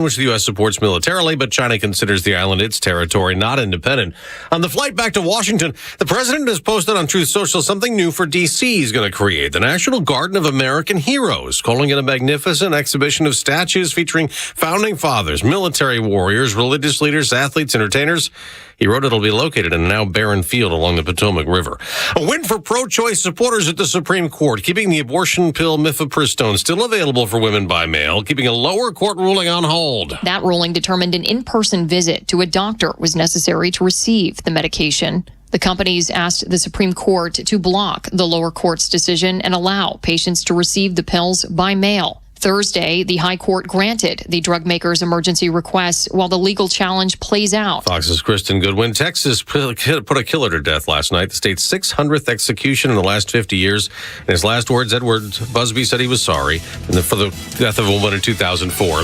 which the U.S. supports militarily, but China considers the island its territory, not independent. On the flight back to Washington, the president has posted on Truth Social something new for D.C. He's going to create the National Garden of American Heroes, calling it a magnificent exhibition of statues featuring founding fathers, military warriors, religious leaders, athletes, entertainers. He wrote it'll be located in a now barren field along the Potomac River. A win for pro-choice supporters at the Supreme Court, keeping the abortion pill mifepristone still available for women by mail, keeping a lower court ruling on hold. That ruling determined an in-person visit to a doctor was necessary to receive the medication. The companies asked the Supreme Court to block the lower court's decision and allow patients to receive the pills by mail. Thursday, the High Court granted the drug maker's emergency requests while the legal challenge plays out. Fox's Kristen Goodwin. Texas put a killer to death last night, the state's 600th execution in the last 50 years. In his last words, Edward Busby said he was sorry for the death of a woman in 2004.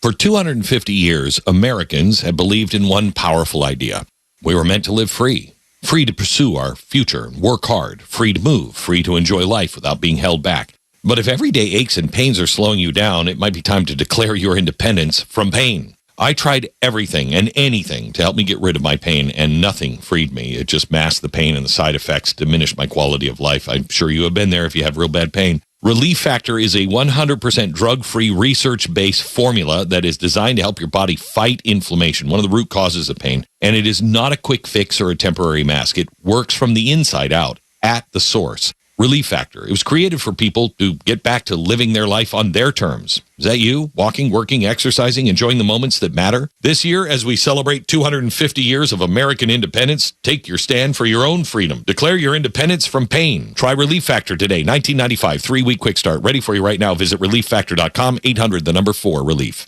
For 250 years, Americans have believed in one powerful idea. We were meant to live free. Free to pursue our future, work hard, free to move, free to enjoy life without being held back. But if everyday aches and pains are slowing you down, it might be time to declare your independence from pain. I tried everything and anything to help me get rid of my pain, and nothing freed me. It just masked the pain, and the side effects diminished my quality of life. I'm sure you have been there if you have real bad pain. Relief Factor is a 100% drug-free, research-based formula that is designed to help your body fight inflammation, one of the root causes of pain. And it is not a quick fix or a temporary mask. It works from the inside out, at the source. Relief Factor. It was created for people to get back to living their life on their terms. Is that you? Walking, working, exercising, enjoying the moments that matter? This year, as we celebrate 250 years of American independence, take your stand for your own freedom. Declare your independence from pain. Try Relief Factor today. 1995, 3-week quick start. Ready for you right now. Visit relieffactor.com, 800-4-RELIEF.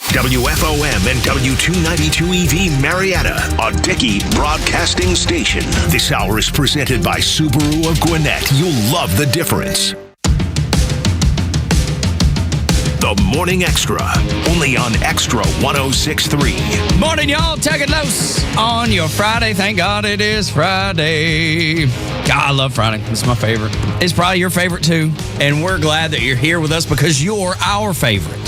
WFOM and W292EV Marietta, a Dickey broadcasting station. This hour is presented by Subaru of Gwinnett. You'll love the difference. The Morning Xtra, only on Xtra 106.3. Morning, y'all. Tug and Los on your Friday. Thank God it is Friday. God, I love Friday. It's my favorite. It's probably your favorite, too. And we're glad that you're here with us because you're our favorite.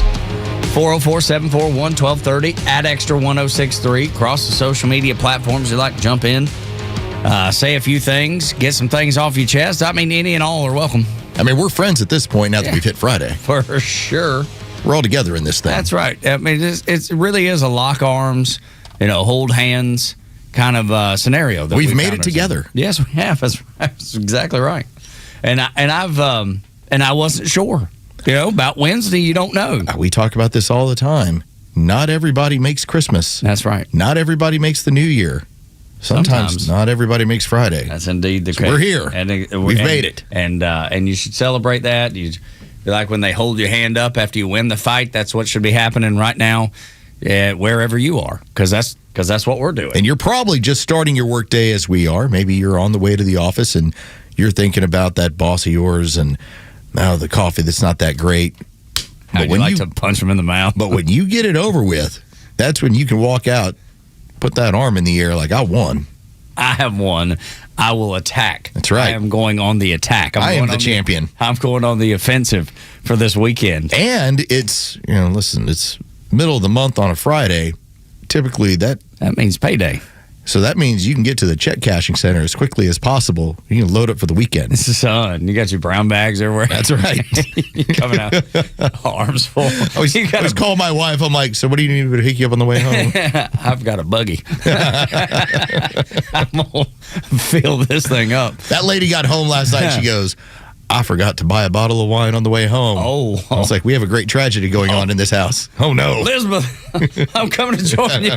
404-741-1230 at Extra 106.3. Across the social media platforms, you like to jump in, say a few things, get some things off your chest. I mean, any and all are welcome. I mean, we're friends at this point now that we've hit Friday. For sure. We're all together in this thing. That's right. I mean, it really is a lock arms, hold hands kind of scenario. That we've made it together. Yes, we have. That's exactly right. And I wasn't sure. About Wednesday, you don't know. We talk about this all the time. Not everybody makes Christmas. That's right. Not everybody makes the New Year. Sometimes not everybody makes Friday. That's indeed the case. We're here. We've made it. And you should celebrate that. You like when they hold your hand up after you win the fight. That's what should be happening right now, wherever you are, because that's what we're doing. And you're probably just starting your work day as we are. Maybe you're on the way to the office and you're thinking about that boss of yours and the coffee that's not that great. How'd you like to punch him in the mouth? But when you get it over with, that's when you can walk out, put that arm in the air like, I won. I have won. I will attack. That's right. I am going on the attack. I am the champion. I'm going on the offensive for this weekend. And it's, listen, it's middle of the month on a Friday. Typically that means payday. So that means you can get to the check cashing center as quickly as possible. You can load up for the weekend. It's the sun. You got your brown bags everywhere. That's right. You're coming out arms full. I was calling my wife. I'm like, so what do you need me to pick you up on the way home? I've got a buggy. I'm going to fill this thing up. That lady got home last night. She goes, I forgot to buy a bottle of wine on the way home. Oh. I was like, we have a great tragedy going on in this house. Oh, no. Elizabeth, I'm coming to join you.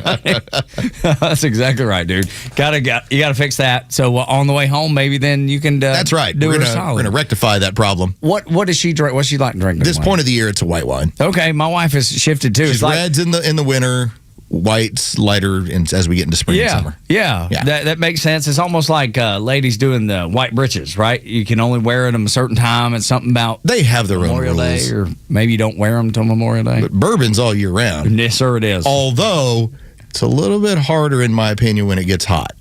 That's exactly right, dude. You got to fix that. So on the way home, maybe then you can That's right. We're going to rectify that problem. What does she drink? What's she like to drink? This point of the year, it's a white wine. Okay, my wife has shifted too. She's reds in the winter. Whites lighter as we get into spring and summer. Yeah. That makes sense. It's almost like ladies doing the white breeches, right? You can only wear them a certain time. It's something about they have their Memorial own rules. Day, or maybe you don't wear them until Memorial Day. But bourbon's all year round. Yes, sir, it is. Although it's a little bit harder, in my opinion, when it gets hot.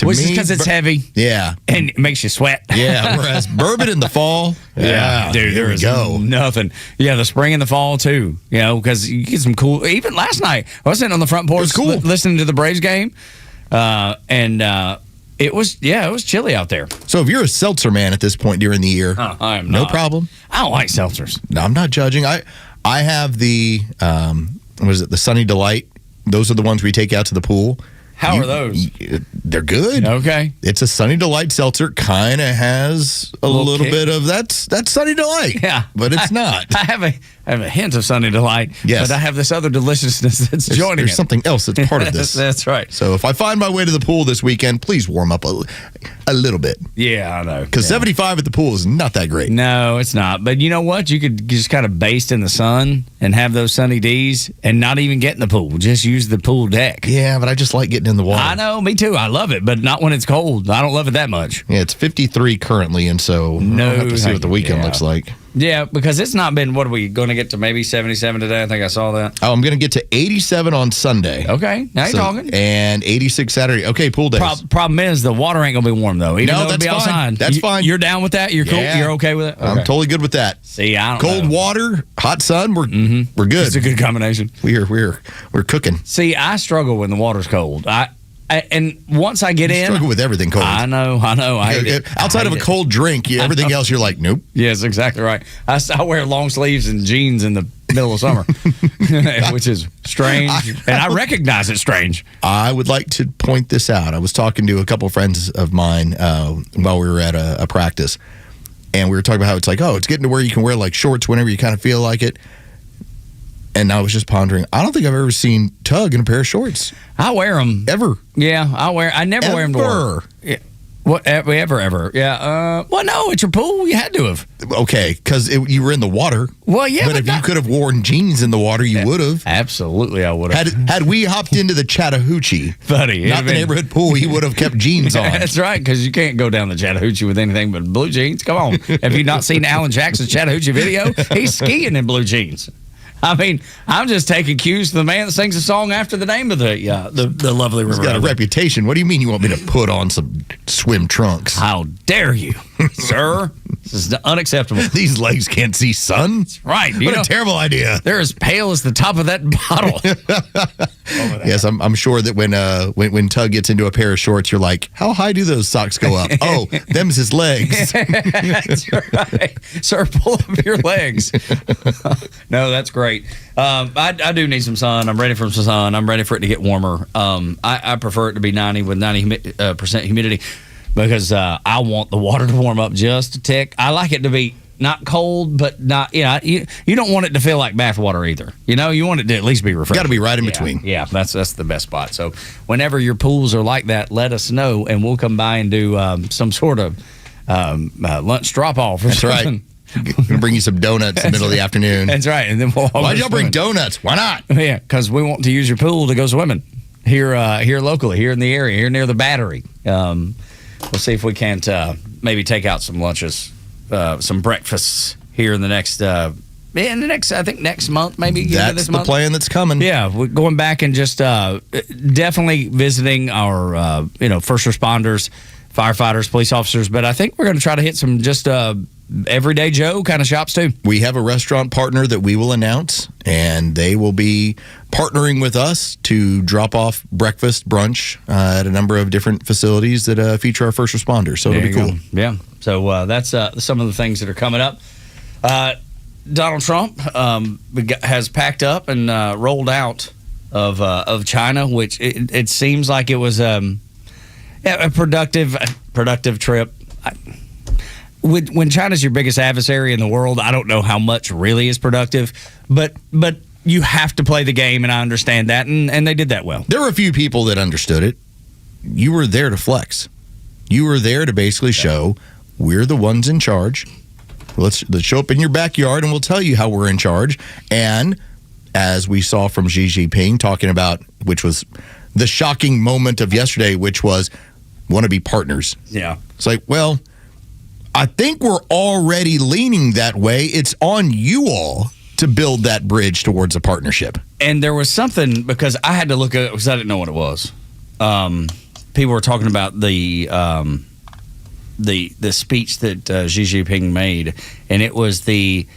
Which is because it's heavy. Yeah. And it makes you sweat. Yeah, whereas bourbon in the fall, dude, there is nothing. Yeah, the spring and the fall too. Because you get some cool. Even last night, I was sitting on the front porch listening to the Braves game, and it was chilly out there. So if you're a seltzer man at this point during the year, I am no not. problem. I don't like seltzers. No, I'm not judging. I have the the Sunny Delight. Those are the ones we take out to the pool. How are those? They're good. Okay. It's a Sunny Delight seltzer. Kind of has a little bit of that's Sunny Delight. Yeah. But it's not. I have a hint of Sunny Delight. Yes. But I have this other deliciousness that's joining There's it. something else that's part of this. That's right. So if I find my way to the pool this weekend, please warm up a little bit. Yeah, I know. Because 75 at the pool is not that great. No, it's not. But you know what? You could just kind of baste in the sun and have those sunny D's and not even get in the pool. Just use the pool deck. Yeah, but I just like getting in the water. I know. Me too. I love it, but not when it's cold. I don't love it that much. Yeah, it's 53 currently, and so I'll have to see what the weekend looks like. Yeah, because it's not been, what are we going to get to, maybe 77 today? I think I saw that. Oh, I'm going to get to 87 on Sunday. Okay, now you're talking. And 86 Saturday. Okay, pool days. Problem is, the water ain't going to be warm, though. Even though it'll be fine. outside. That's fine. You're down with that? You're cool? You're okay with it? Okay. I'm totally good with that. See, I don't Cold know. water, hot sun, we're good. It's a good combination. We're cooking. See, I struggle when the water's cold. And once I get in, struggle with everything cold. I know. I hate it. Outside of a cold drink, everything else, you're like, nope. Yes, exactly right. I wear long sleeves and jeans in the middle of summer, which is strange, and I recognize it's strange. I would like to point this out. I was talking to a couple of friends of mine while we were at a practice, and we were talking about how it's like, it's getting to where you can wear like shorts whenever you kind of feel like it. And I was just pondering, I don't think I've ever seen Tug in a pair of shorts. I wear them. Ever. Yeah, I never wear them to work. Yeah. What, ever. Yeah. Well, no, it's your pool. You had to have. Okay, because you were in the water. Well, yeah. But if you could have worn jeans in the water, you would have. Absolutely, I would have. Had we hopped into the Chattahoochee, buddy, not the neighborhood pool, he would have kept jeans on. That's right, because you can't go down the Chattahoochee with anything but blue jeans. Come on. Have you not seen Alan Jackson's Chattahoochee video? He's skiing in blue jeans. I mean, I'm just taking cues from the man that sings a song after the name of the lovely river. He's got a reputation. What do you mean you want me to put on some swim trunks? How dare you, sir? This is unacceptable. These legs can't see sun. That's right. What a terrible idea. They're as pale as the top of that bottle. Yes, I'm sure that when Tug gets into a pair of shorts, you're like, how high do those socks go up? Oh, them's his legs. That's right. Sir, pull up your legs. No, that's great. I do need some sun. I'm ready for some sun. I'm ready for it to get warmer. I prefer it to be 90 with 90% humidity because I want the water to warm up just a tick. I like it to be not cold, but not, you don't want it to feel like bath water either. You want it to at least be refreshing. Got to be right in between. Yeah, that's the best spot. So whenever your pools are like that, let us know, and we'll come by and do some sort of lunch drop-off or something. Right. I'm going to bring you some donuts in the middle of the afternoon. That's right. And then why'd y'all bring donuts? Why not? Yeah, because we want to use your pool to go swimming here locally, here in the area, here near the Battery. We'll see if we can't maybe take out some lunches, some breakfasts here in the next, I think next month, maybe. That's the plan that's coming. Yeah, we're going back and just definitely visiting our, first responders, firefighters, police officers. But I think we're going to try to hit some just everyday Joe kind of shops too. We have a restaurant partner that we will announce, and they will be partnering with us to drop off breakfast, brunch at a number of different facilities that feature our first responders. So it'll be cool. Yeah. So that's some of the things that are coming up. Donald Trump has packed up and rolled out of China, which it seems like it was a productive trip. When China's your biggest adversary in the world, I don't know how much really is productive, but you have to play the game, and I understand that, and they did that well. There were a few people that understood it. You were there to flex. You were there to basically show we're the ones in charge. Let's show up in your backyard, and we'll tell you how we're in charge. And as we saw from Xi Jinping talking about, which was the shocking moment of yesterday, which was want to be partners. Yeah. It's like, well, I think we're already leaning that way. It's on you all to build that bridge towards a partnership. And there was something, because I had to look at it because I didn't know what it was. people were talking about the speech that Xi Jinping made, and it was the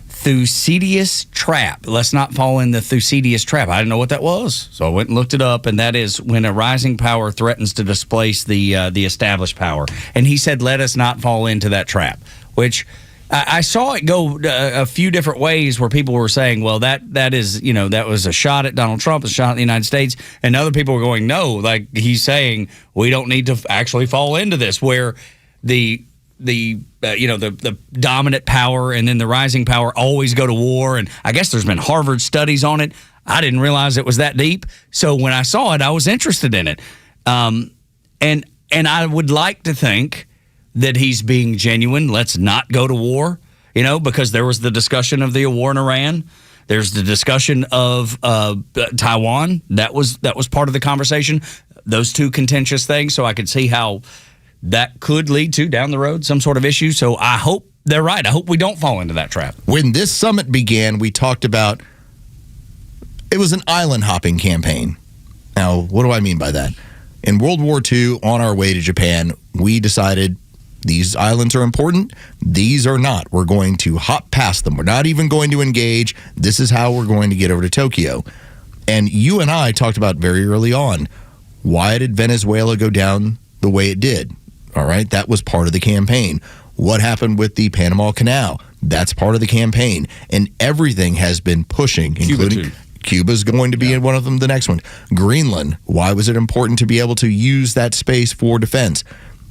Thucydides trap. Let's not fall in the Thucydides trap. I didn't know what that was, so I went and looked it up, and that is when a rising power threatens to displace the established power. And he said, let us not fall into that trap, which I saw it go a few different ways where people were saying, well, that is, that was a shot at Donald Trump, a shot at the United States. And other people were going, no, like he's saying we don't need to actually fall into this, where the dominant power and then the rising power always go to war. And I guess there's been Harvard studies on it. I didn't realize it was that deep. So when I saw it, I was interested in it. And I would like to think that he's being genuine. Let's not go to war, because there was the discussion of the war in Iran. There's the discussion of Taiwan. That was part of the conversation. Those two contentious things. So I could see how that could lead to, down the road, some sort of issue. So I hope they're right. I hope we don't fall into that trap. When this summit began, we talked about it was an island hopping campaign. Now, what do I mean by that? In World War II, on our way to Japan, we decided these islands are important. These are not. We're going to hop past them. We're not even going to engage. This is how we're going to get over to Tokyo. And you and I talked about very early on, why did Venezuela go down the way it did? All right, that was part of the campaign. What happened with the Panama Canal? That's part of the campaign. And everything has been pushing, including Cuba's going to be in one of them, the next one. Greenland, why was it important to be able to use that space for defense?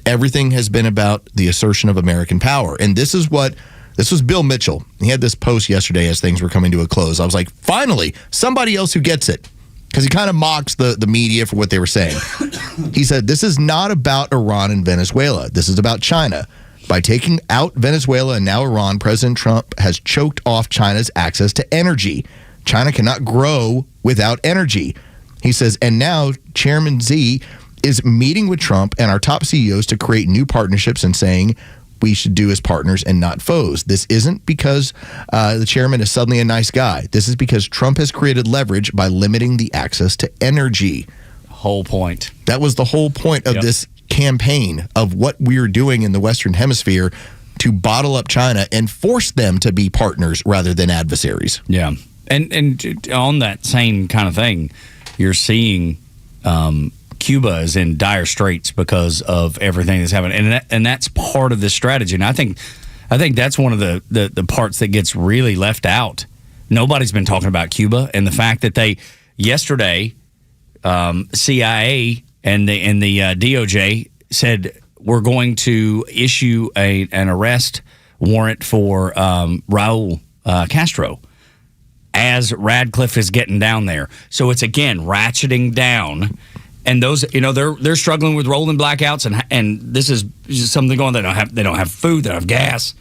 Everything has been about the assertion of American power. And this was Bill Mitchell. He had this post yesterday as things were coming to a close. I was like, finally, somebody else who gets it. Because he kind of mocks the media for what they were saying. He said, this is not about Iran and Venezuela. This is about China. By taking out Venezuela and now Iran, President Trump has choked off China's access to energy. China cannot grow without energy. He says, and now Chairman Xi is meeting with Trump and our top CEOs to create new partnerships and saying we should do as partners and not foes. This isn't because the chairman is suddenly a nice guy. This is because Trump has created leverage by limiting the access to energy. Whole point. That was the whole point of this campaign, of what we're doing in the Western Hemisphere to bottle up China and force them to be partners rather than adversaries. Yeah. And on that same kind of thing, you're seeing Cuba is in dire straits because of everything that's happening, and that's part of this strategy. And I think that's one of the parts that gets really left out. Nobody's been talking about Cuba and the fact that they yesterday CIA and the DOJ said we're going to issue an arrest warrant for Raul Castro as Radcliffe is getting down there. So it's again ratcheting down. And those, they're struggling with rolling blackouts, and this is something going. They don't have food, they don't have gas,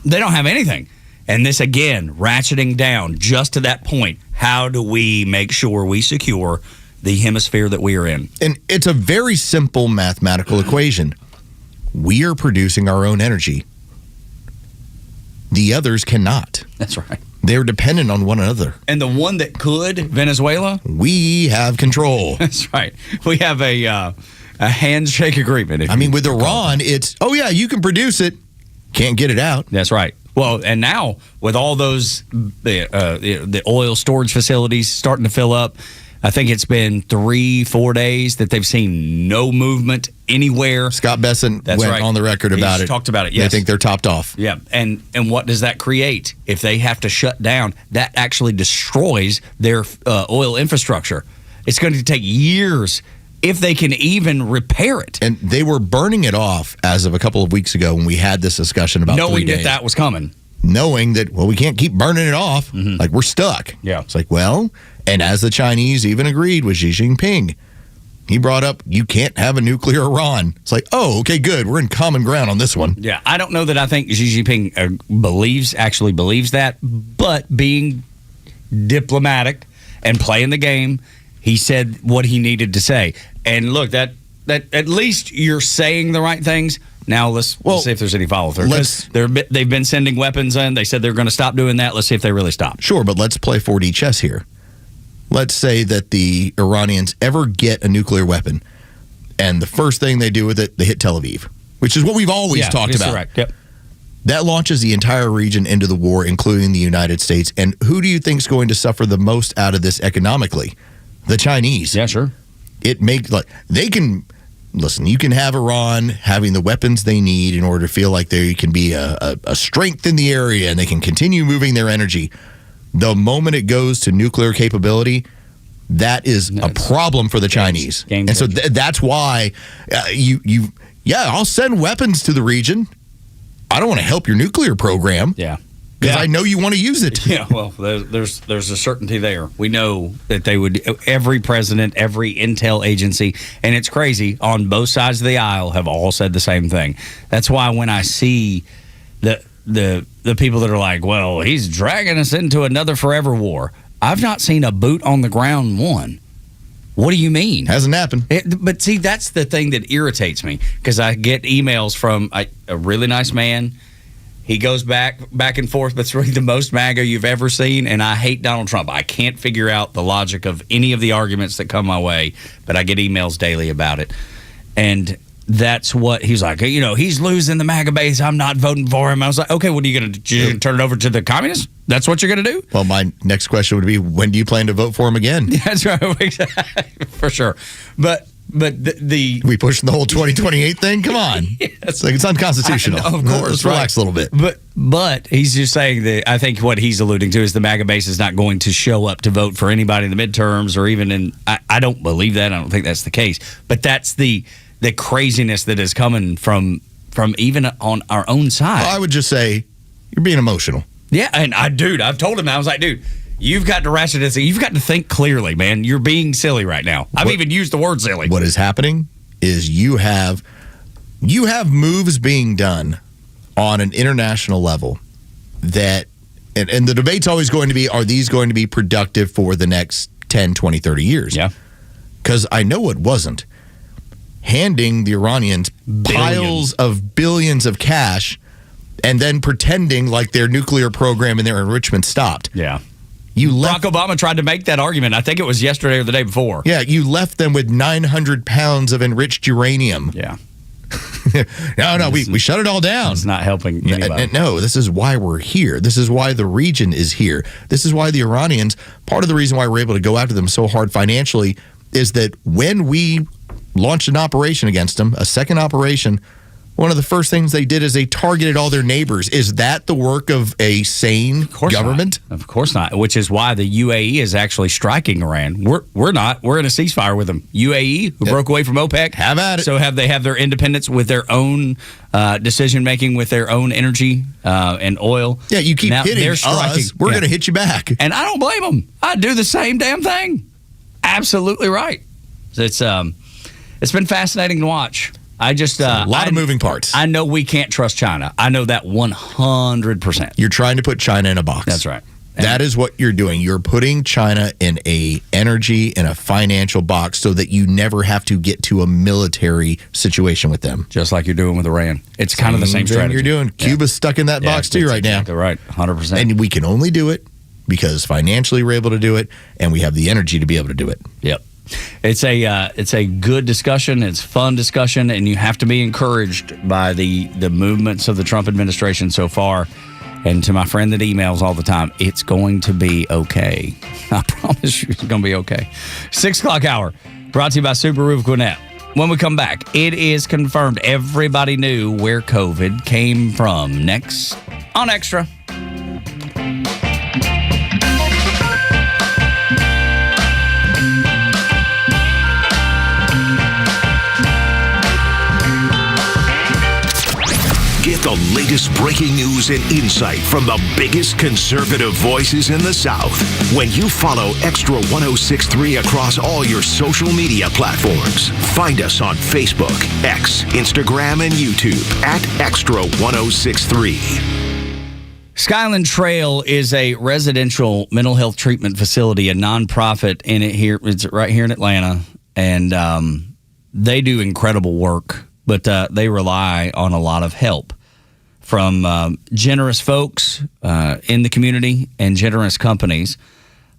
they don't have anything. And this again ratcheting down just to that point. How do we make sure we secure the hemisphere that we are in? And it's a very simple mathematical equation. We are producing our own energy. The others cannot. That's right. They're dependent on one another. And the one that could, Venezuela? We have control. That's right. We have a handshake agreement. With Iran, it's, you can produce it, can't get it out. That's right. Well, and now with all those the oil storage facilities starting to fill up, I think it's been 3-4 days that they've seen no movement anywhere. Scott Besson went on the record about it. Talked about it, yes. They think they're topped off. Yeah, and what does that create? If they have to shut down, that actually destroys their oil infrastructure. It's going to take years if they can even repair it. And they were burning it off as of a couple of weeks ago when we had this discussion about 3 days. Knowing that was coming. Knowing that, we can't keep burning it off. Mm-hmm. Like, we're stuck. Yeah. It's like, and as the Chinese even agreed with Xi Jinping, he brought up, you can't have a nuclear Iran. It's like, okay, good. We're in common ground on this one. Yeah, I don't know that I think Xi Jinping actually believes that, but being diplomatic and playing the game, he said what he needed to say. And look, that at least you're saying the right things. Now let's see if there's any follow-through. They've been sending weapons in. They said they're going to stop doing that. Let's see if they really stop. Sure, but let's play 4D chess here. Let's say that the Iranians ever get a nuclear weapon. And the first thing they do with it, they hit Tel Aviv, which is what we've always talked about. Correct. Yep. That launches the entire region into the war, including the United States. And who do you think is going to suffer the most out of this economically? The Chinese. Yeah, sure. It makes they can listen. You can have Iran having the weapons they need in order to feel like they can be a strength in the area and they can continue moving their energy. The moment it goes to nuclear capability, that is a problem for the Chinese. And so that's why I'll send weapons to the region. I don't want to help your nuclear program. Yeah. Because I know you want to use it. Yeah, well, there's a certainty there. We know that they would, every president, every intel agency, and it's crazy, on both sides of the aisle have all said the same thing. That's why when I see the people that are like, well, he's dragging us into another forever war, I've not seen a boot on the ground one. What do you mean? Hasn't happened. But see, that's the thing that irritates me, because I get emails from a really nice man. He goes back and forth, but it's really the most MAGA you've ever seen, and I hate Donald Trump. I can't figure out the logic of any of the arguments that come my way, but I get emails daily about it. And that's what he's like, he's losing the MAGA base. I'm not voting for him. I was like, okay, what are you going to do? You're going to turn it over to the communists? That's what you're going to do? Well, my next question would be, when do you plan to vote for him again? That's right. For sure. But we pushing the whole 2028 thing? Come on. It's unconstitutional. Of course. Let's relax a little bit. But he's just saying that I think what he's alluding to is the MAGA base is not going to show up to vote for anybody in the midterms or even in. I don't believe that. I don't think that's the case. But that's the craziness that is coming from even on our own side. Well, I would just say you're being emotional. Yeah, and I've told him, I was like, dude, you've got to ratchet it. You've got to think clearly, man. You're being silly right now. I've even used the word silly. What is happening is you have moves being done on an international level that, and the debate's always going to be, are these going to be productive for the next 10, 20, 30 years? Yeah. Because I know it wasn't. Handing the Iranians piles of billions of cash and then pretending like their nuclear program and their enrichment stopped. Yeah. Barack Obama tried to make that argument. I think it was yesterday or the day before. Yeah, you left them with 900 pounds of enriched uranium. Yeah. No, we shut it all down. It's not helping anybody. No, this is why we're here. This is why the region is here. This is why the Iranians, part of the reason why we're able to go after them so hard financially is that when we launched an operation against them, a second operation, one of the first things they did is they targeted all their neighbors. Is that the work of a sane government? Of course not. Which is why the UAE is actually striking Iran. We're not. We're in a ceasefire with them. UAE, who broke away from OPEC, have at it. So they have their independence with their own decision making, with their own energy and oil. Yeah, you keep hitting us. We're going to hit you back, and I don't blame them. I do the same damn thing. Absolutely right. It's been fascinating to watch. I just a lot of moving parts. I know we can't trust China. I know that 100%. You're trying to put China in a box. That's right. That is what you're doing. You're putting China in a energy and a financial box so that you never have to get to a military situation with them. Just like you're doing with Iran. It's kind of the same strategy you're doing. Cuba's stuck in that box too right now. Right, 100%. And we can only do it because financially we're able to do it, and we have the energy to be able to do it. Yep. It's a good discussion. It's fun discussion, and you have to be encouraged by the movements of the Trump administration so far. And to my friend that emails all the time, it's going to be okay. I promise you, it's going to be okay. 6 o'clock hour, brought to you by Subaru of Gwinnett. When we come back, it is confirmed everybody knew where COVID came from. Next on Xtra. Get the latest breaking news and insight from the biggest conservative voices in the South when you follow Xtra 1063 across all your social media platforms. Find us on Facebook, X, Instagram, and YouTube at Xtra 1063. Skyland Trail is a residential mental health treatment facility, a nonprofit it's right here in Atlanta, and they do incredible work, but they rely on a lot of help from generous folks in the community and generous companies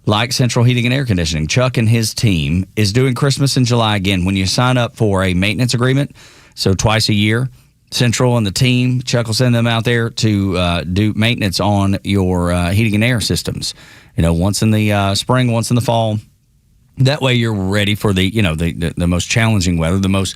like Central Heating and Air Conditioning. Chuck and his team is doing Christmas in July again. When you sign up for a maintenance agreement, so twice a year, Central and the team, Chuck will send them out there to do maintenance on your heating and air systems. Once in the spring, once in the fall. That way you're ready for the most challenging weather, the most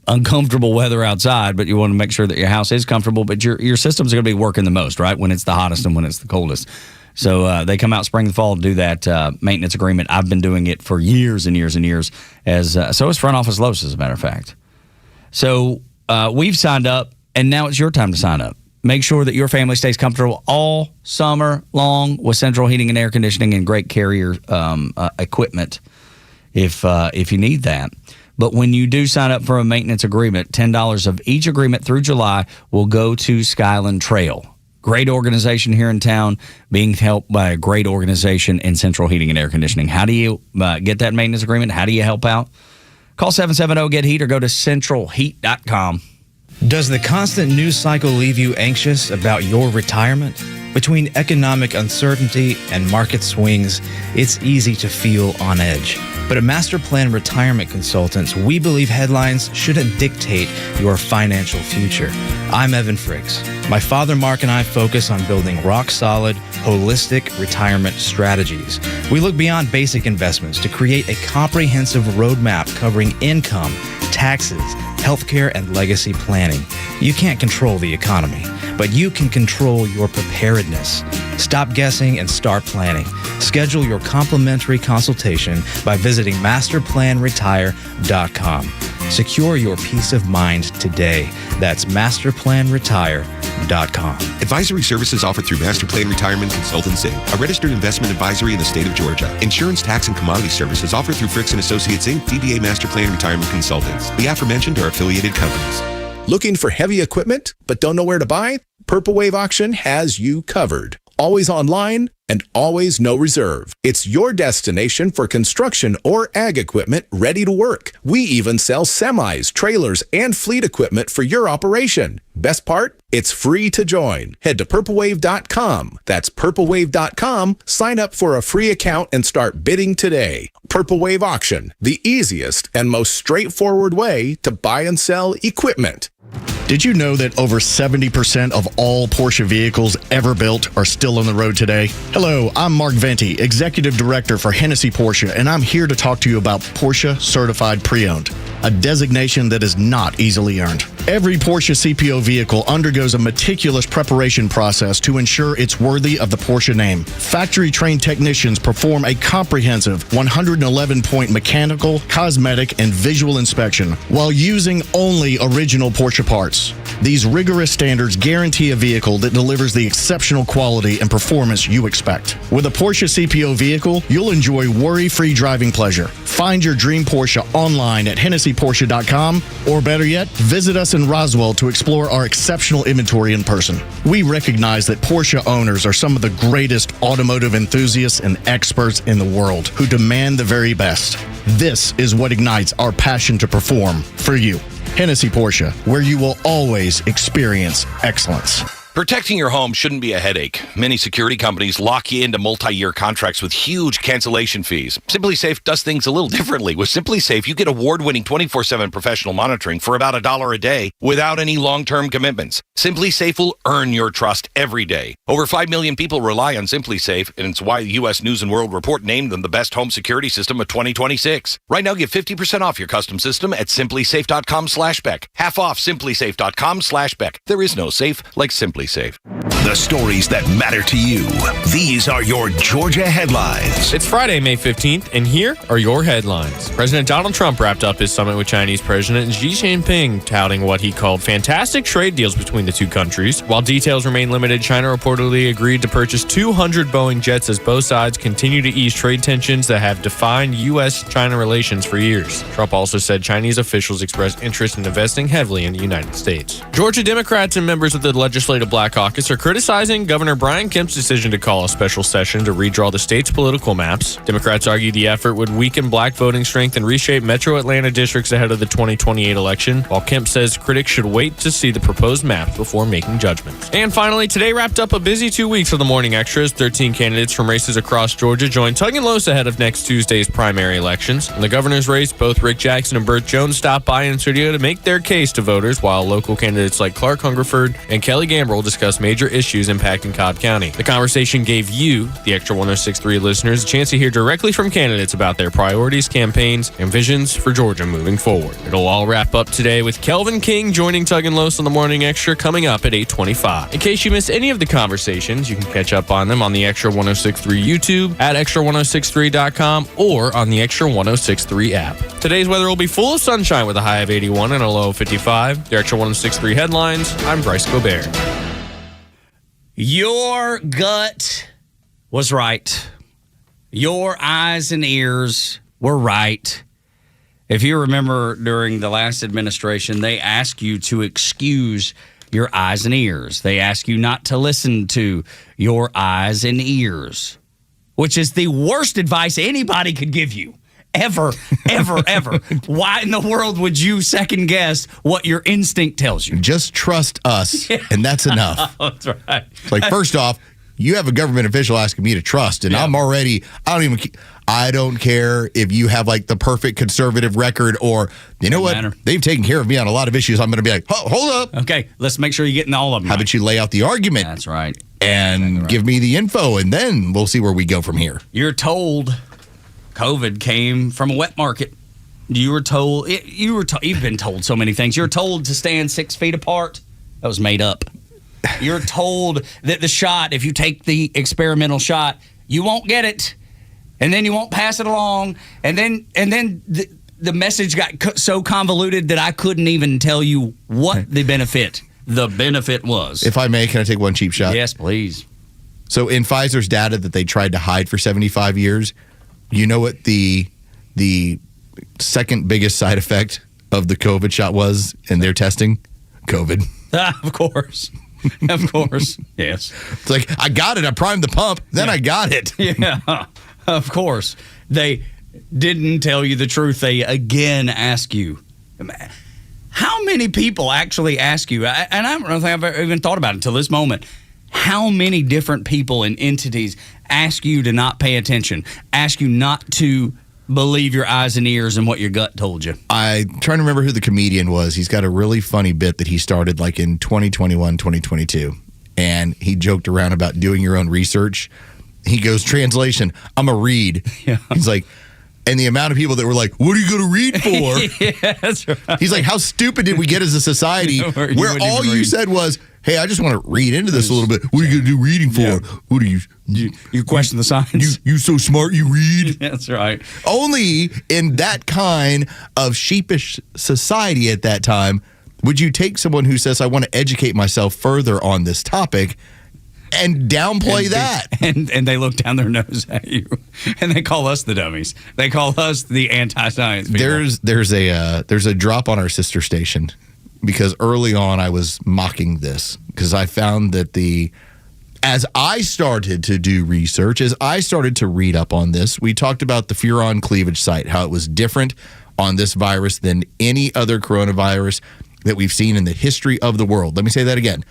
uncomfortable weather outside, but you want to make sure that your house is comfortable, but your systems are going to be working the most, right, when it's the hottest and when it's the coldest. So they come out spring and fall to do that maintenance agreement. I've been doing it for years and years and years, so is Front Office Los, as a matter of fact. So we've signed up, and now it's your time to sign up. Make sure that your family stays comfortable all summer long with Central Heating and Air Conditioning and great Carrier equipment if you need that. But when you do sign up for a maintenance agreement, $10 of each agreement through July will go to Skyland Trail. Great organization here in town, being helped by a great organization in Central Heating and Air Conditioning. How do you get that maintenance agreement? How do you help out? Call 770-GET-HEAT or go to centralheat.com. Does the constant news cycle leave you anxious about your retirement? Between economic uncertainty and market swings, it's easy to feel on edge. But at Master Plan Retirement Consultants, we believe headlines shouldn't dictate your financial future. I'm Evan Fricks. My father Mark and I focus on building rock-solid, holistic retirement strategies. We look beyond basic investments to create a comprehensive roadmap covering income, taxes, healthcare, and legacy planning. You can't control the economy, but you can control your preparedness. Stop guessing and start planning. Schedule your complimentary consultation by visiting masterplanretire.com. Secure your peace of mind today. That's masterplanretire.com. Advisory services offered through Master Plan Retirement Consultants Inc., a registered investment advisory in the state of Georgia. Insurance, tax, and commodity services offered through Fricks & Associates Inc., DBA Master Plan Retirement Consultants. The aforementioned are affiliated companies. Looking for heavy equipment but don't know where to buy? Purple Wave Auction has you covered. Always online and always no reserve. It's your destination for construction or ag equipment ready to work. We even sell semis, trailers, and fleet equipment for your operation. Best part? It's free to join. Head to purplewave.com. That's purplewave.com. Sign up for a free account and start bidding today. Purple Wave Auction, the easiest and most straightforward way to buy and sell equipment. Did you know that over 70% of all Porsche vehicles ever built are still on the road today? Hello, I'm Mark Venti, Executive Director for Hennessy Porsche, and I'm here to talk to you about Porsche Certified Pre-Owned, a designation that is not easily earned. Every Porsche CPO vehicle undergoes a meticulous preparation process to ensure it's worthy of the Porsche name. Factory-trained technicians perform a comprehensive 111-point mechanical, cosmetic, and visual inspection while using only original Porsche parts. These rigorous standards guarantee a vehicle that delivers the exceptional quality and performance you expect. With a Porsche CPO vehicle, you'll enjoy worry-free driving pleasure. Find your dream Porsche online at HennessyPorsche.com, or better yet, visit us in Roswell to explore our exceptional inventory in person. We recognize that Porsche owners are some of the greatest automotive enthusiasts and experts in the world who demand the very best. This is what ignites our passion to perform for you. Hennessy Porsche, where you will always experience excellence. Protecting your home shouldn't be a headache. Many security companies lock you into multi-year contracts with huge cancellation fees. SimpliSafe does things a little differently. With SimpliSafe, you get award-winning 24/7 professional monitoring for about $1 a day without any long-term commitments. SimpliSafe will earn your trust every day. Over 5 million people rely on SimpliSafe, and it's why the U.S. News & World Report named them the best home security system of 2026. Right now, get 50% off your custom system at simplisafe.com/Beck. Half off simplisafe.com/Beck. There is no safe like SimpliSafe. The stories that matter to you. These are your Georgia headlines. It's Friday, May 15th, and here are your headlines. President Donald Trump wrapped up his summit with Chinese President Xi Jinping, touting what he called fantastic trade deals between the two countries. While details remain limited, China reportedly agreed to purchase 200 Boeing jets as both sides continue to ease trade tensions that have defined U.S.-China relations for years. Trump also said Chinese officials expressed interest in investing heavily in the United States. Georgia Democrats and members of the legislative Black Caucus are criticizing Governor Brian Kemp's decision to call a special session to redraw the state's political maps. Democrats argue the effort would weaken black voting strength and reshape metro Atlanta districts ahead of the 2028 election, while Kemp says critics should wait to see the proposed maps before making judgments. And finally, today wrapped up a busy 2 weeks of the Morning Extras. 13 candidates from races across Georgia joined Tug and Los ahead of next Tuesday's primary elections. In the governor's race, both Rick Jackson and Burt Jones stopped by in studio to make their case to voters, while local candidates like Clark Hungerford and Kelly Gambrell discussed major issues impacting Cobb County. The conversation gave you, the Extra 106.3 listeners, a chance to hear directly from candidates about their priorities, campaigns, and visions for Georgia moving forward. It'll all wrap up today with Kelvin King joining Tug and Los on the Morning Extra coming up at 8:25. In case you missed any of the conversations, you can catch up on them on the Extra 106.3 YouTube, at extra1063.com, or on the Extra 106.3 app. Today's weather will be full of sunshine with a high of 81 and a low of 55. The Extra 106.3 headlines. I'm Bryce Gobert. Your gut was right. Your eyes and ears were right. If you remember during the last administration, they asked you to excuse your eyes and ears. They asked you not to listen to your eyes and ears, which is the worst advice anybody could give you. Ever. Why in the world would you second guess what your instinct tells you? Just trust us, and that's enough. That's right. Like, first off, you have a government official asking me to trust, and I don't care if you have like the perfect conservative record, or you know what? Matter. They've taken care of me on a lot of issues. I'm going to be like, hold up. Okay, let's make sure you're getting all of them. How about you lay out the argument? That's right. And give me the info, and then we'll see where we go from here. You're told COVID came from a wet market. You've been told so many things. You're told to stand 6 feet apart. That was made up. You're told that the shot, if you take the experimental shot, you won't get it, and then you won't pass it along, and then the message got so convoluted that I couldn't even tell you what the benefit was. If I may, can I take one cheap shot? Yes, please. So in Pfizer's data that they tried to hide for 75 years, you know what the second biggest side effect of the COVID shot was in their testing? COVID. Of course. Of course. Yes. It's like, I got it. I primed the pump. Then I got it. Yeah. Of course. They didn't tell you the truth. They again ask you. How many people actually ask you, and I don't think I've ever even thought about it until this moment, how many different people and entities ask you to not pay attention, ask you not to believe your eyes and ears and what your gut told you? I'm trying to remember who the comedian was. He's got a really funny bit that he started like in 2021, 2022. And he joked around about doing your own research. He goes, translation, I'm a read. Yeah. He's like, and the amount of people that were like, what are you going to read for? Yeah, that's right. He's like, how stupid did we get as a society where all you said was, hey, I just want to read into this a little bit. What are you going to do reading for? Yeah. What are you question the science? You so smart, you read? That's right. Only in that kind of sheepish society at that time would you take someone who says, I want to educate myself further on this topic, and downplay that. And they look down their nose at you, and they call us the dummies. They call us the anti-science people. There's a drop on our sister station, because early on I was mocking this, because I found that as I started to do research, as I started to read up on this, we talked about the furon cleavage site, how it was different on this virus than any other coronavirus that we've seen in the history of the world. Let me say that again.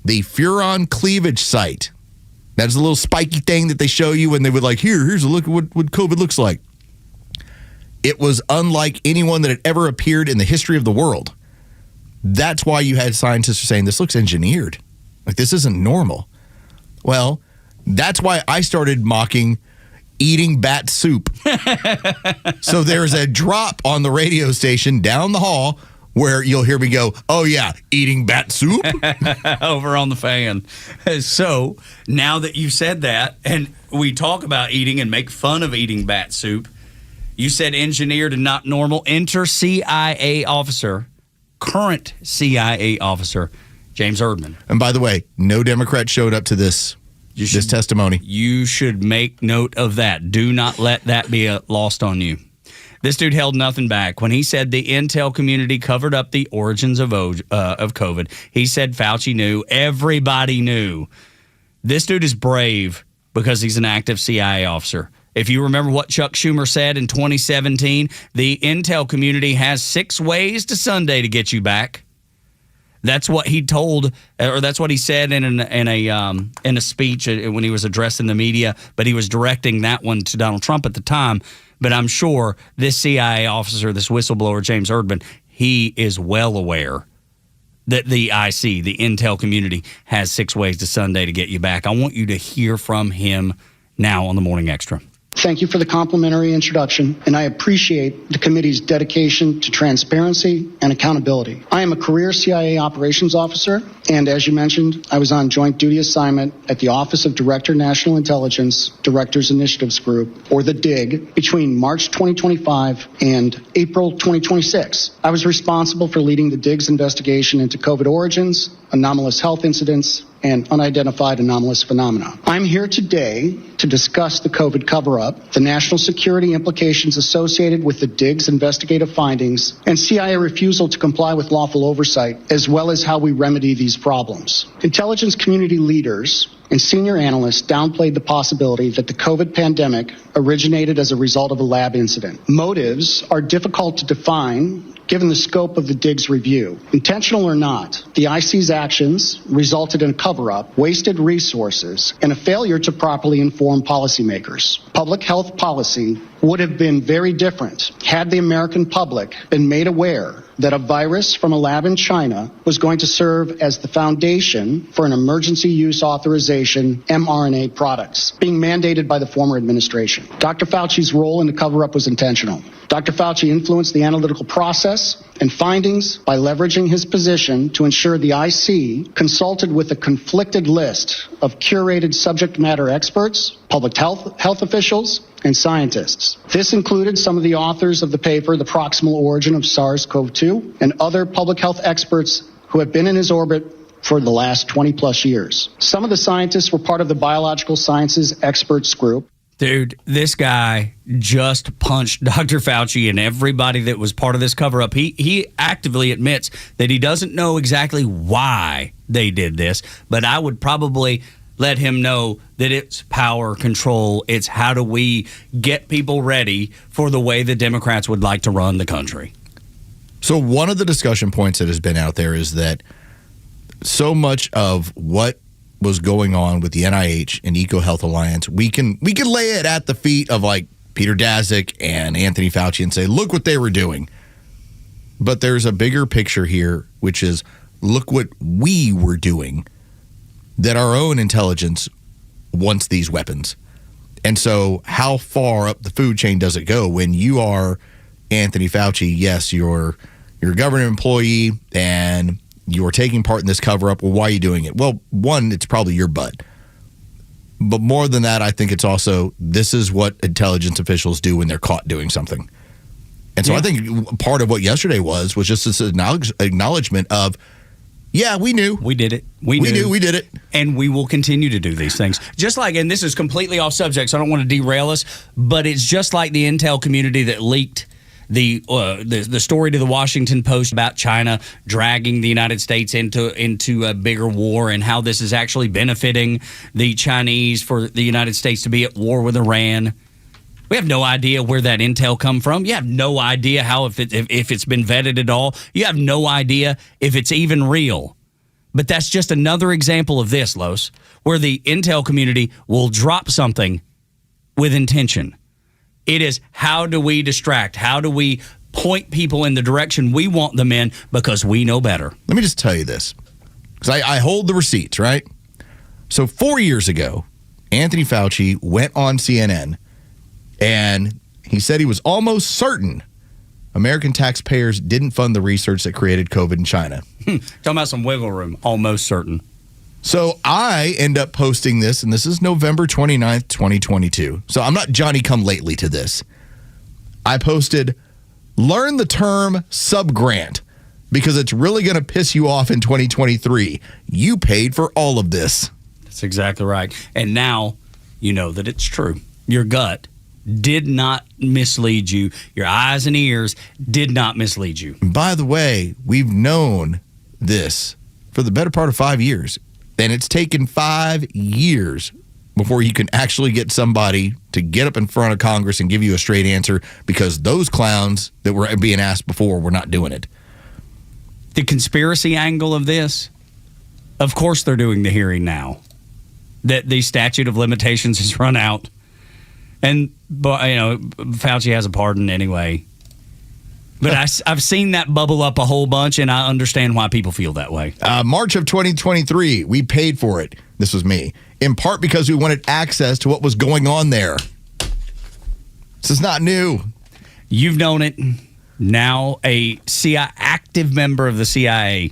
The furon cleavage site. That's a little spiky thing that they show you when they would like, here's a look at what COVID looks like. It was unlike anyone that had ever appeared in the history of the world. That's why you had scientists saying, this looks engineered. Like, this isn't normal. Well, that's why I started mocking eating bat soup. So there's a drop on the radio station down the hall where you'll hear me go, oh yeah, eating bat soup? Over on the fan. So now that you said that, and we talk about eating and make fun of eating bat soup, you said engineered and not normal. Enter CIA officer, current CIA officer, James Erdman. And by the way, no Democrat showed up to this testimony. You should make note of that. Do not let that be lost on you. This dude held nothing back. When he said the intel community covered up the origins of COVID, he said Fauci knew. Everybody knew. This dude is brave because he's an active CIA officer. If you remember what Chuck Schumer said in 2017, the intel community has 6 ways to Sunday to get you back. That's what he told, or that's what he said in a speech when he was addressing the media. But he was directing that one to Donald Trump at the time. But I'm sure this CIA officer, this whistleblower, James Erdman, he is well aware that the IC, the intel community, has 6 ways to Sunday to get you back. I want you to hear from him now on the Morning Extra. Thank you for the complimentary introduction, and I appreciate the committee's dedication to transparency and accountability. I am a career CIA operations officer, and as you mentioned, I was on joint duty assignment at the Office of Director National Intelligence Directors Initiatives Group, or the DIG, between March 2025 and April 2026. I was responsible for leading the DIG's investigation into COVID origins, anomalous health incidents, and unidentified anomalous phenomena. I'm here today to discuss the COVID cover-up, the national security implications associated with the DIG's investigative findings, and CIA refusal to comply with lawful oversight, as well as how we remedy these problems. Intelligence community leaders and senior analysts downplayed the possibility that the COVID pandemic originated as a result of a lab incident. Motives are difficult to define given the scope of the DIG's review. Intentional or not, the IC's actions resulted in a cover-up, wasted resources, and a failure to properly inform policymakers. Public health policy would have been very different had the American public been made aware that a virus from a lab in China was going to serve as the foundation for an emergency use authorization mRNA products being mandated by the former administration. Dr. Fauci's role in the cover-up was intentional. Dr. Fauci influenced the analytical process and findings by leveraging his position to ensure the IC consulted with a conflicted list of curated subject matter experts, public health officials, and scientists. This included some of the authors of the paper, The Proximal Origin of SARS-CoV-2, and other public health experts who have been in his orbit for the last 20 plus years. Some of the scientists were part of the Biological Sciences Experts Group. Dude, this guy just punched Dr. Fauci and everybody that was part of this cover-up. He actively admits that he doesn't know exactly why they did this, but I would probably let him know that it's power control. It's how do we get people ready for the way the Democrats would like to run the country. So one of the discussion points that has been out there is that so much of what was going on with the NIH and EcoHealth Alliance, we can lay it at the feet of like Peter Daszak and Anthony Fauci and say, look what they were doing. But there's a bigger picture here, which is look what we were doing, that our own intelligence wants these weapons. And so how far up the food chain does it go when you are Anthony Fauci? Yes, you're a government employee and you're taking part in this cover-up. Well, why are you doing it? Well, one, it's probably your butt. But more than that, I think it's also this is what intelligence officials do when they're caught doing something. And so I think part of what yesterday was just this acknowledgement of, yeah, we knew. We did it. We knew we did it. And we will continue to do these things. Just like, and this is completely off subject, so I don't want to derail us, but it's just like the intel community that leaked the story to the Washington Post about China dragging the United States into a bigger war and how this is actually benefiting the Chinese for the United States to be at war with Iran. We have no idea where that intel come from. You have no idea how if it's been vetted at all. You have no idea if it's even real. But that's just another example of this, Los, where the intel community will drop something with intention. It is how do we distract? How do we point people in the direction we want them in because we know better? Let me just tell you this, because I hold the receipts, right? So 4 years ago, Anthony Fauci went on CNN and he said he was almost certain American taxpayers didn't fund the research that created COVID in China. Talking about some wiggle room, almost certain. So I end up posting this, and this is November 29th, 2022. So I'm not Johnny-come-lately to this. I posted, learn the term subgrant because it's really going to piss you off in 2023. You paid for all of this. That's exactly right. And now you know that it's true. Your gut did not mislead you. Your eyes and ears did not mislead you. By the way, we've known this for the better part of 5 years, and it's taken 5 years before you can actually get somebody to get up in front of Congress and give you a straight answer, because those clowns that were being asked before were not doing it. The conspiracy angle of this, of course they're doing the hearing now. That the statute of limitations has run out. And, Fauci has a pardon anyway. But I've seen that bubble up a whole bunch, and I understand why people feel that way. March of 2023, we paid for it. This was me. In part because we wanted access to what was going on there. This is not new. You've known it. Now a active member of the CIA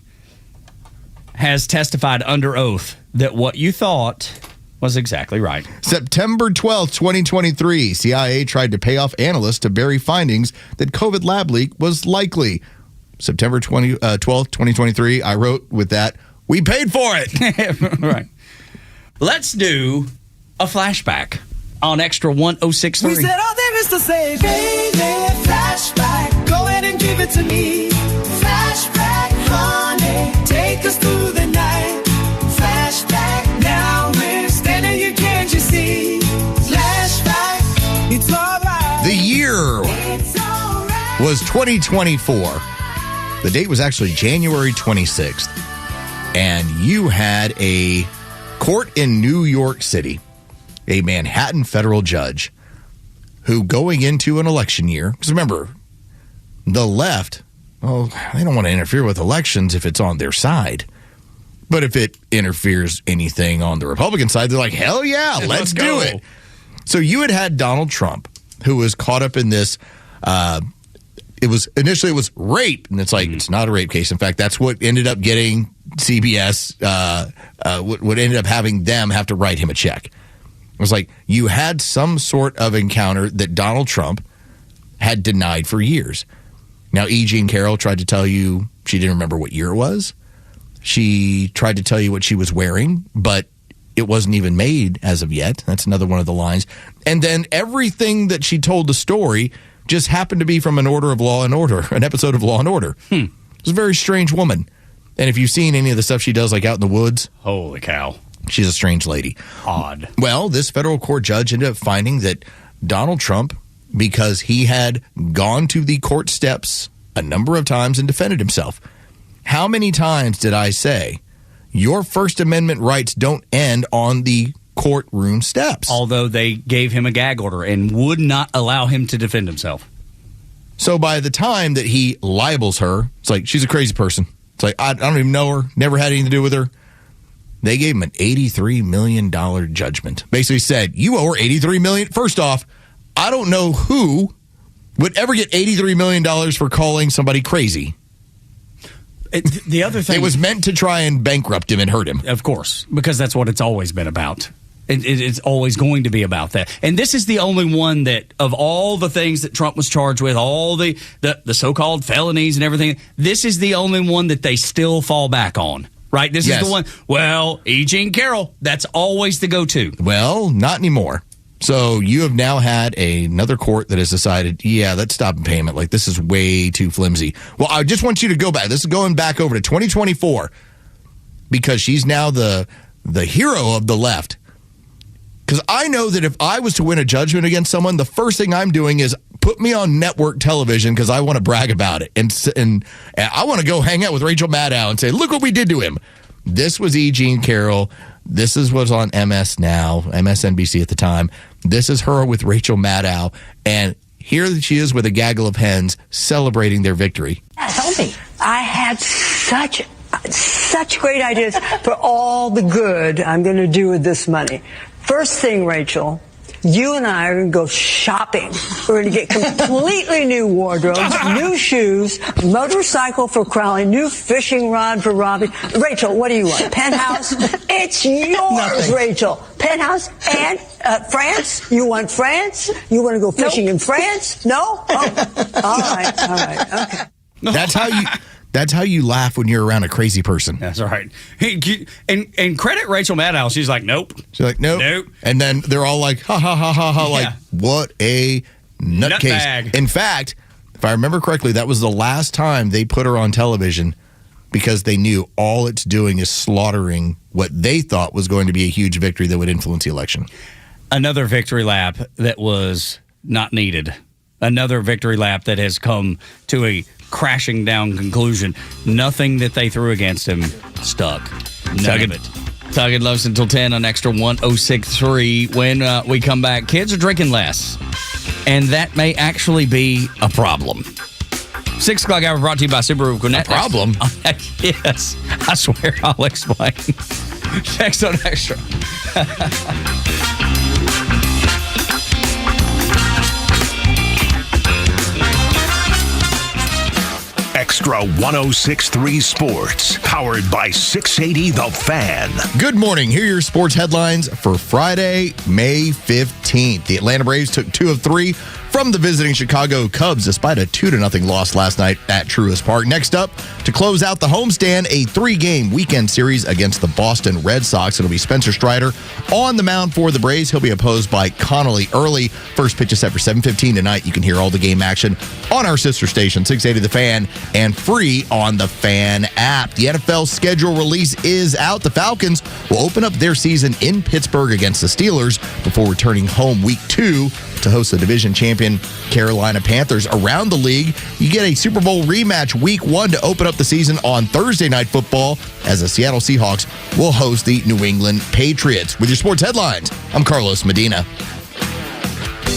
has testified under oath that what you thought was exactly right. September 12th, 2023, CIA tried to pay off analysts to bury findings that COVID lab leak was likely. September 12th, 2023, I wrote with that, we paid for it. Right. Let's do a flashback on Extra 1063. We said all there is to say, baby, flashback, go ahead and give it to me. Flashback, honey, take us through the night. Flashback, now we're standing here, can't you see? Flashback, it's all right. The year was 2024. The date was actually January 26th. And you had a court in New York City, a Manhattan federal judge, who going into an election year, because remember, the left, well, they don't want to interfere with elections if it's on their side. But if it interferes anything on the Republican side, they're like, hell yeah, let's do it. So you had Donald Trump, who was caught up in this. It was rape, and it's like, it's not a rape case. In fact, that's what ended up getting CBS, what ended up having them have to write him a check. It was like, you had some sort of encounter that Donald Trump had denied for years. Now, E. Jean Carroll tried to tell you she didn't remember what year it was. She tried to tell you what she was wearing, but it wasn't even made as of yet. That's another one of the lines. And then everything that she told the story just happened to be from an episode of Law and Order. It was a very strange woman. And if you've seen any of the stuff she does, like out in the woods, holy cow, she's a strange lady. Odd. Well, this federal court judge ended up finding that Donald Trump, because he had gone to the court steps a number of times and defended himself. How many times did I say your First Amendment rights don't end on the courtroom steps? Although they gave him a gag order and would not allow him to defend himself. So by the time that he libels her, it's like, she's a crazy person. It's like, I don't even know her, never had anything to do with her. They gave him an $83 million judgment. Basically said, you owe her $83 million. First off, I don't know who would ever get $83 million for calling somebody crazy. The other thing, it was meant to try and bankrupt him and hurt him. Of course, because that's what it's always been about. It's always going to be about that. And this is the only one that, of all the things that Trump was charged with, all the so-called felonies and everything, this is the only one that they still fall back on. Right? This is the one, well, E. Jean Carroll, that's always the go-to. Well, not anymore. So you have now had another court that has decided, yeah, let's stop payment. Like, this is way too flimsy. Well, I just want you to go back. This is going back over to 2024 because she's now the hero of the left. Because I know that if I was to win a judgment against someone, the first thing I'm doing is put me on network television because I want to brag about it. And I want to go hang out with Rachel Maddow and say, look what we did to him. This was E. Jean Carroll. This is what's on MS now, MSNBC at the time. This is her with Rachel Maddow. And here she is with a gaggle of hens celebrating their victory. Tell me. I had such great ideas for all the good I'm going to do with this money. First thing, Rachel, you and I are going to go shopping. We're going to get completely new wardrobes, new shoes, motorcycle for Crowley, new fishing rod for Robbie. Rachel, what do you want? Penthouse? It's yours, nothing. Rachel. Penthouse and France? You want France? You want to go fishing in France? No? Oh, all right, okay. That's how you laugh when you're around a crazy person. That's right. And credit Rachel Maddow. She's like, nope. She's like, nope. And then they're all like, ha, ha, ha, ha, ha. Like, what a nutcase. Nutbag. In fact, if I remember correctly, that was the last time they put her on television because they knew all it's doing is slaughtering what they thought was going to be a huge victory that would influence the election. Another victory lap that was not needed. Another victory lap that has come to a crashing down conclusion. Nothing that they threw against him stuck. None of it. Tug and Los until 10 on Extra 106.3. When we come back, kids are drinking less. And that may actually be a problem. 6 o'clock hour brought to you by Subaru of Gwinnett. A problem? Yes. I swear I'll explain. Next on Extra. Extra 106.3 Sports, powered by 680 The Fan. Good morning. Here are your sports headlines for Friday, May 15th. The Atlanta Braves took 2 of 3 from the visiting Chicago Cubs despite a 2-0 loss last night at Truist Park. Next up, to close out the homestand, a 3-game weekend series against the Boston Red Sox. It'll be Spencer Strider on the mound for the Braves. He'll be opposed by Connolly Early. First pitch is set for 7:15 tonight. You can hear all the game action on our sister station, 680 The Fan, and free on the Fan app. The NFL schedule release is out. The Falcons will open up their season in Pittsburgh against the Steelers before returning home week 2 to host the division champion Carolina Panthers. Around the league, you get a Super Bowl rematch week 1 to open up the season on Thursday Night Football as the Seattle Seahawks will host the New England Patriots. With your sports headlines, I'm Carlos Medina.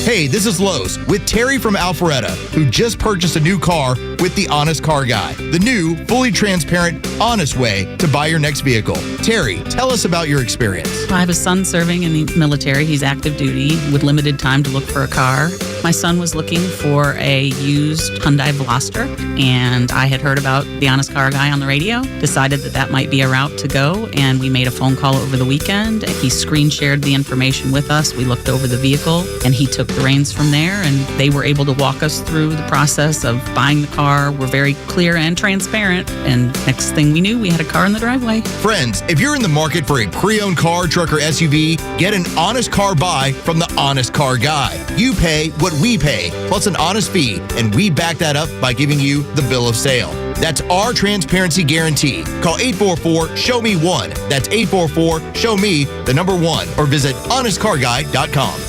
Hey, this is Los with Terry from Alpharetta, who just purchased a new car with the Honest Car Guy, the new, fully transparent, honest way to buy your next vehicle. Terry, tell us about your experience. I have a son serving in the military. He's active duty with limited time to look for a car. My son was looking for a used Hyundai Veloster, and I had heard about the Honest Car Guy on the radio, decided that might be a route to go, and we made a phone call over the weekend. He screen shared the information with us. We looked over the vehicle, and he took the reins from there, and they were able to walk us through the process of buying the car. We're very clear and transparent, and next thing we knew, we had a car in the driveway. Friends, if you're in the market for a pre-owned car, truck, or SUV, get an honest car buy from the Honest Car Guy. You pay what we pay, plus an honest fee, and we back that up by giving you the bill of sale. That's our transparency guarantee. Call 844-SHOW-ME-1. That's 844-SHOW-ME, the number 1, or visit honestcarguy.com.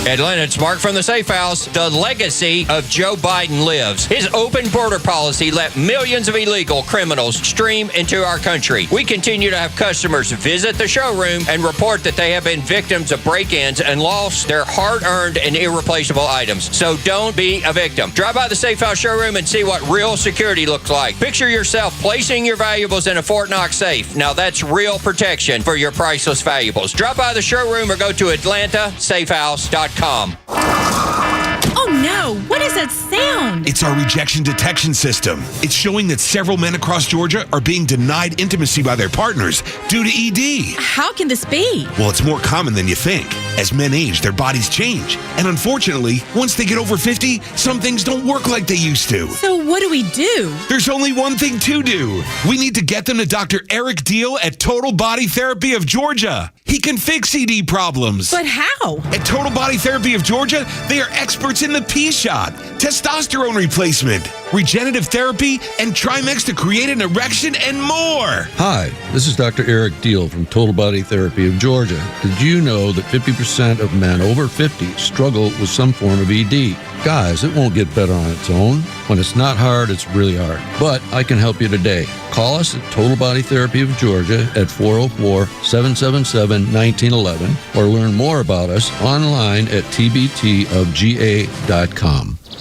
Atlanta, it's Mark from the Safe House. The legacy of Joe Biden lives. His open border policy let millions of illegal criminals stream into our country. We continue to have customers visit the showroom and report that they have been victims of break-ins and lost their hard-earned and irreplaceable items. So don't be a victim. Drive by the Safe House showroom and see what real security looks like. Picture yourself placing your valuables in a Fort Knox safe. Now that's real protection for your priceless valuables. Drop by the showroom or go to AtlantaSafeHouse.com. Oh no, what is that sound? It's our rejection detection system. It's showing that several men across Georgia are being denied intimacy by their partners due to ED. How can this be? Well, it's more common than you think. As men age, their bodies change. And unfortunately, once they get over 50, some things don't work like they used to. So what do we do? There's only one thing to do. We need to get them to Dr. Eric Deal at Total Body Therapy of Georgia. He can fix ED problems. But how? At Total Body Therapy of Georgia, they are experts in the P-shot, testosterone replacement, regenerative therapy, and Trimex to create an erection and more. Hi, this is Dr. Eric Deal from Total Body Therapy of Georgia. Did you know that 50% of men over 50 struggle with some form of ED? Guys, it won't get better on its own. When it's not hard, it's really hard. But I can help you today. Call us at Total Body Therapy of Georgia at 404-777-1911 or learn more about us online at tbtofga.com.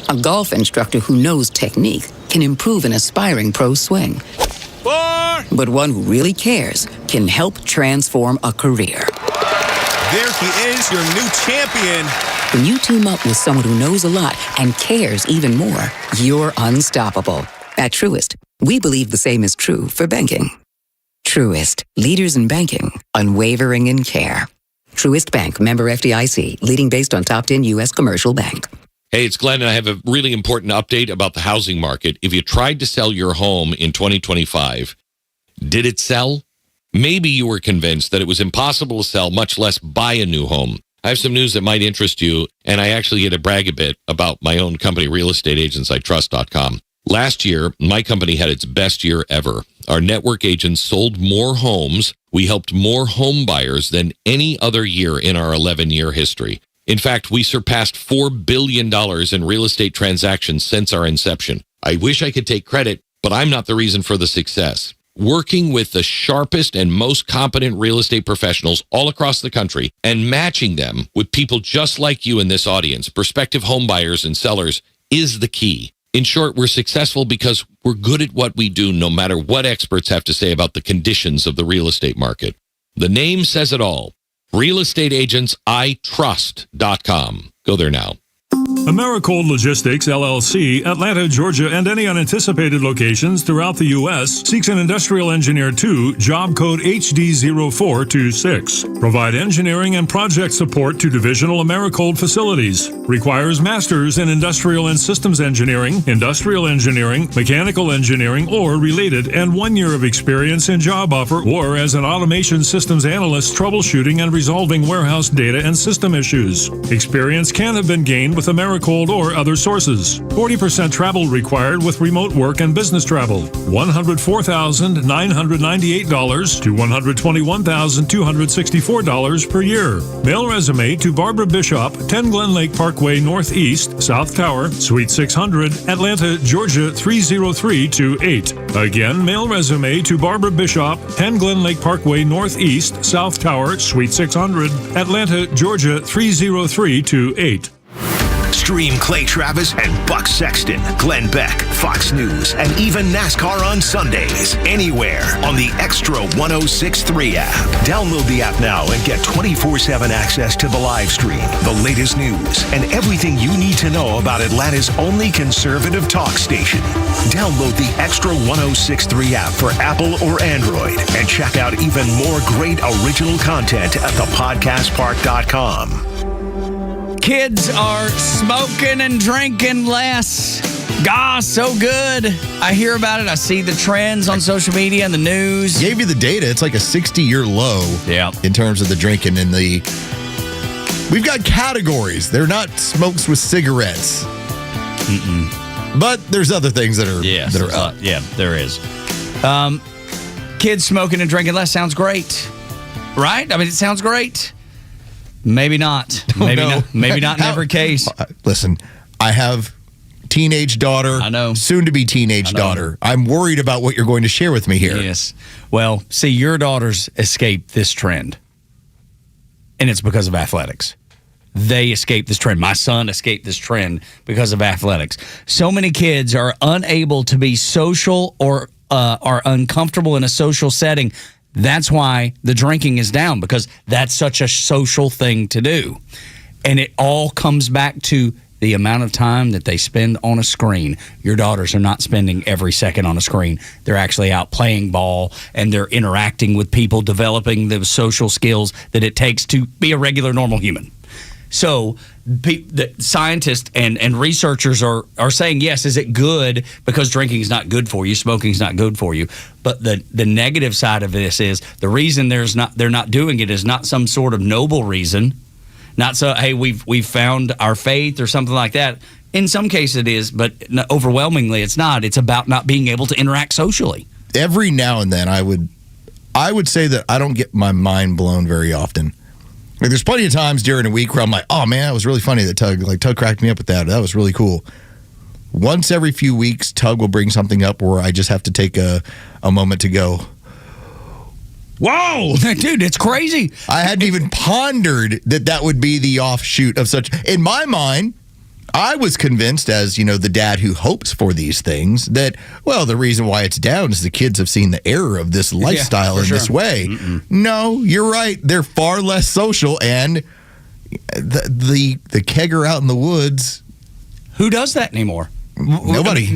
A golf instructor who knows technique can improve an aspiring pro's swing. But one who really cares can help transform a career. There he is, your new champion. When you team up with someone who knows a lot and cares even more, you're unstoppable. At Truist, we believe the same is true for banking. Truist, leaders in banking, unwavering in care. Truist Bank, member FDIC, leading based on top 10 U.S. commercial bank. Hey, it's Glenn, and I have a really important update about the housing market. If you tried to sell your home in 2025, did it sell? Maybe you were convinced that it was impossible to sell, much less buy a new home. I have some news that might interest you, and I actually get to brag a bit about my own company, realestateagentsitrust.com. Last year, my company had its best year ever. Our network agents sold more homes. We helped more home buyers than any other year in our 11-year history. In fact, we surpassed $4 billion in real estate transactions since our inception. I wish I could take credit, but I'm not the reason for the success. Working with the sharpest and most competent real estate professionals all across the country and matching them with people just like you in this audience, prospective home buyers and sellers, is the key. In short, we're successful because we're good at what we do, no matter what experts have to say about the conditions of the real estate market. The name says it all. realestateagentsitrust.com. Go there now. Americold Logistics, LLC, Atlanta, Georgia, and any unanticipated locations throughout the U.S. seeks an industrial engineer 2, job code HD0426. Provide engineering and project support to divisional Americold facilities. Requires masters in industrial and systems engineering, mechanical engineering, or related, and 1 year of experience in job offer or as an automation systems analyst troubleshooting and resolving warehouse data and system issues. Experience can have been gained with Americold or other sources. 40% travel required with remote work and business travel. $104,998 to $121,264 per year. Mail resume to Barbara Bishop, 10 Glen Lake Parkway Northeast, South Tower, Suite 600, Atlanta, Georgia 30328. Again, mail resume to Barbara Bishop, 10 Glen Lake Parkway Northeast, South Tower, Suite 600, Atlanta, Georgia 30328. Stream Clay Travis and Buck Sexton, Glenn Beck, Fox News, and even NASCAR on Sundays. Anywhere on the Extra 1063 app. Download the app now and get 24/7 access to the live stream, the latest news, and everything you need to know about Atlanta's only conservative talk station. Download the Extra 1063 app for Apple or Android and check out even more great original content at thepodcastpark.com. Kids are smoking and drinking less. Gosh, so good. I hear about it. I see the trends on social media and the news. Gave you the data. It's like a 60-year low in terms of the drinking and the... We've got categories. They're not smokes with cigarettes. But there's other things that are up. Yeah, there is. Kids smoking and drinking less sounds great. Right? I mean, it sounds great. Maybe not. Maybe not in every case. Listen, I have teenage daughter. I know. Soon to be teenage daughter. I'm worried about what you're going to share with me here. Yes. Well, see, your daughters escaped this trend. And it's because of athletics. They escaped this trend. My son escaped this trend because of athletics. So many kids are unable to be social or are uncomfortable in a social setting. That's why the drinking is down, because that's such a social thing to do. And it all comes back to the amount of time that they spend on a screen. Your daughters are not spending every second on a screen. They're actually out playing ball, and they're interacting with people, developing the social skills that it takes to be a regular, normal human. So the scientists and researchers are saying, yes, is it good? Because drinking is not good for you, smoking is not good for you. But the negative side of this is the reason they're not doing it is not some sort of noble reason. Not so, hey, we've found our faith or something like that. In some cases it is, but overwhelmingly it's not. It's about not being able to interact socially. Every now and then I would say that I don't get my mind blown very often. Like, there's plenty of times during a week where I'm like, oh man, that was really funny that Tug cracked me up with that. That was really cool. Once every few weeks, Tug will bring something up where I just have to take a moment to go, whoa, dude, it's crazy. I hadn't even pondered that would be the offshoot of such. In my mind, I was convinced, as the dad who hopes for these things, that, well, the reason why it's down is the kids have seen the error of this lifestyle in this way. No, you're right. They're far less social, and the kegger out in the woods. Who does that anymore? Nobody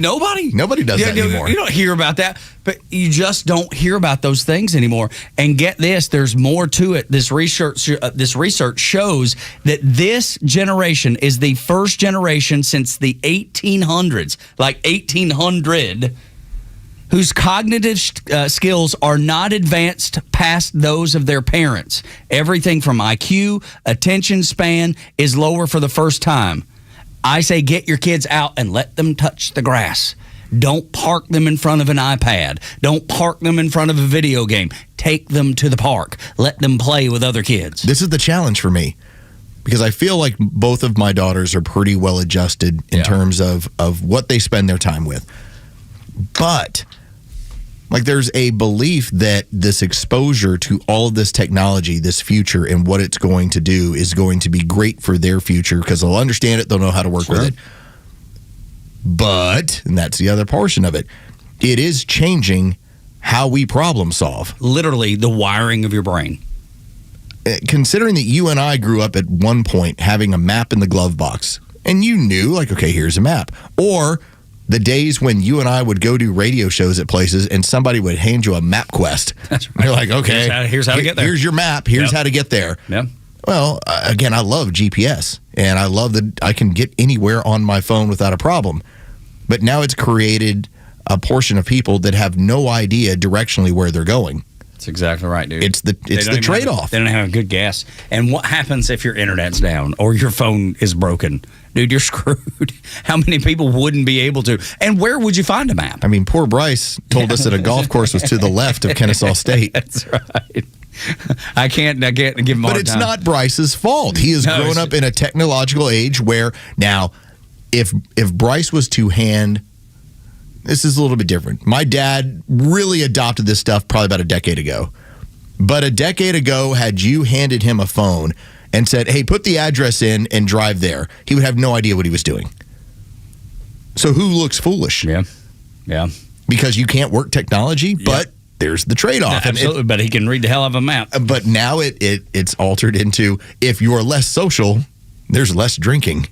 does that anymore. You don't hear about that, but you just don't hear about those things anymore. And get this, there's more to it. This research shows that this generation is the first generation since the 1800s, like 1800, whose cognitive skills are not advanced past those of their parents. Everything from IQ, attention span is lower for the first time. I say get your kids out and let them touch the grass. Don't park them in front of an iPad. Don't park them in front of a video game. Take them to the park. Let them play with other kids. This is the challenge for me, because I feel like both of my daughters are pretty well adjusted in terms of what they spend their time with. But like, there's a belief that this exposure to all of this technology, this future, and what it's going to do is going to be great for their future, because they'll understand it, they'll know how to work with it. But, and that's the other portion of it, it is changing how we problem solve. Literally, the wiring of your brain. Considering that you and I grew up at one point having a map in the glove box, and you knew, like, okay, here's a map. Or the days when you and I would go do radio shows at places and somebody would hand you a map quest. That's right. You're like, okay, here's how to get there. Here's your map. Here's how to get there. Yep. Well, again, I love GPS, and I love that I can get anywhere on my phone without a problem. But now it's created a portion of people that have no idea directionally where they're going. That's exactly right, dude. It's the trade-off. They don't have a good gas. And what happens if your internet's down or your phone is broken? Dude, you're screwed. How many people wouldn't be able to? And where would you find a map? I mean, poor Bryce told us that a golf course was to the left of Kennesaw State. That's right. I can't give him a hard But it's time. not Bryce's fault. He has grown up in a technological age where now, if Bryce was to hand, this is a little bit different. My dad really adopted this stuff probably about a decade ago. But a decade ago, had you handed him a phone and said, hey, put the address in and drive there, he would have no idea what he was doing. So who looks foolish? Yeah. Because you can't work technology, but there's the trade-off. Absolutely, but he can read the hell of a map. But now it's altered into, if you're less social, there's less drinking.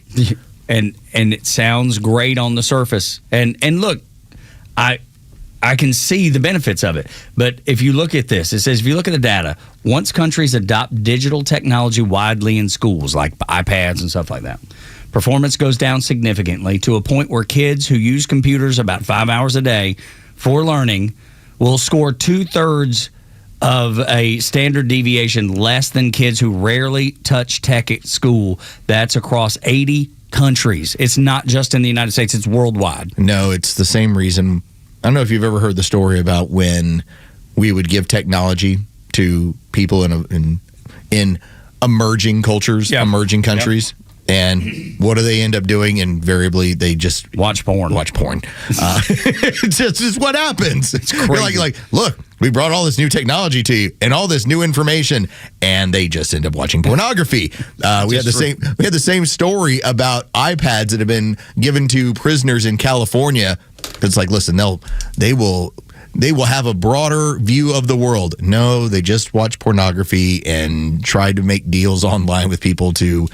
And it sounds great on the surface. And look, I can see the benefits of it. But if you look at this, it says, if you look at the data, once countries adopt digital technology widely in schools, like iPads and stuff like that, performance goes down significantly to a point where kids who use computers about 5 hours a day for learning will score 2/3 of a standard deviation less than kids who rarely touch tech at school. That's across 80 countries. It's not just in the United States, it's worldwide. No, it's the same reason. I don't know if you've ever heard the story about when we would give technology to people in emerging cultures, emerging countries. And what do they end up doing? Invariably, they just watch porn. It's just what happens. It's crazy. You're like, look, we brought all this new technology to you and all this new information, and they just end up watching pornography. We had the same story about iPads that have been given to prisoners in California. It's like, listen, they will have a broader view of the world. No, they just watch pornography and try to make deals online with people to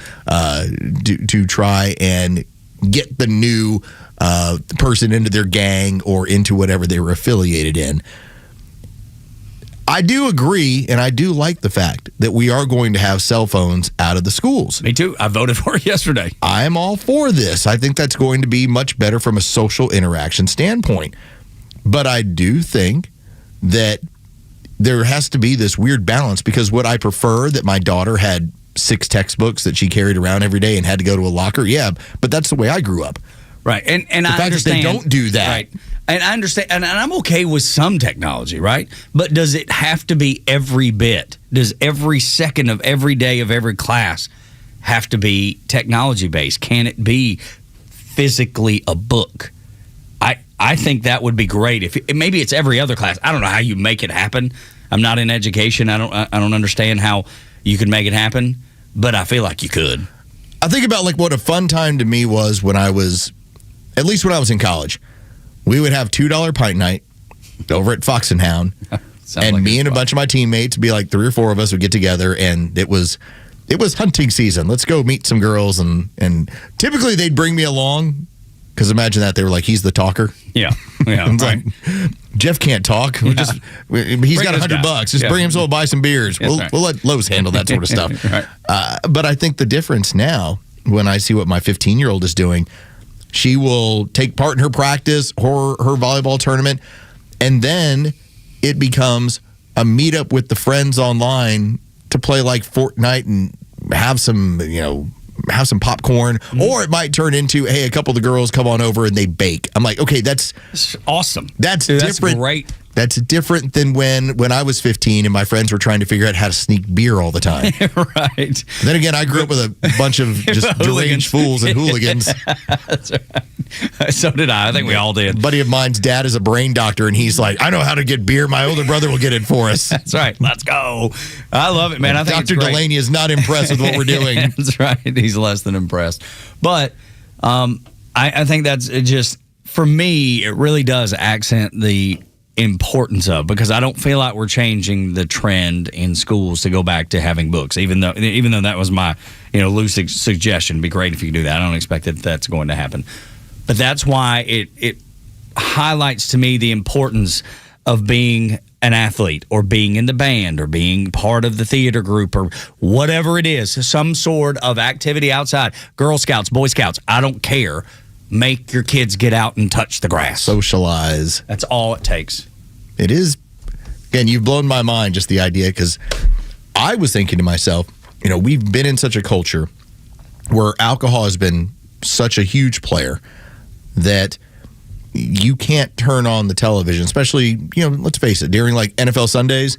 try and get the new person into their gang or into whatever they were affiliated in. I do agree, and I do like the fact that we are going to have cell phones out of the schools. Me too. I voted for it yesterday. I'm all for this. I think that's going to be much better from a social interaction standpoint. But I do think that there has to be this weird balance, because would I prefer that my daughter had 6 textbooks that she carried around every day and had to go to a locker? Yeah, but that's the way I grew up. Right. And the I fact understand. that they don't do that. Right. And I understand. And I'm okay with some technology, right? But does it have to be every bit? Does every second of every day of every class have to be technology based? Can it be physically a book? I think that would be great. If maybe it's every other class. I don't know how you make it happen. I'm not in education. I don't understand how you could make it happen, but I feel like you could. I think about like what a fun time to me was when I was in college. We would have $2 pint night over at Fox and Hound, and me and a bunch of my teammates, be like 3 or 4 of us, would get together, and it was hunting season. Let's go meet some girls, and typically they'd bring me along Because imagine that. They were like, he's the talker. Yeah. Yeah. It's like, Jeff can't talk. He's got $100. Just bring him so we'll buy some beers. We'll let Los handle that sort of stuff. Right. But I think the difference now, when I see what my 15-year-old is doing, she will take part in her practice or her volleyball tournament, and then it becomes a meetup with the friends online to play like Fortnite and have some popcorn, or it might turn into, hey, a couple of the girls come on over and they bake. I'm like, okay, that's awesome. That's Dude, different. That's great. That's different than when I was 15 and my friends were trying to figure out how to sneak beer all the time. Right. Then again, I grew up with a bunch of just deranged fools and hooligans. That's right. So did I. I think we all did. A buddy of mine's dad is a brain doctor, and he's like, I know how to get beer. My older brother will get it for us. That's right. Let's go. I love it, man. I think Dr. Delaney is not impressed with what we're doing. That's right. He's less than impressed. But I think that's just, for me, it really does accent the importance of, because I don't feel like we're changing the trend in schools to go back to having books, even though that was my loose suggestion. It'd be great if you could do that. I don't expect that that's going to happen. But that's why it highlights to me the importance of being an athlete, or being in the band, or being part of the theater group, or whatever it is, some sort of activity outside. Girl Scouts, Boy Scouts, I don't care. Make your kids get out and touch the grass. Socialize. That's all it takes. It is. Again, you've blown my mind, just the idea, because I was thinking to myself, we've been in such a culture where alcohol has been such a huge player that you can't turn on the television, especially, let's face it, during like NFL Sundays,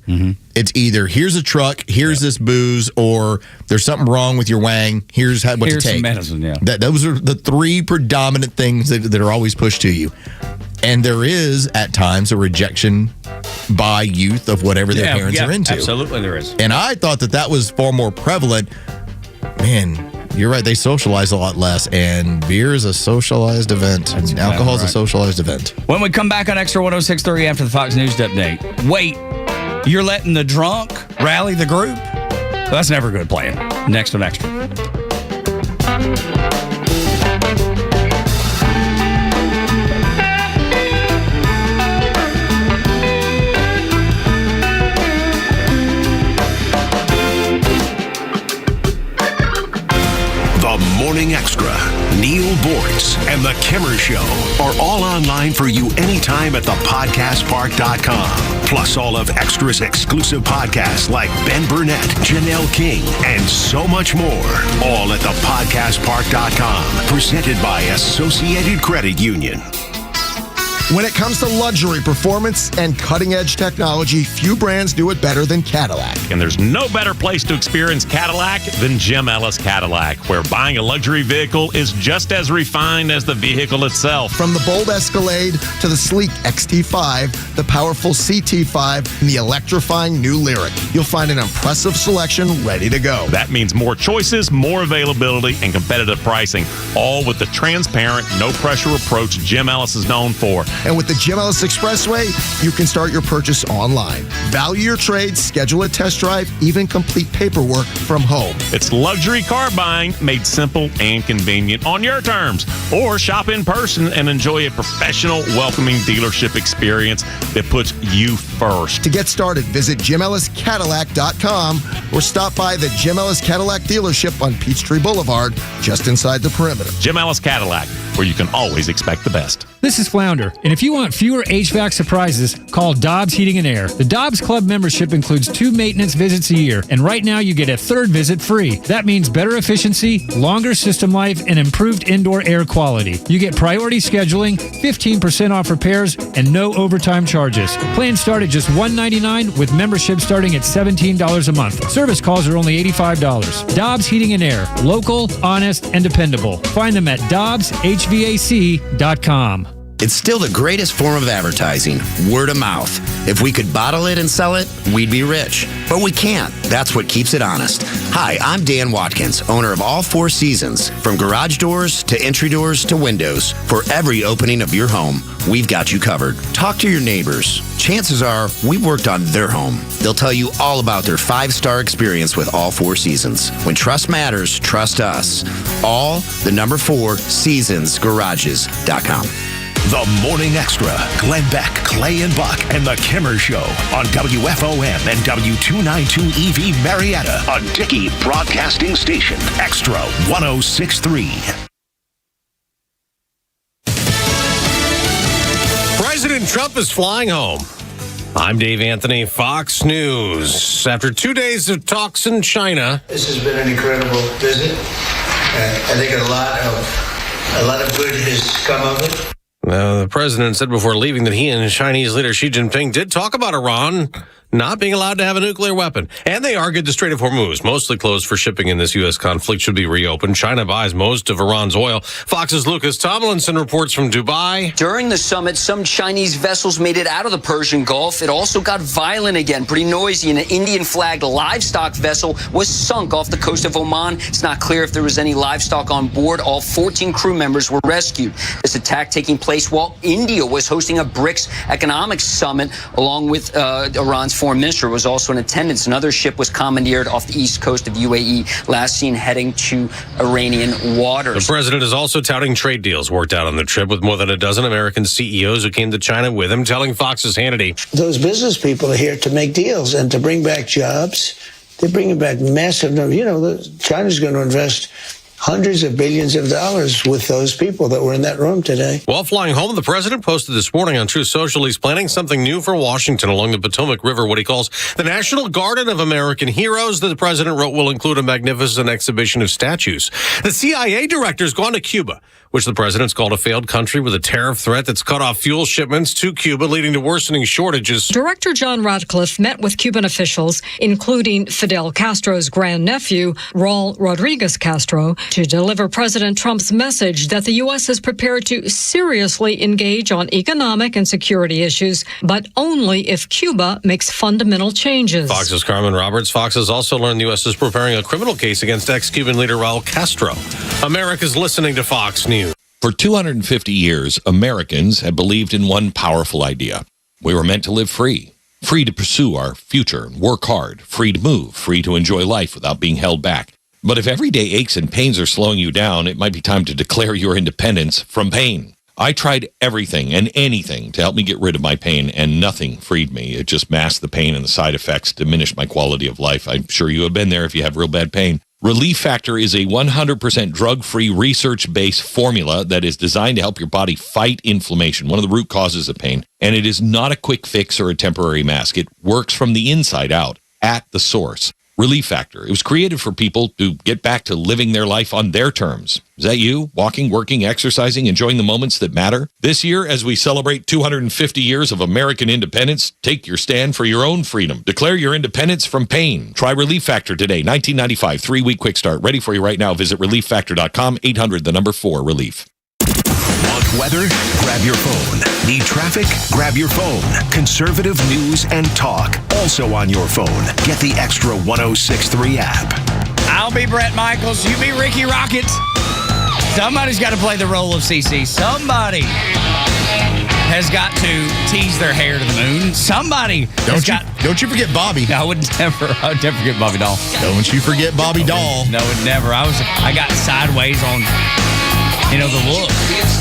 it's either here's a truck, here's this booze, or there's something wrong with your wang, here's what to take. Some medicine, yeah. Those are the three predominant things that are always pushed to you. And there is, at times, a rejection by youth of whatever their parents are into. Absolutely there is. And I thought that was far more prevalent. Man, you're right. They socialize a lot less, and beer is a socialized event, and alcohol is a socialized event. When we come back on Extra 106.3 after the Fox News update, wait, you're letting the drunk rally the group? Well, that's never a good plan. Next on Extra. Morning Extra, Neil Bortz, and The Kimmer Show are all online for you anytime at thepodcastpark.com. Plus all of Extra's exclusive podcasts like Ben Burnett, Janelle King, and so much more. All at thepodcastpark.com. Presented by Associated Credit Union. When it comes to luxury, performance, and cutting-edge technology, few brands do it better than Cadillac. And there's no better place to experience Cadillac than Jim Ellis Cadillac, where buying a luxury vehicle is just as refined as the vehicle itself. From the bold Escalade to the sleek XT5, the powerful CT5, and the electrifying new Lyriq, you'll find an impressive selection ready to go. That means more choices, more availability, and competitive pricing, all with the transparent, no-pressure approach Jim Ellis is known for. And with the Jim Ellis Expressway, you can start your purchase online. Value your trade, schedule a test drive, even complete paperwork from home. It's luxury car buying made simple and convenient on your terms. Or shop in person and enjoy a professional, welcoming dealership experience that puts you first. To get started, visit JimEllisCadillac.com or stop by the Jim Ellis Cadillac dealership on Peachtree Boulevard, just inside the perimeter. Jim Ellis Cadillac, where you can always expect the best. This is Flounder, and if you want fewer HVAC surprises, call Dobbs Heating and Air. The Dobbs Club membership includes 2 maintenance visits a year, and right now you get a 3rd visit free. That means better efficiency, longer system life, and improved indoor air quality. You get priority scheduling, 15% off repairs, and no overtime charges. Plans start at just $199, with membership starting at $17 a month. Service calls are only $85. Dobbs Heating and Air. Local, honest, and dependable. Find them at DobbsHVAC.com. It's still the greatest form of advertising, word of mouth. If we could bottle it and sell it, we'd be rich. But we can't. That's what keeps it honest. Hi, I'm Dan Watkins, owner of All Four Seasons. From garage doors to entry doors to windows, for every opening of your home, we've got you covered. Talk to your neighbors. Chances are we've worked on their home. They'll tell you all about their 5-star experience with All Four Seasons. When trust matters, trust us. All, the number 4, seasonsgarages.com. The Morning Xtra. Glenn Beck, Clay and Buck, and The Kimmer Show on WFOM and W292EV Marietta, a Dickey broadcasting station. Extra 1063. President Trump is flying home. I'm Dave Anthony, Fox News. After 2 days of talks in China. This has been an incredible visit. I think a lot of good has come of it. The president said before leaving that he and Chinese leader Xi Jinping did talk about Iran not being allowed to have a nuclear weapon. And they argued the Strait of Hormuz, mostly closed for shipping in this U.S. conflict, should be reopened. China buys most of Iran's oil. Fox's Lucas Tomlinson reports from Dubai. During the summit, some Chinese vessels made it out of the Persian Gulf. It also got violent again, pretty noisy. An Indian-flagged livestock vessel was sunk off the coast of Oman. It's not clear if there was any livestock on board. All 14 crew members were rescued. This attack taking place while India was hosting a BRICS economic summit, along with Iran's foreign minister was also in attendance. Another ship was commandeered off the east coast of UAE, last seen heading to Iranian waters. The president is also touting trade deals worked out on the trip with more than a dozen American CEOs who came to China with him, telling Fox's Hannity. Those business people are here to make deals and to bring back jobs. They're bringing back massive numbers. China's going to invest hundreds of billions of dollars with those people that were in that room today. While flying home, the president posted this morning on Truth Social he's planning something new for Washington along the Potomac River, what he calls the National Garden of American Heroes. That the president wrote will include a magnificent exhibition of statues. The CIA director's gone to Cuba, which the president's called a failed country with a tariff threat that's cut off fuel shipments to Cuba, leading to worsening shortages. Director John Ratcliffe met with Cuban officials, including Fidel Castro's grandnephew, Raul Rodriguez Castro, to deliver President Trump's message that the U.S. is prepared to seriously engage on economic and security issues, but only if Cuba makes fundamental changes. Fox's Carmen Roberts. Fox has also learned the U.S. is preparing a criminal case against ex-Cuban leader Raul Castro. America's listening to Fox News. For 250 years, Americans have believed in one powerful idea. We were meant to live free. Free to pursue our future and work hard. Free to move. Free to enjoy life without being held back. But if everyday aches and pains are slowing you down, it might be time to declare your independence from pain. I tried everything and anything to help me get rid of my pain, and nothing freed me. It just masked the pain, and the side effects diminished my quality of life. I'm sure you have been there if you have real bad pain. Relief Factor is a 100% drug-free, research-based formula that is designed to help your body fight inflammation, one of the root causes of pain. And it is not a quick fix or a temporary mask. It works from the inside out, at the source. Relief Factor. It was created for people to get back to living their life on their terms. Is that you? Walking, working, exercising, enjoying the moments that matter? This year, as we celebrate 250 years of American independence, take your stand for your own freedom. Declare your independence from pain. Try Relief Factor today. 1995, 3-week quick start. Ready for you right now. Visit relieffactor.com, 800-4-RELIEF. Want weather? Grab your phone. Need traffic? Grab your phone. Conservative news and talk. Also on your phone. Get the Extra 1063 app. I'll be Brett Michaels. You be Ricky Rocket. Somebody's got to play the role of CC. Somebody has got to tease their hair to the moon. Somebody Don't you forget Bobby. I would never forget Bobby Doll. Don't you forget Bobby Doll. No, would never. I got sideways on the look.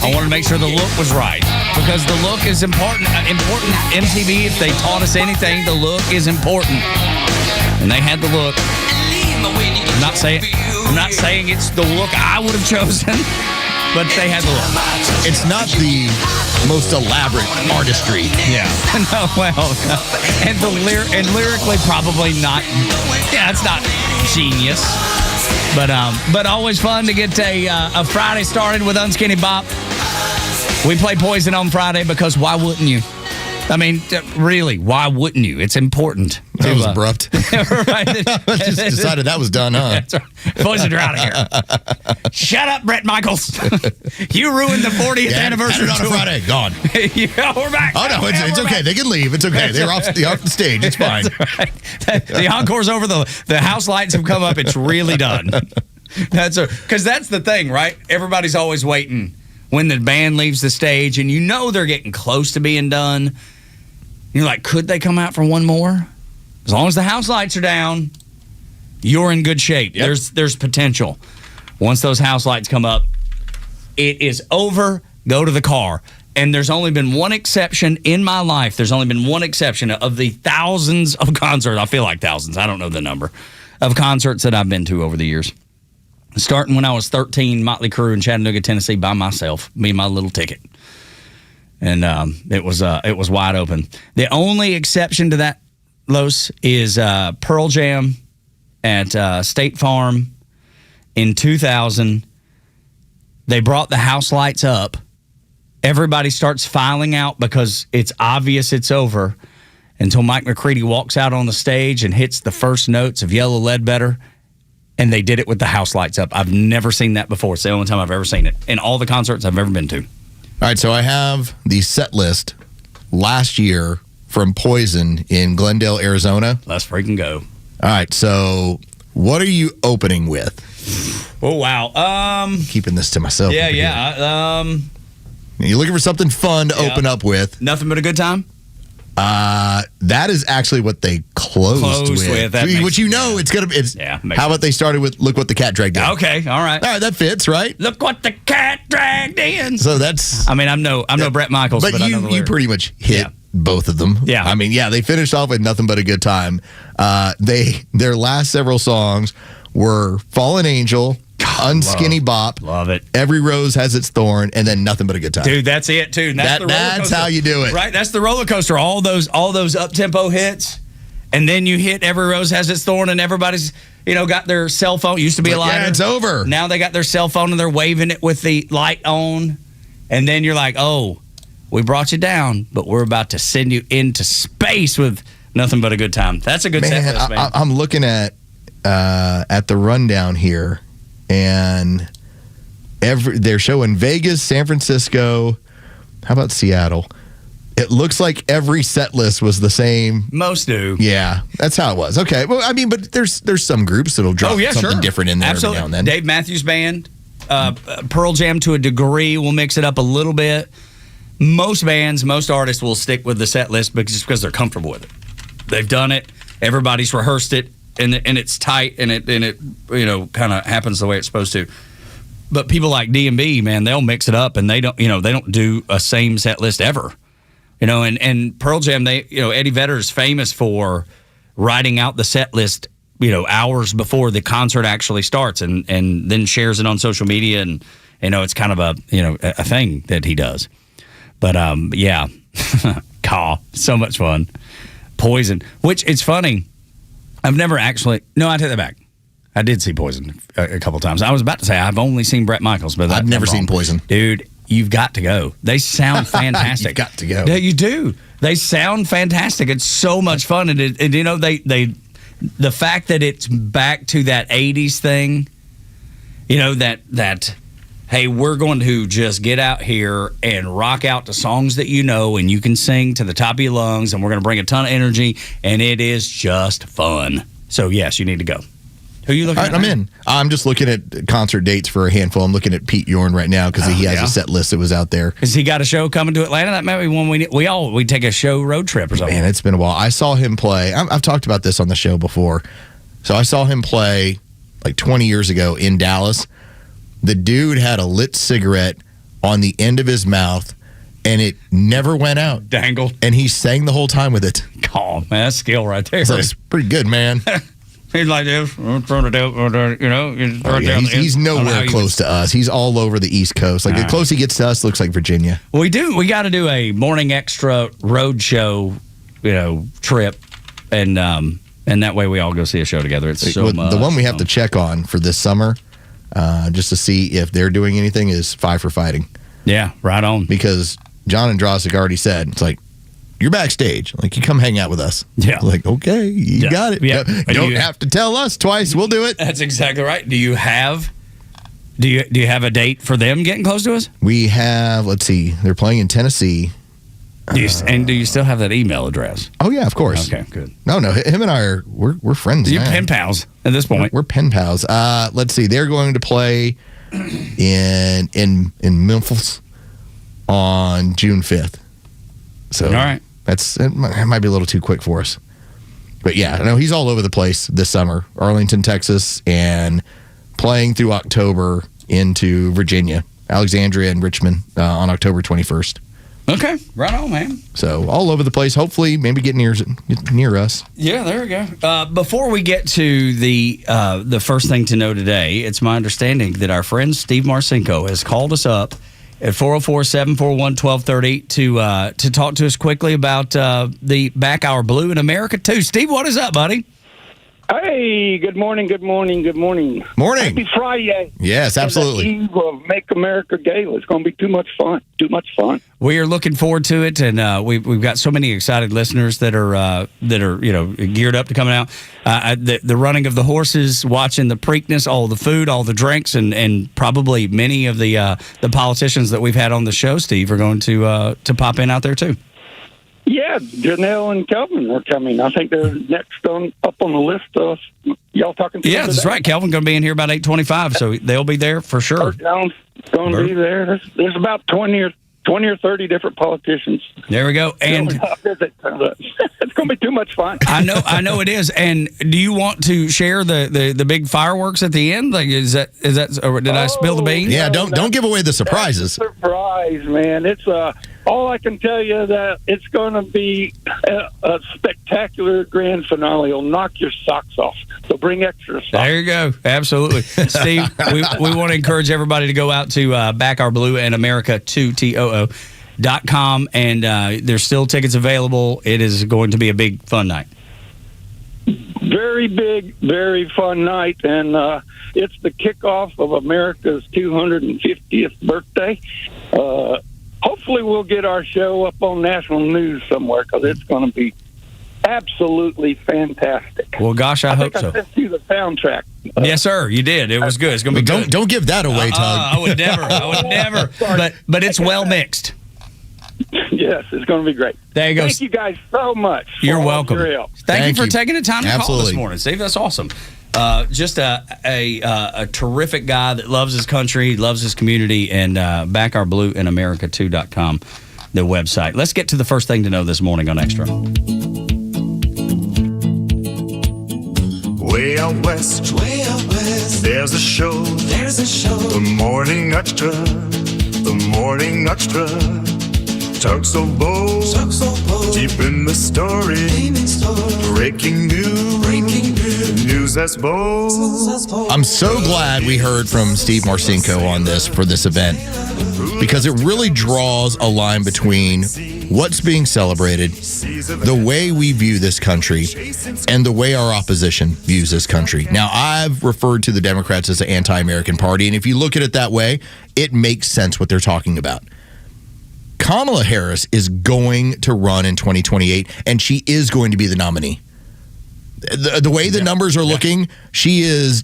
I wanted to make sure the look was right, because the look is important. MTV, if they taught us anything, the look is important. And they had the look. I'm not saying it's the look I would have chosen, but they had the look. It's not the most elaborate artistry. Yeah. No, well, no. And lyrically probably not. Yeah, it's not genius. But always fun to get a Friday started with Unskinny Bop. We play Poison on Friday because why wouldn't you? I mean, really, why wouldn't you? It's important. That was abrupt. Right. I just decided that was done, huh? That's right. Boys, you're out of here. Shut up, Brett Michaels. You ruined the 40th anniversary on a Friday. Gone. Yeah, we're back. Oh, no, it's okay. They can leave. It's okay. They're off the stage. It's fine. That's right. The encore's over. The house lights have come up. It's really done. Because that's the thing, right? Everybody's always waiting when the band leaves the stage, and you know they're getting close to being done. You're like, could they come out for one more? As long as the house lights are down, you're in good shape. Yep. There's potential. Once those house lights come up, it is over. Go to the car. And there's only been one exception in my life. There's only been one exception of the thousands of concerts. I feel like thousands. I don't know the number of concerts that I've been to over the years. Starting when I was 13, Motley Crue in Chattanooga, Tennessee, by myself, me and my little ticket. And it was wide open. The only exception to that, Los, is Pearl Jam at State Farm in 2000. They brought the house lights up. Everybody starts filing out because it's obvious it's over until Mike McCready walks out on the stage and hits the first notes of Yellow Ledbetter. And they did it with the house lights up. I've never seen that before. It's the only time I've ever seen it in all the concerts I've ever been to. All right, so I have the set list last year from Poison in Glendale, Arizona. Let's freaking go. All right, so what are you opening with? Oh, wow. Keeping this to myself. Yeah. You're looking for something fun to open up with. Nothing but a good time? That is actually what they closed with. Which how about they started with Look What the Cat Dragged In? Okay, all right. All right, that fits, right? Look what the cat dragged in. So that's... I mean, I'm no Brett Michaels, but I know the you pretty much hit both of them. Yeah. I mean, they finished off with Nothing But a Good Time. Their last several songs were Fallen Angel, Unskinny Bop. Love it. Every Rose Has Its Thorn, and then Nothing But a Good Time. Dude, that's it, too. That's how you do it. Right? That's the roller coaster. All those up-tempo hits, and then you hit Every Rose Has Its Thorn, and everybody's, got their cell phone. Used to be a lighter. Yeah, it's over. Now they got their cell phone, and they're waving it with the light on, and then you're like, oh, we brought you down, but we're about to send you into space with Nothing But a Good Time. That's a good set list, man. I'm looking at the rundown here, and they're showing Vegas, San Francisco. How about Seattle? It looks like every set list was the same. Most do. Yeah, that's how it was. Okay, well, I mean, but there's some groups that'll drop something different in there Absolutely. every now and then. Dave Matthews Band, Pearl Jam to a degree will mix it up a little bit. Most bands, most artists will stick with the set list just because they're comfortable with it. They've done it. Everybody's rehearsed it. And it's tight, and it kind of happens the way it's supposed to. But people like D&B, man, they'll mix it up, and they don't do a same set list ever. And Pearl Jam, Eddie Vedder's famous for writing out the set list, hours before the concert actually starts, and then shares it on social media, and it's kind of a thing that he does. But yeah, so much fun. Poison, which it's funny. I've never actually... No, I take that back. I did see Poison a couple times. I was about to say I've only seen Brett Michaels, but I've never seen Poison. Dude, you've got to go. They sound fantastic. You've got to go. Yeah, you do. They sound fantastic. It's so much fun. And the fact that it's back to that 80s thing, that hey, we're going to just get out here and rock out to songs that and you can sing to the top of your lungs, and we're going to bring a ton of energy, and it is just fun. So, yes, you need to go. Who are you looking at? I'm in. I'm just looking at concert dates for a handful. I'm looking at Pete Yorn right now because he has a set list that was out there. Has he got a show coming to Atlanta? That might be one we take a show road trip or something. Man, it's been a while. I saw him play. I've talked about this on the show before. So I saw him play like 20 years ago in Dallas. The dude had a lit cigarette on the end of his mouth, and it never went out. Dangled. And he sang the whole time with it. Oh, man, that's skill right there. So it's pretty good, man. He's like this. He's nowhere close to us. He's all over the East Coast. Like, the closer he gets to us, looks like Virginia. We got to do a Morning Xtra road show, trip, and that way we all go see a show together. It's so much. The one we have to check on for this summer, just to see if they're doing anything, is Five for Fighting. Yeah, right on. Because John and Drossik already said, it's like, you're backstage. Like, you come hang out with us. Yeah. Like, okay, you got it. Yeah. Don't have to tell us twice. We'll do it. That's exactly right. Do you have a date for them getting close to us? We have, let's see, they're playing in Tennessee. Do you still have that email address? Oh, yeah, of course. Okay, good. No, him and I we're friends. You're now. pen pals at this point. We're pen pals. Let's see, they're going to play in Memphis on June 5th. So all right. It might be a little too quick for us. But yeah, no, he's all over the place this summer. Arlington, Texas, and playing through October into Virginia, Alexandria and Richmond on October 21st. Okay, right on, man. So all over the place. Hopefully, maybe get near us. Yeah, there we go. Before we get to the first thing to know today, it's my understanding that our friend Steve Marcinko has called us up at 404-741-1230 to talk to us quickly about the Back Our Blue in America 2. Steve, what is up, buddy? Hey, good morning. Morning. Happy Friday. Yes, absolutely. And the eve of Make America Gala. It's going to be too much fun. We are looking forward to it, and we've got so many excited listeners that are geared up to coming out. The running of the horses, watching the Preakness, all the food, all the drinks, and probably many of the politicians that we've had on the show, Steve, are going to pop in out there too. Yeah, Janelle and Kelvin are coming. I think they're next up on the list. Y'all talking to Yeah, that's right. Kelvin going to be in here about 8:25, so they'll be there for sure. Bert Jones going to be there. There's about 20 or 30 different politicians. There we go. And it's going to be too much fun. I know it is. And do you want to share the big fireworks at the end? Like, is that or did I spill the beans? Yeah, don't give away the surprises. Surprise, man! It's all I can tell you that it's going to be a spectacular grand finale. It'll knock your socks off. So bring extra socks. There you go. Absolutely. Steve, we want to encourage everybody to go out to Back Our Blue and America 2 TOO.com, and there's still tickets available. It is going to be a big fun night. Very big, very fun night, and it's the kickoff of America's 250th birthday. Hopefully we'll get our show up on national news somewhere, because it's going to be absolutely fantastic. Well, gosh, I hope so. I sent you the soundtrack. Yes, sir. You did. It was good. It's going to be good. Don't give that away, Tug. I would never. But it's well mixed. Yes, it's going to be great. There you go. Thank you guys so much. You're welcome. Your help. Thank you for taking the time to call this Absolutely. morning, Steve. That's awesome. Just a terrific guy that loves his country, loves his community, and Back Our Blue in America 2.com, the website. Let's get to the first thing to know this morning on Extra. Way out west, there's a show, the Morning Extra, Tugs of Los, deep in the story, breaking news that's bold. I'm so glad we heard from Steve Marcinko on this for this event, because it really draws a line between what's being celebrated, the way we view this country, and the way our opposition views this country. Now, I've referred to the Democrats as an anti-American party, and if you look at it that way, it makes sense what they're talking about. Kamala Harris is going to run in 2028, and she is going to be the nominee. The way the numbers are looking, she's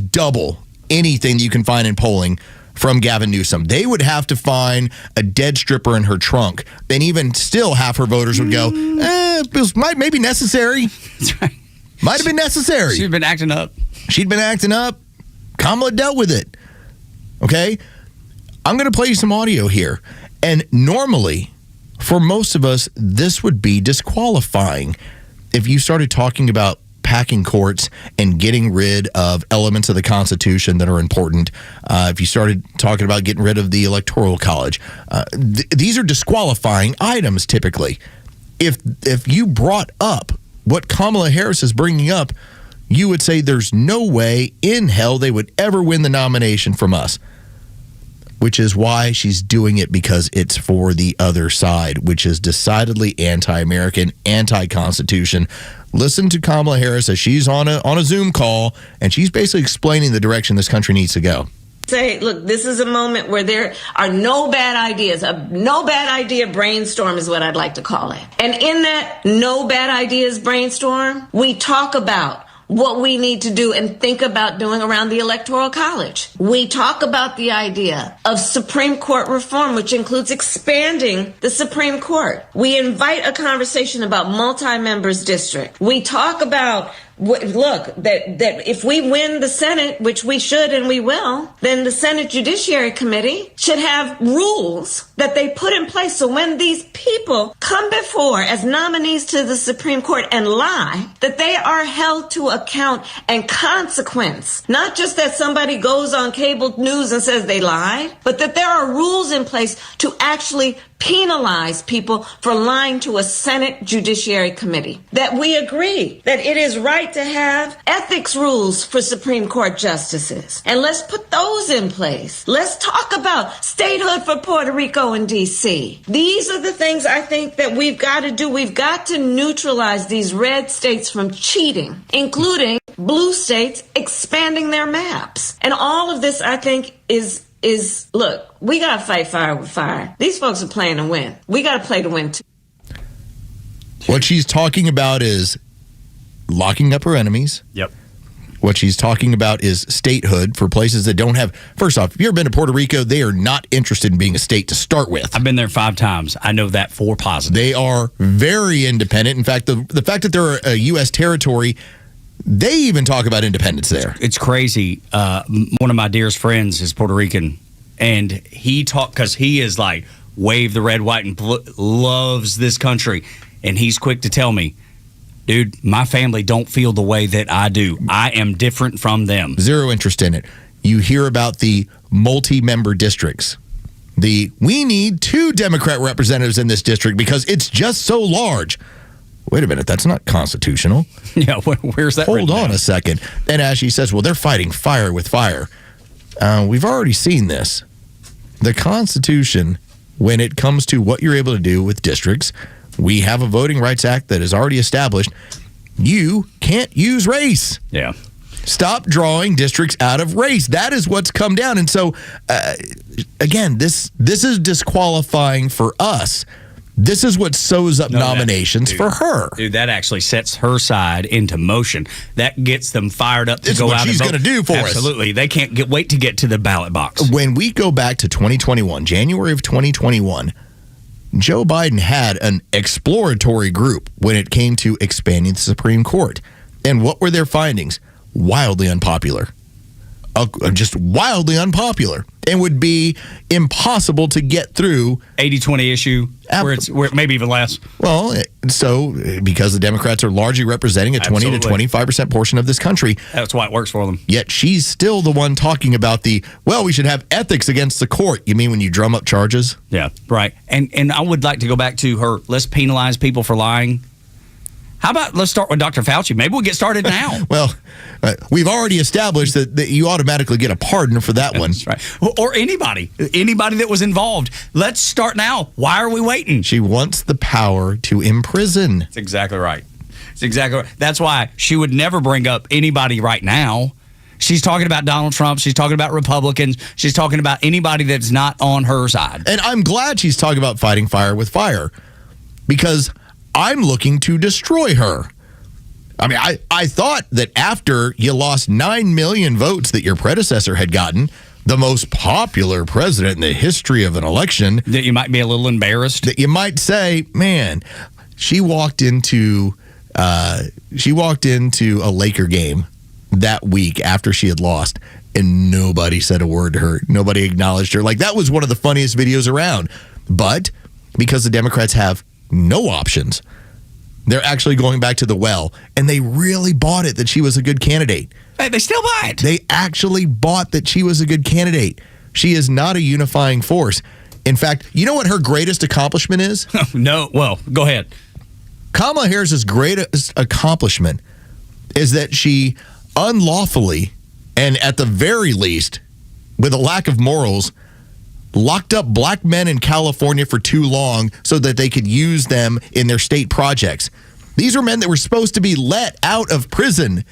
double anything that you can find in polling from Gavin Newsom. They would have to find a dead stripper in her trunk. Then even still, half her voters would go, it was maybe necessary. That's right. Might have been necessary. She'd been acting up. Kamala dealt with it. Okay? I'm going to play you some audio here. And normally, for most of us, this would be disqualifying if you started talking about packing courts and getting rid of elements of the Constitution that are important. If you started talking about getting rid of the Electoral College, these are disqualifying items typically. If you brought up what Kamala Harris is bringing up, you would say there's no way in hell they would ever win the nomination from us. Which is why she's doing it, because it's for the other side, which is decidedly anti-American, anti-Constitution. Listen to Kamala Harris as she's on a Zoom call, and she's basically explaining the direction this country needs to go. Say, look, this is a moment where there are no bad ideas. A no bad idea brainstorm is what I'd like to call it. And in that no bad ideas brainstorm, we talk about what we need to do and think about doing around the Electoral College. We talk about the idea of Supreme Court reform, which includes expanding the Supreme Court. We invite a conversation about multi-members district. We talk about that if we win the Senate, which we should and we will, then the Senate Judiciary Committee should have rules that they put in place so when these people come before as nominees to the Supreme Court and lie, that they are held to account and consequence. Not just that somebody goes on cable news and says they lied, but that there are rules in place to actually penalize people for lying to a Senate Judiciary Committee. That we agree that it is right to have ethics rules for Supreme Court justices. And let's put those in place. Let's talk about statehood for Puerto Rico and D.C. These are the things I think that we've got to do. We've got to neutralize these red states from cheating, including blue states expanding their maps. And all of this, I think, is look, we got to fight fire with fire. These folks are playing to win. We got to play to win, too. What she's talking about is locking up her enemies. Yep. What she's talking about is statehood for places that don't have... First off, if you've ever been to Puerto Rico, they are not interested in being a state to start with. I've been there 5 times. I know that for positive. They are very independent. In fact, the fact that they're a U.S. territory... They even talk about independence there. It's crazy. One of my dearest friends is Puerto Rican, and he because he is like wave the red, white, and blue, loves this country, and he's quick to tell me, dude, my family don't feel the way that I do. I am different from them. Zero interest in it. You hear about the multi-member districts. We need 2 Democrat representatives in this district because it's just so large. Wait a minute, that's not constitutional. Yeah, where's that? Hold on a second. And as she says, well, they're fighting fire with fire. We've already seen this. The Constitution, when it comes to what you're able to do with districts, we have a Voting Rights Act that is already established. You can't use race. Yeah. Stop drawing districts out of race. That is what's come down. And so, again, this is disqualifying for us. This is what sews up nominations for her. Dude, that actually sets her side into motion. That gets them fired up to go out and vote. It's what she's going to do for us. Absolutely. They can't wait to get to the ballot box. When we go back to 2021, January of 2021, Joe Biden had an exploratory group when it came to expanding the Supreme Court. And what were their findings? Wildly unpopular. Just wildly unpopular, and would be impossible to get through. 80-20 issue, where maybe even less. Well, so because the Democrats are largely representing a 20 to 25% portion of this country. That's why it works for them. Yet she's still the one talking about we should have ethics against the court. You mean when you drum up charges? Yeah, right. And I would like to go back to her, let's penalize people for lying. How about let's start with Dr. Fauci? Maybe we'll get started now. Well, we've already established that you automatically get a pardon for that one. That's right. Or anybody that was involved. Let's start now. Why are we waiting? She wants the power to imprison. That's exactly right. That's why she would never bring up anybody right now. She's talking about Donald Trump. She's talking about Republicans. She's talking about anybody that's not on her side. And I'm glad she's talking about fighting fire with fire, because I'm looking to destroy her. I mean, I thought that after you lost 9 million votes that your predecessor had gotten, the most popular president in the history of an election, that you might be a little embarrassed. That you might say, man, she walked into a Laker game that week after she had lost, and nobody said a word to her. Nobody acknowledged her. Like, that was one of the funniest videos around. But because the Democrats have no options, they're actually going back to the well, and they really bought it that she was a good candidate. Hey, they still buy it. They actually bought that she was a good candidate. She is not a unifying force. In fact, you know what her greatest accomplishment is? No. Well, go ahead. Kamala Harris's greatest accomplishment is that she unlawfully, and at the very least, with a lack of morals, locked up black men in California for too long so that they could use them in their state projects. These were men that were supposed to be let out of prison.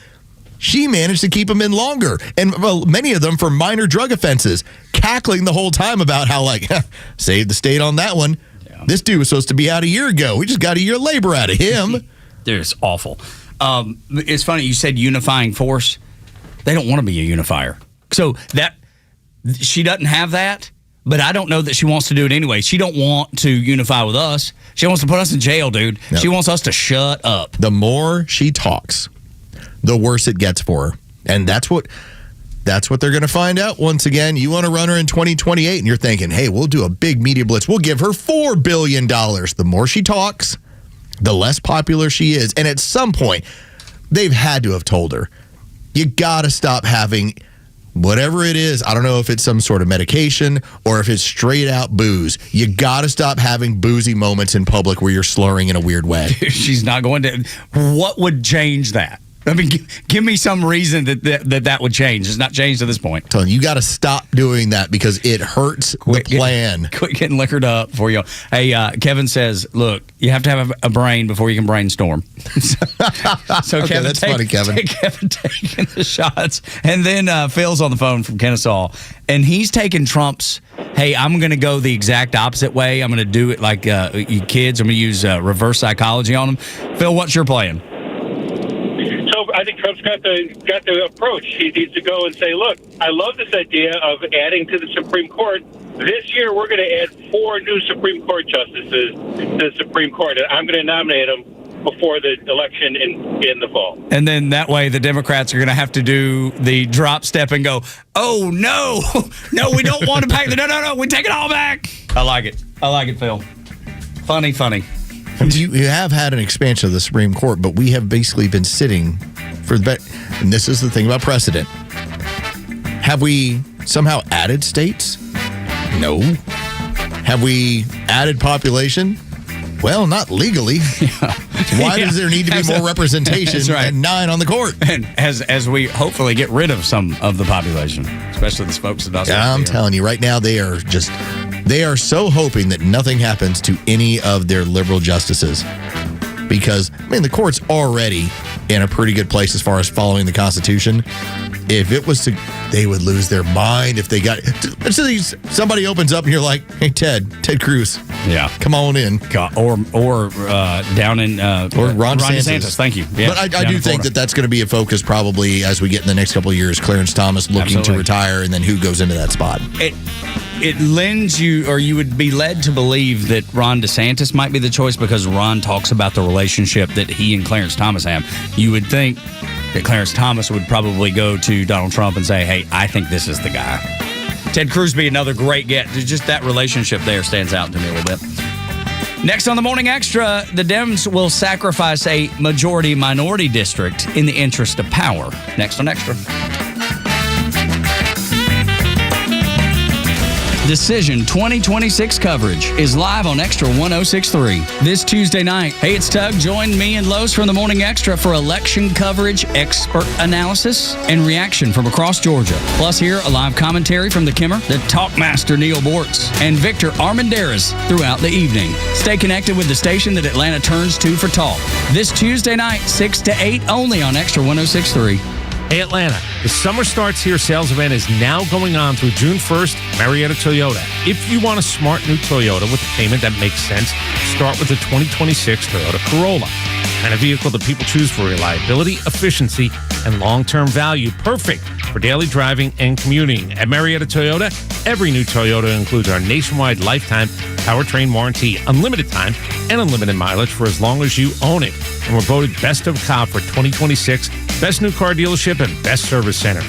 She managed to keep him in longer, and many of them for minor drug offenses, cackling the whole time about how, like, saved the state on that one. Yeah. This dude was supposed to be out a year ago. We just got a year of labor out of him. Dude, it's awful. It's funny, you said unifying force. They don't want to be a unifier. So that she doesn't have that, but I don't know that she wants to do it anyway. She don't want to unify with us. She wants to put us in jail, dude. No. She wants us to shut up. The more she talks, the worse it gets for her. And that's what they're going to find out once again. You want to run her in 2028, and you're thinking, hey, we'll do a big media blitz. We'll give her $4 billion. The more she talks, the less popular she is. And at some point, they've had to have told her, you got to stop having whatever it is. I don't know if it's some sort of medication or if it's straight out booze. You got to stop having boozy moments in public where you're slurring in a weird way. She's not going to. What would change that? I mean, give me some reason that would change. It's not changed at this point. Telling you got to stop doing that because it hurts the plan. Quit getting liquored up for you. Hey, Kevin says, look, you have to have a brain before you can brainstorm. So okay, Kevin, that's funny, Kevin. Kevin taking the shots. And then Phil's on the phone from Kennesaw, and he's taking Trump's, hey, I'm going to go the exact opposite way. I'm going to do it like you kids. I'm going to use reverse psychology on them. Phil, what's your plan? I think Trump's got the approach. He needs to go and say, look, I love this idea of adding to the Supreme Court. This year, we're going to add 4 new Supreme Court justices to the Supreme Court, and I'm going to nominate them before the election in the fall. And then that way, the Democrats are going to have to do the drop step and go, oh, no, we don't want to back. No, we take it all back. I like it, Phil. Funny. You have had an expansion of the Supreme Court, but we have basically been sitting for the bet. And this is the thing about precedent. Have we somehow added states? No. Have we added population? Well, not legally. Yeah. Why does there need to be more representation and 9 on the court? And as we hopefully get rid of some of the population, especially the folks that doesn't. I'm telling you, right now they are so hoping that nothing happens to any of their liberal justices. Because, I mean, the court's already in a pretty good place as far as following the Constitution. If it was to, they would lose their mind if they got. Somebody opens up and you're like, hey, Ted Cruz. Yeah. Come on in. Or down in. Or Ron DeSantis. Thank you. Yeah, but I do think that's going to be a focus probably as we get in the next couple of years. Clarence Thomas looking to retire, and then who goes into that spot. It lends you, or you would be led to believe that Ron DeSantis might be the choice because Ron talks about the relationship that he and Clarence Thomas have. You would think that Clarence Thomas would probably go to Donald Trump and say, hey, I think this is the guy. Ted Cruz be another great get. Just that relationship there stands out to me a little bit. Next on the Morning Extra, the Dems will sacrifice a majority-minority district in the interest of power. Next on Extra. Decision 2026 coverage is live on Extra 106.3 this Tuesday night. Hey, it's Tug. Join me and Los from the Morning Extra for election coverage, expert analysis, and reaction from across Georgia. Plus, hear a live commentary from the Kimmer, the Talkmaster Neil Bortz, and Victor Armanderas throughout the evening. Stay connected with the station that Atlanta turns to for talk. This Tuesday night, 6 to 8, only on Extra 106.3. Hey, Atlanta, the Summer Starts Here sales event is now going on through June 1st, Marietta Toyota. If you want a smart new Toyota with a payment that makes sense, start with the 2026 Toyota Corolla. And a vehicle that people choose for reliability, efficiency, and long-term value. Perfect for daily driving and commuting. At Marietta Toyota, every new Toyota includes our nationwide lifetime powertrain warranty, unlimited time, and unlimited mileage for as long as you own it. And we're voted Best of Cobb for 2026, Best New Car Dealership, and Best Service Center.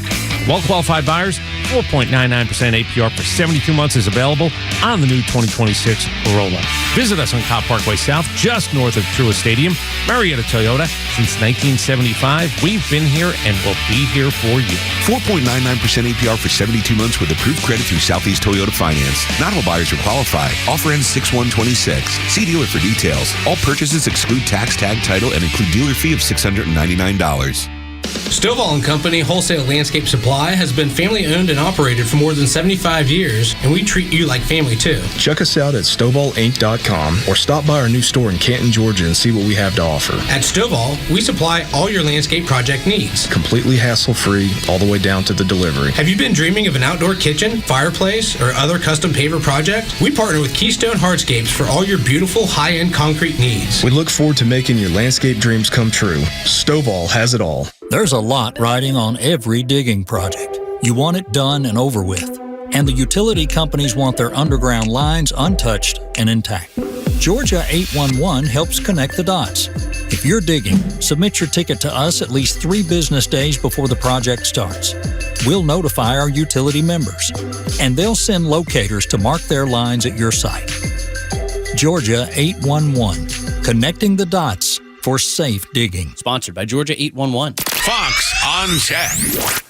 Well-qualified buyers, 4.99% APR for 72 months is available on the new 2026 Corolla. Visit us on Cobb Parkway South, just north of Truist Stadium. Marietta Toyota, since 1975. We've been here and will be here for you. 4.99% APR for 72 months with approved credit through Southeast Toyota Finance. Not all buyers are qualified. Offer ends 6/1/26. See dealer for details. All purchases exclude tax, tag, title, and include dealer fee of $699. Stovall & Company Wholesale Landscape Supply has been family-owned and operated for more than 75 years, and we treat you like family, too. Check us out at StovallInc.com or stop by our new store in Canton, Georgia and see what we have to offer. At Stovall, we supply all your landscape project needs. Completely hassle-free, all the way down to the delivery. Have you been dreaming of an outdoor kitchen, fireplace, or other custom paver project? We partner with Keystone Hardscapes for all your beautiful high-end concrete needs. We look forward to making your landscape dreams come true. Stovall has it all. There's a lot riding on every digging project. You want it done and over with. And the utility companies want their underground lines untouched and intact. Georgia 811 helps connect the dots. If you're digging, submit your ticket to us at least 3 business days before the project starts. We'll notify our utility members, and they'll send locators to mark their lines at your site. Georgia 811, connecting the dots for safe digging. Sponsored by Georgia 811. Fox on Tech.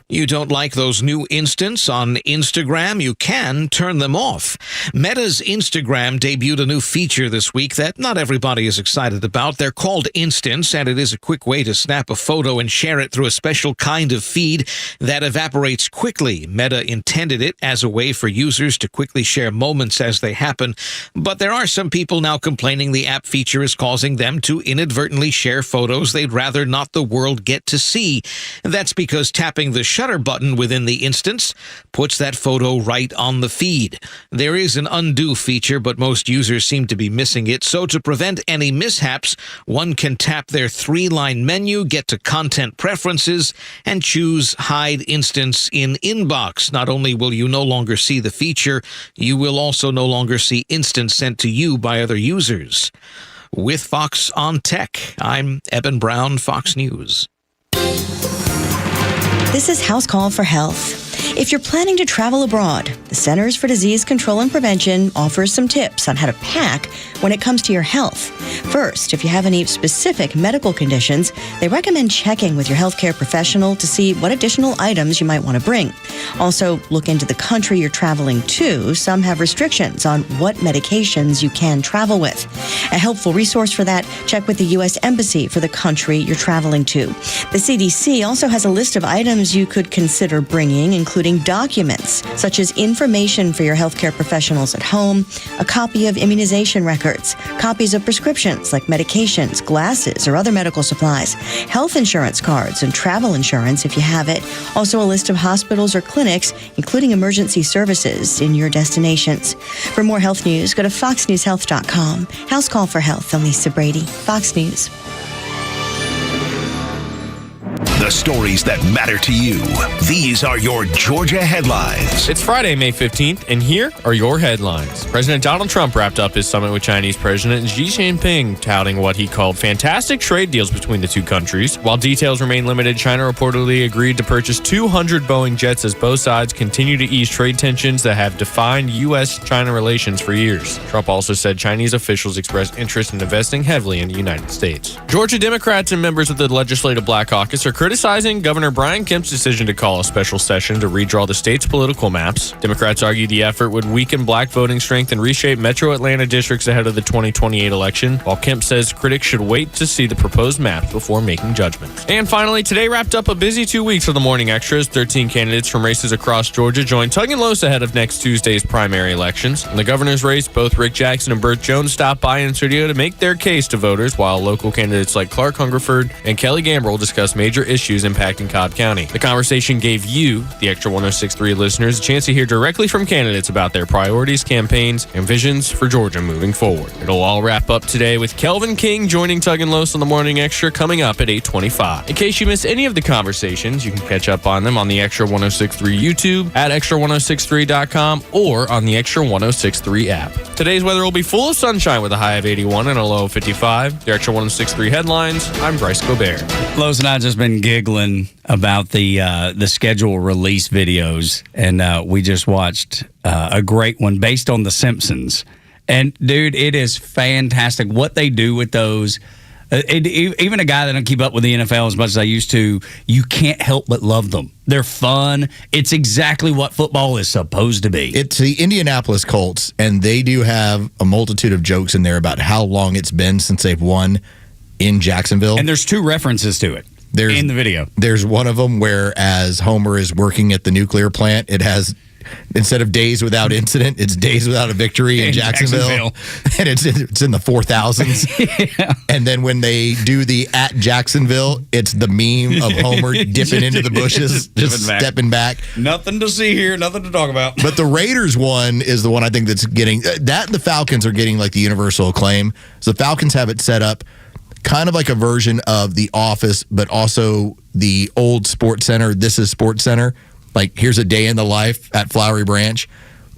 You don't like those new instants on Instagram? You can turn them off. Meta's Instagram debuted a new feature this week that not everybody is excited about. They're called Instants, and it is a quick way to snap a photo and share it through a special kind of feed that evaporates quickly. Meta intended it as a way for users to quickly share moments as they happen, but there are some people now complaining the app feature is causing them to inadvertently share photos they'd rather not the world get to see. That's because tapping the shutter button within the instance puts that photo right on the feed. There is an undo feature, but most users seem to be missing it. So to prevent any mishaps, one can tap their 3-line menu, get to content preferences, and choose hide instance in inbox. Not only will you no longer see the feature, you will also no longer see instance sent to you by other users. With Fox on Tech, I'm Eben Brown, Fox News. This is House Call for Health. If you're planning to travel abroad, the Centers for Disease Control and Prevention offers some tips on how to pack when it comes to your health. First, if you have any specific medical conditions, they recommend checking with your healthcare professional to see what additional items you might want to bring. Also, look into the country you're traveling to. Some have restrictions on what medications you can travel with. A helpful resource for that, check with the U.S. Embassy for the country you're traveling to. The CDC also has a list of items you could consider bringing, including documents such as information for your healthcare professionals at home, a copy of immunization records, copies of prescriptions like medications, glasses, or other medical supplies, health insurance cards, and travel insurance if you have it. Also a list of hospitals or clinics, including emergency services in your destinations. For more health news, go to foxnewshealth.com. House Call for Health. I'm Lisa Brady, Fox News. The stories that matter to you. These are your Georgia headlines. It's Friday, May 15th, and here are your headlines. President Donald Trump wrapped up his summit with Chinese President Xi Jinping, touting what he called fantastic trade deals between the two countries. While details remain limited, China reportedly agreed to purchase 200 Boeing jets as both sides continue to ease trade tensions that have defined U.S.-China relations for years. Trump also said Chinese officials expressed interest in investing heavily in the United States. Georgia Democrats and members of the Legislative Black Caucus are criticizing Governor Brian Kemp's decision to call a special session to redraw the state's political maps. Democrats argue the effort would weaken black voting strength and reshape metro Atlanta districts ahead of the 2028 election, while Kemp says critics should wait to see the proposed maps before making judgments. And finally, today wrapped up a busy 2 weeks for the Morning Extras. 13 candidates from races across Georgia joined Tug and Los ahead of next Tuesday's primary elections. In the governor's race, both Rick Jackson and Burt Jones stopped by in studio to make their case to voters, while local candidates like Clark Hungerford and Kelly Gambrell discussed major issues impacting Cobb County. The conversation gave you, the Extra 106.3 listeners, a chance to hear directly from candidates about their priorities, campaigns, and visions for Georgia moving forward. It'll all wrap up today with Kelvin King joining Tug and Los on the Morning Extra coming up at 8:25. In case you missed any of the conversations, you can catch up on them on the Extra 106.3 YouTube, at extra1063.com, or on the Extra 106.3 app. Today's weather will be full of sunshine with a high of 81 and a low of 55. The Extra 106.3 headlines, I'm Bryce Gobert. Los and I just been giggling about the schedule release videos, and we just watched a great one based on The Simpsons. And, dude, it is fantastic what they do with those. Even a guy that don't keep up with the NFL as much as I used to, you can't help but love them. They're fun. It's exactly what football is supposed to be. It's the Indianapolis Colts, and they do have a multitude of jokes in there about how long it's been since they've won in Jacksonville. And there's two references to it. in the video. There's one of them where, as Homer is working at the nuclear plant, it has, instead of days without incident, it's days without a victory in Jacksonville. And it's in the 4,000s. Yeah. And then when they do the at Jacksonville, it's the meme of Homer dipping into the bushes, just stepping back. Nothing to see here, nothing to talk about. But the Raiders one is the one I think that's getting, that and the Falcons are getting like the universal acclaim. So the Falcons have it set up kind of like a version of The Office, but also the old Sports Center. This is Sports Center. Like, here's a day in the life at Flowery Branch.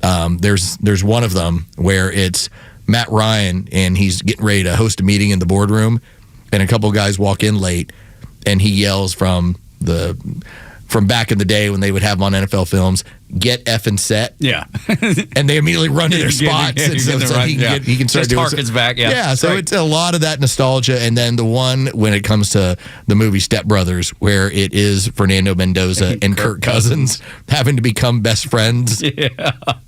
There's one of them where it's Matt Ryan, and he's getting ready to host a meeting in the boardroom, and a couple guys walk in late, and he yells from back in the day when they would have him on NFL films, "Get effing set." Yeah. And they immediately run to their spots. And so he can start just doing harkens back. Yeah. Yeah, so it's a lot of that nostalgia. And then the one when it comes to the movie Step Brothers, where it is Fernando Mendoza and Kirk Cousins having to become best friends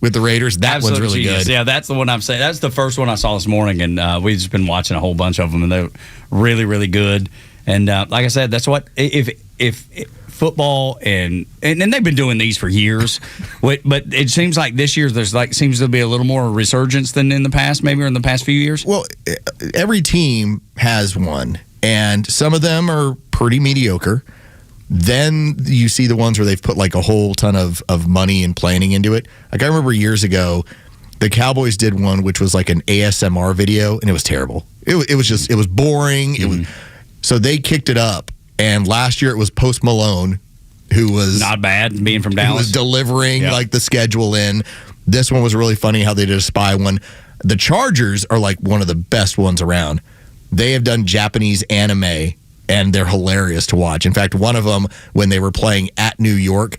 with the Raiders. That one's really good. Yeah, that's the one I'm saying. That's the first one I saw this morning, and we've just been watching a whole bunch of them, and they're really, really good. And like I said, that's what if football and they've been doing these for years, but it seems like this year seems to be a little more resurgence than in the past, maybe, or in the past few years. Well, every team has one, and some of them are pretty mediocre. Then you see the ones where they've put like a whole ton of money and planning into it. Like, I remember years ago, the Cowboys did one which was like an ASMR video, and it was terrible. It was boring. It was, so they kicked it up. And last year it was Post Malone, who was not bad, being from Dallas, who was delivering like the schedule in. This one was really funny how they did a spy one. The Chargers are like one of the best ones around. They have done Japanese anime, and they're hilarious to watch. In fact, one of them, when they were playing at New York,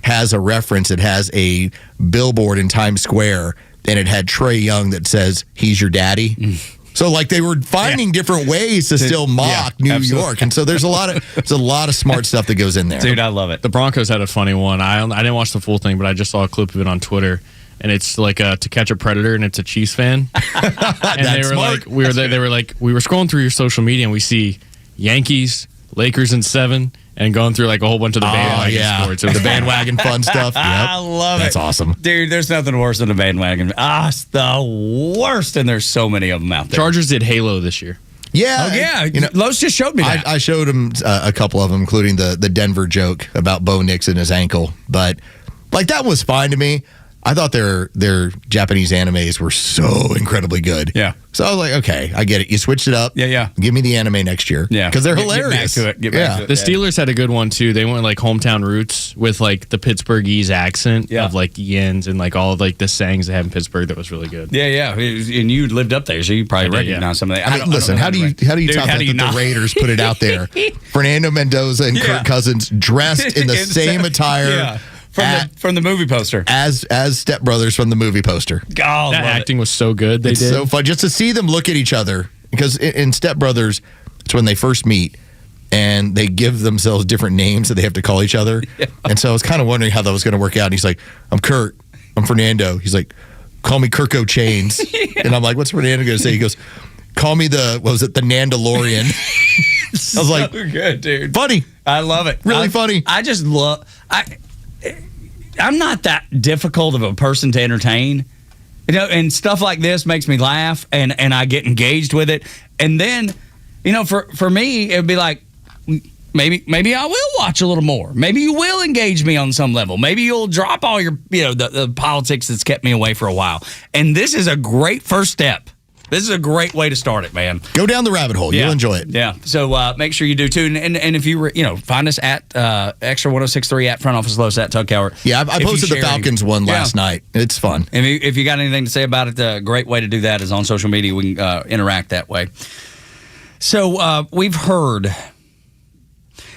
has a reference. It has a billboard in Times Square, and it had Trae Young that says, "He's your daddy." So, like, they were finding different ways to still mock New York, and so there's a lot of smart stuff that goes in there. Dude, I love it. The Broncos had a funny one. I didn't watch the full thing, but I just saw a clip of it on Twitter, and it's like To Catch a Predator, and it's a Chiefs fan. And they were smart. like, they were like, we were scrolling through your social media, and we see Yankees, Lakers in 7. And going through like a whole bunch of the bandwagon sports. The bandwagon fun stuff. Yep. I love it. That's awesome. Dude, there's nothing worse than a bandwagon. It's the worst, and there's so many of them out there. Chargers did Halo this year. Yeah. Oh, yeah. Los just showed me that. I showed him a couple of them, including the Denver joke about Bo Nix and his ankle. But, like, that was fine to me. I thought their Japanese animes were so incredibly good. Yeah. So I was like, okay, I get it. You switched it up. Yeah. Give me the anime next year. Yeah. Because they're hilarious. Get back to it. The Steelers had a good one, too. They went like hometown roots with like the Pittsburghese accent of like yens and like all of like the sayings they have in Pittsburgh. That was really good. Yeah. And you lived up there, so you probably recognize some of that. Listen, how do you top that the Raiders put it out there? Fernando Mendoza and Kirk Cousins dressed in the same attire. Yeah. From the movie poster. As Step Brothers from the movie poster. God, that acting was so good. It's so fun just to see them look at each other. Because in Step Brothers, it's when they first meet, and they give themselves different names that they have to call each other. Yeah. And so I was kind of wondering how that was going to work out. And he's like, "I'm Kurt. I'm Fernando." He's like, "Call me Kirko Chains." And I'm like, "What's Fernando going to say?" He goes, "Call me the Nandalorian." I was like, good, dude. Funny. I love it. Really funny. I just love... I'm not that difficult of a person to entertain, and stuff like this makes me laugh, and I get engaged with it. And then, for me, it would be like, maybe I will watch a little more. Maybe you will engage me on some level. Maybe you'll drop all your, the politics that's kept me away for a while. And this is a great first step. This is a great way to start it, man. Go down the rabbit hole. You'll enjoy it. Yeah. So make sure you do too. And if you find us at Xtra 1063 at Front Office Los at Tug Tower. Yeah, I posted the Falcons one last night. It's fun. And if you got anything to say about it, a great way to do that is on social media. We can interact that way. So we've heard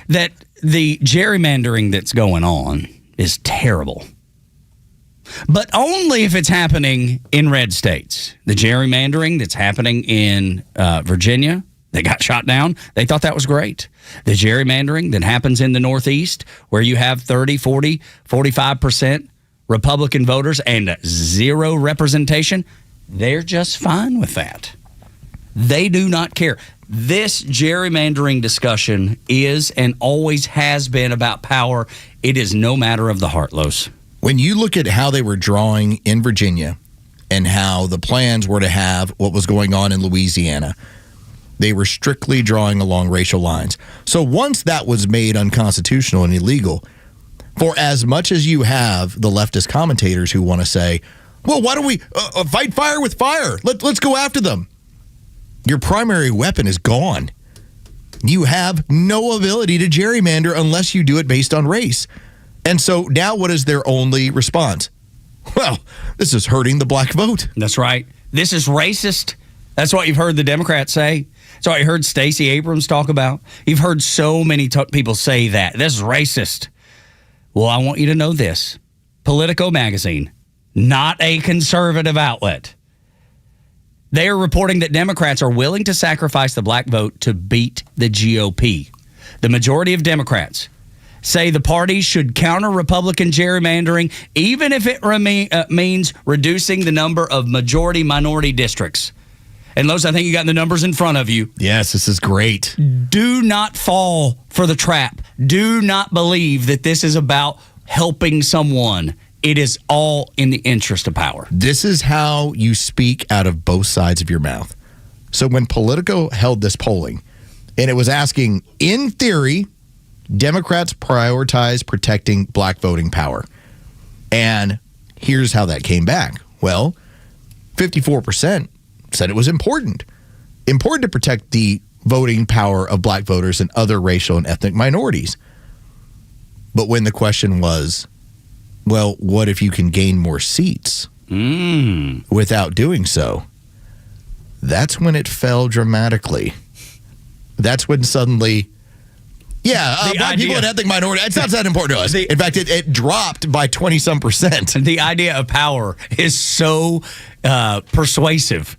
that the gerrymandering that's going on is terrible. But only if it's happening in red states. The gerrymandering that's happening in Virginia that got shot down, they thought that was great. The gerrymandering that happens in the Northeast, where you have 30, 40, 45% Republican voters and zero representation, they're just fine with that. They do not care. This gerrymandering discussion is and always has been about power. It is no matter of the heart, Los. When you look at how they were drawing in Virginia and how the plans were to have what was going on in Louisiana, they were strictly drawing along racial lines. So once that was made unconstitutional and illegal, for as much as you have the leftist commentators who want to say, well, why don't we fight fire with fire? Let's go after them. Your primary weapon is gone. You have no ability to gerrymander unless you do it based on race. And so now what is their only response? Well, this is hurting the black vote. That's right. This is racist. That's what you've heard the Democrats say. That's what you heard Stacey Abrams talk about. You've heard so many people say that. This is racist. Well, I want you to know this. Politico magazine, not a conservative outlet. They are reporting that Democrats are willing to sacrifice the black vote to beat the GOP. The majority of Democrats say the party should counter Republican gerrymandering, even if it means reducing the number of majority-minority districts. And Los, I think you got the numbers in front of you. Yes, this is great. Do not fall for the trap. Do not believe that this is about helping someone. It is all in the interest of power. This is how you speak out of both sides of your mouth. So when Politico held this polling, and it was asking, in theory, Democrats prioritize protecting black voting power. And here's how that came back. Well, 54% said it was important to protect the voting power of black voters and other racial and ethnic minorities. But when the question was, well, what if you can gain more seats without doing so? That's when it fell dramatically. That's when suddenly, black people and ethnic minority, it's not that important to us. In fact, it dropped by 20-some%. The idea of power is so persuasive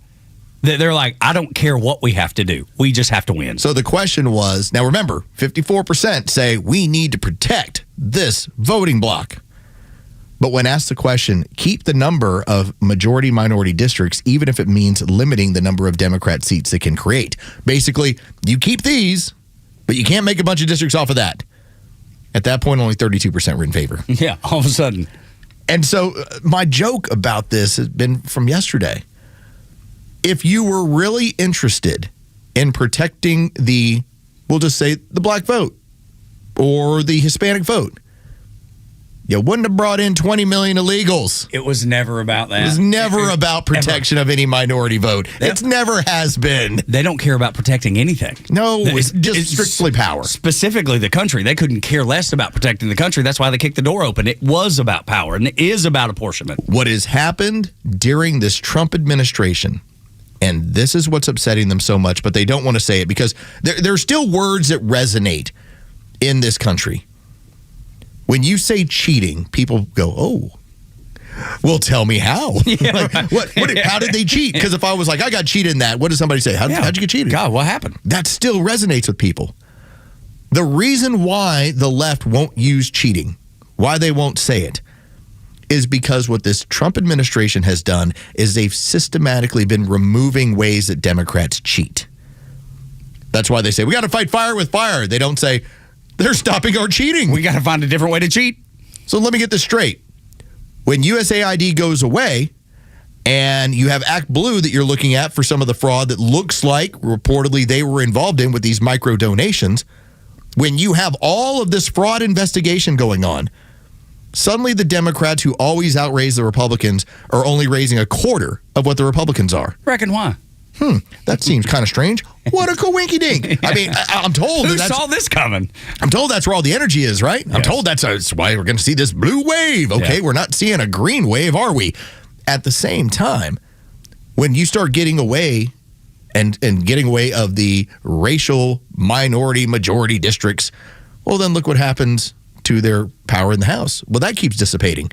that they're like, I don't care what we have to do. We just have to win. So the question was, now remember, 54% say we need to protect this voting block. But when asked the question, keep the number of majority-minority districts, even if it means limiting the number of Democrat seats they can create. Basically, you keep these, but you can't make a bunch of districts off of that. At that point, only 32% were in favor. Yeah, all of a sudden. And so my joke about this has been from yesterday. If you were really interested in protecting we'll just say the black vote or the Hispanic vote, you wouldn't have brought in 20 million illegals. It was never about that. It was never about protection of any minority vote. It never has been. They don't care about protecting anything. No, it's just strictly power. Specifically the country. They couldn't care less about protecting the country. That's why they kicked the door open. It was about power, and it is about apportionment. What has happened during this Trump administration, and this is what's upsetting them so much, but they don't want to say it because there are still words that resonate in this country. When you say cheating, people go, oh, well, tell me how. Yeah, How did they cheat? Because if I was like, I got cheated in that, what does somebody say? How'd you get cheated? God, what happened? That still resonates with people. The reason why the left won't use cheating, why they won't say it, is because what this Trump administration has done is they've systematically been removing ways that Democrats cheat. That's why they say, we got to fight fire with fire. They don't say, they're stopping our cheating. We got to find a different way to cheat. So let me get this straight. When USAID goes away and you have Act Blue that you're looking at for some of the fraud that looks like reportedly they were involved in with these micro donations, when you have all of this fraud investigation going on, suddenly the Democrats who always outraise the Republicans are only raising a quarter of what the Republicans are. Reckon why? That seems kind of strange. What a coinky-dink. I mean, I'm told Who saw this coming? I'm told that's where all the energy is, right? Yes. I'm told that's why we're going to see this blue wave. Okay, We're not seeing a green wave, are we? At the same time, when you start getting away and getting away of the racial minority majority districts, well, then look what happens to their power in the House. Well, that keeps dissipating.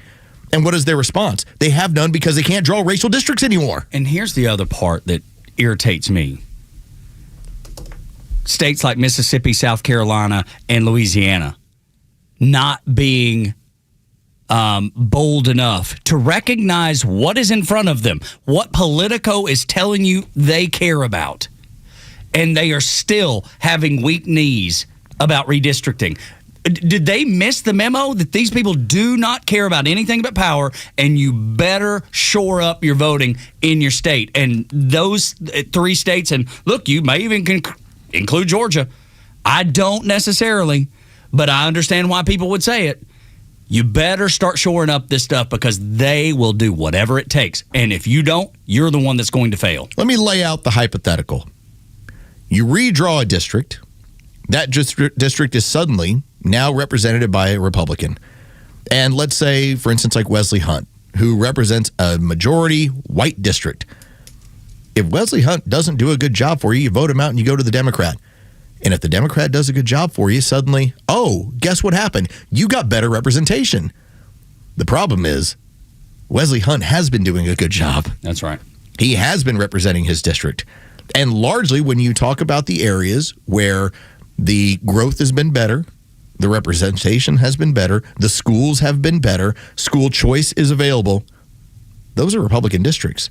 And what is their response? They have none because they can't draw racial districts anymore. And here's the other part that irritates me. States like Mississippi, South Carolina, and Louisiana not being bold enough to recognize what is in front of them, what Politico is telling you they care about, and they are still having weak knees about redistricting. Did they miss the memo that these people do not care about anything but power, and you better shore up your voting in your state? And those 3 states, and look, you may even include Georgia. I don't necessarily, but I understand why people would say it. You better start shoring up this stuff because they will do whatever it takes. And if you don't, you're the one that's going to fail. Let me lay out the hypothetical. You redraw a district. That district is suddenly now represented by a Republican. And let's say, for instance, like Wesley Hunt, who represents a majority white district. If Wesley Hunt doesn't do a good job for you, you vote him out and you go to the Democrat. And if the Democrat does a good job for you, suddenly, oh, guess what happened? You got better representation. The problem is, Wesley Hunt has been doing a good job. That's right. He has been representing his district. And largely, when you talk about the areas where the growth has been better, the representation has been better, the schools have been better, school choice is available, those are Republican districts.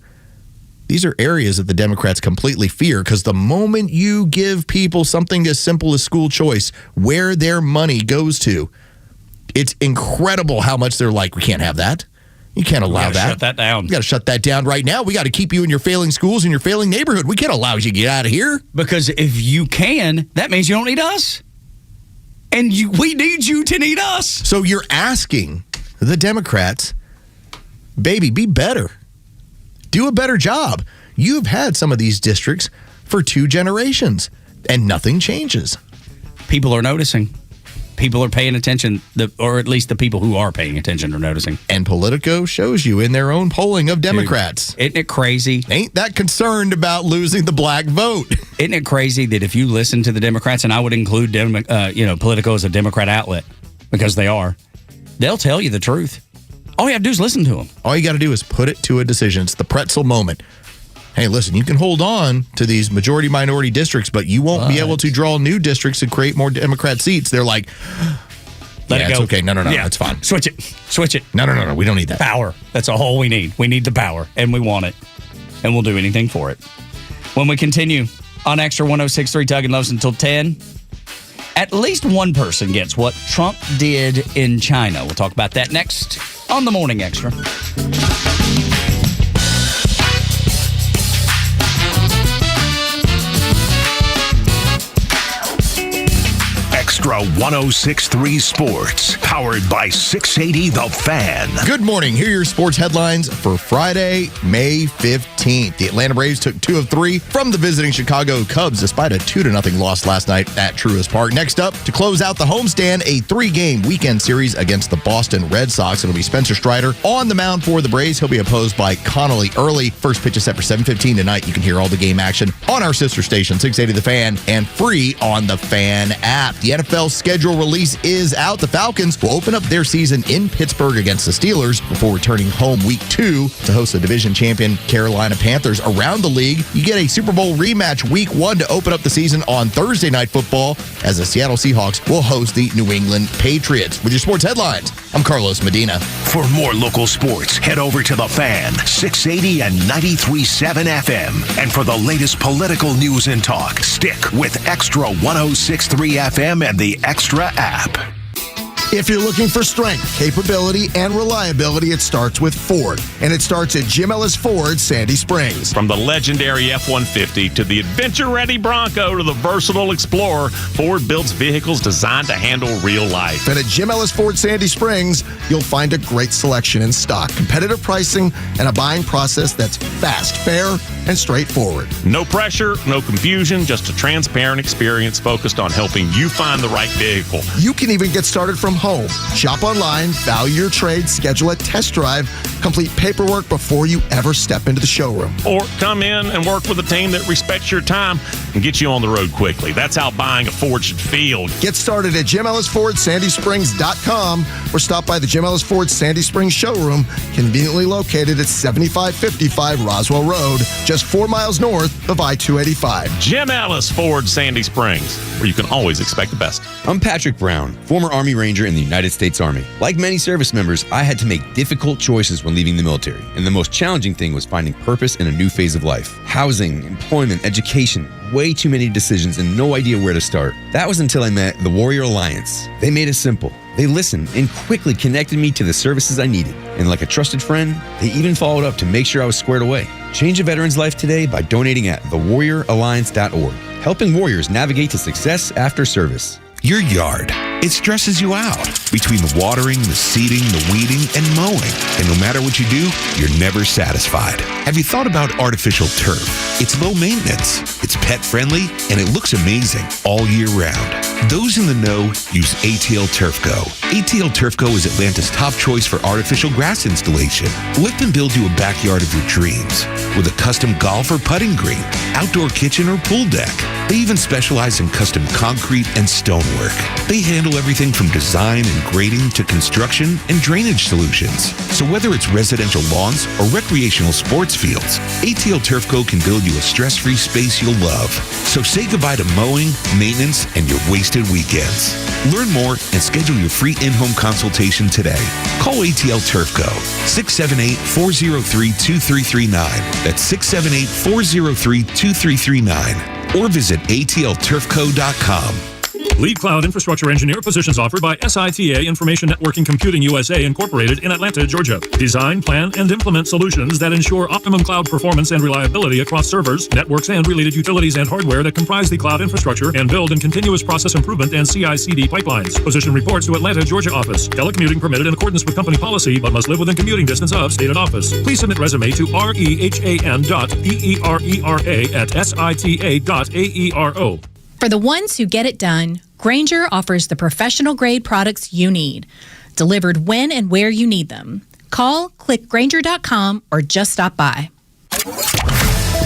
These are areas that the Democrats completely fear because the moment you give people something as simple as school choice, where their money goes to, it's incredible how much they're like, we can't have that. You can't allow that. Shut that down. We got to shut that down right now. We got to keep you in your failing schools and your failing neighborhood. We can't allow you to get out of here. Because if you can, that means you don't need us. And we need you to need us. So you're asking the Democrats, baby, be better. Do a better job. You've had some of these districts for 2 generations, and nothing changes. People are noticing. People are paying attention, or at least the people who are paying attention are noticing. And Politico shows you in their own polling of Democrats. Dude, isn't it crazy? Ain't that concerned about losing the black vote. Isn't it crazy that if you listen to the Democrats, and I would include Politico as a Democrat outlet, because they are, they'll tell you the truth. All you have to do is listen to them. All you got to do is put it to a decision. It's the pretzel moment. Hey, listen, you can hold on to these majority-minority districts, but you won't be able to draw new districts and create more Democrat seats. They're like, let it go. It's okay. No, it's fine. Switch it. No. We don't need that. Power. That's all we need. We need the power, and we want it, and we'll do anything for it. When we continue on Extra 106.3 Tug and Los until 10, at least one person gets what Trump did in China. We'll talk about that next on the Morning Extra. Extra 106.3 Sports, powered by 680 The Fan. Good morning. Here are your sports headlines for Friday, May 15th. The Atlanta Braves took 2 of 3 from the visiting Chicago Cubs despite a 2-0 loss last night at Truist Park. Next up, to close out the homestand, a 3-game weekend series against the Boston Red Sox. It'll be Spencer Strider on the mound for the Braves. He'll be opposed by Connolly Early. First pitch is set for 7:15 tonight. You can hear all the game action on our sister station, 680 The Fan, and free on the Fan app. The NFL schedule release is out. The Falcons will open up their season in Pittsburgh against the Steelers before returning home week 2 to host the division champion Carolina Panthers. Around the league, you get a Super Bowl rematch week 1 to open up the season on Thursday Night Football as the Seattle Seahawks will host the New England Patriots. With your sports headlines, I'm Carlos Medina. For more local sports, head over to The Fan, 680 and 93.7 FM. And for the latest political news and talk, stick with Extra 106.3 FM and the Extra app. If you're looking for strength, capability, and reliability, it starts with Ford. And it starts at Jim Ellis Ford, Sandy Springs. From the legendary F-150 to the adventure-ready Bronco to the versatile Explorer, Ford builds vehicles designed to handle real life. And at Jim Ellis Ford, Sandy Springs, you'll find a great selection in stock, competitive pricing, and a buying process that's fast, fair, and straightforward. No pressure, no confusion, just a transparent experience focused on helping you find the right vehicle. You can even get started from home. Shop online, value your trade, schedule a test drive, complete paperwork before you ever step into the showroom. Or come in and work with a team that respects your time and get you on the road quickly. That's how buying a Ford should feel. Get started at JimEllisFordSandySprings.com or stop by the Jim Ellis Ford Sandy Springs showroom, conveniently located at 7555 Roswell Road, just just 4 miles north of I-285. Jim Ellis, Ford, Sandy Springs, where you can always expect the best. I'm Patrick Brown, former Army Ranger in the United States Army. Like many service members, I had to make difficult choices when leaving the military, and the most challenging thing was finding purpose in a new phase of life. Housing, employment, education, way too many decisions and no idea where to start. That was until I met the Warrior Alliance. They made it simple. They listened and quickly connected me to the services I needed. And like a trusted friend, they even followed up to make sure I was squared away. Change a veteran's life today by donating at thewarrioralliance.org, helping warriors navigate to success after service. Your yard, it stresses you out. Between the watering, the seeding, the weeding, and mowing. And no matter what you do, you're never satisfied. Have you thought about artificial turf? It's low maintenance, it's pet friendly, and it looks amazing all year round. Those in the know use ATL Turf Go. ATL Turf Go is Atlanta's top choice for artificial grass installation. Let them build you a backyard of your dreams with a custom golf or putting green, outdoor kitchen or pool deck. They even specialize in custom concrete and stonework. They handle everything from design and grading to construction and drainage solutions. So whether it's residential lawns or recreational sports fields, ATL Turf Co. can build you a stress-free space you'll love. So say goodbye to mowing, maintenance, and your wasted weekends. Learn more and schedule your free in-home consultation today. Call ATL Turf Co. 678-403-2339. That's 678-403-2339. Or visit atlturfco.com. Lead cloud infrastructure engineer positions offered by SITA Information Networking Computing USA Incorporated in Atlanta, Georgia. Design, plan, and implement solutions that ensure optimum cloud performance and reliability across servers, networks, and related utilities and hardware that comprise the cloud infrastructure and build in continuous process improvement and CI/CD pipelines. Position reports to Atlanta, Georgia office. Telecommuting permitted in accordance with company policy, but must live within commuting distance of stated office. Please submit resume to rehan.peera@sita.aero. For the ones who get it done, Grainger offers the professional-grade products you need, delivered when and where you need them. Call, click Grainger.com, or just stop by.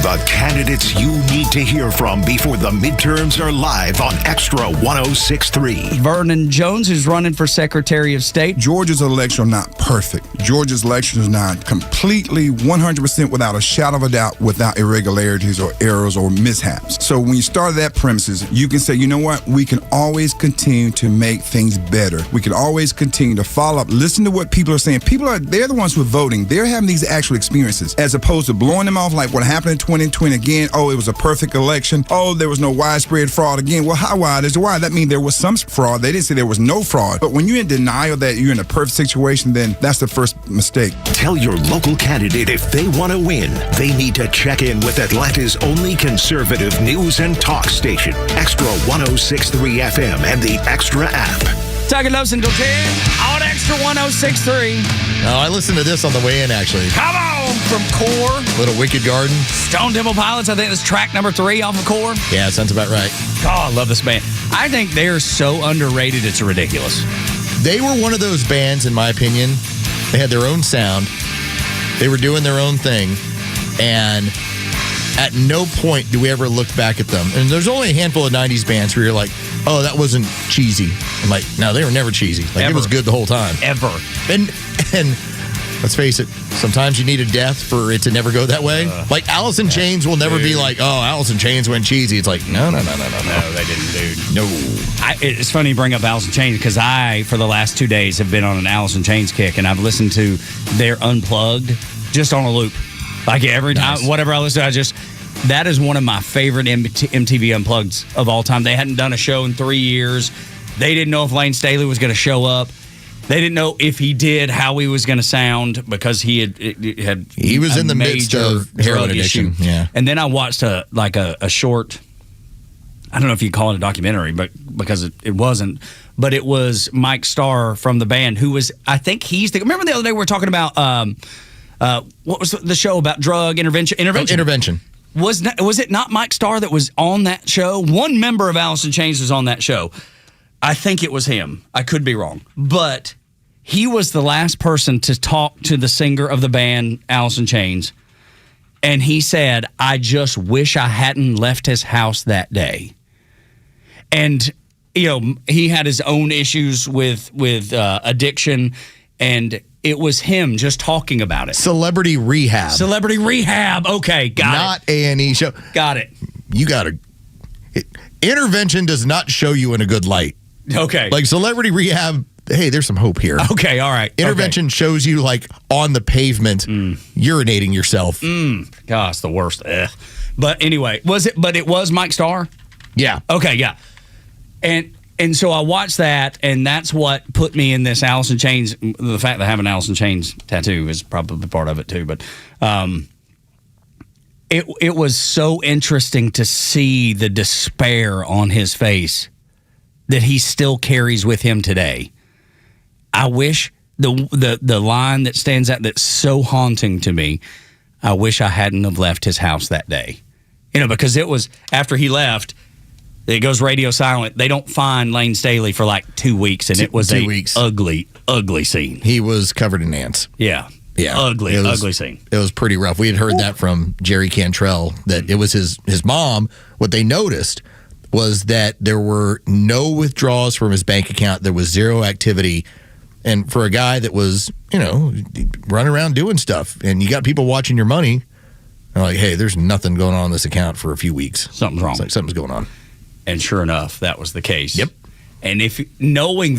The candidates you need to hear from before the midterms are live on Extra 106.3. Vernon Jones is running for Secretary of State. Georgia's election is not perfect. Georgia's election is not completely 100% without a shadow of a doubt, without irregularities or errors or mishaps. So when you start that premises, you can say, you know what? We can always continue to make things better. We can always continue to follow up. Listen to what people are saying. They're the ones who are voting. They're having these actual experiences as opposed to blowing them off like what happened in 2020 again. Oh, it was a perfect election. Oh, there was no widespread fraud again. Well, how wide is the wide? That means there was some fraud. They didn't say there was no fraud. But when you're in denial that you're in a perfect situation, then that's the first mistake. Tell your local candidate if they want to win, they need to check in with Atlanta's only conservative news and talk station, Extra 106.3 FM and the Extra app. Tug and Los until 10 on Extra 106.3. Oh, I listened to this on the way in, actually. Come on, from Core. Little Wicked Garden. Stone Temple Pilots, I think that's track number 3 off of Core. Yeah, sounds about right. God, I love this band. I think they're so underrated, it's ridiculous. They were one of those bands, in my opinion. They had their own sound. They were doing their own thing. And at no point do we ever look back at them. And there's only a handful of 90s bands where you're like, oh, that wasn't cheesy. I'm like, no, they were never cheesy. Like, Ever. It was good the whole time. Ever. And let's face it, sometimes you need a death for it to never go that way. Like Alice in Chains will never be like, oh, Alice in Chains went cheesy. It's like, no. No, they didn't, dude. No. It's funny you bring up Alice in Chains because I, for the last 2 days, have been on an Alice in Chains kick, and I've listened to their Unplugged just on a loop. Like every time, whatever I listen to, that is one of my favorite MTV Unplugged of all time. They hadn't done a show in 3 years. They didn't know if Lane Staley was going to show up. They didn't know if he did how he was going to sound because he was in the midst of heroin addiction. Yeah. And then I watched a short, I don't know if you call it a documentary, but because it wasn't, but it was Mike Starr from the band who was, I think remember the other day we were talking about what was the show about drug intervention? Intervention. Was it not Mike Starr that was on that show? One member of Alice in Chains was on that show. I think it was him. I could be wrong. But he was the last person to talk to the singer of the band, Alice in Chains. And he said, I just wish I hadn't left his house that day. And, he had his own issues with addiction. And It was him just talking about it. Celebrity Rehab. Celebrity Rehab. Okay, got Not A&E show. Got it. You got to. Intervention does not show you in a good light. Okay. Like Celebrity Rehab, hey, there's some hope here. Okay, all right. Intervention shows you like on the pavement, urinating yourself. Gosh, the worst. Ugh. But anyway, it was Mike Starr? Yeah. Okay, yeah. And so I watched that, and that's what put me in this Alice in Chains. The fact that I have an Alice in Chains tattoo is probably part of it too. But it was so interesting to see the despair on his face that he still carries with him today. I wish the line that stands out that's so haunting to me, I wish I hadn't have left his house that day. Because it was after he left, it goes radio silent. They don't find Lane Staley for like 2 weeks, and it was 2 weeks. Ugly scene. He was covered in ants. Yeah. Ugly scene. It was pretty rough. We had heard that from Jerry Cantrell, that it was his mom. What they noticed was that there were no withdrawals from his bank account. There was zero activity. And for a guy that was, running around doing stuff, and you got people watching your money, they're like, hey, there's nothing going on in this account for a few weeks. Something's wrong. It's like something's going on. And sure enough, that was the case. Yep. And knowing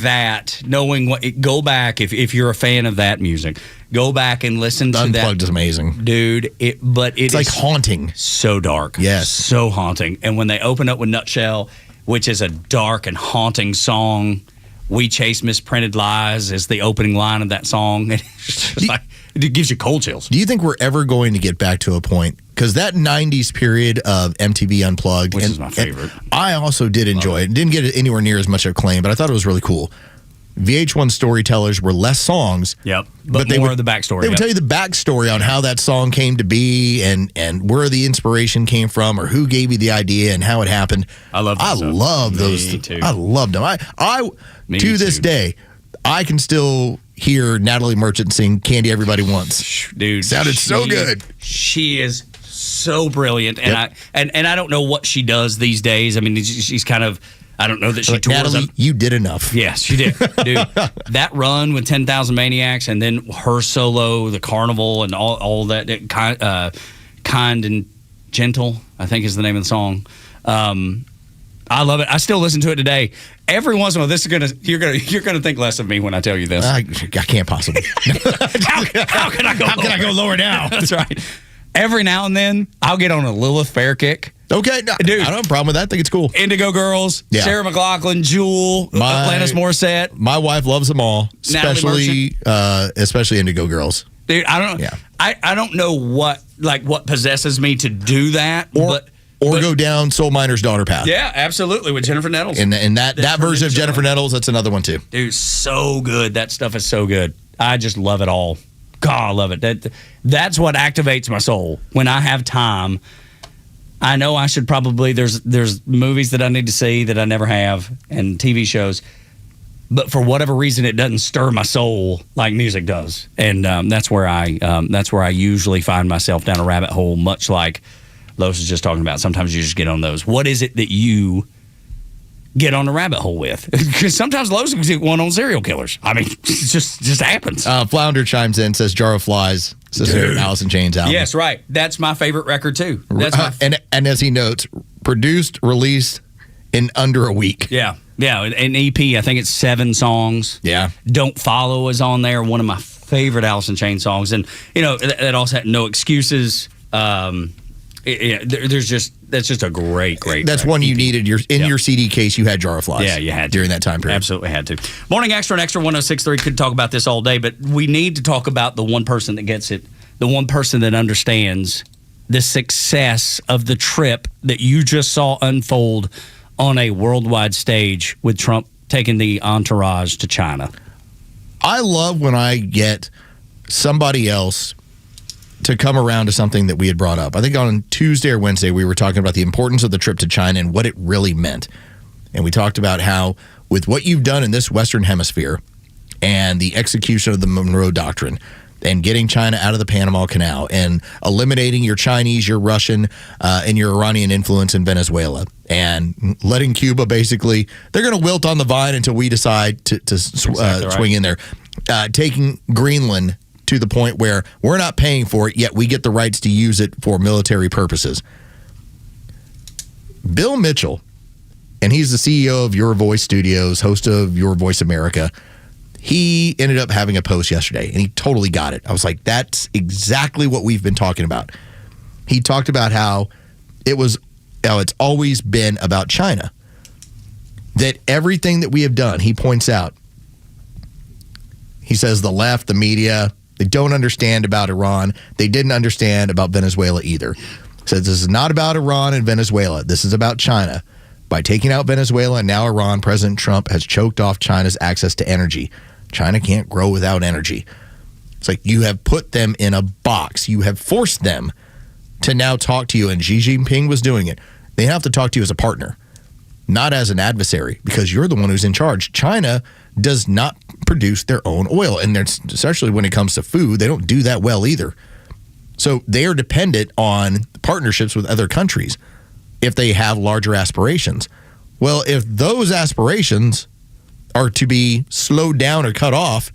what, go back, if you're a fan of that music, go back and listen to that. Unplugged is amazing. Dude, it's like haunting. So dark. Yes. So haunting. And when they open up with Nutshell, which is a dark and haunting song, We Chase Misprinted Lies is the opening line of that song. It gives you cold chills. Do you think we're ever going to get back to a point? Because that 90s period of MTV Unplugged, which is my favorite. I also did enjoy it. Didn't get it anywhere near as much acclaim, but I thought it was really cool. VH1 storytellers were less songs. Yep. But they of the backstory. They would tell you the backstory on how that song came to be and where the inspiration came from or who gave you the idea and how it happened. I love those. Me too. I loved them. To this day, I can still hear Natalie Merchant sing Candy Everybody Wants. Dude. Sounded so good. She is so brilliant. And I don't know what she does these days. I mean, she's kind of, I don't know that she tours Natalie, you did enough. Yes, she did. Dude, that run with 10,000 Maniacs and then her solo, the Carnival, and all that, Kind and Gentle, I think is the name of the song. I love it. I still listen to it today. Every once in a while, you're gonna think less of me when I tell you this. I can't possibly. How can I go lower now? That's right. Every now and then, I'll get on a Lilith Fair kick. Okay, no, dude, I don't have a problem with that. I think it's cool. Indigo Girls, Sarah McLachlan, Jewel, Alanis Morissette. My wife loves them all, especially Indigo Girls. Dude, I don't know. Yeah. I don't know what possesses me to do that, but go down Soul Miner's Daughter path. Yeah, absolutely, with Jennifer Nettles. And that version of Jennifer Nettles, that's another one too. Dude, so good. That stuff is so good. I just love it all. God, I love it. That's what activates my soul. When I have time, I know I should probably, there's movies that I need to see that I never have, and TV shows, but for whatever reason, it doesn't stir my soul like music does. And that's where I usually find myself down a rabbit hole, much like Los is just talking about. Sometimes you just get on those. What is it that you get on the rabbit hole with? Because sometimes Los can get one on serial killers. I mean, it just happens. Flounder chimes in, says Jar of Flies. Says here, Alice in Chains album. Yes, right. That's my favorite record too. That's and as he notes, produced, released in under a week. Yeah. An EP. I think it's 7 songs. Yeah. Don't Follow is on there. One of my favorite Alice in Chains songs, and that also had No Excuses. That's just a great. That's one you needed. Your CD case. You had Jar of Flies. Yeah, you had to. During that time period. Absolutely had to. Morning Xtra and Xtra 106.3 could talk about this all day, but we need to talk about the one person that gets it, the one person that understands the success of the trip that you just saw unfold on a worldwide stage with Trump taking the entourage to China. I love when I get somebody else to come around to something that we had brought up. I think on Tuesday or Wednesday, we were talking about the importance of the trip to China and what it really meant. And we talked about how with what you've done in this Western Hemisphere and the execution of the Monroe Doctrine and getting China out of the Panama Canal and eliminating your Chinese, your Russian, and your Iranian influence in Venezuela and letting Cuba basically, they're going to wilt on the vine until we decide to swing in there. taking Greenland to the point where we're not paying for it, yet we get the rights to use it for military purposes. Bill Mitchell, and he's the CEO of Your Voice Studios, host of Your Voice America, he ended up having a post yesterday, and he totally got it. I was like, that's exactly what we've been talking about. He talked about how it's always been about China. That everything that we have done, he points out, he says the left, the media, they don't understand about Iran. They didn't understand about Venezuela either. Says this is not about Iran and Venezuela. This is about China. By taking out Venezuela and now Iran, President Trump has choked off China's access to energy. China can't grow without energy. It's like you have put them in a box. You have forced them to now talk to you, and Xi Jinping was doing it. They have to talk to you as a partner, not as an adversary, because you're the one who's in charge. China does not produce their own oil, and especially when it comes to food, they don't do that well either. So they are dependent on partnerships with other countries if they have larger aspirations. Well, if those aspirations are to be slowed down or cut off,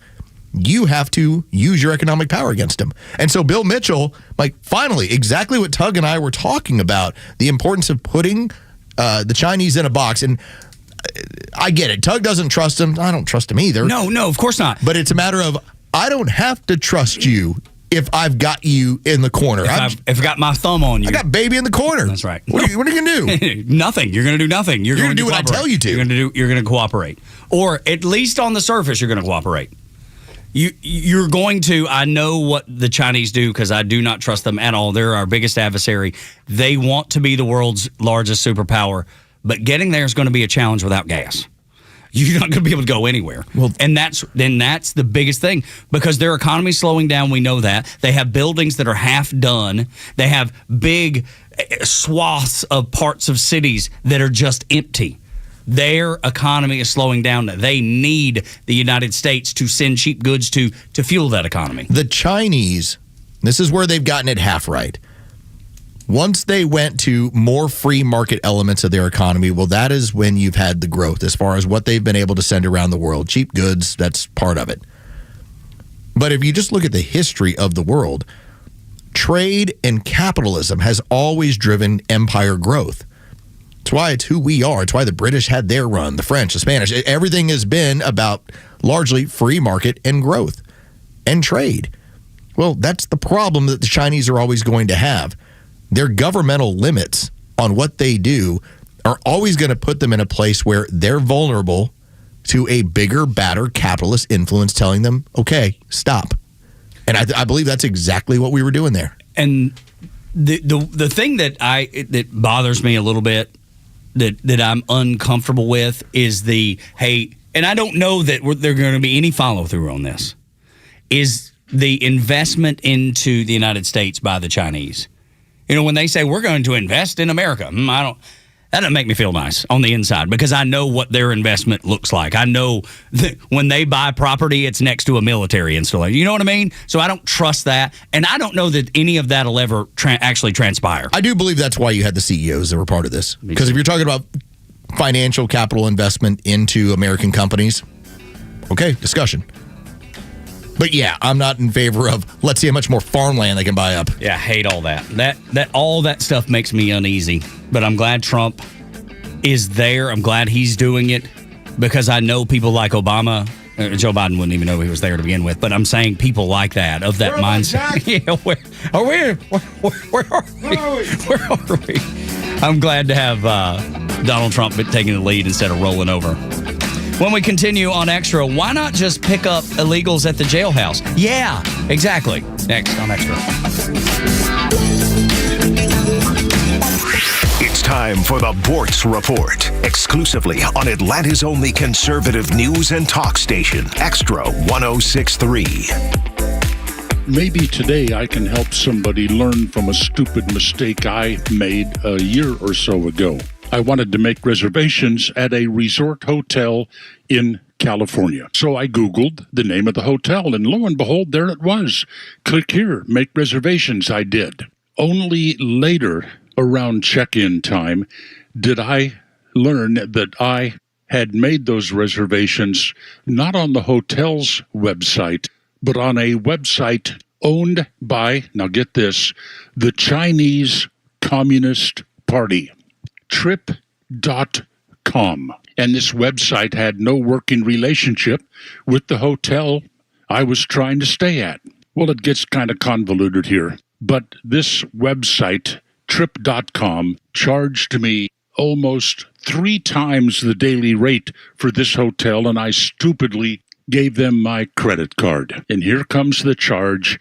you have to use your economic power against them. And so Bill Mitchell, finally, exactly what Tug and I were talking about, the importance of putting the Chinese in a box. And I get it. Tug doesn't trust him. I don't trust him either. No, of course not. But it's a matter of, I don't have to trust you if I've got you in the corner. If I've got my thumb on you. I got baby in the corner. That's right. What are you going to do? Nothing. You're going to do nothing. You're going to do what I tell you to. You're going to cooperate. Or at least on the surface, you're going to cooperate. You're going to, I know what the Chinese do because I do not trust them at all. They're our biggest adversary. They want to be the world's largest superpower, but getting there is going to be a challenge without gas. You're not going to be able to go anywhere. Well, and that's the biggest thing because their economy is slowing down. We know that. They have buildings that are half done. They have big swaths of parts of cities that are just empty. Their economy is slowing down. They need the United States to send cheap goods to fuel that economy. The Chinese, this is where they've gotten it half right. Once they went to more free market elements of their economy, well, that is when you've had the growth as far as what they've been able to send around the world. Cheap goods, that's part of it. But if you just look at the history of the world, trade and capitalism has always driven empire growth. It's why it's who we are. It's why the British had their run, the French, the Spanish. Everything has been about largely free market and growth and trade. Well, that's the problem that the Chinese are always going to have. Their governmental limits on what they do are always going to put them in a place where they're vulnerable to a bigger, badder capitalist influence telling them, okay, stop. And I believe that's exactly what we were doing there. And the thing that bothers me a little bit, that I'm uncomfortable with is and I don't know that there are going to be any follow through on this, is the investment into the United States by the Chinese. You know, when they say we're going to invest in America, that doesn't make me feel nice on the inside because I know what their investment looks like. I know that when they buy property, it's next to a military installation. You know what I mean? So I don't trust that. And I don't know that any of that will ever actually transpire. I do believe that's why you had the CEOs that were part of this. Because if you're talking about financial capital investment into American companies, okay, discussion. But yeah, I'm not in favor of let's see how much more farmland they can buy up. Yeah, I hate all that. That all that stuff makes me uneasy. But I'm glad Trump is there. I'm glad he's doing it because I know people like Obama. Joe Biden wouldn't even know he was there to begin with. But I'm saying people like that, of that mindset. Yeah, where are we? Where are we? I'm glad to have Donald Trump taking the lead instead of rolling over. When we continue on Extra, why not just pick up illegals at the jailhouse? Yeah, exactly. Next on Extra. It's time for the Bortz Report, exclusively on Atlanta's only conservative news and talk station, Extra 106.3. Maybe today I can help somebody learn from a stupid mistake I made a year or so ago. I wanted to make reservations at a resort hotel in California. So I Googled the name of the hotel, and lo and behold, there it was. Click here, make reservations. I did. Only later, around check-in time, did I learn that I had made those reservations not on the hotel's website, but on a website owned by, now get this, the Chinese Communist Party, trip.com. And this website had no working relationship with the hotel I was trying to stay at. Well, it gets kind of convoluted here, but this website, trip.com, charged me almost 3 times the daily rate for this hotel, and I stupidly gave them my credit card. And here comes the charge,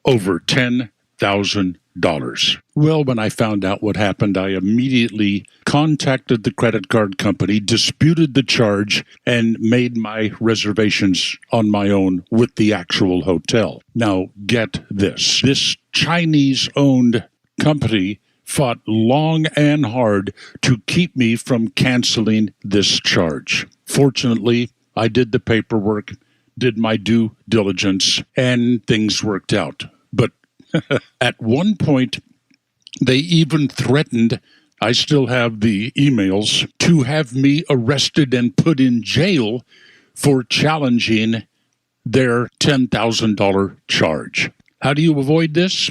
over $10,000. Well, when I found out what happened, I immediately contacted the credit card company, disputed the charge, and made my reservations on my own with the actual hotel. Now, get this. This Chinese-owned company fought long and hard to keep me from canceling this charge. Fortunately, I did the paperwork, did my due diligence, and things worked out. But at one point, they even threatened, I still have the emails, to have me arrested and put in jail for challenging their $10,000 charge. How do you avoid this?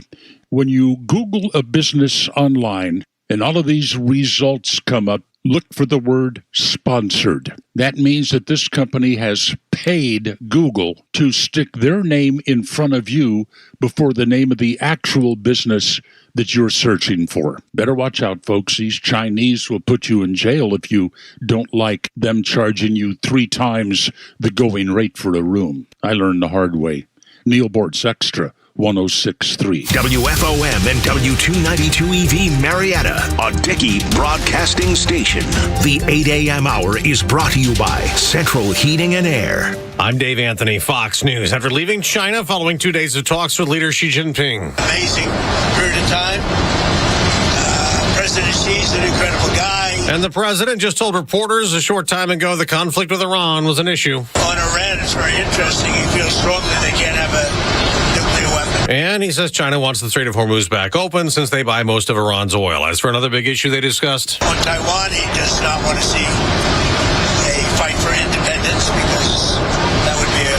When you Google a business online and all of these results come up, look for the word sponsored. That means that this company has paid Google to stick their name in front of you before the name of the actual business that you're searching for. Better watch out, folks. These Chinese will put you in jail if you don't like them charging you 3 times the going rate for a room. I learned the hard way. Neil Bortz Extra. 106.3. WFOM and W292EV Marietta, a Dickey broadcasting station. The 8 a.m. hour is brought to you by Central Heating and Air. I'm Dave Anthony, Fox News. After leaving China following 2 days of talks with leader Xi Jinping. Amazing period of time. President Xi's an incredible guy. And the president just told reporters a short time ago the conflict with Iran was an issue. On Iran, it's very interesting. He feels strongly they can't have a nuclear weapon. And he says China wants the Strait of Hormuz back open since they buy most of Iran's oil. As for another big issue they discussed. On Taiwan, he does not want to see a fight for independence because that would be a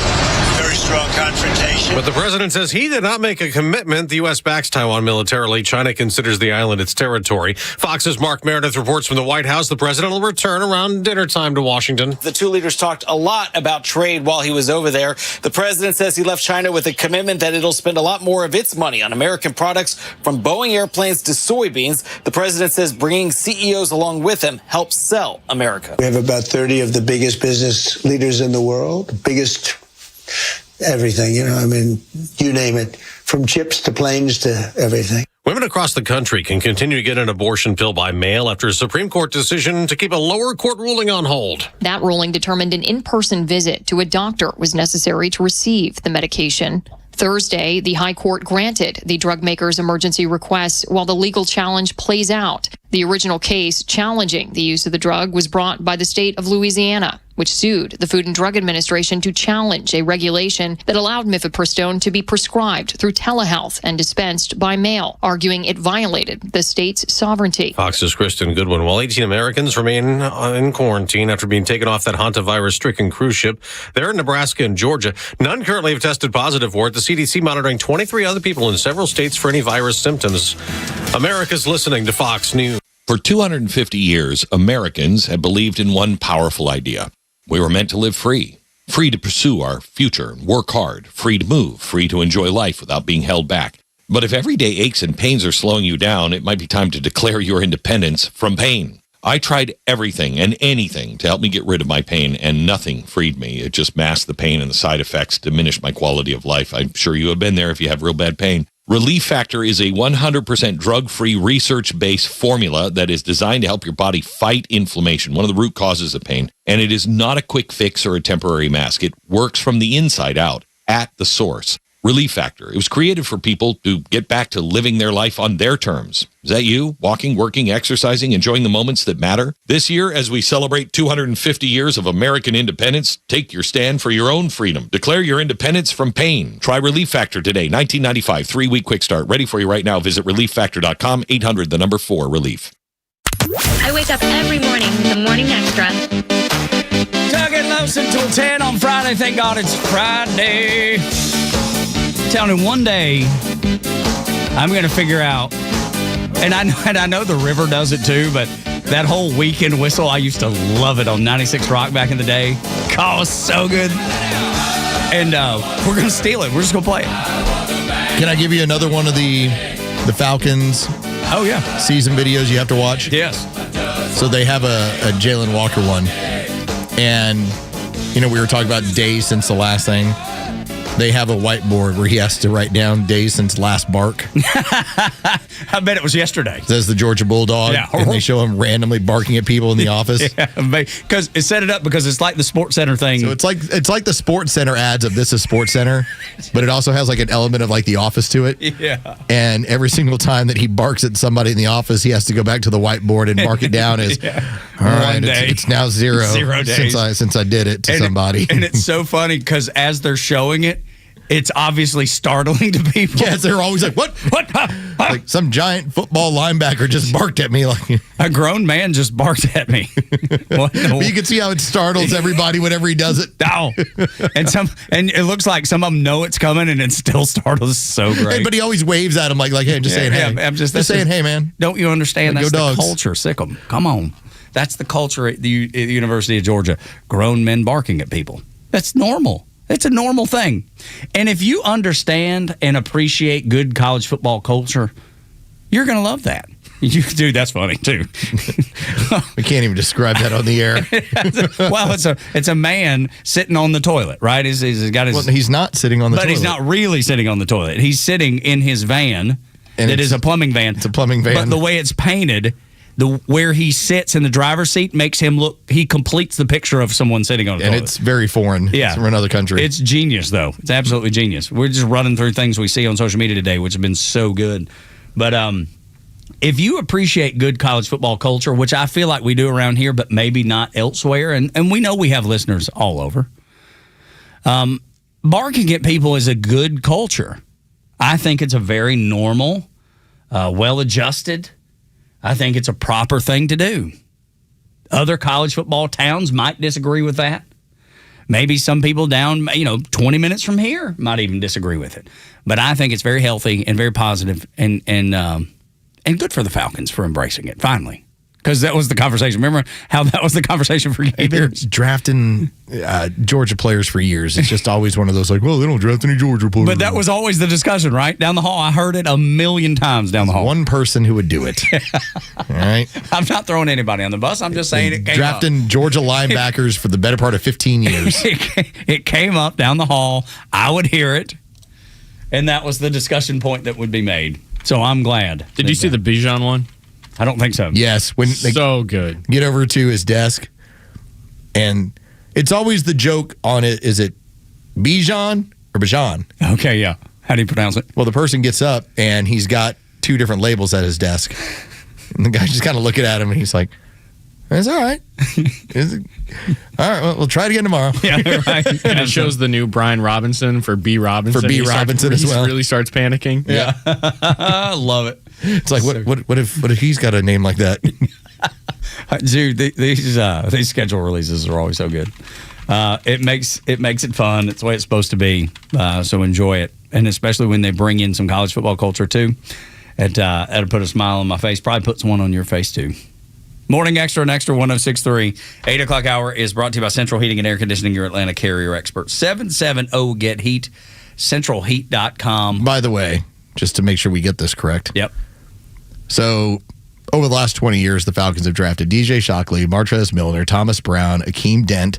very strong confrontation. But the president says he did not make a commitment. The U.S. backs Taiwan militarily. China considers the island its territory. Fox's Mark Meredith reports from the White House the president will return around dinner time to Washington. The two leaders talked a lot about trade while he was over there. The president says he left China with a commitment that it'll spend a lot more of its money on American products, from Boeing airplanes to soybeans. The president says bringing CEOs along with him helps sell America. We have about 30 of the biggest business leaders in the world, biggest everything, you name it, from chips to planes to everything. Women across the country can continue to get an abortion pill by mail after a Supreme Court decision to keep a lower court ruling on hold. That ruling determined an in-person visit to a doctor was necessary to receive the medication. Thursday, the High Court granted the drug maker's emergency request while the legal challenge plays out. The original case challenging the use of the drug was brought by the state of Louisiana, which sued the Food and Drug Administration to challenge a regulation that allowed mifepristone to be prescribed through telehealth and dispensed by mail, arguing it violated the state's sovereignty. Fox's Kristen Goodwin. While 18 Americans remain in quarantine after being taken off that hantavirus-stricken cruise ship there in Nebraska and Georgia, none currently have tested positive for it. The CDC monitoring 23 other people in several states for any virus symptoms. America's listening to Fox News. For 250 years, Americans have believed in one powerful idea. We were meant to live free to pursue our future, work hard, free to move, free to enjoy life without being held back. But if everyday aches and pains are slowing you down, it might be time to declare your independence from pain. I tried everything and anything to help me get rid of my pain, and nothing freed me. It just masked the pain, and the side effects diminished my quality of life. I'm sure you have been there if you have real bad pain. Relief Factor is a 100% drug-free, research-based formula that is designed to help your body fight inflammation, one of the root causes of pain. And it is not a quick fix or a temporary mask. It works from the inside out, at the source. Relief Factor. It was created for people to get back to living their life on their terms. Is that you? Walking, working, exercising, enjoying the moments that matter? This year, as we celebrate 250 years of American independence, take your stand for your own freedom. Declare your independence from pain. Try Relief Factor today. $19.95, 3-week quick start. Ready for you right now. Visit ReliefFactor.com, 800-4-RELIEF. I wake up every morning with the Morning Xtra. Tug and Los until 10 on Friday. Thank God it's Friday. Telling you, one day I'm going to figure out, and I know the river does it too, but that whole weekend whistle, I used to love it on 96 Rock back in the day. Oh, it was so good. And we're going to steal it. We're just going to play it. Can I give you another one of the Falcons? Oh, yeah. Season videos you have to watch? Yes. So they have a Jalen Walker one. And, we were talking about days since the last thing. They have a whiteboard where he has to write down days since last bark. I bet it was yesterday. Says the Georgia Bulldog. Yeah. And they show him randomly barking at people in the office. Yeah, because it set it up because it's like the Sports Center thing. So it's like the Sports Center ads of This is Sports Center, but it also has like an element of like The Office to it. Yeah. And every single time that he barks at somebody in the office, he has to go back to the whiteboard and mark it down as, all right, it's now 0 days since I did it to somebody. And it's so funny because as they're showing it, it's obviously startling to people. Yes, they're always like, what? Like some giant football linebacker just barked at me. Like a grown man just barked at me. But you can see how it startles everybody whenever he does it. Oh. And it looks like some of them know it's coming and it still startles. So great. But he always waves at him like hey, I'm just saying hey. I'm just saying hey, man. Don't you understand? Like, that's go the Dogs. culture. Sick 'em. Come on. That's the culture at the University of Georgia. Grown men barking at people. That's normal. It's a normal thing. And if you understand and appreciate good college football culture, you're going to love that. Dude, that's funny, too. We can't even describe that on the air. Well, it's a man sitting on the toilet, right? He's got his. Well, he's not sitting on the toilet. But he's not really sitting on the toilet. He's sitting in his van. And that is a plumbing van. It's a plumbing van. But the way it's painted, where he sits in the driver's seat makes him look, he completes the picture of someone sitting on a toilet. And it's very foreign. Yeah. It's from another country. It's genius, though. It's absolutely genius. We're just running through things we see on social media today, which have been so good. But if you appreciate good college football culture, which I feel like we do around here, but maybe not elsewhere, and we know we have listeners all over, barking at people is a good culture. I think it's a very normal, well-adjusted, I think it's a proper thing to do. Other college football towns might disagree with that. Maybe some people down, 20 minutes from here might even disagree with it. But I think it's very healthy and very positive and good for the Falcons for embracing it, finally. Because that was the conversation. Remember how that was the conversation for years? They've been drafting Georgia players for years. It's just always one of those like, well, they don't draft any Georgia players. But that was always the discussion, right? Down the hall. I heard it 1,000,000 times down the hall. One person who would do it. All right? I'm not throwing anybody on the bus. I'm just saying it came drafting up. Georgia linebackers for the better part of 15 years. It came up down the hall. I would hear it. And that was the discussion point that would be made. So I'm glad. Did you see the Bijan one? I don't think so. Yes. When they so good. Get over to his desk, and it's always the joke on it. Is it Bijan or Bijan? Okay, yeah. How do you pronounce it? Well, the person gets up, and he's got 2 different labels at his desk. And the guy's just kind of looking at him, and he's like, that's all right. All right, well, we'll try it again tomorrow. Yeah, right. And it shows the new Brian Robinson for B. Robinson. For B. Robinson as well. He really starts panicking. Yeah. I love it. It's like, what if he's got a name like that? Dude, these schedule releases are always so good. It makes it fun. It's the way it's supposed to be. So enjoy it. And especially when they bring in some college football culture too. It'll put a smile on my face. Probably puts one on your face too. Morning Xtra and Xtra 106.3. 8 o'clock hour is brought to you by Central Heating and Air Conditioning, your Atlanta carrier expert. 770-GET-HEAT, centralheat.com. By the way, just to make sure we get this correct. Yep. So, over the last 20 years, the Falcons have drafted DJ Shockley, Martrez Milner, Thomas Brown, Akeem Dent,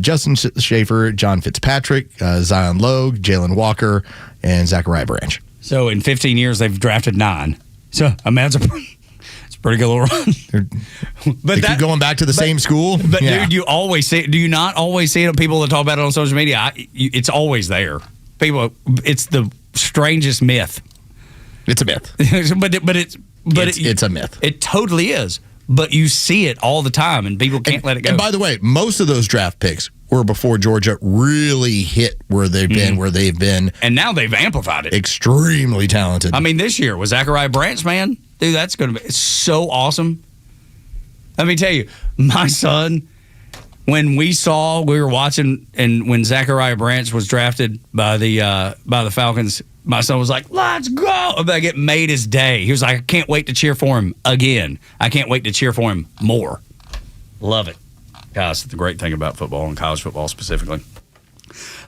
Justin Schaefer, John Fitzpatrick, Zion Logue, Jalen Walker, and Zachariah Branch. So, in 15 years, they've drafted 9. So, imagine... Pretty good little run. But they keep going back to the same school. But dude, you always see it. Do you not always see it? People that talk about it on social media, it's always there. People, it's the strangest myth. It's a myth. It's a myth. It totally is. But you see it all the time, and people can't let it go. And by the way, most of those draft picks were before Georgia really hit where they've been. And now they've amplified it. Extremely talented. I mean, this year was Zachariah Branch, man. Dude, that's going to be so awesome. Let me tell you, my son when we were watching, and when Zachariah Branch was drafted by the Falcons, my son was like, "Let's go!" Like, it made his day. He was like, "I can't wait to cheer for him again. I can't wait to cheer for him more." Love it. Guys, the great thing about football and college football specifically.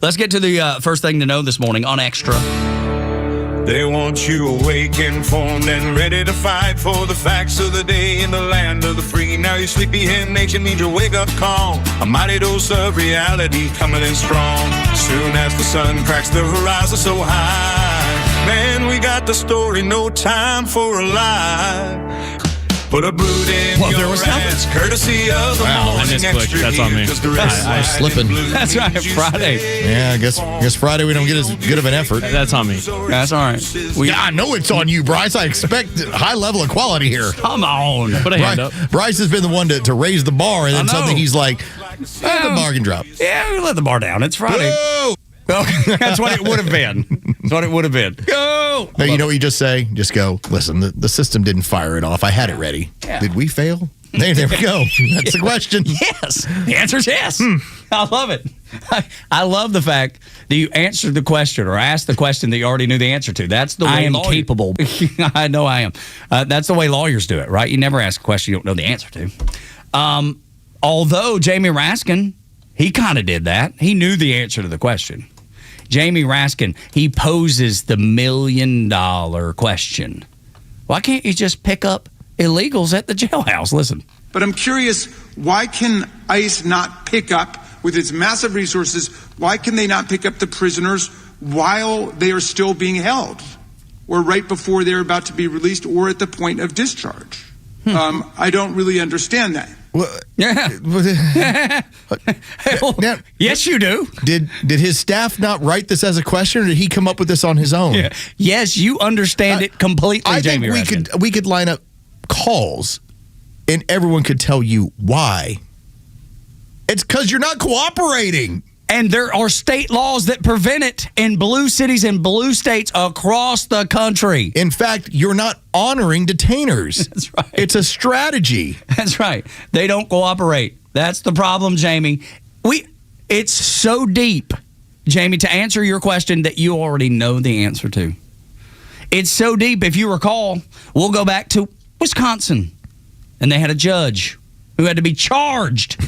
Let's get to the first thing to know this morning on Extra. They want you awake, informed, and ready to fight for the facts of the day in the land of the free. Now your sleepyhead nation needs your wake-up call. A mighty dose of reality coming in strong. Soon as the sun cracks the horizon so high, man, we got the story, no time for a lie. Put a brood in your ass, courtesy of the Morning Xtra. That's on me. I'm slipping. That's right, Friday. Yeah, I guess Friday we don't get as good of an effort. That's on me. That's all right. I know it's on you, Bryce. I expect high level of quality here. Come on. Put a hand up. Bryce has been the one to raise the bar, and then something he's like, the bar can drop. Yeah, we let the bar down. It's Friday. Whoa! That's what it would have been. That's what it would have been. Go! No, you know what you just say? Just go, listen, the system didn't fire it off. I had it ready. Yeah. Did we fail? There we go. That's the question. Yes. The answer is yes. I love it. I love the fact that you answered the question or asked the question that you already knew the answer to. That's the way I am capable. I know I am. That's the way lawyers do it, right? You never ask a question you don't know the answer to. Although Jamie Raskin, he kind of did that. He knew the answer to the question. Jamie Raskin, he poses the $1 million question. Why can't you just pick up illegals at the jailhouse? Listen. But I'm curious, why can ICE not pick up, with its massive resources, why can they not pick up the prisoners while they are still being held? Or right before they're about to be released, or at the point of discharge? I don't really understand that. Well, yes, you do. Did his staff not write this as a question, or did he come up with this on his own? Yeah. Yes, you understand it completely, I Jamie think Raskin. we could line up calls, and everyone could tell you why. It's because you're not cooperating. And there are state laws that prevent it in blue cities and blue states across the country. In fact, you're not honoring detainers. That's right. It's a strategy. That's right. They don't cooperate. That's the problem, Jamie. It's so deep, Jamie, to answer your question that you already know the answer to. It's so deep, if you recall, we'll go back to Wisconsin. And they had a judge who had to be charged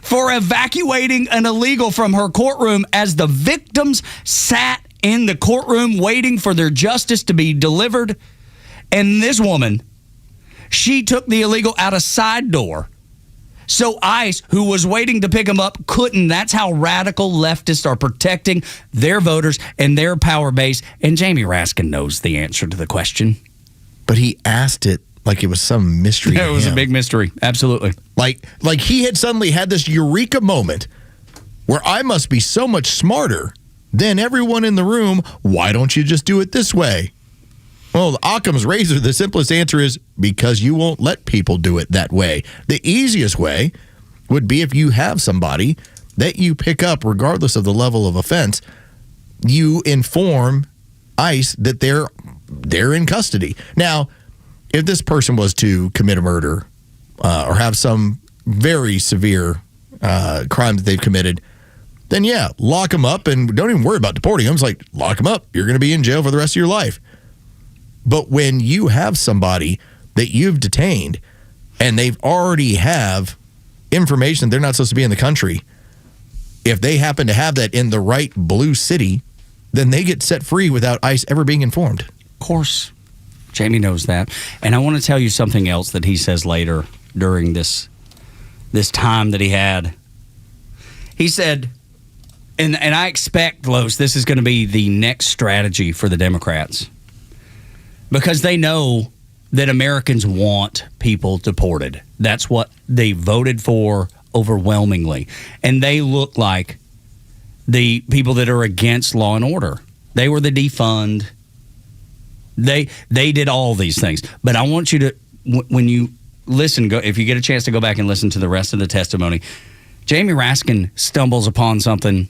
for evacuating an illegal from her courtroom as the victims sat in the courtroom waiting for their justice to be delivered. And this woman, she took the illegal out a side door. So ICE, who was waiting to pick them up, couldn't. That's how radical leftists are protecting their voters and their power base. And Jamie Raskin knows the answer to the question. But he asked it like it was some mystery. Yeah, it was a big mystery. Absolutely. Like he had suddenly had this eureka moment where I must be so much smarter than everyone in the room. Why don't you just do it this way? Well, Occam's razor, the simplest answer is because you won't let people do it that way. The easiest way would be if you have somebody that you pick up regardless of the level of offense, you inform ICE that they're in custody. Now, if this person was to commit a murder or have some very severe crime that they've committed, then yeah, lock them up and don't even worry about deporting them. It's like, lock them up. You're going to be in jail for the rest of your life. But when you have somebody that you've detained and they've already have information they're not supposed to be in the country, if they happen to have that in the right blue city, then they get set free without ICE ever being informed. Of course. Jamie knows that. And I want to tell you something else that he says later during this time that he had. He said, and I expect, Los, this is going to be the next strategy for the Democrats. Because they know that Americans want people deported. That's what they voted for overwhelmingly. And they look like the people that are against law and order. They were the defund. They did all these things. But I want you to, when you listen, if you get a chance to go back and listen to the rest of the testimony, Jamie Raskin stumbles upon something,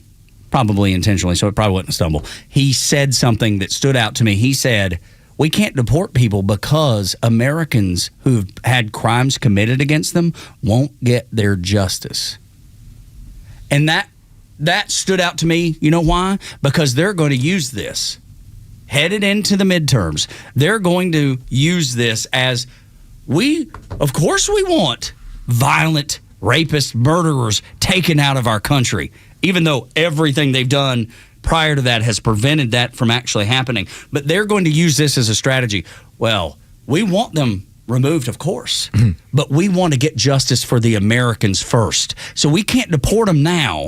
probably intentionally, so it probably wasn't a stumble. He said something that stood out to me. He said, we can't deport people because Americans who've had crimes committed against them won't get their justice. And that stood out to me. You know why? Because they're going to use this. Headed into the midterms, they're going to use this as of course we want violent rapists, murderers taken out of our country, even though everything they've done prior to that has prevented that from actually happening. But they're going to use this as a strategy. Well, we want them removed, of course, but we want to get justice for the Americans first. So we can't deport them now.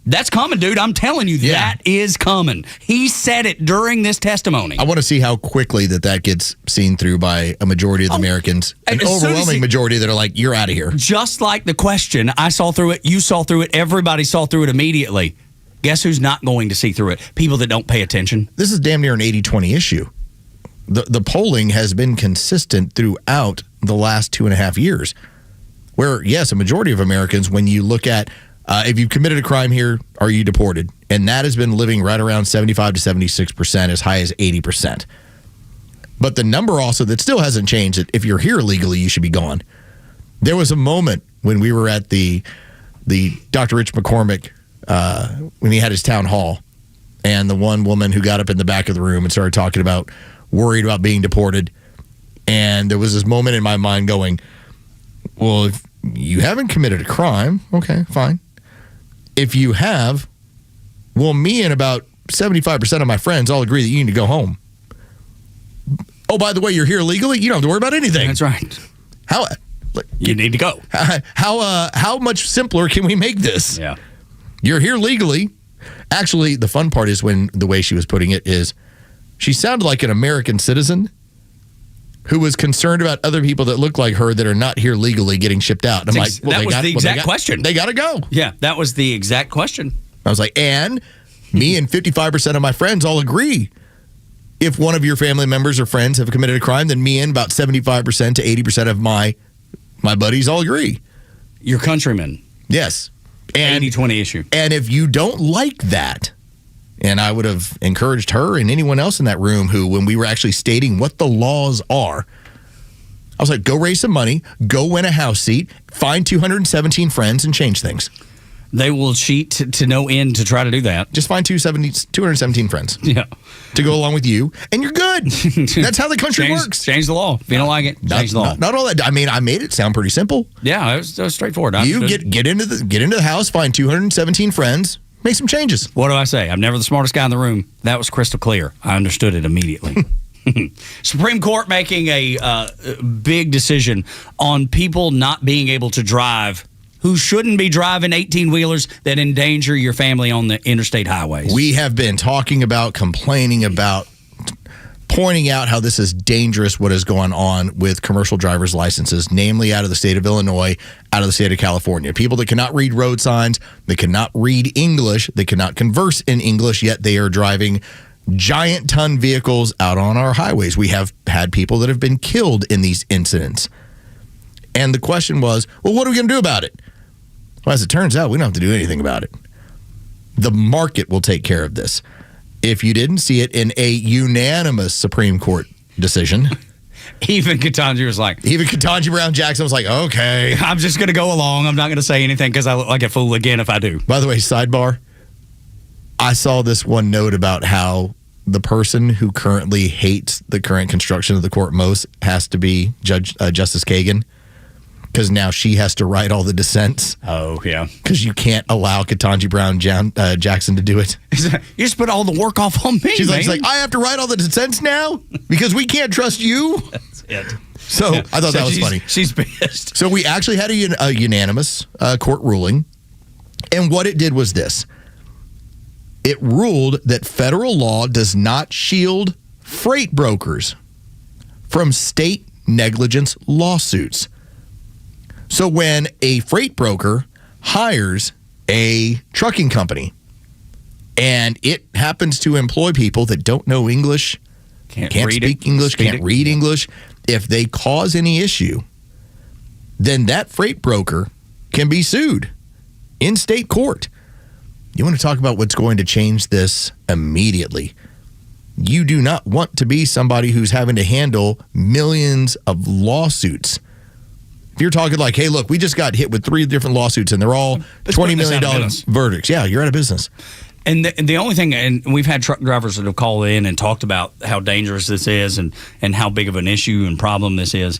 That's coming, dude. I'm telling you, that is coming. He said it during this testimony. I want to see how quickly that gets seen through by a majority of the Americans. An overwhelming majority that are like, you're out of here. Just like the question, I saw through it, you saw through it, everybody saw through it immediately. Guess who's not going to see through it? People that don't pay attention. This is damn near an 80-20 issue. The polling has been consistent throughout the last 2.5 years, where, yes, a majority of Americans, when you look at if you've committed a crime here, are you deported? And that has been living right around 75 to 76%, as high as 80%. But the number also that still hasn't changed, that if you're here illegally, you should be gone. There was a moment when we were at the Dr. Rich McCormick, when he had his town hall, and the one woman who got up in the back of the room and started talking about worried about being deported. And there was this moment in my mind going, well, if you haven't committed a crime, okay, fine. If you have, well, me and about 75% of my friends all agree that you need to go home. Oh, by the way, you're here legally? You don't have to worry about anything. That's right. How you need to go. How much simpler can we make this? Yeah. You're here legally. Actually, the fun part is when the way she was putting it is she sounded like an American citizen who was concerned about other people that look like her that are not here legally getting shipped out. And I'm like, well, that was the exact question. They got to go. Yeah, that was the exact question. I was like, and me and 55% of my friends all agree. If one of your family members or friends have committed a crime, then me and about 75% to 80% of my buddies all agree. Your countrymen. Yes. And 80-20 issue. And if you don't like that, and I would have encouraged her and anyone else in that room who, when we were actually stating what the laws are, I was like, go raise some money, go win a house seat, find 217 friends, and change things. They will cheat to no end to try to do that. Just find 217 friends. Yeah. To go along with you, and you're good. That's how the country works. Change the law. If you don't like it, change the law. Not all that. I mean, I made it sound pretty simple. Yeah, it was straightforward. You get into the house, find 217 friends, make some changes. What do I say? I'm never the smartest guy in the room. That was crystal clear. I understood it immediately. Supreme Court making a big decision on people not being able to drive who shouldn't be driving 18-wheelers that endanger your family on the interstate highways. We have been talking about, complaining about, pointing out how this is dangerous, what is going on with commercial driver's licenses, namely out of the state of Illinois, out of the state of California. People that cannot read road signs, they cannot read English, they cannot converse in English, yet they are driving giant ton vehicles out on our highways. We have had people that have been killed in these incidents. And the question was, well, what are we going to do about it? Well, as it turns out, we don't have to do anything about it. The market will take care of this. If you didn't see it in a unanimous Supreme Court decision. Even Ketanji was like. Even Ketanji Brown Jackson was like, okay. I'm just going to go along. I'm not going to say anything because I look like a fool again if I do. By the way, sidebar. I saw this one note about how the person who currently hates the current construction of the court most has to be Justice Kagan. Because now she has to write all the dissents. Oh, yeah. Because you can't allow Ketanji Brown Jackson to do it. You just put all the work off on me, She's like, I have to write all the dissents now? Because we can't trust you? That's it. So I thought that was funny. She's pissed. So we actually had a unanimous court ruling. And what it did was this. It ruled that federal law does not shield freight brokers from state negligence lawsuits. So when a freight broker hires a trucking company and it happens to employ people that don't know English, can't speak English, can't read English, if they cause any issue, then that freight broker can be sued in state court. You want to talk about what's going to change this immediately. You do not want to be somebody who's having to handle millions of lawsuits If you're talking like, hey, look, we just got hit with 3 different lawsuits and they're all $20 million verdicts. Yeah, you're out of business. And the only thing, and we've had truck drivers that have called in and talked about how dangerous this is and how big of an issue and problem this is.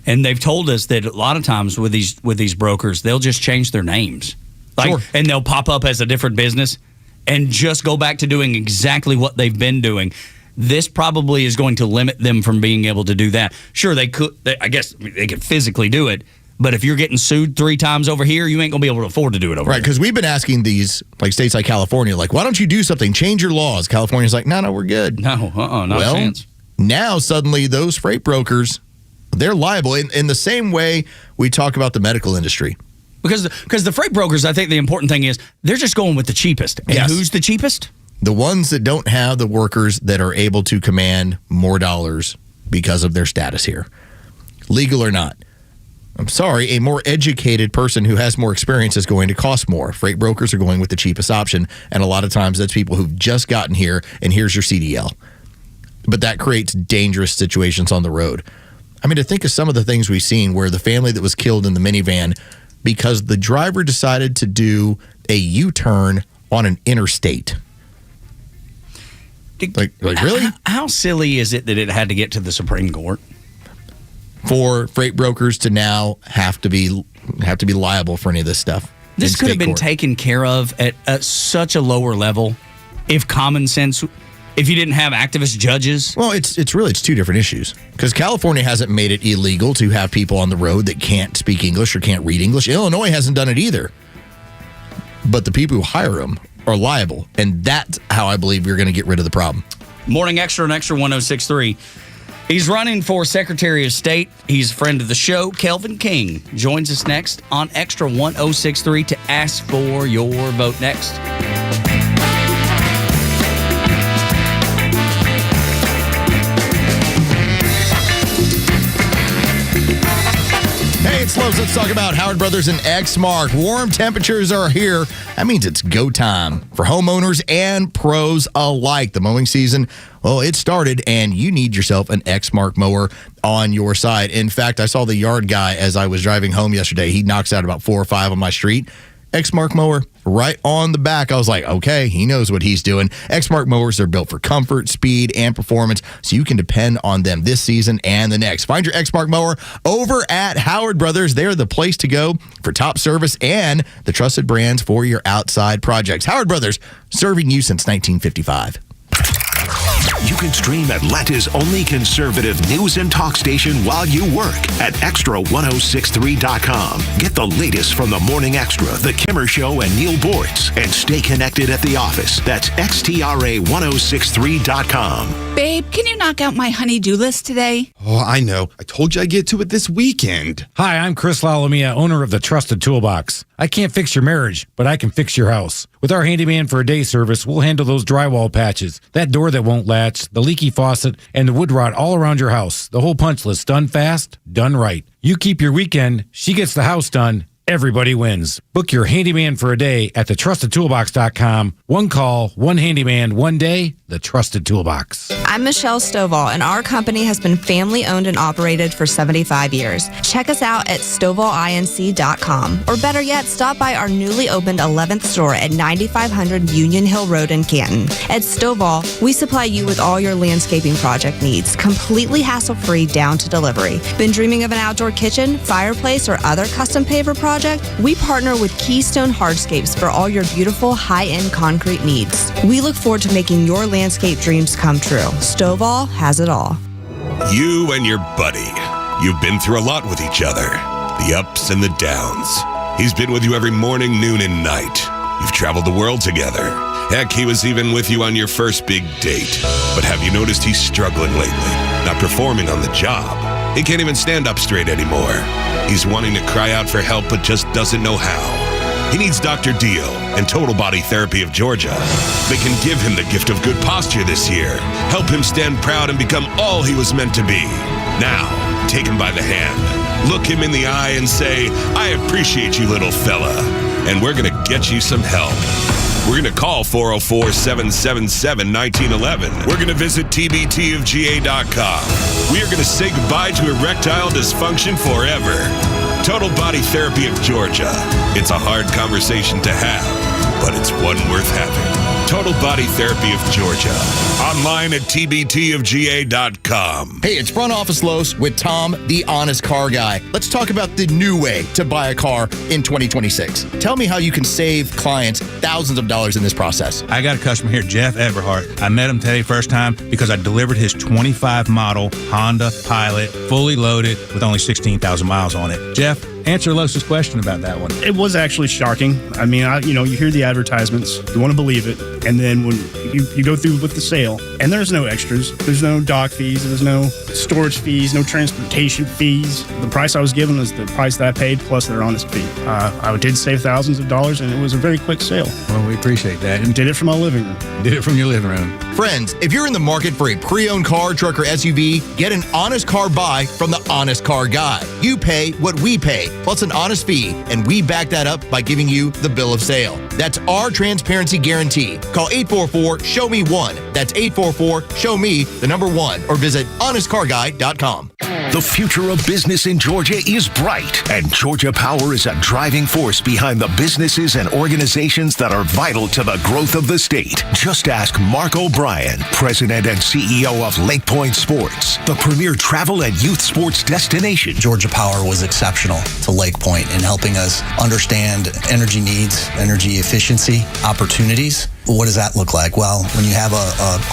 And they've told us that a lot of times with these brokers, they'll just change their names. Sure. And they'll pop up as a different business and just go back to doing exactly what they've been doing. This probably is going to limit them from being able to do that. Sure, they could. I guess they could physically do it. But if you're getting sued 3 times over here, you ain't going to be able to afford to do it over here. Right, because we've been asking these, like states like California, like, why don't you do something? Change your laws. California's like, no, we're good. No, not a chance. Now, suddenly, those freight brokers, they're liable in the same way we talk about the medical industry. Because the freight brokers, I think the important thing is, they're just going with the cheapest. And who's the cheapest? The ones that don't have the workers that are able to command more dollars because of their status here. Legal or not. I'm sorry, a more educated person who has more experience is going to cost more. Freight brokers are going with the cheapest option, and a lot of times that's people who've just gotten here, and here's your CDL. But that creates dangerous situations on the road. I mean, to think of some of the things we've seen where the family that was killed in the minivan because the driver decided to do a U-turn on an interstate. Like really? How silly is it that it had to get to the Supreme Court? For freight brokers to now have to be liable for any of this stuff. This could have been taken care of at such a lower level if common sense, if you didn't have activist judges. Well, it's 2 different issues. Because California hasn't made it illegal to have people on the road that can't speak English or can't read English. Illinois hasn't done it either. But the people who hire them are liable. And that's how I believe you're going to get rid of the problem. Morning Extra on Extra 106.3. He's running for Secretary of State. He's a friend of the show. Kelvin King joins us next on Extra 106.3 to ask for your vote next. Hey, it's Los. Let's talk about Howard Brothers and Exmark. Warm temperatures are here. That means it's go time for homeowners and pros alike. The mowing season, well, it started, and you need yourself an Exmark mower on your side. In fact, I saw the yard guy as I was driving home yesterday. He knocks out about 4 or 5 on my street. Exmark mower right on the back. I was like, okay, he knows what he's doing. Exmark mowers are built for comfort, speed, and performance, so you can depend on them this season and the next. Find your Exmark mower over at Howard Brothers. They're the place to go for top service and the trusted brands for your outside projects. Howard Brothers, serving you since 1955. You can stream Atlanta's only conservative news and talk station while you work at extra1063.com. Get the latest from the Morning Extra, The Kimmer Show, and Neil Boortz, and stay connected at the office. That's xtra1063.com. Babe, can you knock out my honey-do list today? Oh, I know. I told you I'd get to it this weekend. Hi, I'm Chris Lalomia, owner of the Trusted Toolbox. I can't fix your marriage, but I can fix your house. With our handyman for a day service, we'll handle those drywall patches, that door that won't latch, the leaky faucet, and the wood rot all around your house. The whole punch list, done fast, done right. You keep your weekend, she gets the house done. Everybody wins. Book your handyman for a day at thetrustedtoolbox.com. One call, one handyman, one day, the Trusted Toolbox. I'm Michelle Stovall, and our company has been family owned and operated for 75 years. Check us out at StovallINC.com, or better yet, stop by our newly opened 11th store at 9500 Union Hill Road in Canton. At Stovall, we supply you with all your landscaping project needs, completely hassle-free down to delivery. Been dreaming of an outdoor kitchen, fireplace, or other custom paver project? We partner with Keystone Hardscapes for all your beautiful high-end concrete needs. We look forward to making your landscape dreams come true. Stovall has it all. You and your buddy. You've been through a lot with each other. The ups and the downs. He's been with you every morning, noon, and night. You've traveled the world together. Heck, he was even with you on your first big date. But have you noticed he's struggling lately? Not performing on the job. He can't even stand up straight anymore. He's wanting to cry out for help, but just doesn't know how. He needs Dr. Deal and Total Body Therapy of Georgia. They can give him the gift of good posture this year, help him stand proud and become all he was meant to be. Now, take him by the hand, look him in the eye and say, I appreciate you, little fella, and we're going to get you some help. We're going to call 404-777-1911. We're going to visit tbtofga.com. We are going to say goodbye to erectile dysfunction forever. Total Body Therapy of Georgia. It's a hard conversation to have, but it's one worth having. Total Body Therapy of Georgia. Online at tbtofga.com. Hey, it's Front Office Los with Tom, the honest car guy. Let's talk about the new way to buy a car in 2026. Tell me how you can save clients thousands of dollars in this process. I got a customer here, Jeff Everhart. I met him today first time because I delivered his 25 model Honda Pilot, fully loaded with only 16,000 miles on it. Jeff, answer Los's question about that one. It was actually shocking. I mean, you hear the advertisements, you want to believe it, and then when you go through with the sale, and there's no extras, there's no dock fees, there's no storage fees, no transportation fees. The price I was given was the price that I paid plus their honest fee. I did save thousands of dollars, and it was a very quick sale. Well, we appreciate that. And did it from my living room. Did it from your living room. Friends, if you're in the market for a pre-owned car, truck, or SUV, get an honest car buy from the Honest Car Guy. You pay what we pay, plus an honest fee, and we back that up by giving you the bill of sale. That's our transparency guarantee. Call 844-SHOW-ME-1. That's 844-SHOW-ME, the number 1, or visit honestcarguy.com. The future of business in Georgia is bright, and Georgia Power is a driving force behind the businesses and organizations that are vital to the growth of the state. Just ask Mark O'Brien, President and CEO of Lake Point Sports, the premier travel and youth sports destination. Georgia Power was exceptional to Lake Point in helping us understand energy needs, energy efficiency, opportunities. What does that look like? Well, when you have a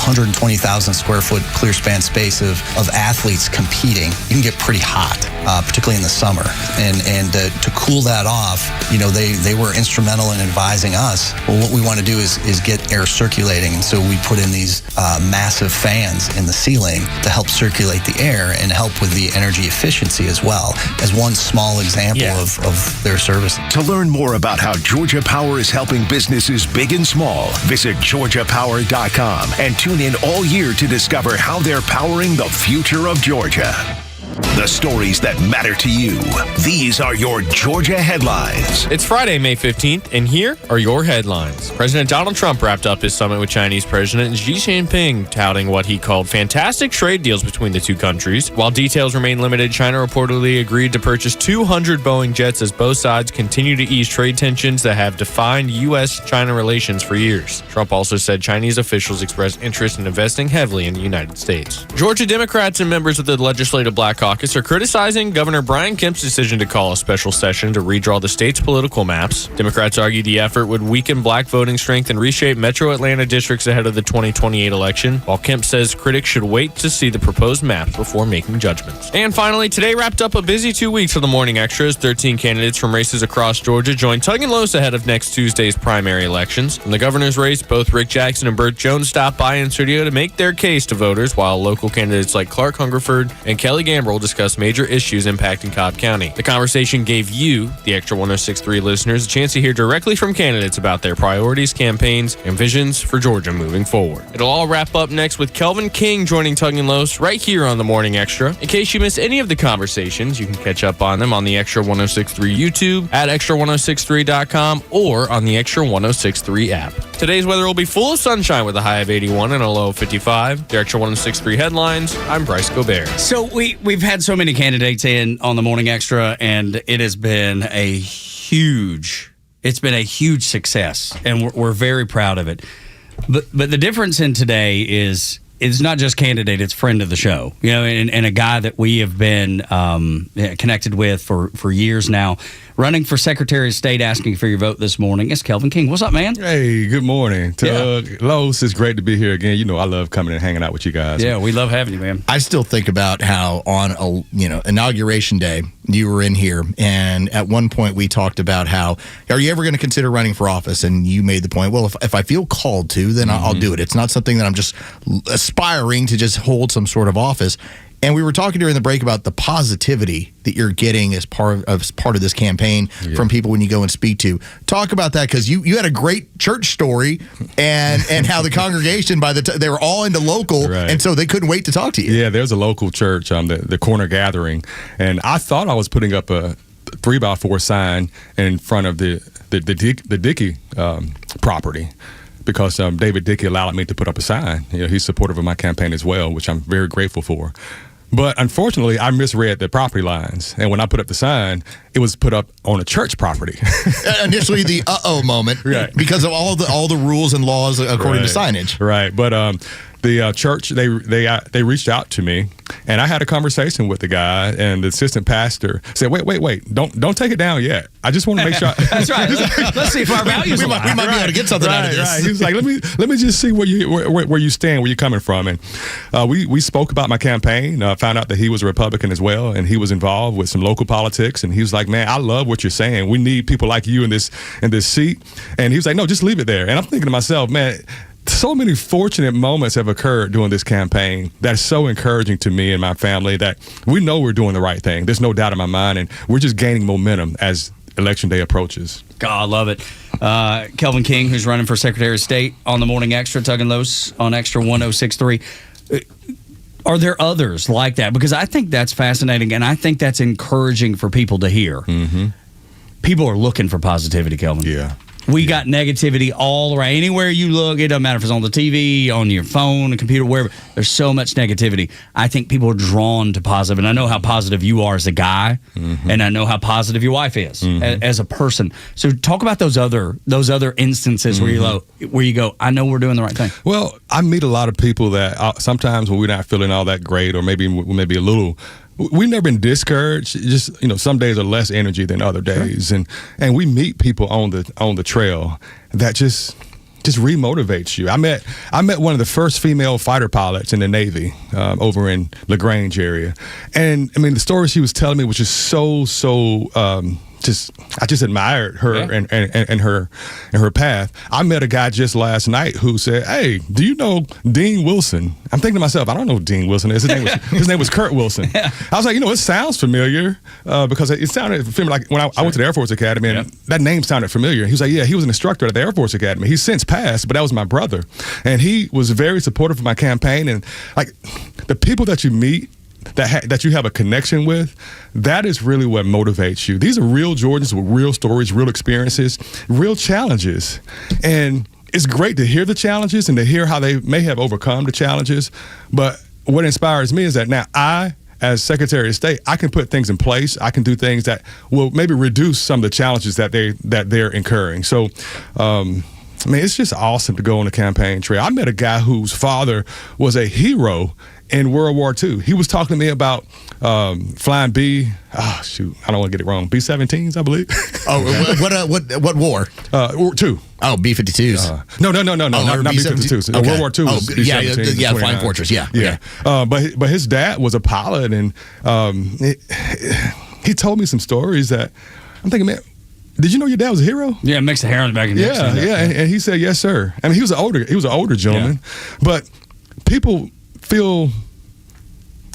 120,000 square foot clear span space of athletes competing, you can get pretty hot, particularly in the summer. And to cool that off, they were instrumental in advising us. Well, what we want to do is get air circulating. And so we put in these massive fans in the ceiling to help circulate the air and help with the energy efficiency as well, as one small example of their service. To learn more about how Georgia Power is helping businesses big and small, visit GeorgiaPower.com and tune in all year to discover how they're powering the future of Georgia. The stories that matter to you. These are your Georgia headlines. It's Friday, May 15th, and here are your headlines. President Donald Trump wrapped up his summit with Chinese President Xi Jinping, touting what he called fantastic trade deals between the two countries. While details remain limited, China reportedly agreed to purchase 200 Boeing jets as both sides continue to ease trade tensions that have defined U.S.-China relations for years. Trump also said Chinese officials expressed interest in investing heavily in the United States. Georgia Democrats and members of the Legislative Black Caucus are criticizing Governor Brian Kemp's decision to call a special session to redraw the state's political maps. Democrats argue the effort would weaken black voting strength and reshape metro Atlanta districts ahead of the 2028 election, while Kemp says critics should wait to see the proposed maps before making judgments. And finally, today wrapped up a busy 2 weeks for the Morning Xtras. 13 candidates from races across Georgia joined Tug and Los ahead of next Tuesday's primary elections. From the governor's race, both Rick Jackson and Burt Jones stopped by in studio to make their case to voters, while local candidates like Clark Hungerford and Kelly Gambrill discussed major issues impacting Cobb County. The conversation gave you, the Extra 106.3 listeners, a chance to hear directly from candidates about their priorities, campaigns, and visions for Georgia moving forward. It'll all wrap up next with Kelvin King joining Tug and Los right here on the Morning Xtra. In case you missed any of the conversations, you can catch up on them on the Extra 106.3 YouTube, at extra1063.com, or on the Extra 106.3 app. Today's weather will be full of sunshine with a high of 81 and a low of 55. The Extra 106.3 headlines. I'm Bryce Gobert. So we've had so many candidates in on the Morning Xtra, and it has been a huge success, and we're very proud of it. But the difference in today is it's not just candidate, it's friend of the show, and a guy that we have been connected with for years now. Running for Secretary of State, asking for your vote this morning, is Kelvin King. What's up, man? Hey, good morning. Tug Los, it's great to be here again. I love coming and hanging out with you guys. Yeah, we love having you, man. I still think about how on inauguration day you were in here, and at one point we talked about how, are you ever going to consider running for office? And you made the point, well, if I feel called to, then I'll do it. It's not something that I'm just aspiring to just hold some sort of office. And we were talking during the break about the positivity that you're getting as part of this campaign from people when you go and speak to. Talk about that, because you had a great church story and how the congregation they were all into local, right, and so they couldn't wait to talk to you. Yeah, there's a local church, the Corner Gathering, and I thought I was putting up a 3x4 sign in front of the Dickey property, because David Dickey allowed me to put up a sign. He's supportive of my campaign as well, which I'm very grateful for. But unfortunately, I misread the property lines. And when I put up the sign, it was put up on a church property. Initially, the moment, right, because of all the rules and laws according to signage. Right. But the church, they reached out to me, and I had a conversation with the guy, and the assistant pastor said, wait, don't take it down yet. I just want to make sure. That's right. Let's see if our values we might be able to get something out of this. Right. He was like, let me just see where you stand, where you're coming from. And we spoke about my campaign, found out that he was a Republican as well, and he was involved with some local politics. And he was like, man, I love what you're saying. We need people like you in this seat. And he was like, no, just leave it there. And I'm thinking to myself, man, so many fortunate moments have occurred during this campaign that's so encouraging to me and my family that we know we're doing the right thing. There's no doubt in my mind, and we're just gaining momentum as Election Day approaches. God, I love it. Kelvin King, who's running for Secretary of State on the Morning Xtra, Tug and Los on Extra 1063. Are there others like that? Because I think that's fascinating, and I think that's encouraging for people to hear. Mm-hmm. People are looking for positivity, Kelvin. Yeah. We got negativity all around. Anywhere you look, it doesn't matter if it's on the TV, on your phone, a computer, wherever. There's so much negativity. I think people are drawn to positive, and I know how positive you are as a guy, and I know how positive your wife is as a person. So talk about those other instances where you go, I know we're doing the right thing. Well, I meet a lot of people that sometimes when we're not feeling all that great, or maybe a little. We've never been discouraged. Just some days are less energy than other days, and we meet people on the trail that just remotivates you. I met one of the first female fighter pilots in the Navy over in LaGrange area, and I mean the story she was telling me was just so. I just admired her and her path. I met a guy just last night who said, "Hey, do you know Dean Wilson?" I'm thinking to myself, I don't know who Dean Wilson is. His name was Kurt Wilson. I was like, it sounds familiar because it sounded familiar. Like when I went to the Air Force Academy, and that name sounded familiar. He was like, yeah, he was an instructor at the Air Force Academy. He's since passed, but that was my brother, and he was very supportive of my campaign. And like the people that you meet, that you have a connection with, that is really what motivates you. These are real Georgians with real stories, real experiences, real challenges. And it's great to hear the challenges and to hear how they may have overcome the challenges. But what inspires me is that now I, as Secretary of State, I can put things in place. I can do things that will maybe reduce some of the challenges that they're incurring. So, it's just awesome to go on the campaign trail. I met a guy whose father was a hero in World War II. He was talking to me about flying I don't want to get it wrong. B-17s, I believe. What war? War II. Oh, B-52s. No, not B-52s. Okay. World War II was B-17s. Yeah, Flying Fortress, yeah. But his dad was a pilot, and he told me some stories that I'm thinking, man, did you know your dad was a hero? Yeah, it makes the hair on the back of your neck. Yeah. And he said, yes, sir. I mean, he was an older gentleman, but people feel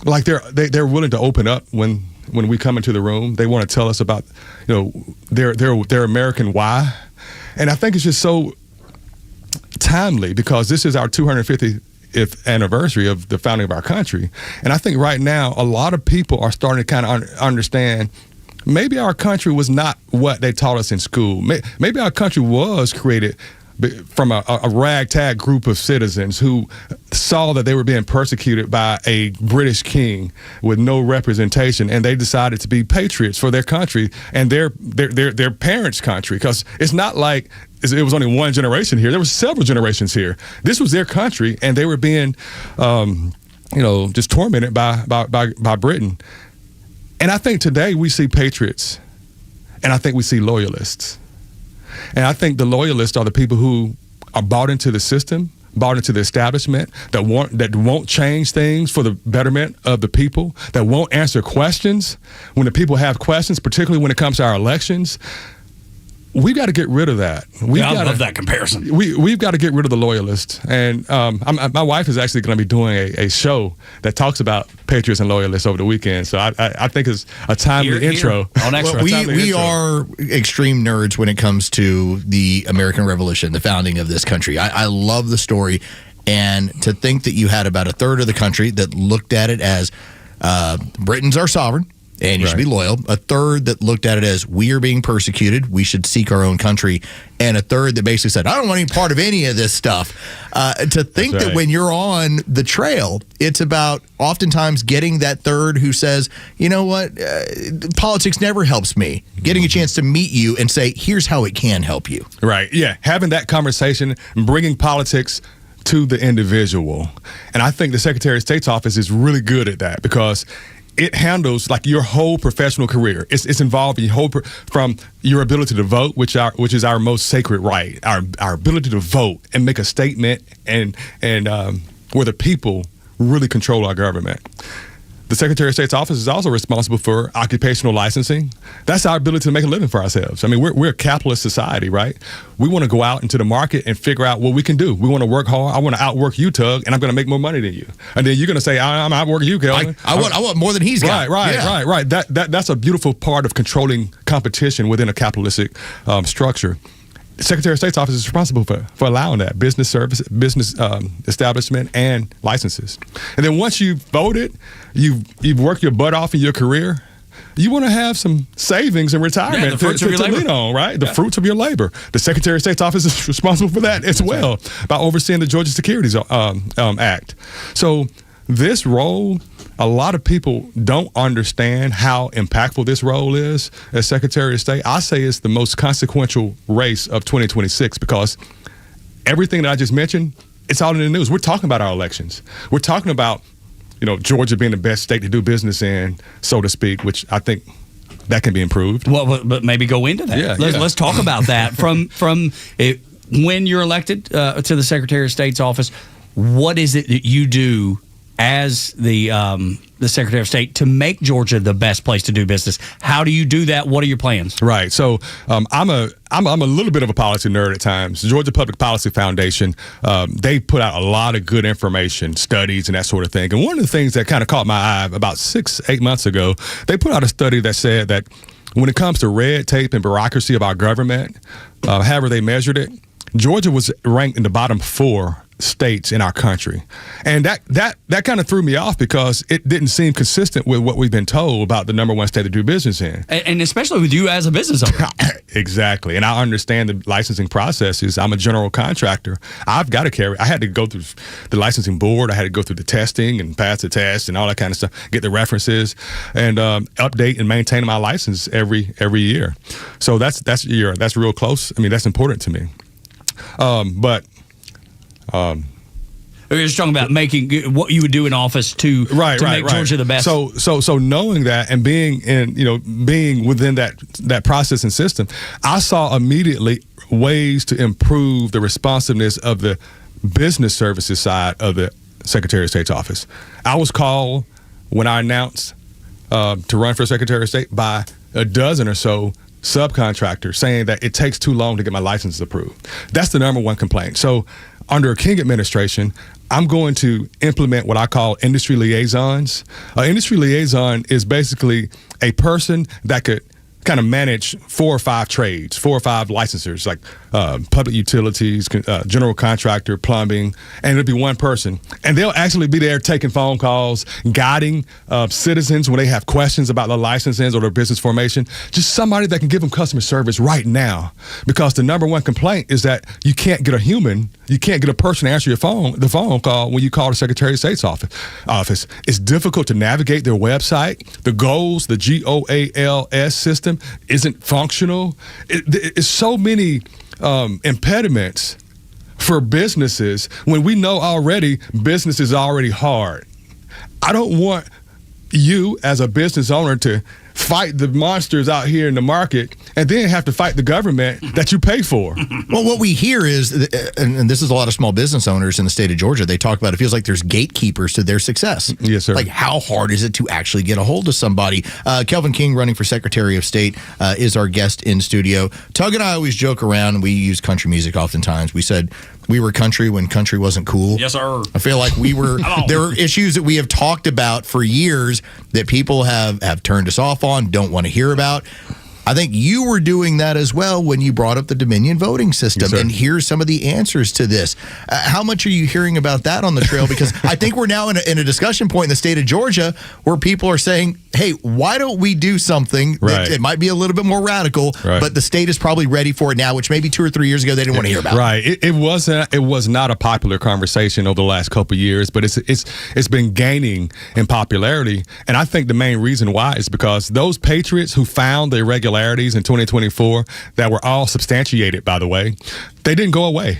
like they're willing to open up when we come into the room. They want to tell us about their American why, and I think it's just so timely because this is our 250th anniversary of the founding of our country, and I think right now a lot of people are starting to kind of understand. Maybe our country was not what they taught us in school. Maybe our country was created from a ragtag group of citizens who saw that they were being persecuted by a British king with no representation, and they decided to be patriots for their country and their parents' country. Because it's not like it was only one generation here. There were several generations here. This was their country, and they were being, just tormented by Britain. And I think today we see patriots, and I think we see loyalists. And I think the loyalists are the people who are bought into the system, bought into the establishment, that won't change things for the betterment of the people, that won't answer questions when the people have questions, particularly when it comes to our elections. We've got to get rid of that. I love that comparison. We've got to get rid of the loyalists. And my wife is actually going to be doing a show that talks about patriots and loyalists over the weekend. So I think it's a timely intro. On Extra. We are extreme nerds when it comes to the American Revolution, the founding of this country. I love the story. And to think that you had about a third of the country that looked at it as Britons are sovereign, and you should be loyal. A third that looked at it as we are being persecuted, we should seek our own country. And a third that basically said, I don't want any part of any of this stuff. To think that when you're on the trail, it's about oftentimes getting that third who says, you know what, politics never helps me. Getting a chance to meet you and say, here's how it can help you. Right. Yeah. Having that conversation, bringing politics to the individual. And I think the Secretary of State's office is really good at that because it handles like your whole professional career. It's involved in your whole from your ability to vote, which is our most sacred right, our ability to vote and make a statement, and where the people really control our government. The Secretary of State's office is also responsible for occupational licensing. That's our ability to make a living for ourselves. I mean, we're a capitalist society, right? We want to go out into the market and figure out what we can do. We want to work hard. I want to outwork you, Tug, and I'm going to make more money than you. And then you're going to say, I'm outworking you, Kelvin. I want more than he's got. Right. That's a beautiful part of controlling competition within a capitalistic structure. The Secretary of State's office is responsible for allowing that business establishment and licenses. And then once you've voted, you've worked your butt off in your career, you want to have some savings and retirement to lean on, right? The fruits of your labor. The Secretary of State's office is responsible for that as well by overseeing the Georgia Securities Act. So this role, a lot of people don't understand how impactful this role is as Secretary of State. I say it's the most consequential race of 2026 because everything that I just mentioned, it's all in the news. We're talking about our elections. We're talking about, Georgia being the best state to do business in, so to speak, which I think that can be improved. Well, but maybe go into that. Let's talk about that. From when you're elected to the Secretary of State's office, what is it that you do as the Secretary of State to make Georgia the best place to do business? How do you do that? What are your plans? Right. So I'm a little bit of a policy nerd at times. The Georgia Public Policy Foundation, they put out a lot of good information, studies, and that sort of thing. And one of the things that kind of caught my eye about 6-8 months ago, they put out a study that said that when it comes to red tape and bureaucracy of our government, however they measured it, Georgia was ranked in the bottom 4 states in our country. And that kind of threw me off because it didn't seem consistent with what we've been told about the number 1 state to do business in. And especially with you as a business owner. Exactly. And I understand the licensing processes. I'm a general contractor. I had to go through the licensing board. I had to go through the testing and pass the test and all that kind of stuff, get the references and update and maintain my license every year. So that's real close. I mean, that's important to me. We're just talking about making what you would do in office to make Georgia the best. So knowing that and being within that process and system, I saw immediately ways to improve the responsiveness of the business services side of the Secretary of State's office. I was called when I announced to run for Secretary of State by a dozen or so subcontractors saying that it takes too long to get my license approved. That's the number 1 complaint. So under a King administration, I'm going to implement what I call industry liaisons. An industry liaison is basically a person that could kind of manage 4 or 5 trades, 4 or 5 licensors, like public utilities, general contractor, plumbing, and it'll be one person. And they'll actually be there taking phone calls, guiding citizens when they have questions about their licenses or their business formation. Just somebody that can give them customer service right now. Because the number 1 complaint is that you can't get a person to answer the phone call when you call the Secretary of State's office. It's difficult to navigate their website. The goals, the GOALS system isn't functional. It's so many impediments for businesses when we know already business is already hard. I don't want you as a business owner to fight the monsters out here in the market and then have to fight the government that you pay for. Well, what we hear is, and this is a lot of small business owners in the state of Georgia, they talk about it feels like there's gatekeepers to their success. Yes, sir. Like, how hard is it to actually get a hold of somebody? Kelvin King, running for Secretary of State, is our guest in studio. Tug and I always joke around, and we use country music oftentimes. We said we were country when country wasn't cool. Yes, sir. I feel like we were, there are issues that we have talked about for years that people have turned us off on, don't want to hear about. I think you were doing that as well when you brought up the Dominion voting system. Yes, and here's some of the answers to this. How much are you hearing about that on the trail? Because I think we're now in a discussion point in the state of Georgia where people are saying, hey, why don't we do something that it might be a little bit more radical, but the state is probably ready for it now, which maybe 2 or 3 years ago they didn't want to hear about. Right. It was not a popular conversation over the last couple of years, but it's been gaining in popularity. And I think the main reason why is because those patriots who found the irregularities in 2024 that were all substantiated, by the way, they didn't go away.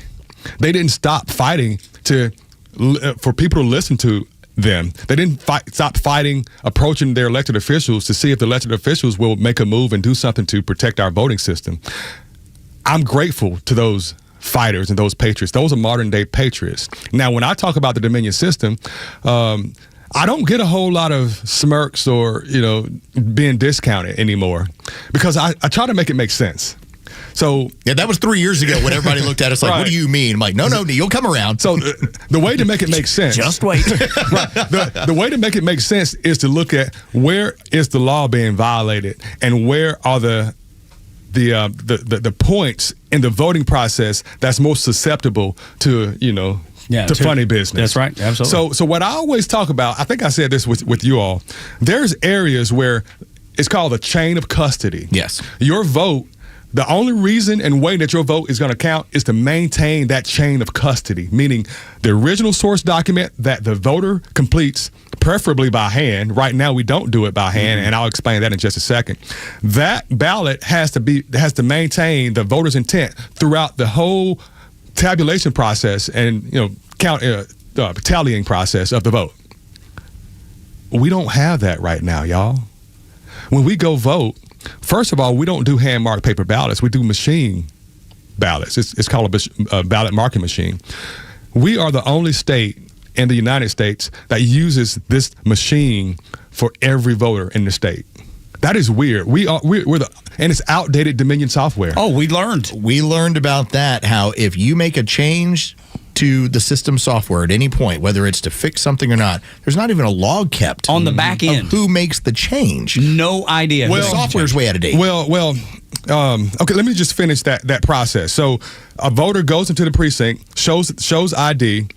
They didn't stop fighting for people to listen to them. They didn't stop fighting, approaching their elected officials to see if the elected officials will make a move and do something to protect our voting system. I'm grateful to those fighters and those patriots. Those are modern day patriots. Now, when I talk about the Dominion system, I don't get a whole lot of smirks or, being discounted anymore because I try to make it make sense. So yeah, that was 3 years ago when everybody looked at us like, what do you mean? I'm like, no, you'll come around. So the way to make it make sense. Just wait. The way to make it make sense is to look at where is the law being violated and where are the points in the voting process that's most susceptible to, to funny business. That's right. Absolutely. So what I always talk about, I think I said this with you all, there's areas where it's called a chain of custody. Yes. Your vote, the only reason and way that your vote is going to count is to maintain that chain of custody, meaning the original source document that the voter completes, preferably by hand. Right now, we don't do it by hand, and I'll explain that in just a second. That ballot has to maintain the voter's intent throughout the whole tabulation process and tallying process of the vote. We don't have that right now, y'all. When we go vote, first of all, we don't do hand-marked paper ballots. We do machine ballots. It's called a ballot marking machine. We are the only state in the United States that uses this machine for every voter in the state. That is weird. And it's outdated Dominion software. Oh, we learned about that, how if you make a change to the system software at any point, whether it's to fix something or not, there's not even a log kept on the back end of who makes the change. No idea. The software's way out of date. Okay, let me just finish that process. So a voter goes into the precinct, shows ID.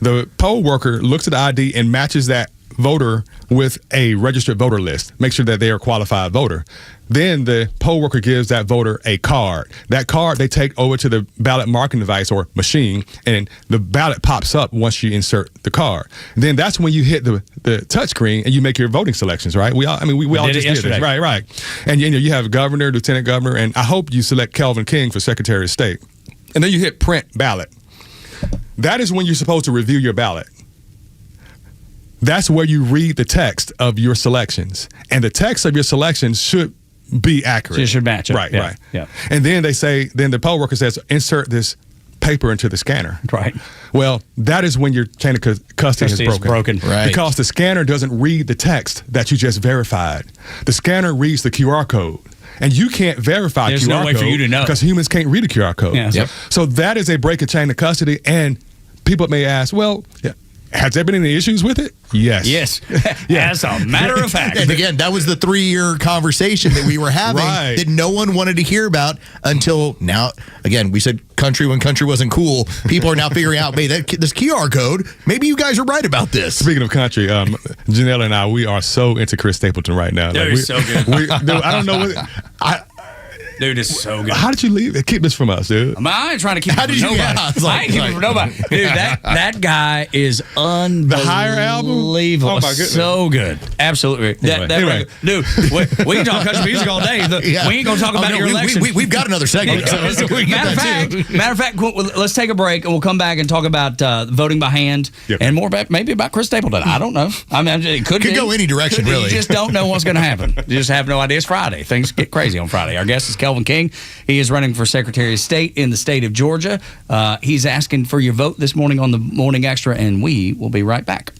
The poll worker looks at the ID and matches that voter with a registered voter list. Make sure that they are a qualified voter. Then the poll worker gives that voter a card. That card they take over to the ballot marking device or machine, and the ballot pops up once you insert the card. Then that's when you hit the touch screen and you make your voting selections, right? We all just did this. Right. And you have governor, lieutenant governor, and I hope you select Kelvin King for Secretary of State. And then you hit print ballot. That is when you're supposed to review your ballot. That's where you read the text of your selections. And the text of your selections should be accurate. So it should match up. Right. Yeah. And then the poll worker says, insert this paper into the scanner. Right. Well, that is when your chain of custody is broken. Right. Because the scanner doesn't read the text that you just verified. The scanner reads the QR code. And you can't verify There's QR no way code for you to know. because humans can't read a QR code. Yeah. Yep. So that is a break of chain of custody. And people may ask, has there been any issues with it? Yes. As a matter of fact. And again, that was the 3-year conversation that we were having that no one wanted to hear about until now. Again, we said country when country wasn't cool. People are now figuring out, this QR code, maybe you guys are right about this. Speaking of country, Janelle and I, we are so into Chris Stapleton right now. Dude, so good. Dude, I don't know what... Dude, it's so good. How did you keep this from us, dude? I ain't trying to keep it from nobody. I ain't keeping it from nobody. Dude, that guy is unbelievable. The Higher album? Oh, my goodness. So good. Absolutely. Anyway. Dude, we can talk country music all day. We ain't going to talk about your election. We've got another segment. Matter of fact, let's take a break and we'll come back and talk about voting by hand and more maybe about Chris Stapleton. I don't know. I mean, it could go any direction, really. You just don't know what's going to happen. You just have no idea. It's Friday. Things get crazy on Friday. Our guest is Kelvin King. He is running for Secretary of State in the state of Georgia. He's asking for your vote this morning on the Morning Extra, and we will be right back.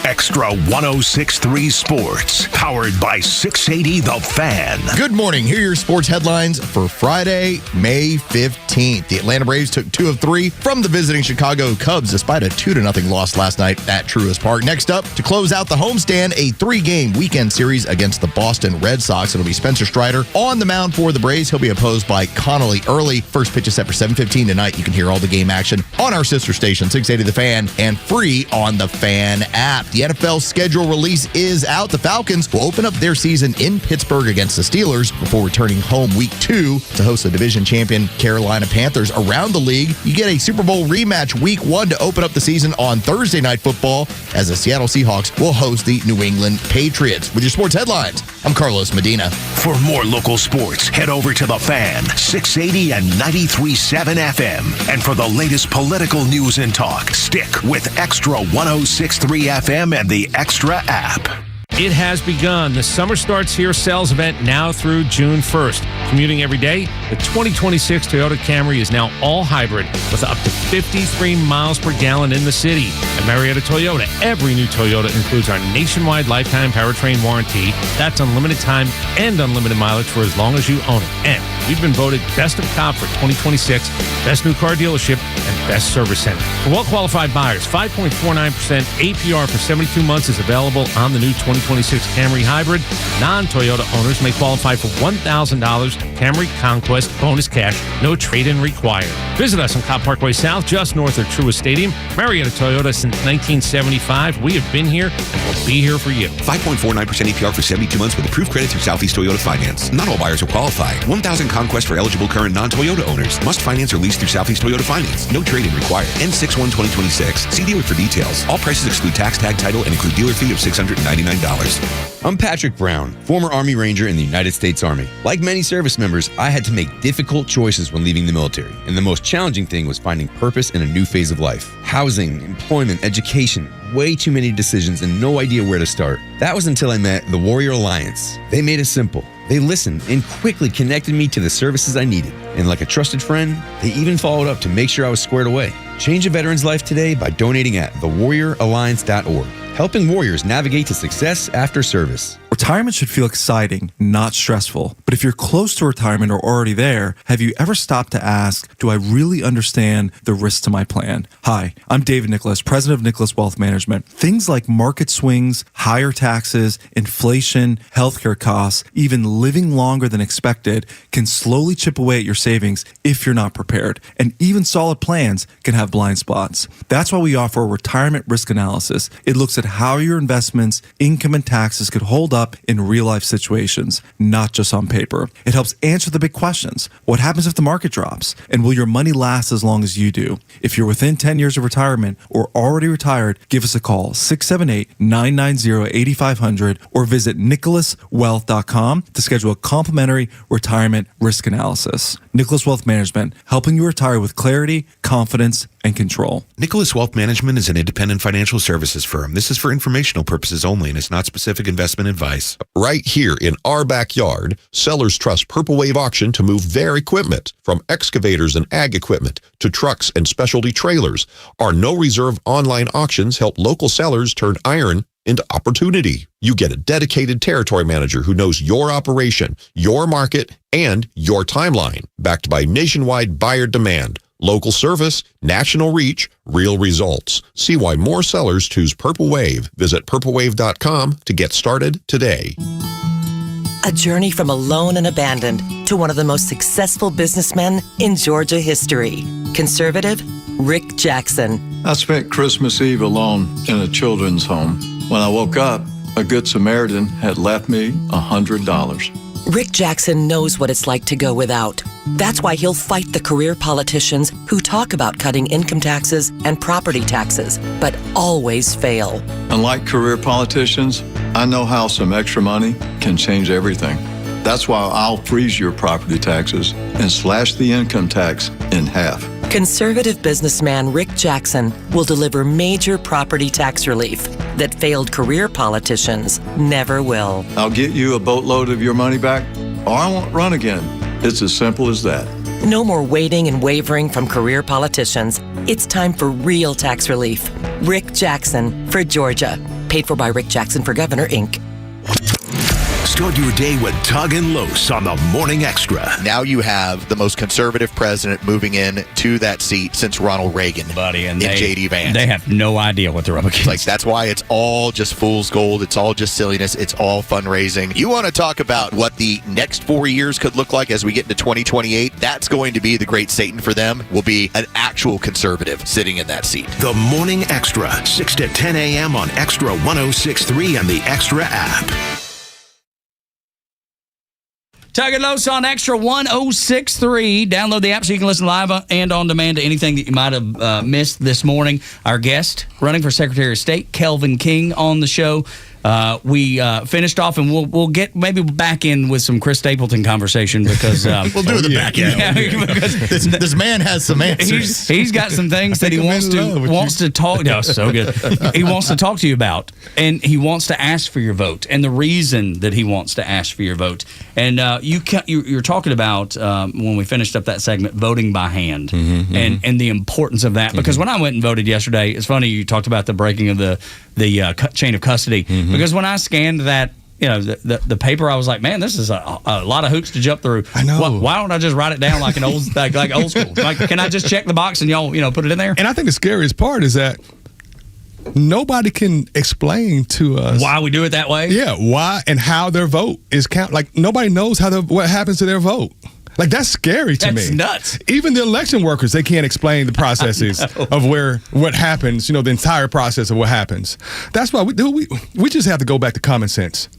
Extra 106.3 Sports, powered by 680 The Fan. Good morning. Here are your sports headlines for Friday, May 15th. The Atlanta Braves took 2 of 3 from the visiting Chicago Cubs despite a 2-0 loss last night at Truist Park. Next up, to close out the homestand, a 3-game weekend series against the Boston Red Sox. It'll be Spencer Strider on the mound for the Braves. He'll be opposed by Connolly Early. First pitch is set for 7:15 tonight. You can hear all the game action on our sister station, 680 The Fan, and free on the Fan app. The NFL schedule release is out. The Falcons will open up their season in Pittsburgh against the Steelers before returning home week 2 to host the division champion Carolina Panthers. Around the league, you get a Super Bowl rematch week 1 to open up the season on Thursday Night Football as the Seattle Seahawks will host the New England Patriots. With your sports headlines, I'm Carlos Medina. For more local sports, head over to The Fan, 680 and 93.7 FM. And for the latest political news and talk, stick with Extra 106.3 FM and the Extra app. It has begun. The Summer Starts Here sales event now through June 1st. Commuting every day, the 2026 Toyota Camry is now all hybrid with up to 53 miles per gallon in the city. At Marietta Toyota, every new Toyota includes our nationwide lifetime powertrain warranty. That's unlimited time and unlimited mileage for as long as you own it. And we've been voted Best of Cop for 2026, Best New Car Dealership, and Best Service Center. For well-qualified buyers, 5.49% APR for 72 months is available on the new 2026 Camry Hybrid. Non-Toyota owners may qualify for $1,000 Camry Conquest bonus cash, no trade-in required. Visit us on Cobb Parkway South, just north of Truist Stadium. Marietta Toyota since 1975. We have been here and will be here for you. 5.49% APR for 72 months with approved credit through Southeast Toyota Finance. Not all buyers will qualify. 1,000 Conquest for eligible current non-Toyota owners. Must finance or lease through Southeast Toyota Finance. No trade-in required. N6/1/2026. See dealer for details. All prices exclude tax, tag, title, and include dealer fee of $699. I'm Patrick Brown, former Army Ranger in the United States Army. Like many service members, I had to make difficult choices when leaving the military, and the most challenging thing was finding purpose in a new phase of life. Housing, employment, education, way too many decisions and no idea where to start. That was until I met the Warrior Alliance. They made it simple. They listened and quickly connected me to the services I needed. And like a trusted friend, they even followed up to make sure I was squared away. Change a veteran's life today by donating at thewarrioralliance.org. Helping warriors navigate to success after service. Retirement should feel exciting, not stressful. But if you're close to retirement or already there, have you ever stopped to ask, do I really understand the risks to my plan? Hi, I'm David Nicholas, president of Nicholas Wealth Management. Things like market swings, higher taxes, inflation, healthcare costs, even living longer than expected can slowly chip away at your savings if you're not prepared. And even solid plans can have blind spots. That's why we offer a retirement risk analysis. It looks at how your investments, income, and taxes could hold up in real-life situations, not just on paper. It helps answer the big questions. What happens if the market drops? And will your money last as long as you do? If you're within 10 years of retirement or already retired, give us a call, 678-990-8500, or visit nicholaswealth.com to schedule a complimentary retirement risk analysis. Nicholas Wealth Management, helping you retire with clarity, confidence, and control. Nicholas Wealth Management is an independent financial services firm. This is for informational purposes only and is not specific investment advice. Right here in our backyard, sellers trust Purple Wave Auction to move their equipment, from excavators and ag equipment to trucks and specialty trailers. Our no-reserve online auctions help local sellers turn iron into opportunity. You get a dedicated territory manager who knows your operation, your market, and your timeline, backed by nationwide buyer demand. Local service, national reach, real results. See why more sellers choose Purple Wave. Visit purplewave.com to get started today. A journey from alone and abandoned to one of the most successful businessmen in Georgia history. Conservative Rick Jackson. I spent Christmas Eve alone in a children's home. When I woke up, a Good Samaritan had left me $100. Rick Jackson knows what it's like to go without. That's why he'll fight the career politicians who talk about cutting income taxes and property taxes, but always fail. Unlike career politicians, I know how some extra money can change everything. That's why I'll freeze your property taxes and slash the income tax in half. Conservative businessman Rick Jackson will deliver major property tax relief that failed career politicians never will. I'll get you a boatload of your money back, or I won't run again. It's as simple as that. No more waiting and wavering from career politicians. It's time for real tax relief. Rick Jackson for Georgia. Paid for by Rick Jackson for Governor, Inc. Start your day with Tug and Los on the Morning Extra. Now you have the most conservative president moving in to that seat since Ronald Reagan, buddy, and J.D. Vance. They have no idea what they're up against. Like, that's why it's all just fool's gold. It's all just silliness. It's all fundraising. You want to talk about what the next 4 years could look like as we get into 2028? That's going to be the great Satan for them. Will be an actual conservative sitting in that seat. The Morning Extra, 6 to 10 a.m. on Extra 106.3 and the Extra app. Tug and Los on Extra 106.3. Download the app so you can listen live and on demand to anything that you might have missed this morning. Our guest, running for Secretary of State, Kelvin King, on the show. We finished off, and we'll get maybe back in with some Chris Stapleton conversation because we'll do the back end. Because this man has some answers. He's got some things that he wants to talk. No, so good. He wants to talk to you about, and he wants to ask for your vote, and the reason that he wants to ask for your vote. And you're talking about when we finished up that segment, voting by hand, and the importance of that. Because when I went and voted yesterday, it's funny you talked about the breaking of the chain of custody. Because when I scanned that, the paper, I was like, man, this is a lot of hoops to jump through. I know. Why don't I just write it down like an old like old school? Like, can I just check the box and y'all put it in there? And I think the scariest part is that nobody can explain to us why we do it that way. Yeah, why and how their vote is counted. Like, nobody knows what happens to their vote. Like, that's scary to me. That's nuts. Even the election workers, they can't explain the processes of what happens, the entire process of what happens. That's why we just have to go back to common sense.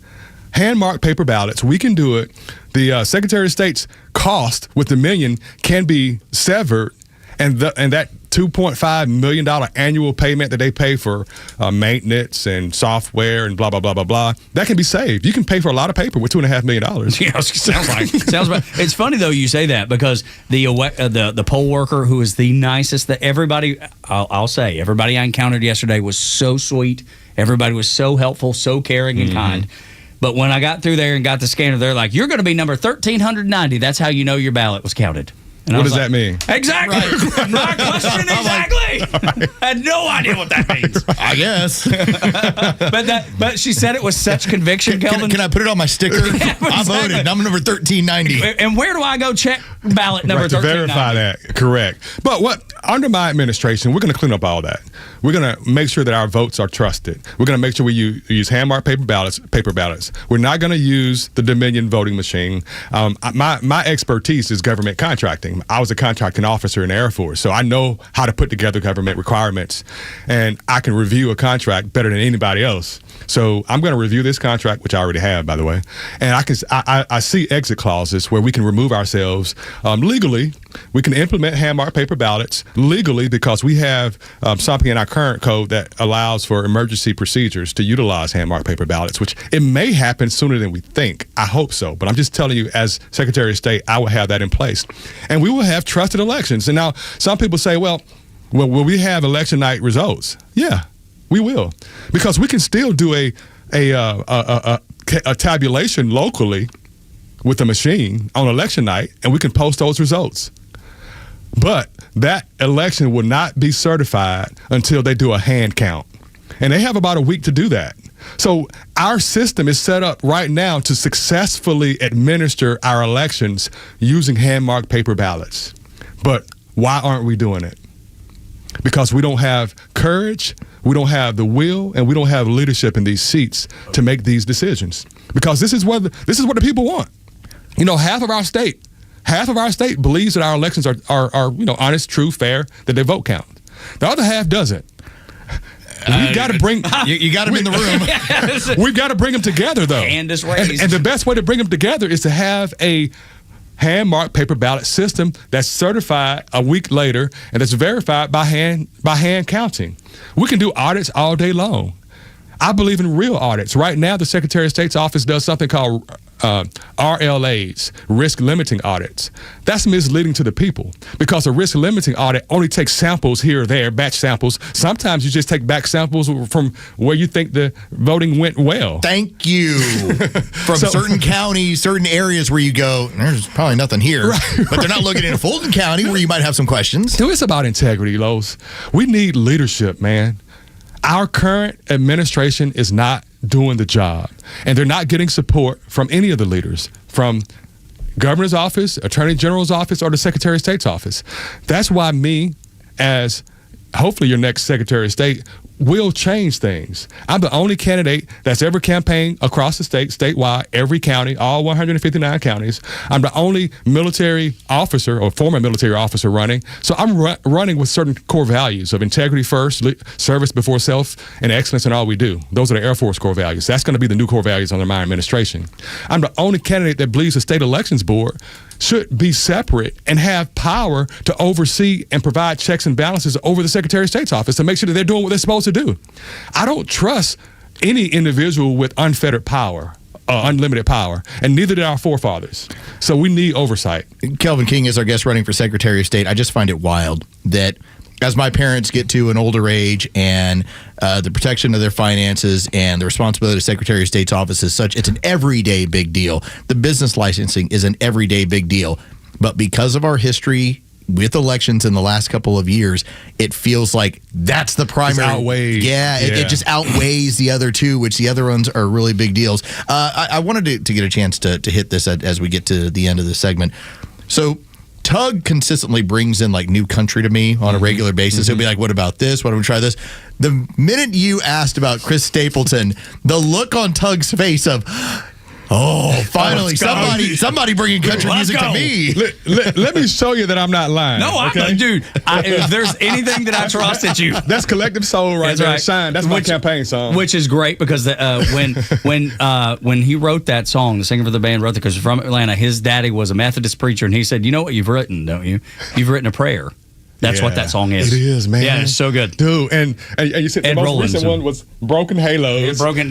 Hand-marked paper ballots, we can do it. The Secretary of State's cost with the million can be severed, and that $2.5 million annual payment that they pay for maintenance and software and blah, blah, blah, blah, blah, that can be saved. You can pay for a lot of paper with $2.5 million. Yeah, sounds right. It's funny, though, you say that, because the poll worker, who is the nicest, that everybody, I'll say, everybody I encountered yesterday was so sweet. Everybody was so helpful, so caring and kind. But when I got through there and got the scanner, they're like, you're going to be number 1390. That's how you know your ballot was counted. And what does that mean? Exactly. Right. My question exactly. I had no idea what that means. I guess. But she said it with such conviction, Kelvin. Can I put it on my sticker? Yeah, exactly. I voted. I'm number 1390. And where do I go check ballot number 1390? To verify that. Correct. But under my administration, we're going to clean up all that. We're going to make sure that our votes are trusted. We're going to make sure we use hand-marked paper ballots. We're not going to use the Dominion voting machine. My expertise is government contracting. I was a contracting officer in the Air Force, so I know how to put together government requirements, and I can review a contract better than anybody else. So I'm going to review this contract, which I already have, by the way, and I see exit clauses where we can remove ourselves legally. We can implement hand-marked paper ballots legally because we have something in our current code that allows for emergency procedures to utilize hand-marked paper ballots, which it may happen sooner than we think. I hope so, but I'm just telling you, as Secretary of State, I will have that in place. And we will have trusted elections. And now some people say, well, will we have election night results? Yeah, we will, because we can still do a tabulation locally with a machine on election night, and we can post those results. But that election will not be certified until they do a hand count. And they have about a week to do that. So our system is set up right now to successfully administer our elections using hand-marked paper ballots. But why aren't we doing it? Because we don't have courage, we don't have the will, and we don't have leadership in these seats to make these decisions. Because this is what the people want. Half of our state believes that our elections are honest, true, fair, that they vote count. The other half doesn't. We've got to bring you got them in the room. We've got to bring them together, though. Hand is raised. And the best way to bring them together is to have a hand-marked paper ballot system that's certified a week later and that's verified by hand counting. We can do audits all day long. I believe in real audits. Right now, the Secretary of State's office does something called RLAs, risk limiting audits. That's misleading to the people because a risk limiting audit only takes samples here or there, batch samples. Sometimes you just take back samples from where you think the voting went well. Thank you. From certain counties, certain areas where you go, there's probably nothing here. Right, but they're not looking in Fulton County where you might have some questions. So it's about integrity, Los. We need leadership, man. our current administration is not doing the job, and they're not getting support from any of the leaders, from governor's office, attorney general's office, or the secretary of state's office. That's why me, as hopefully your next secretary of state, will change things. I'm the only candidate that's ever campaigned across the state, statewide, every county, all 159 counties. I'm the only military officer or former military officer running. So I'm running with certain core values of integrity first, service before self, and excellence in all we do. Those are the Air Force core values. That's going to be the new core values under my administration. I'm the only candidate that believes the state elections board should be separate and have power to oversee and provide checks and balances over the Secretary of State's office to make sure that they're doing what they're supposed to do. I don't trust any individual with unfettered power, unlimited power, and neither did our forefathers. So we need oversight. Kelvin King is our guest running for Secretary of State. I just find it wild that as my parents get to an older age and the protection of their finances and the responsibility of the Secretary of State's office is such, it's an everyday big deal. The business licensing is an everyday big deal. But because of our history with elections in the last couple of years, it feels like that's the primary. It's outweighed. It just outweighs the other two, which the other ones are really big deals. I wanted to get a chance to hit this as we get to the end of the segment. So Tug consistently brings in like new country to me on a regular basis. He'll be like, what about this? Why don't we try this? The minute you asked about Chris Stapleton, the look on Tug's face of, oh, finally, somebody bringing country music to me. Let me show you that I'm not lying. No, I'm not, dude. If there's anything that I trust, it's you. That's Collective Soul right there. Right. Shine. That's my campaign song. Which is great because when he wrote that song, the singer for the band wrote it because he's from Atlanta. His daddy was a Methodist preacher, and he said, "You know what you've written, don't you? You've written a prayer." That's what that song is. It is, man. Yeah, it's so good. Dude, and you said the most recent one was Broken Halos. Dude, I love Broken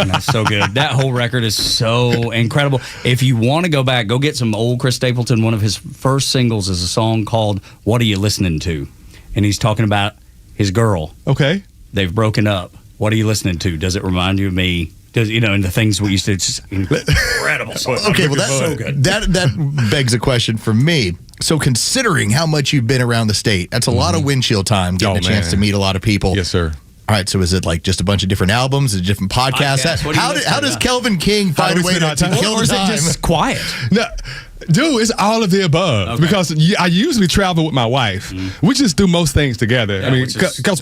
Halos. So good. That whole record is so incredible. If you want to go back, go get some old Chris Stapleton. One of his first singles is a song called What Are You Listening To? And he's talking about his girl. Okay. They've broken up. What are you listening to? Does it remind you of me? Does, and the things we used to, it's just incredible. Okay, well, that's so good. That begs a question for me. So considering how much you've been around the state, that's a lot of windshield time, getting a chance to meet a lot of people. Yes, sir. All right, so is it like just a bunch of different albums, a different podcasts? How does Kelvin King find a way to kill the time? Or is it just quiet? No, dude, it's all of the above because I usually travel with my wife. We just do most things together. Yeah,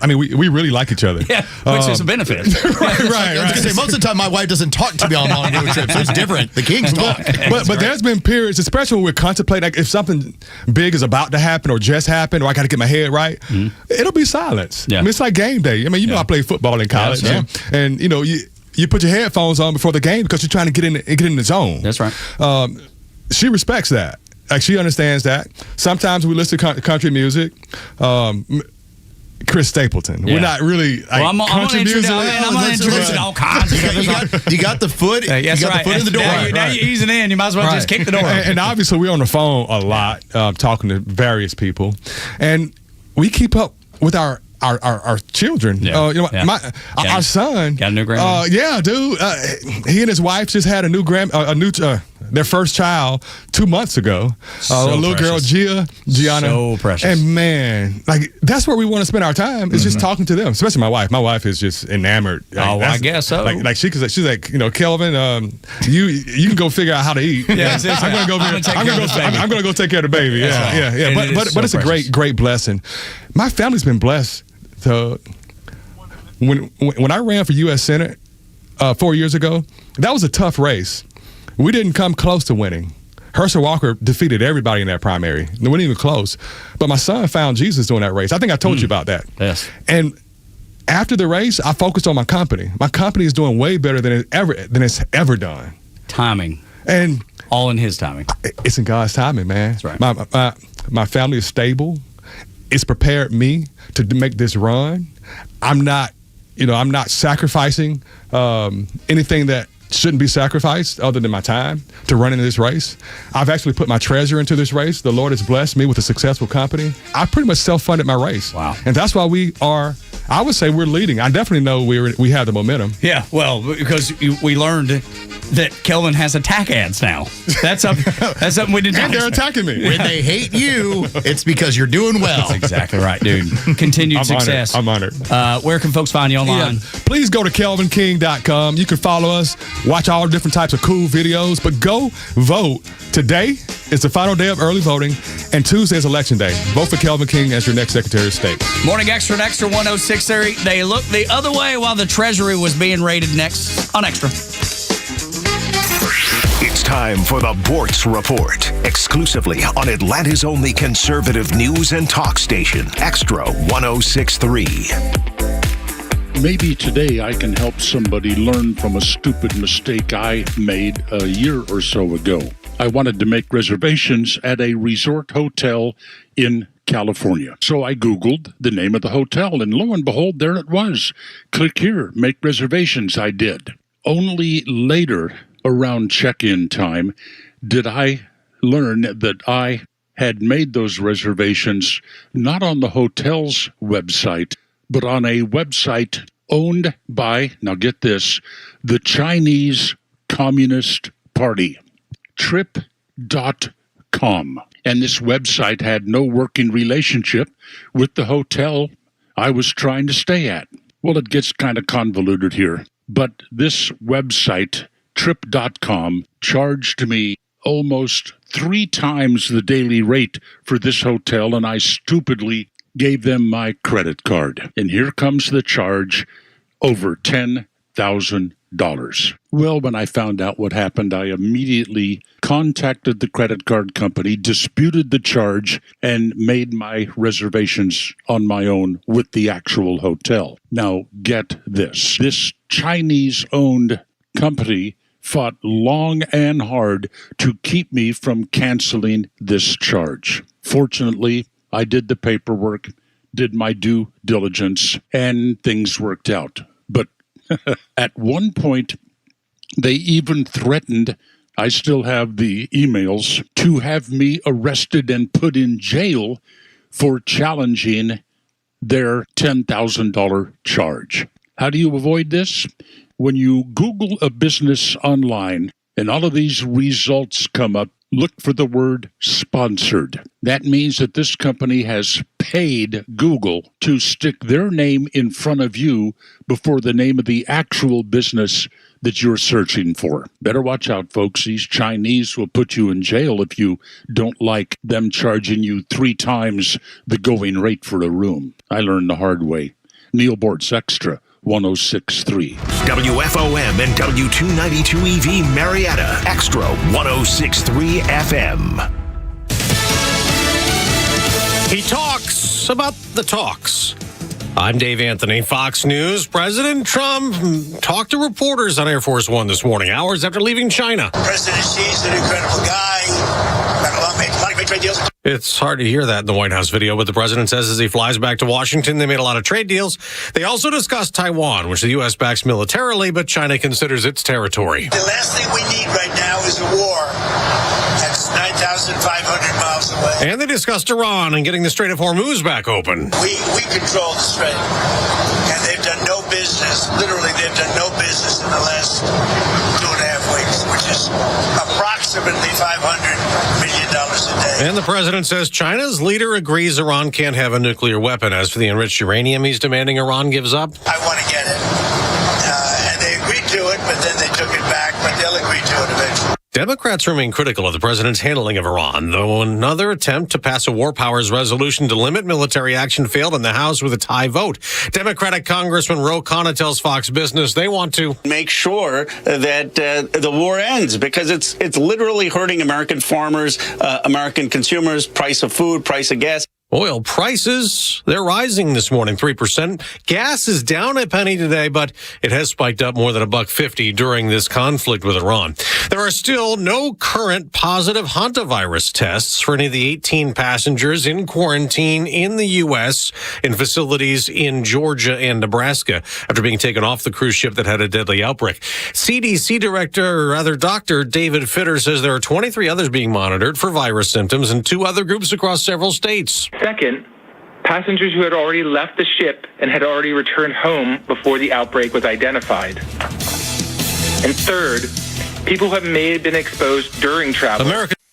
we really like each other. Yeah, which is a benefit. right. I was going to say, most of the time my wife doesn't talk to me on long road trips. It's different. The Kings talk. But there's been periods, especially when we're contemplating, like if something big is about to happen or just happened or I got to get my head right, it'll be silence. Yeah. It's like game day. I played football in college, and you put your headphones on before the game because you're trying to get in the zone. That's right. She respects that. Like she understands that. Sometimes we listen to country music. Chris Stapleton. We're not really I'm country music. I'm going to introduce all kinds of stuff. You got the foot. You got the foot in the door. Now you're easing in. You might as well just kick the door. And obviously we're on the phone a lot, talking to various people, and we keep up with our children. Our son got a new grandma. Dude. He and his wife just had a new their first child 2 months ago. A little girl, Gianna. So precious. And man, like that's where we want to spend our time. Is just talking to them, especially my wife. My wife is just enamored. I guess so. Like she's like, Kelvin, you can go figure out how to eat. Yeah, I'm gonna go take care of the baby. Yeah. But it's a great blessing. My family's been blessed. So when I ran for U.S. Senate 4 years ago, that was a tough race. We didn't come close to winning. Herschel Walker defeated everybody in that primary. It wasn't even close. But my son found Jesus during that race. I think I told you about that. Yes. And after the race, I focused on my company. My company is doing way better than it's ever done. Timing. And all in his timing. It's in God's timing, man. That's right. My family is stable. It's prepared me to make this run. I'm not sacrificing anything that shouldn't be sacrificed other than my time to run in this race. I've actually put my treasure into this race. The Lord has blessed me with a successful company. I pretty much self-funded my race. Wow. And that's why we are I would say we're leading. I definitely know we have the momentum. Yeah, well, because we learned that Kelvin has attack ads now. That's something we didn't know. And they're attacking me. When they hate you, it's because you're doing well. That's exactly right, dude. Continued success. I'm honored. Where can folks find you online? Yeah. Please go to kelvinking.com. You can follow us, watch all different types of cool videos, but go vote. Today is the final day of early voting, and Tuesday is Election Day. Vote for Kelvin King as your next Secretary of State. Morning Extra and Extra 106.3. They looked the other way while the Treasury was being raided next on Extra. It's time for the Bortz Report, exclusively on Atlanta's only conservative news and talk station, Extra 106.3. Maybe today I can help somebody learn from a stupid mistake I made a year or so ago. I wanted to make reservations at a resort hotel in California. So I Googled the name of the hotel, and lo and behold, there it was. Click here, make reservations. I did. Only later, around check-in time, did I learn that I had made those reservations not on the hotel's website, but on a website owned by, now get this, the Chinese Communist Party, Trip.com. And this website had no working relationship with the hotel I was trying to stay at. Well, it gets kind of convoluted here, but this website, Trip.com, charged me almost 3 times the daily rate for this hotel, and I stupidly gave them my credit card. And here comes the charge, over $10,000. Well, when I found out what happened, I immediately contacted the credit card company, disputed the charge, and made my reservations on my own with the actual hotel. Now, get this. This Chinese-owned company fought long and hard to keep me from canceling this charge. Fortunately, I did the paperwork, did my due diligence, and things worked out. But at one point, they even threatened, I still have the emails, to have me arrested and put in jail for challenging their $10,000 charge. How do you avoid this? When you Google a business online and all of these results come up, look for the word sponsored. That means that this company has paid Google to stick their name in front of you before the name of the actual business that you're searching for. Better watch out, folks. These Chinese will put you in jail if you don't like them charging you 3 times the going rate for a room. I learned the hard way. Neil Bortz Extra. 106.3. WFOM and W292 EV Marietta, Extra 106.3 FM. He talks about the talks. I'm Dave Anthony, Fox News. President Trump talked to reporters on Air Force One this morning, hours after leaving China. President Xi's an incredible guy. Got a lot of great trade deals. It's hard to hear that in the White House video, but the president says as he flies back to Washington, they made a lot of trade deals. They also discussed Taiwan, which the U.S. backs militarily, but China considers its territory. The last thing we need right now is a war. That's 9,500 miles away. And they discussed Iran and getting the Strait of Hormuz back open. We control the strait, and they've done no business. Literally, they've done no business in the last 2.5 weeks, which is approximately $500 million a day. And the president says China's leader agrees Iran can't have a nuclear weapon. As for the enriched uranium he's demanding Iran gives up, I want to get it. And they agreed to it, but then they took it back, but they'll agree to it eventually. Democrats remain critical of the president's handling of Iran, though another attempt to pass a war powers resolution to limit military action failed in the House with a tie vote. Democratic Congressman Ro Khanna tells Fox Business they want to make sure that the war ends, because it's literally hurting American farmers, American consumers, price of food, price of gas. Oil prices, they're rising this morning, 3%. Gas is down a penny today, but it has spiked up more than $1.50 during this conflict with Iran. There are still no current positive hantavirus tests for any of the 18 passengers in quarantine in the U.S. in facilities in Georgia and Nebraska after being taken off the cruise ship that had a deadly outbreak. CDC Dr. David Fitter says there are 23 others being monitored for virus symptoms and 2 other groups across several states. Second, passengers who had already left the ship and had already returned home before the outbreak was identified. And third, people who may have been exposed during travel.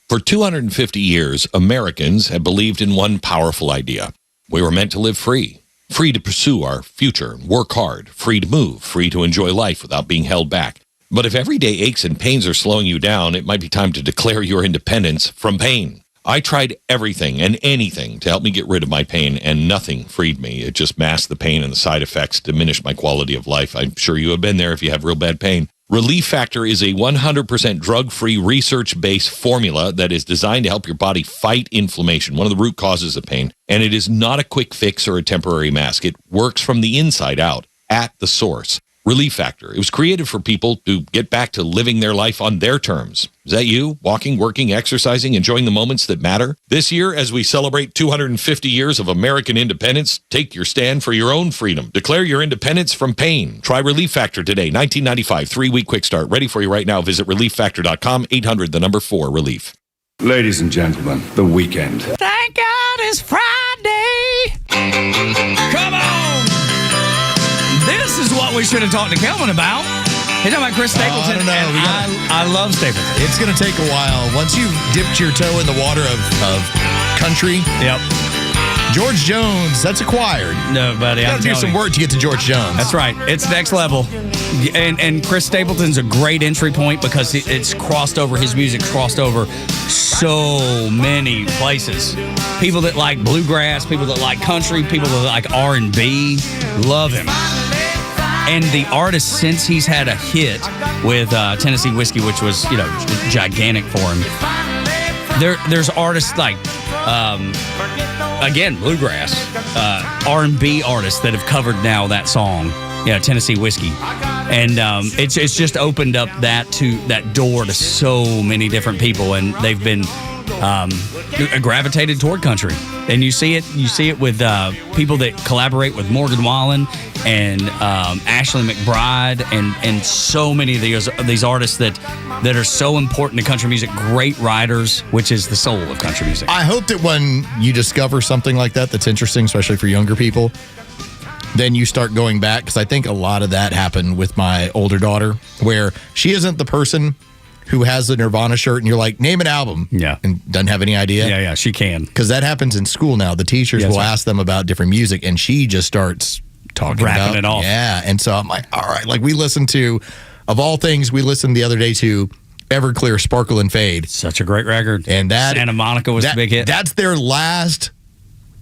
For 250 years, Americans have believed in one powerful idea. We were meant to live free to pursue our future, work hard, free to move, free to enjoy life without being held back. But if everyday aches and pains are slowing you down, it might be time to declare your independence from pain. I tried everything and anything to help me get rid of my pain, and nothing freed me. It just masked the pain, and the side effects diminished my quality of life. I'm sure you have been there if you have real bad pain. Relief Factor is a 100% drug-free, research-based formula that is designed to help your body fight inflammation, one of the root causes of pain. And it is not a quick fix or a temporary mask. It works from the inside out, at the source. Relief Factor. It was created for people to get back to living their life on their terms. Is that you? Walking, working, exercising, enjoying the moments that matter? This year, as we celebrate 250 years of American independence, take your stand for your own freedom. Declare your independence from pain. Try Relief Factor today. $19.95, 3-week quick start. Ready for you right now. Visit relieffactor.com, 800-4-RELIEF. Ladies and gentlemen, the weekend. Thank God it's Friday. Come on. This is what we should have talked to Kelvin about. You're talking about Chris Stapleton. I don't know. I love Stapleton. It's going to take a while. Once you've dipped your toe in the water of country. Yep. George Jones, that's acquired. No, buddy. You got to do some work to get to George Jones. That's right. It's next level. And Chris Stapleton's a great entry point because it's crossed over. His music's crossed over so many places. People that like bluegrass, people that like country, people that like R&B, love him. And the artist, since he's had a hit with Tennessee Whiskey, which was, gigantic for him, there's artists like, again, bluegrass, R&B artists that have covered now that song, Tennessee Whiskey. And it's just opened up that door to so many different people, and they've been gravitated toward country. And you see it with people that collaborate with Morgan Wallen and Ashley McBride and so many of these artists that are so important to country music, great writers, which is the soul of country music. I hope that when you discover something like that's interesting, especially for younger people, then you start going back, because I think a lot of that happened with my older daughter, where she isn't the person who has the Nirvana shirt and you're like, name an album. Yeah. And doesn't have any idea. Yeah, she can. Because that happens in school now. The teachers will ask them about different music, and she just starts talking rapping it off. Yeah. And so I'm like, all right. Like, we listened to, of all things, we listened the other day to Everclear, Sparkle and Fade. Such a great record. And that Santa Monica was the big hit. That's their last,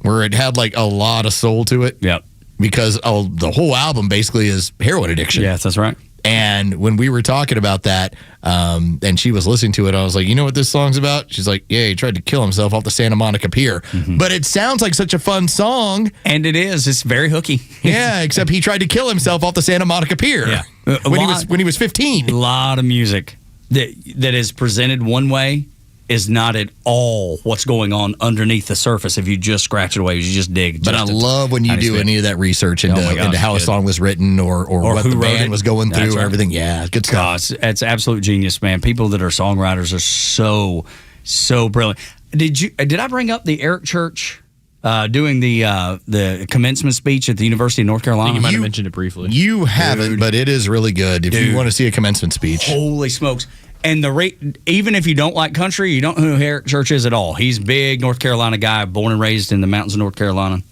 where it had like a lot of soul to it. Yep. Because the whole album basically is heroin addiction. Yes, that's right. And when we were talking about that, and she was listening to it, I was like, you know what this song's about? She's like, yeah, he tried to kill himself off the Santa Monica Pier. Mm-hmm. But it sounds like such a fun song. And it is. It's very hooky. Yeah, except he tried to kill himself off the Santa Monica Pier. Yeah. When he was 15. A lot of music that is presented one way is not at all what's going on underneath the surface if you just scratch it away, if you just dig. But I love when you do any of that research into how a song was written or what the band was going through or everything. Yeah, good stuff. It's absolute genius, man. People that are songwriters are so brilliant. Did I bring up the Eric Church doing the commencement speech at the University of North Carolina? I think you might have mentioned it briefly. You haven't, but it is really good if you want to see a commencement speech. Holy smokes. And even if you don't like country, you don't know who Eric Church is at all. He's a big North Carolina guy, born and raised in the mountains of North Carolina.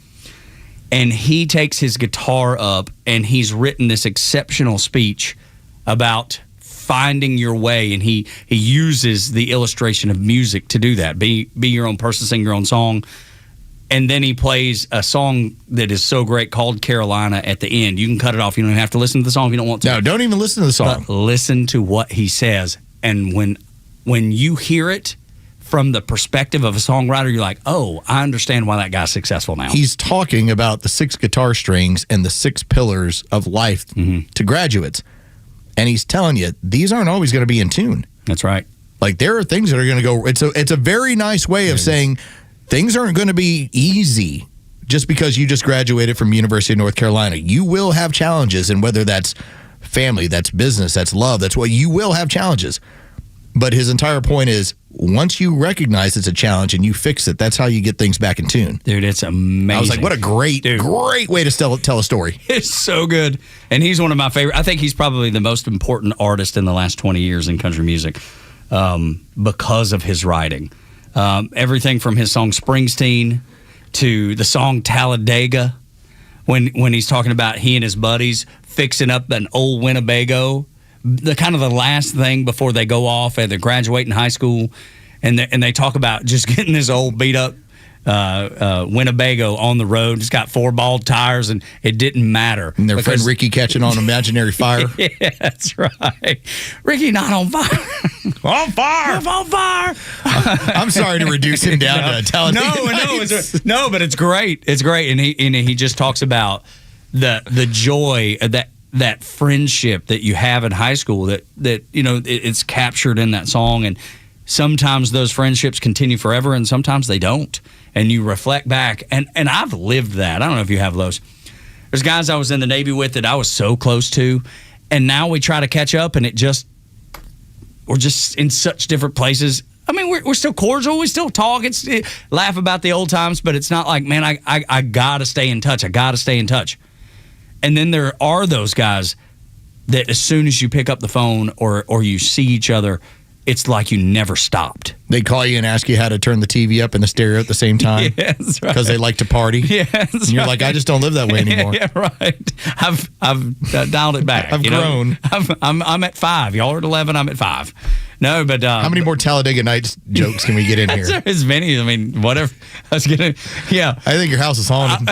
And he takes his guitar up, and he's written this exceptional speech about finding your way. And he uses the illustration of music to do that. Be your own person, sing your own song. And then he plays a song that is so great called Carolina at the end. You can cut it off. You don't even have to listen to the song if you don't want to. No, don't even listen to the song. But listen to what he says. And when you hear it from the perspective of a songwriter, you're like, oh, I understand why that guy's successful now. He's talking about the 6 guitar strings and the 6 pillars of life to graduates. And he's telling you, these aren't always going to be in tune. That's right. Like, there are things that are going to go. It's a very nice way of saying things aren't going to be easy just because you just graduated from University of North Carolina. You will have challenges, and whether that's family, that's business, that's love, that's what you will have challenges. But his entire point is, once you recognize it's a challenge and you fix it, that's how you get things back in tune. Dude, it's amazing. I was like, what a great way to tell a story. It's so good. And he's one of my favorite. I think he's probably the most important artist in the last 20 years in country music because of his writing. Everything from his song Springsteen to the song Talladega, when he's talking about he and his buddies fixing up an old Winnebago, the kind of the last thing before they go off and they graduate in high school, and they talk about just getting this old beat up Winnebago on the road. It's got 4 bald tires, and it didn't matter. And their friend Ricky catching on imaginary fire. Yeah, that's right. Ricky not on fire. On fire. I'm on fire. I'm sorry to reduce him down to Talladega. No, but it's great. It's great, and he just talks about the joy of that friendship that you have in high school. That it's captured in that song, and sometimes those friendships continue forever, and sometimes they don't. And you reflect back, and I've lived that. I don't know if you have those. There's guys I was in the Navy with that I was so close to, and now we try to catch up, and we're just in such different places. I mean, we're still cordial. We still talk. Laugh about the old times, but it's not like, man, I got to stay in touch. I got to stay in touch. And then there are those guys that as soon as you pick up the phone or you see each other, it's like you never stopped. They call you and ask you how to turn the TV up and the stereo at the same time. Yeah, that's right. Because they like to party. Yeah, that's and you're like, I just don't live that way anymore. Yeah, right. I've dialed it back. I've grown. I'm at 5. Y'all are at 11. I'm at 5. No, but how many more Talladega Nights jokes can we get in here? As many. I mean, whatever. I was gonna. Yeah. I think your house is haunted.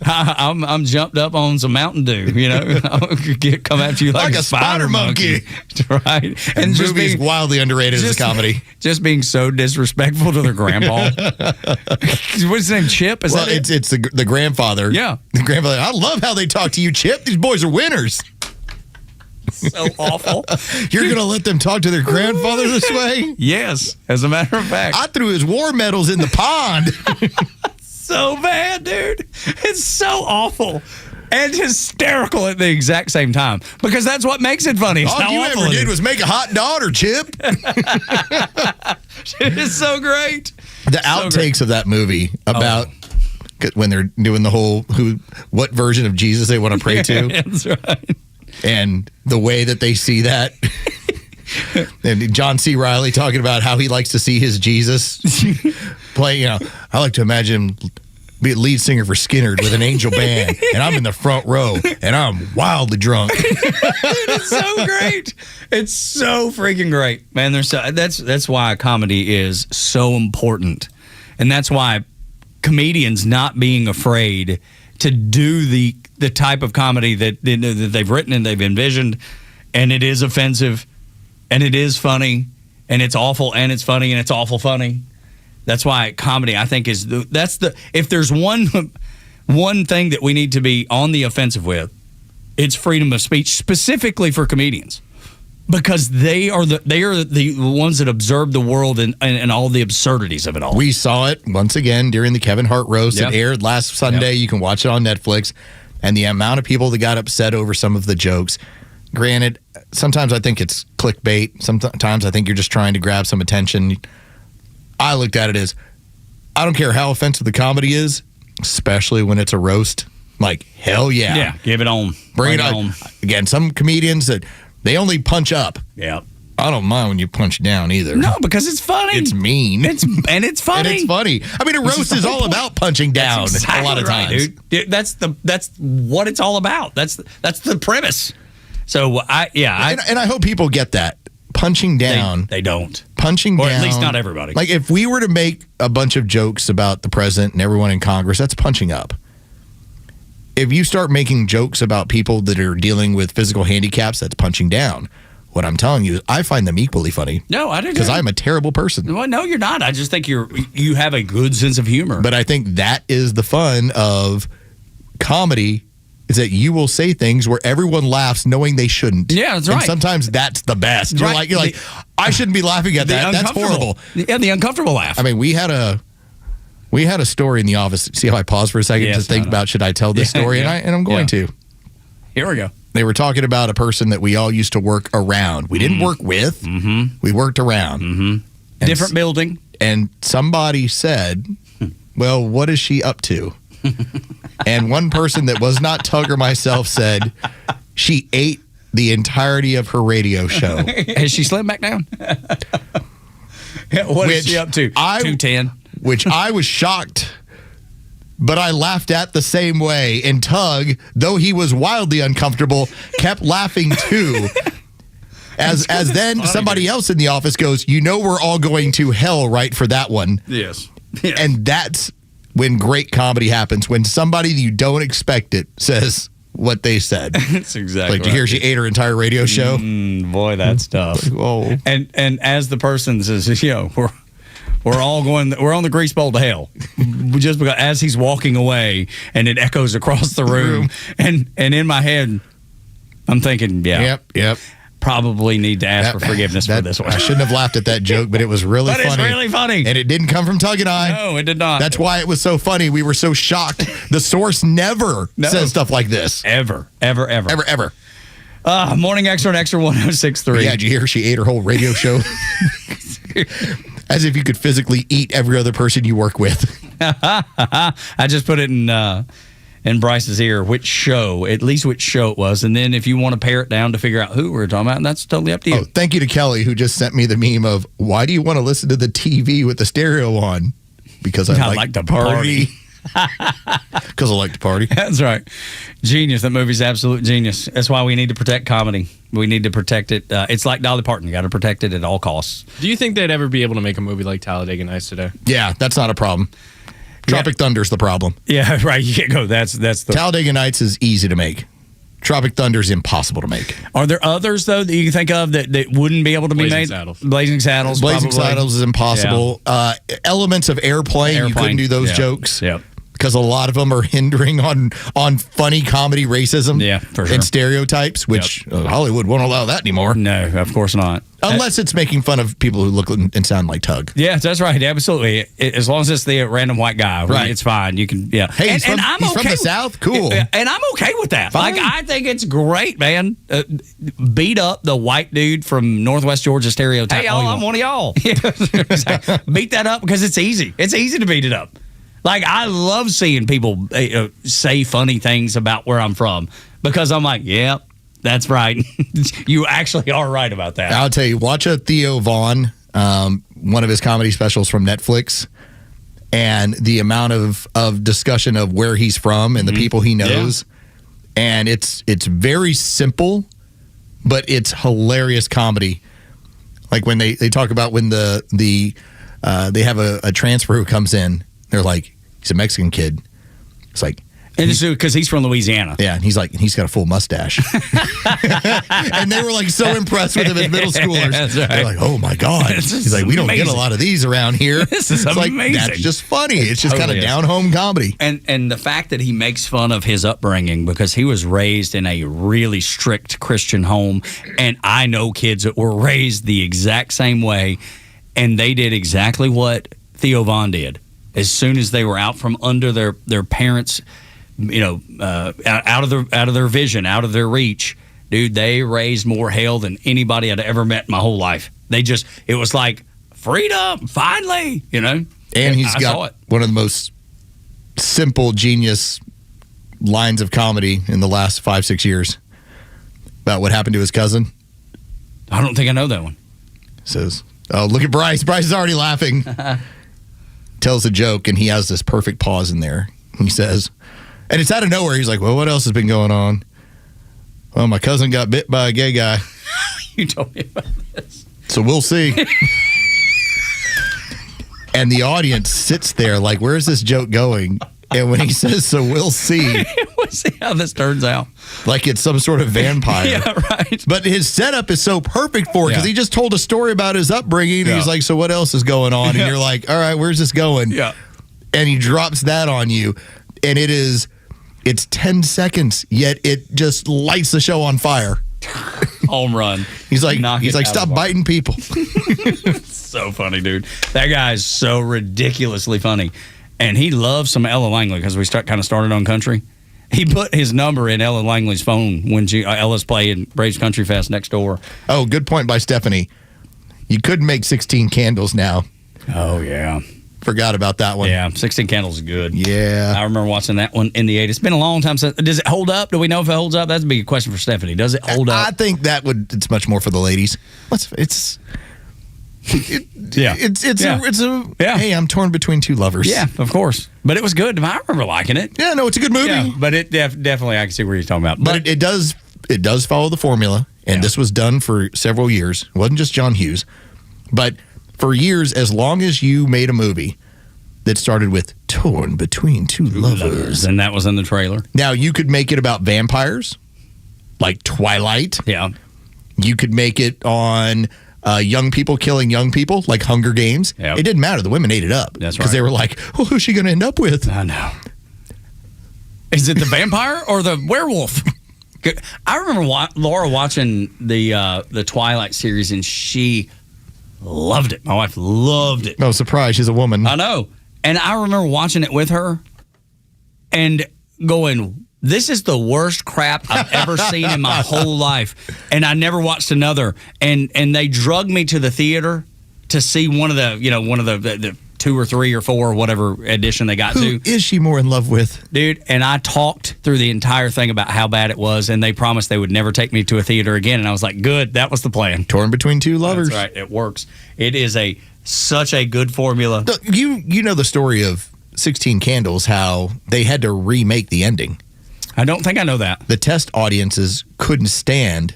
I'm jumped up on some Mountain Dew. I'll come after you like a spider monkey. Right. And the movie's wildly underrated as a comedy. Just being so disrespectful to their grandpa. What's his name? Chip? Is that it? It's the grandfather. Yeah. The grandfather. I love how they talk to you, Chip. These boys are winners. So awful. You're going to let them talk to their grandfather this way? Yes, as a matter of fact. I threw his war medals in the pond. So bad, dude. It's so awful and hysterical at the exact same time because that's what makes it funny. All you ever did was make a hot daughter, Chip. It's so great. The outtakes of that movie about when they're doing the whole what version of Jesus they want to pray to. That's right. And the way that they see that. And John C. Reilly talking about how he likes to see his Jesus play. I like to imagine him be a lead singer for Skynyrd with an angel band, and I'm in the front row, and I'm wildly drunk. It's so great. It's so freaking great, man. That's why comedy is so important, and that's why comedians not being afraid to do the type of comedy that they've written and they've envisioned, and it is offensive, and it is funny, and it's awful, and it's funny, and it's awful funny. That's why comedy, I think, if there's one thing that we need to be on the offensive with, it's freedom of speech, specifically for comedians, because they are the ones that observe the world and all the absurdities of it all. We saw it once again during the Kevin Hart roast. It aired last Sunday. You can watch it on Netflix. And the amount of people that got upset over some of the jokes. Granted, sometimes I think it's clickbait. Sometimes I think you're just trying to grab some attention. I looked at it as, I don't care how offensive the comedy is, especially when it's a roast. Like, hell yeah. Yeah, give it on. Bring it on. Again, some comedians that they only punch up. Yeah. I don't mind when you punch down either. No, because it's funny. It's mean. It's funny. And it's funny. I mean, a roast is all about punching down a lot of times. Dude. That's what it's all about. That's the premise. So I hope people get that. Punching down. They don't. Punching down. Or at least not everybody. Like if we were to make a bunch of jokes about the president and everyone in Congress, that's punching up. If you start making jokes about people that are dealing with physical handicaps, that's punching down. What I'm telling you is I find them equally funny. No, I do. Because I'm a terrible person. Well, no, you're not. I just think you have a good sense of humor. But I think that is the fun of comedy, is that you will say things where everyone laughs knowing they shouldn't. Yeah, that's right. And sometimes that's the best. You're like, I shouldn't be laughing at that. That's horrible. Yeah, the uncomfortable laugh. I mean, we had a story in the office. See how I paused for a second to think about should I tell this story? And I'm going to. Here we go. They were talking about a person that we all used to work around. We didn't work with. Mm-hmm. We worked around. Mm-hmm. Different building. And somebody said, well, what is she up to? And one person that was not Tug or myself said she ate the entirety of her radio show. Has she slimmed back down? What is she up to? 210. Which I was shocked, but I laughed at the same way. And Tug, though he was wildly uncomfortable, kept laughing too. As then somebody else in the office goes, we're all going to hell, right, for that one. Yes. And that's when great comedy happens, when somebody you don't expect it says what they said. That's exactly like, did you hear she ate her entire radio show? Boy, that's tough. Like, whoa. And as the person says, we're all going, we're on the grease bowl to hell. Just because as he's walking away and it echoes across the room. And in my head, I'm thinking, Yep. Probably need to ask for forgiveness for this one. I shouldn't have laughed at that joke, but it was really funny. But it's really funny. And it didn't come from Tug and I. No, it did not. That's why it was so funny. We were so shocked. The source never says stuff like this. Ever. Morning Xtra and Xtra 106.3. Yeah, did you hear she ate her whole radio show? As if you could physically eat every other person you work with. I just put it in Bryce's ear, which show it was. And then if you want to pare it down to figure out who we're talking about, that's totally up to you. Oh, thank you to Kelly, who just sent me the meme of, why do you want to listen to the TV with the stereo on? Because I like to party. Because I like to party. That's right. Genius. That movie's absolute genius. That's why we need to protect comedy. We need to protect it. It's like Dolly Parton. You got to protect it at all costs. Do you think they'd ever be able to make a movie like Talladega Nights today? Yeah, that's not a problem. Tropic Thunder's the problem. Yeah, right. You can't go. That's the Talladega Nights is easy to make. Tropic Thunder's impossible to make. Are there others though that you can think of that wouldn't be able to be made? Blazing Saddles. Blazing Saddles is impossible. Yeah. Elements of Airplane, you couldn't do those jokes. Yep. Because a lot of them are hindering on funny comedy racism for sure. And stereotypes, which Hollywood won't allow that anymore. No, of course not. Unless it's making fun of people who look and sound like Tug. Yeah, that's right. Absolutely. As long as it's the random white guy, right. It's fine. You can, Hey, he's from the South? Cool. And I'm okay with that. Fine. Like, I think it's great, man. Beat up the white dude from Northwest Georgia stereotype. Hey, y'all, I'm one of y'all. Beat that up because it's easy. It's easy to beat it up. Like, I love seeing people say funny things about where I'm from because I'm like, yep. That's right. You actually are right about that. I'll tell you, watch a Theo Vaughn, one of his comedy specials from Netflix, and the amount of discussion of where he's from and the people he knows. Yeah. And it's very simple, but it's hilarious comedy. Like when they talk about when they have a transfer who comes in, they're like, he's a Mexican kid. It's like, and it's because he's from Louisiana. Yeah, and he's got a full mustache. And they were like so impressed with him as middle schoolers. That's right. They're like, oh my God. He's like, we don't get a lot of these around here. This is amazing. Like, that's just funny. It's just kind of down-home comedy. And the fact that he makes fun of his upbringing because he was raised in a really strict Christian home. And I know kids that were raised the exact same way. And they did exactly what Theo Vaughn did. As soon as they were out from under their parents' out of their vision, out of their reach, dude, they raised more hell than anybody I'd ever met in my whole life. It was like, freedom, finally, And he's got one of the most simple, genius lines of comedy in the last 5-6 years about what happened to his cousin. I don't think I know that one. Says, oh, look at Bryce. Bryce is already laughing. Tells a joke, and he has this perfect pause in there. He says, and it's out of nowhere. He's like, well, what else has been going on? Well, my cousin got bit by a gay guy. You told me about this. So we'll see. And the audience sits there like, where's this joke going? And when he says, so we'll see. We'll see how this turns out. Like it's some sort of vampire. Yeah, right. But his setup is so perfect for it because he just told a story about his upbringing. And he's like, so what else is going on? And you're like, all right, where's this going? Yeah. And he drops that on you. And it's 10 seconds, yet it just lights the show on fire. Home run. He's like, stop biting people. So funny, dude. That guy's so ridiculously funny. And he loves some Ella Langley because we started on country. He put his number in Ellen Langley's phone when Ella's playing Braves Country Fest next door. Oh, good point by Stephanie. You could make 16 candles now. Oh, yeah. Forgot about that one. Yeah, 16 Candles is good. Yeah. I remember watching that one in the 80s. It's been a long time since. Does it hold up? Do we know if it holds up? That's a big question for Stephanie. Does it hold up? I think it's much more for the ladies. Hey, I'm torn between two lovers. Yeah, of course. But it was good. I remember liking it. Yeah, no, it's a good movie. Yeah, but it definitely, I can see where you're talking about. But it does follow the formula, and this was done for several years. It wasn't just John Hughes, but for years, as long as you made a movie that started with torn between two lovers, and that was in the trailer. Now you could make it about vampires, like Twilight. Yeah, you could make it on young people killing young people, like Hunger Games. Yep. It didn't matter. The women ate it up. That's right. Because they were like, well, who's she going to end up with? I know. Is it the vampire or the werewolf? I remember Laura watching the Twilight series, and she loved it. My wife loved it. No surprise, she's a woman. I know. And I remember watching it with her and going, this is the worst crap I've ever seen in my whole life. And I never watched another. And they drugged me to the theater to see one of the 2 or 3 or 4 or whatever edition they got to. Who is she more in love with? Dude, and I talked through the entire thing about how bad it was, and they promised they would never take me to a theater again. And I was like, good, that was the plan. Torn between two lovers. That's right, it works. It is such a good formula. You know the story of 16 Candles, how they had to remake the ending. I don't think I know that. The test audiences couldn't stand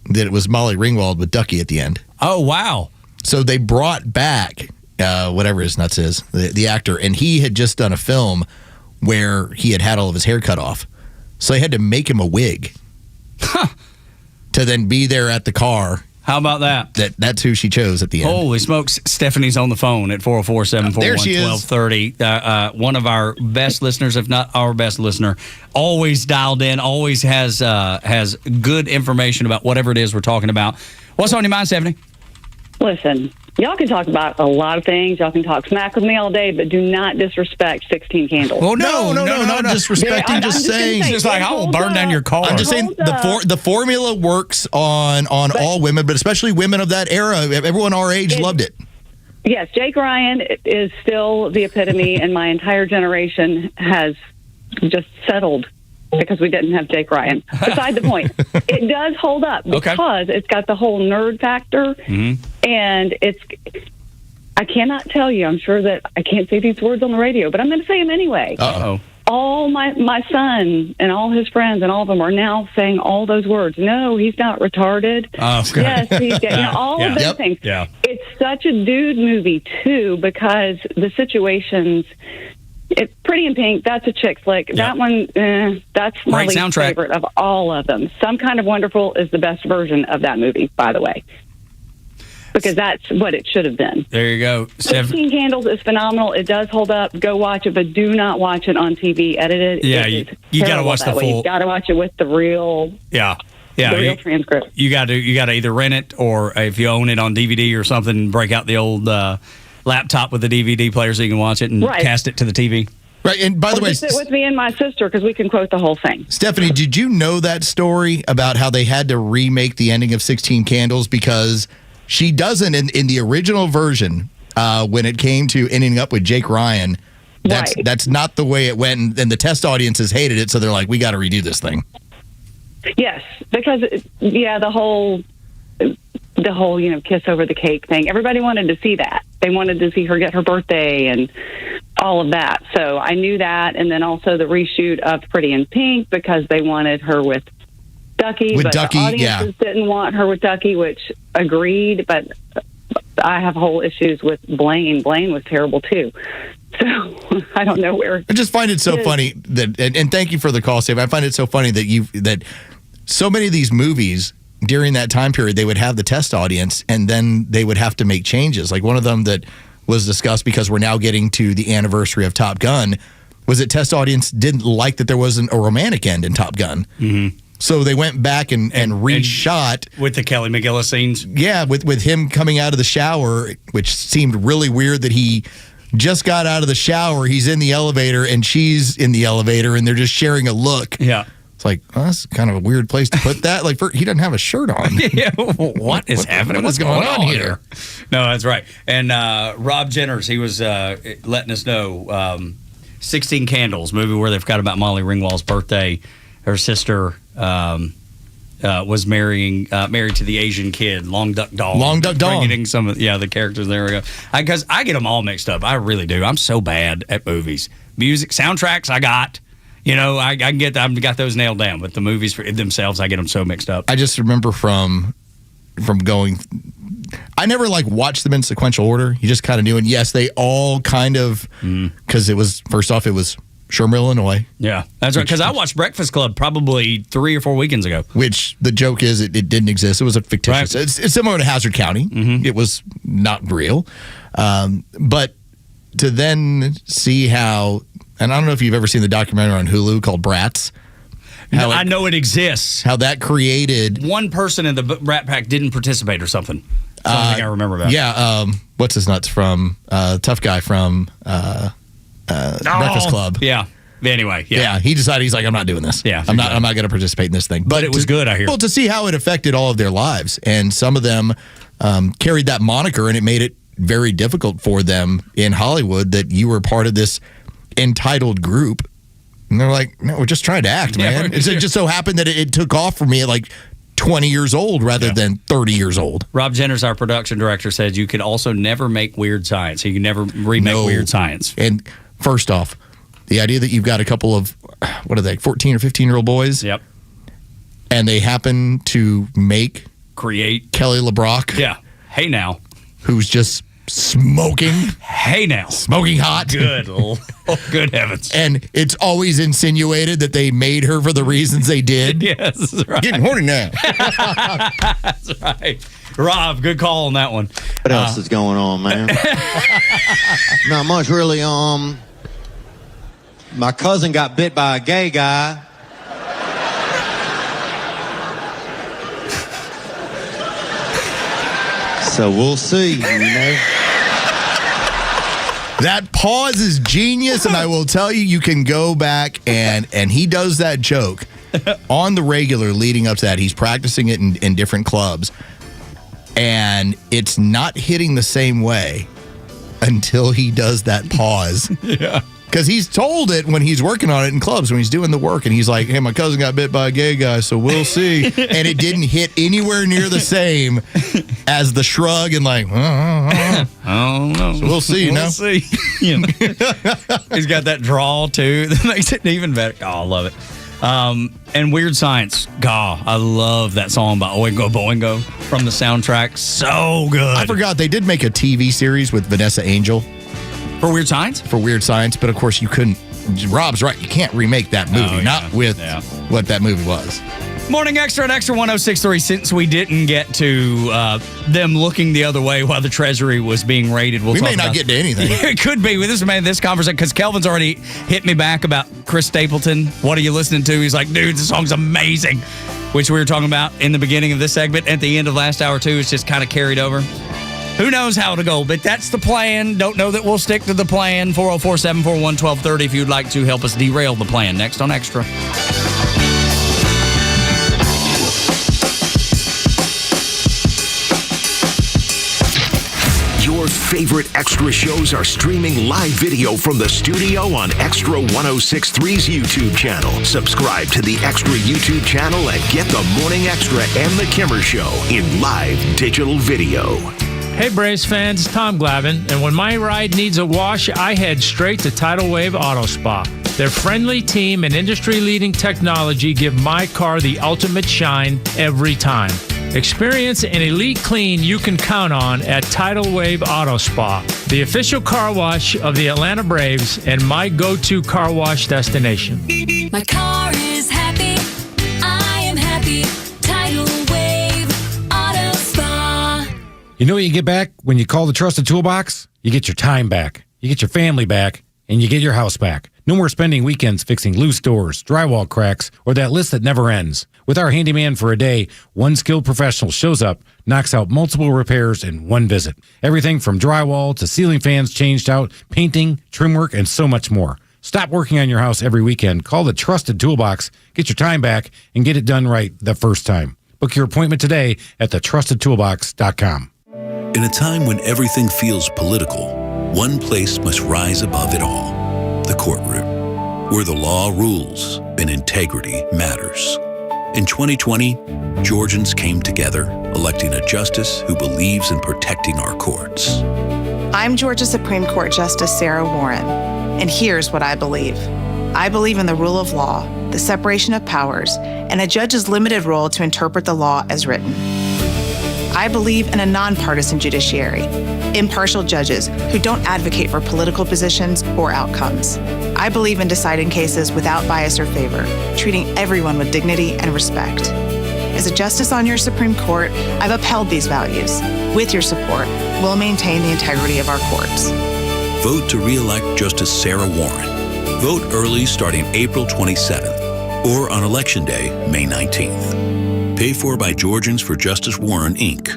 that it was Molly Ringwald with Ducky at the end. Oh, wow. So they brought back whatever his nuts is, the actor, and he had just done a film where he had all of his hair cut off. So they had to make him a wig to then be there at the car. How about that? That's who she chose at the end. Holy smokes. Stephanie's on the phone at 404-741-1230. One of our best listeners, if not our best listener, always dialed in, always has good information about whatever it is we're talking about. What's on your mind, Stephanie? Listen, y'all can talk about a lot of things. Y'all can talk smack with me all day, but do not disrespect 16 Candles. Well, no, not disrespecting. Just saying. It's just like, I will burn down your car. I'm just saying the formula works on all women, but especially women of that era. Everyone our age loved it. Yes, Jake Ryan is still the epitome, and my entire generation has just settled because we didn't have Jake Ryan. Beside the point, it does hold up because it's got the whole nerd factor, and I cannot tell you, I'm sure that I can't say these words on the radio, but I'm going to say them anyway. Uh-oh. All my son and all his friends and all of them are now saying all those words. No, he's not retarded. Oh, okay. Yes, he's all of those things. Yeah. It's such a dude movie, too, because the situations... It's Pretty in Pink. That's a chick flick. That one, that's my least favorite of all of them. Some Kind of Wonderful is the best version of that movie, by the way, because that's what it should have been. There you go. 16 Candles is phenomenal. It does hold up. Go watch it, but do not watch it on TV edited. Yeah, you got to watch the full. You got to watch it with the real. Yeah. The real transcript. You got to either rent it or if you own it on DVD or something, break out the old laptop with the DVD player so you can watch it and cast it to the TV. Right, and by the way, sit with me and my sister because we can quote the whole thing. Stephanie, did you know that story about how they had to remake the ending of 16 Candles because she doesn't in the original version when it came to ending up with Jake Ryan? That's not the way it went, and the test audiences hated it, so they're like, we got to redo this thing. Yes, because the whole kiss over the cake thing. Everybody wanted to see that. They wanted to see her get her birthday and all of that. So I knew that, and then also the reshoot of Pretty in Pink because they wanted her with Ducky, but the audiences didn't want her with Ducky, which agreed. But I have whole issues with Blaine. Blaine was terrible too. So I don't know where. I just find it so funny that, and thank you for the call, Steve. I find it so funny that so many of these movies during that time period, they would have the test audience and then they would have to make changes. Like one of them that was discussed because we're now getting to the anniversary of Top Gun was that test audience didn't like that there wasn't a romantic end in Top Gun. Mm-hmm. So they went back and reshot. With the Kelly McGillis scenes? Yeah, with him coming out of the shower, which seemed really weird that he just got out of the shower. He's in the elevator, and she's in the elevator, and they're just sharing a look. Yeah. It's like, that's kind of a weird place to put that. Like, he doesn't have a shirt on. Yeah, what is happening? What's going on here? No, that's right. And Rob Jenners, he was letting us know 16 Candles, movie where they've got about Molly Ringwald's birthday. Her sister was married to the Asian kid, Long Duck Dong. Long Duck Dong. Getting some of the characters. There we go. Because I get them all mixed up. I really do. I'm so bad at movies. Music, soundtracks, I got. I've got those nailed down, but the movies for themselves, I get them so mixed up. I just remember from going, I never watched them in sequential order. You just kind of knew, and yes, they all kind of, because it was Shermer, Illinois. Yeah, that's right. Because I watched Breakfast Club probably 3 or 4 weekends ago. Which the joke is it didn't exist. It was a fictitious. Right. It's similar to Hazard County. Mm-hmm. It was not real, but to then see how. And I don't know if you've ever seen the documentary on Hulu called Brats. I know it exists. How that created... One person in the Brat Pack didn't participate or something. Something I remember about. Yeah, what's his nuts from? Tough guy from Breakfast Club. Yeah. Anyway, yeah. He decided, he's like, I'm not doing this. Yeah. I'm not going to participate in this thing. But it was good, I hear. Well, to see how it affected all of their lives. And some of them carried that moniker, and it made it very difficult for them in Hollywood that you were part of this entitled group, and they're like, no, we're just trying to act, man. It just so happened that it took off for me at 20 years old rather than 30 years old. Rob Jenners, our production director, said you could also never make Weird Science. You can never remake Weird Science. And first off, the idea that you've got a couple of 14 or 15-year-old boys, yep, and they happen to create Kelly LeBrock, hey now, who's just smoking. Hey now. Smoking hot. Good heavens. And it's always insinuated that they made her for the reasons they did. Yes, that's right. Getting horny now. That's right. Rob, good call on that one. What else is going on, man? Not much, really. My cousin got bit by a gay guy. So we'll see, That pause is genius, and I will tell you, you can go back and he does that joke on the regular leading up to that. He's practicing it in different clubs, and it's not hitting the same way until he does that pause. Yeah. Because he's told it when he's working on it in clubs, when he's doing the work, and he's like, hey, my cousin got bit by a gay guy, so we'll see. And it didn't hit anywhere near the same as the shrug and I don't know. So we'll see, We'll see. He's got that drawl, too, that makes it even better. Oh, I love it. And Weird Science, I love that song by Oingo Boingo from the soundtrack. So good. I forgot they did make a TV series with Vanessa Angel. For Weird Science? For Weird Science, but of course you couldn't. Rob's right. You can't remake that movie, not with what that movie was. Morning Extra at Extra 106.3. Since we didn't get to them looking the other way while the Treasury was being raided, we may not get to anything. It could be. This conversation, because Kelvin's already hit me back about Chris Stapleton. What are you listening to? He's like, dude, this song's amazing, which we were talking about in the beginning of this segment. At the end of last hour, too, it's just kind of carried over. Who knows how it'll go, but that's the plan. Don't know that we'll stick to the plan. 404-741-1230 if you'd like to help us derail the plan. Next on Extra. Your favorite Extra shows are streaming live video from the studio on Extra 106.3's YouTube channel. Subscribe to the Extra YouTube channel and get the Morning Extra and the Kimmer Show in live digital video. Hey Braves fans, it's Tom Glavine, and when my ride needs a wash, I head straight to Tidal Wave Auto Spa. Their friendly team and industry-leading technology give my car the ultimate shine every time. Experience an elite clean you can count on at Tidal Wave Auto Spa, the official car wash of the Atlanta Braves and my go-to car wash destination. My car is happy, I am happy, Tidal Wave Auto Spa. You know what you get back when you call the Trusted Toolbox? You get your time back, you get your family back, and you get your house back. No more spending weekends fixing loose doors, drywall cracks, or that list that never ends. With our handyman for a day, one skilled professional shows up, knocks out multiple repairs in one visit. Everything from drywall to ceiling fans changed out, painting, trim work, and so much more. Stop working on your house every weekend. Call the Trusted Toolbox, get your time back, and get it done right the first time. Book your appointment today at thetrustedtoolbox.com. In a time when everything feels political, one place must rise above it all: the courtroom, where the law rules and integrity matters. In 2020, Georgians came together, electing a justice who believes in protecting our courts. I'm Georgia Supreme Court Justice Sarah Warren, and here's what I believe. I believe in the rule of law, the separation of powers, and a judge's limited role to interpret the law as written. I believe in a nonpartisan judiciary, impartial judges who don't advocate for political positions or outcomes. I believe in deciding cases without bias or favor, treating everyone with dignity and respect. As a justice on your Supreme Court, I've upheld these values. With your support, we'll maintain the integrity of our courts. Vote to re-elect Justice Sarah Warren. Vote early starting April 27th or on Election Day, May 19th. Paid for by Georgians for Justice Warren, Inc.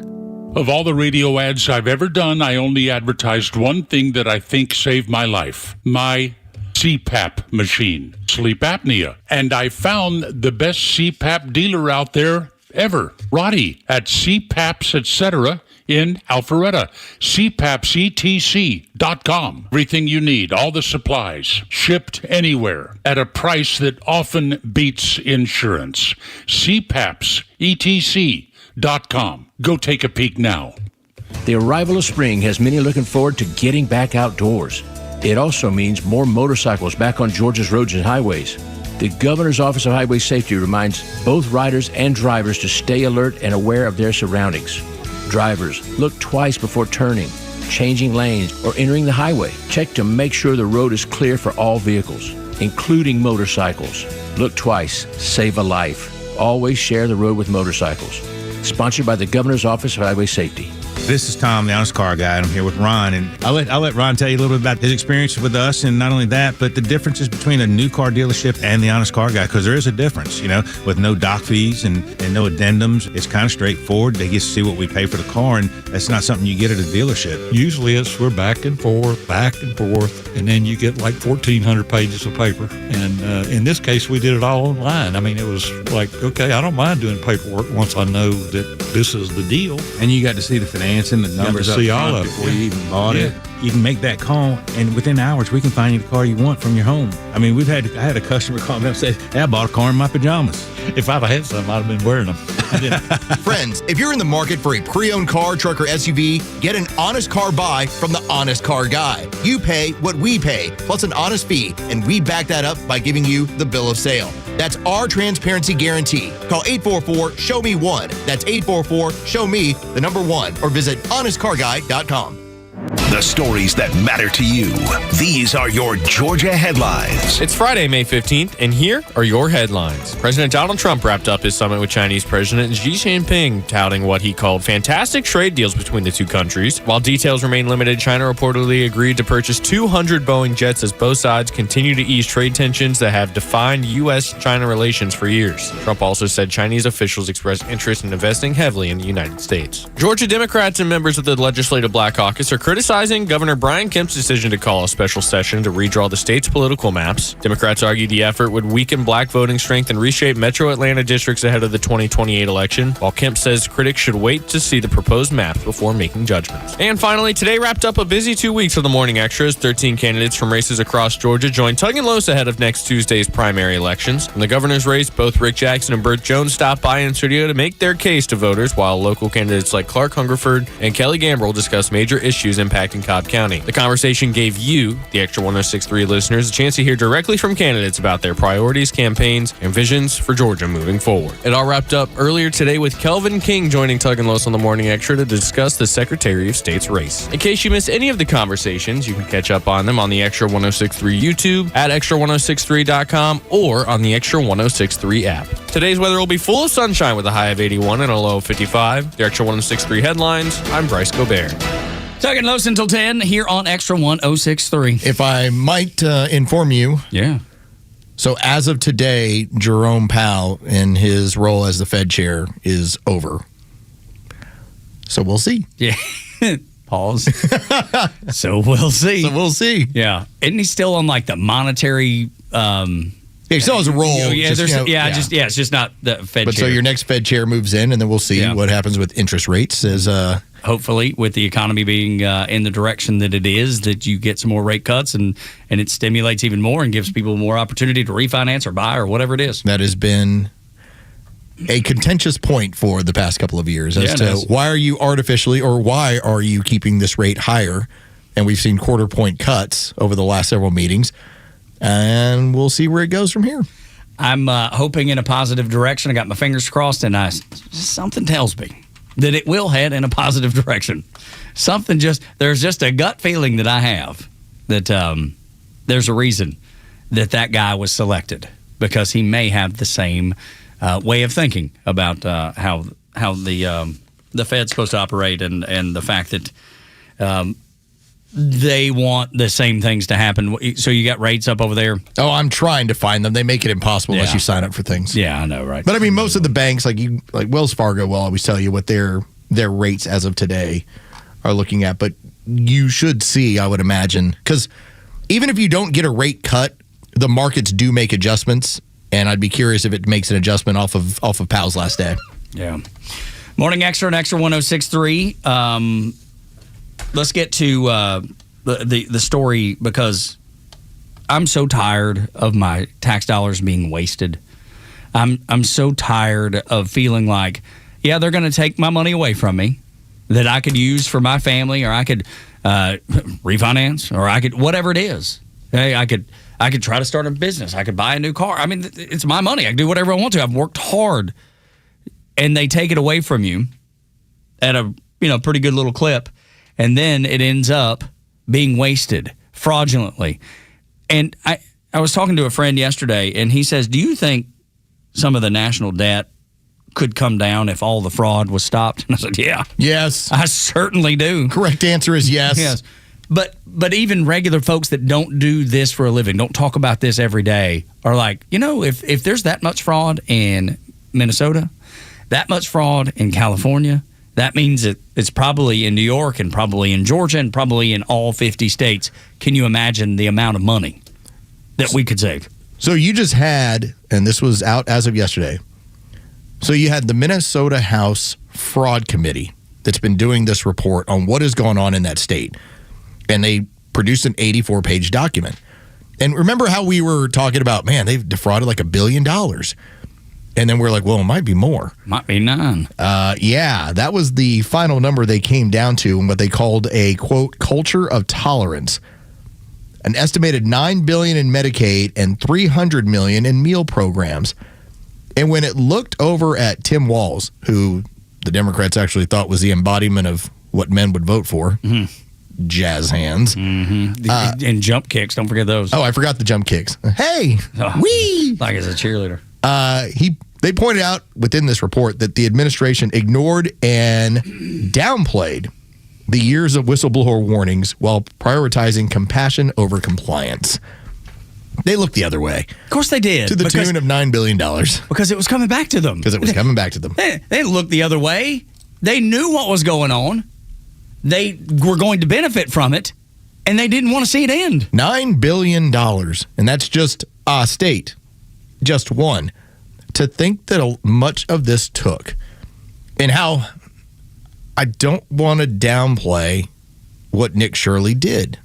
Of all the radio ads I've ever done, I only advertised one thing that I think saved my life: my CPAP machine, sleep apnea. And I found the best CPAP dealer out there ever, Roddy, at CPAPs, etc. in Alpharetta. CPAPsETC.com. Everything you need, all the supplies, shipped anywhere at a price that often beats insurance. CPAPsETC.com. Go take a peek now. The arrival of spring has many looking forward to getting back outdoors. It also means more motorcycles back on Georgia's roads and highways. The Governor's Office of Highway Safety reminds both riders and drivers to stay alert and aware of their surroundings. Drivers, look twice before turning, changing lanes, or entering the highway. Check to make sure the road is clear for all vehicles, including motorcycles. Look twice, save a life. Always share the road with motorcycles. Sponsored by the Governor's Office of Highway Safety. This is Tom, the Honest Car Guy, and I'm here with Ron. And I'll let Ron tell you a little bit about his experience with us, and not only that, but the differences between a new car dealership and the Honest Car Guy, because there is a difference, with no dock fees and no addendums. It's kind of straightforward. They get to see what we pay for the car, and that's not something you get at a dealership. Usually we're back and forth, and then you get like 1,400 pages of paper. And in this case, we did it all online. I mean, it was like, okay, I don't mind doing paperwork once I know that this is the deal. And you got to see the financing, the numbers up front before you even bought it. You can make that call, and within hours, we can find you the car you want from your home. I mean, I had a customer call me up and say, hey, I bought a car in my pajamas. If I'd have had some, I'd have been wearing them. Friends, if you're in the market for a pre-owned car, truck, or SUV, get an honest car buy from the Honest Car Guy. You pay what we pay, plus an honest fee, and we back that up by giving you the bill of sale. That's our transparency guarantee. Call 844-SHOW-ME-1. That's 844-SHOW-ME, the number 1, or visit honestcarguy.com. The stories that matter to you. These are your Georgia headlines. It's Friday, May 15th, and here are your headlines. President Donald Trump wrapped up his summit with Chinese President Xi Jinping, touting what he called fantastic trade deals between the two countries. While details remain limited, China reportedly agreed to purchase 200 Boeing jets as both sides continue to ease trade tensions that have defined U.S.-China relations for years. Trump also said Chinese officials expressed interest in investing heavily in the United States. Georgia Democrats and members of the Legislative Black Caucus are criticizing Governor Brian Kemp's decision to call a special session to redraw the state's political maps. Democrats argue the effort would weaken black voting strength and reshape metro Atlanta districts ahead of the 2028 election, while Kemp says critics should wait to see the proposed maps before making judgments. And finally, today wrapped up a busy 2 weeks of the Morning Xtras. 13 candidates from races across Georgia joined Tug and Los ahead of next Tuesday's primary elections. In the governor's race, both Rick Jackson and Burt Jones stopped by in studio to make their case to voters, while local candidates like Clark Hungerford and Kelly Gambrell discussed major issues impacting Cobb County. The conversation gave you, the Extra 106.3 listeners, a chance to hear directly from candidates about their priorities, campaigns, and visions for Georgia moving forward. It all wrapped up earlier today with Kelvin King joining Tug and Los on the Morning Xtra to discuss the Secretary of State's race. In case you missed any of the conversations, you can catch up on them on the Extra 106.3 YouTube, at extra1063.com, or on the Extra 106.3 app. Today's weather will be full of sunshine with a high of 81 and a low of 55. The Extra 106.3 headlines, I'm Bryce Gobert. Tug and Los until 10 here on Extra 106.3. If I might inform you, So as of today, Jerome Powell, in his role as the Fed chair, is over. So we'll see. Yeah. Pause. So we'll see. So we'll see. Yeah. Isn't he still on like the monetary? He still has a role. Yeah, it's just not the Fed but chair. so your next Fed chair moves in, and then we'll see what happens with interest rates. As hopefully, with the economy being in the direction that it is, that you get some more rate cuts, and it stimulates even more and gives people more opportunity to refinance or buy or whatever it is. That has been a contentious point for the past couple of years as to why are you artificially or why are you keeping this rate higher? And we've seen quarter point cuts over the last several meetings. And we'll see where it goes from here. I'm hoping in a positive direction. I got my fingers crossed, and something tells me that it will head in a positive direction. There's just a gut feeling that I have that there's a reason that guy was selected, because he may have the same way of thinking about how the Fed's supposed to operate, and the fact that they want the same things to happen. So you got rates up over there? Oh, I'm trying to find them. They make it impossible unless you sign up for things. Yeah, I know, right? But I mean, most of the banks, like Wells Fargo, will always tell you what their rates as of today are looking at. But you should see, I would imagine, because even if you don't get a rate cut, the markets do make adjustments, and I'd be curious if it makes an adjustment off of Powell's last day. Yeah. Morning Xtra and Xtra 106.3. Let's get to the story, because I'm so tired of my tax dollars being wasted. I'm so tired of feeling like, they're going to take my money away from me that I could use for my family, or I could refinance, or I could whatever it is. Hey, I could try to start a business. I could buy a new car. I mean, it's my money. I can do whatever I want to. I've worked hard, and they take it away from you at a pretty good little clip. And then it ends up being wasted fraudulently. And I was talking to a friend yesterday, and he says, do you think some of the national debt could come down if all the fraud was stopped? And I said, yeah. Yes. I certainly do. Correct answer is yes. Yes. But even regular folks that don't do this for a living, don't talk about this every day, are like, if there's that much fraud in Minnesota, that much fraud in California, that means it's probably in New York, and probably in Georgia, and probably in all 50 states. Can you imagine the amount of money that we could save? So you just had, and this was out as of yesterday, so you had the Minnesota House Fraud Committee that's been doing this report on what has gone on in that state. And they produced an 84-page document. And remember how we were talking about, man, they've defrauded like $1 billion. And then we're like, well, it might be more. Might be none. Yeah, that was the final number they came down to, in what they called a, quote, culture of tolerance. An estimated $9 billion in Medicaid and $300 million in meal programs. And when it looked over at Tim Walz, who the Democrats actually thought was the embodiment of what men would vote for, jazz hands. Mm-hmm. And jump kicks, don't forget those. Oh, I forgot the jump kicks. Hey, wee! Like as a cheerleader. They pointed out within this report that the administration ignored and downplayed the years of whistleblower warnings while prioritizing compassion over compliance. They looked the other way. Of course they did. To the tune of $9 billion. Because it was coming back to them. Because it was coming back to them. They looked the other way. They knew what was going on. They were going to benefit from it, and they didn't want to see it end. $9 billion, and that's just a state. Just one. To think that much of this took, and how I don't want to downplay what Nick Shirley did,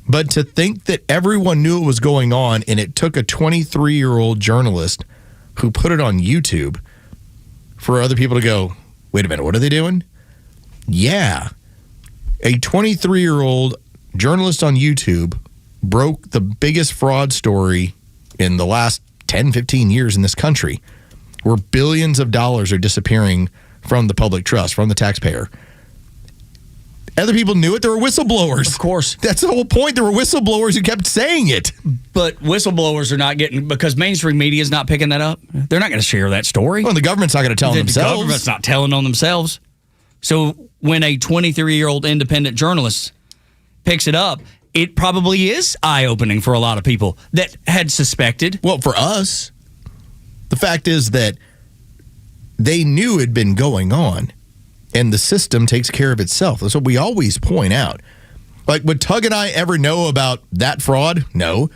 but to think that everyone knew what was going on, and it took a 23-year-old journalist who put it on YouTube for other people to go, wait a minute, what are they doing? Yeah. A 23-year-old journalist on YouTube broke the biggest fraud story in the last 10, 15 years in this country, where billions of dollars are disappearing from the public trust, from the taxpayer. Other people knew it. There were whistleblowers. Of course. That's the whole point. There were whistleblowers who kept saying it. But whistleblowers are not getting, because mainstream media is not picking that up. They're not going to share that story. Well, the government's not going to tell them themselves. The government's not telling on themselves. So when a 23-year-old independent journalist picks it up, it probably is eye-opening for a lot of people that had suspected. Well, for us, the fact is that they knew it had been going on, and the system takes care of itself. That's what we always point out. Like, would Tug and I ever know about that fraud? No.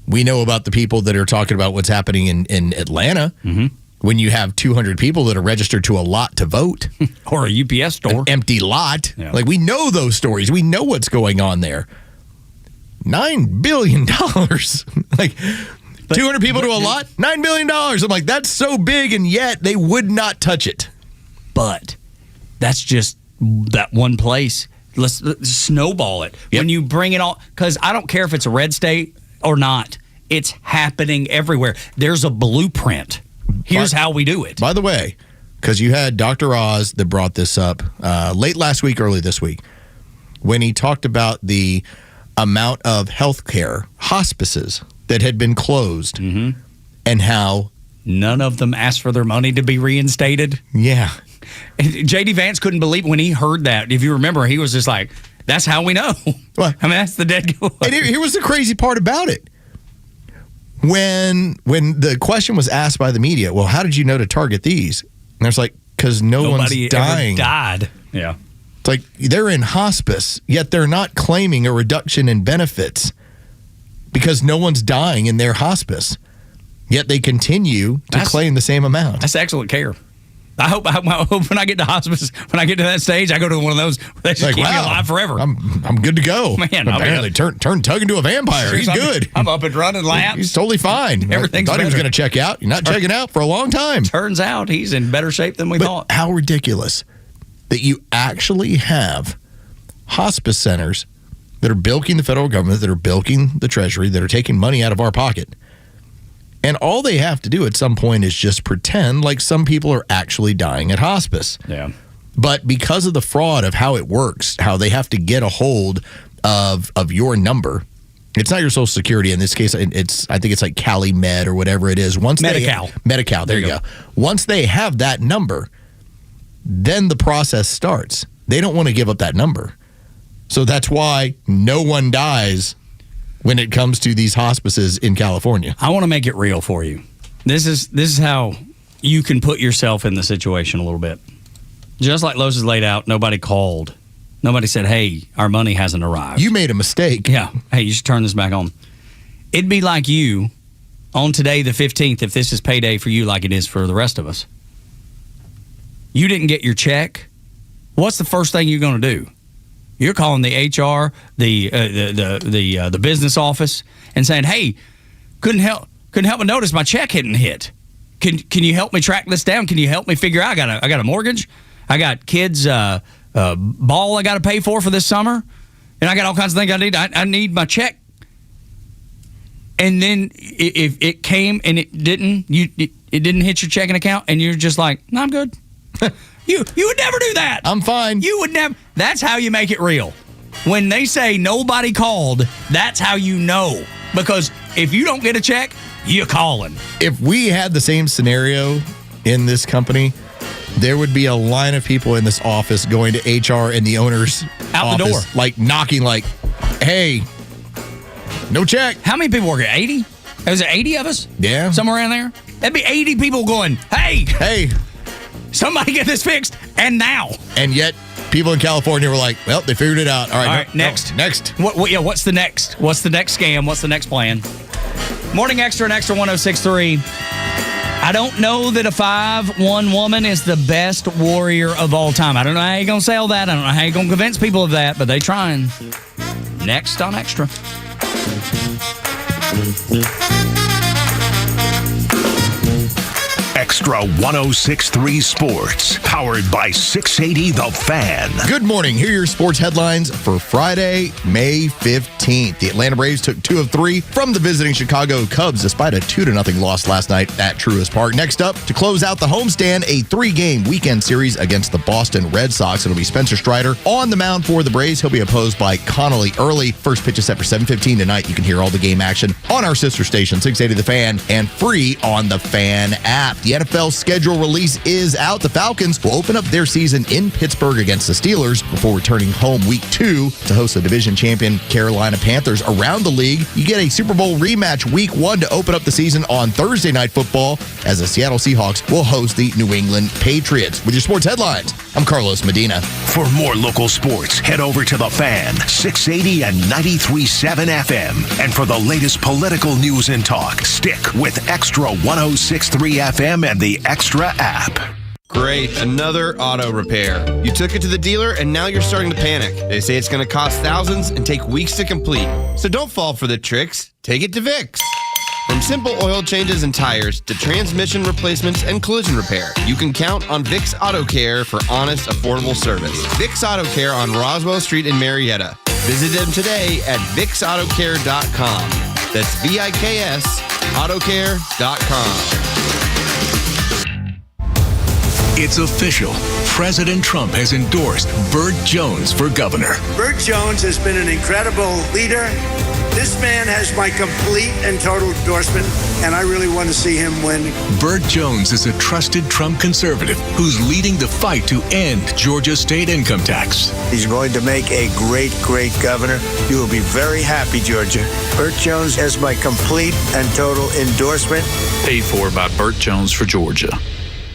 We know about the people that are talking about what's happening in Atlanta. When you have 200 people that are registered to a lot to vote. Or a UPS store. An empty lot. Yeah. Like, we know those stories. We know what's going on there. $9 billion. Like, 200 people to a lot, $9 billion. I'm like, that's so big, and yet they would not touch it. But that's just that one place. Let's snowball it. Yep. When you bring it all, because I don't care if it's a red state or not, it's happening everywhere. There's a blueprint. Here's how we do it. By the way, because you had Dr. Oz that brought this up late last week, early this week, when he talked about the amount of healthcare hospices that had been closed and how none of them asked for their money to be reinstated. Yeah. J.D. Vance couldn't believe when he heard that. If you remember, he was just like, that's how we know. Well, I mean, that's the dead giveaway. And here was the crazy part about it. When the question was asked by the media, well, how did you know to target these? And there's like, because nobody one's dying. Ever died. Yeah. It's like they're in hospice, yet they're not claiming a reduction in benefits because no one's dying in their hospice. Yet they continue to claim the same amount. That's excellent care. I hope when I get to hospice, when I get to that stage, I go to one of those where they just like, keep me alive forever. I'm good to go. Man, apparently turned Tug into a vampire. He's good. I'm up and running laps. He's totally fine. Everything's I thought he was going to check out. You're not checking out for a long time. Turns out he's in better shape than we thought. How ridiculous that you actually have hospice centers that are bilking the federal government, that are bilking the Treasury, that are taking money out of our pocket. And all they have to do at some point is just pretend like some people are actually dying at hospice. Yeah. But because of the fraud of how it works, how they have to get a hold of your number, it's not your Social Security in this case. I think it's like Cali Med or whatever it is. Medi-Cal. There you go. Once they have that number, then the process starts. They don't want to give up that number. So that's why no one dies when it comes to these hospices in California. I want to make it real for you. This is how you can put yourself in the situation a little bit. Just like Los has laid out, nobody called. Nobody said, hey, our money hasn't arrived. You made a mistake. Yeah. Hey, you should turn this back on. It'd be like you on today, the 15th, if this is payday for you like it is for the rest of us. You didn't get your check. What's the first thing you're going to do? You're calling the HR, the business office, and saying, "Hey, couldn't help but notice my check hadn't hit. Can you help me track this down? Can you help me figure out? I got a mortgage, I got kids ball I got to pay for this summer, and I got all kinds of things I need. I need my check." And then if it came and it didn't hit your checking account, and you're just like, "No, I'm good." You would never do that. I'm fine. You would never. That's how you make it real. When they say nobody called, that's how you know. Because if you don't get a check, you're calling. If we had the same scenario in this company, there would be a line of people in this office going to HR and the owner's out the door, like knocking, like, "Hey, no check." How many people work here? 80? Is there 80 of us? Yeah, somewhere around there. That'd be 80 people going, "Hey, somebody get this fixed, and now." And yet, people in California were like, "Well, they figured it out. All right, next. Next. What's the next? What's the next scam? What's the next plan?" Morning Xtra and Extra 106.3. I don't know that a 5'1" woman is the best warrior of all time. I don't know how you're going to sell that. I don't know how you're going to convince people of that, but they trying. Next on Extra. Extra 106.3 Sports, powered by 680 The Fan. Good morning. Here are your sports headlines for Friday, May 15th. The Atlanta Braves took 2 of 3 from the visiting Chicago Cubs despite a 2-0 loss last night at Truist Park. Next up, to close out the homestand, a 3-game weekend series against the Boston Red Sox. It'll be Spencer Strider on the mound for the Braves. He'll be opposed by Connolly Early. First pitch is set for 7:15 tonight. You can hear all the game action on our sister station, 680 The Fan, and free on the Fan app. The NFL schedule release is out. The Falcons will open up their season in Pittsburgh against the Steelers before returning home week 2 to host the division champion Carolina Panthers. Around the league, you get a Super Bowl rematch week 1 to open up the season on Thursday Night Football as the Seattle Seahawks will host the New England Patriots. With your sports headlines, I'm Carlos Medina. For more local sports, head over to The Fan, 680 and 93.7 FM. And for the latest political news and talk, stick with Xtra 106.3 FM and the Xtra app. Great, another auto repair. You took it to the dealer and now you're starting to panic. They say it's going to cost thousands and take weeks to complete. So don't fall for the tricks. Take it to Vicks. From simple oil changes and tires to transmission replacements and collision repair, you can count on Vicks Auto Care for honest, affordable service. Vicks Auto Care on Roswell Street in Marietta. Visit them today at VicksAutoCare.com. That's VIKS Autocare.com. It's official. President Trump has endorsed Burt Jones for governor. Burt Jones has been an incredible leader. This man has my complete and total endorsement, and I really want to see him win. Burt Jones is a trusted Trump conservative who's leading the fight to end Georgia's state income tax. He's going to make a great, great governor. You will be very happy, Georgia. Burt Jones has my complete and total endorsement. Paid for by Burt Jones for Georgia.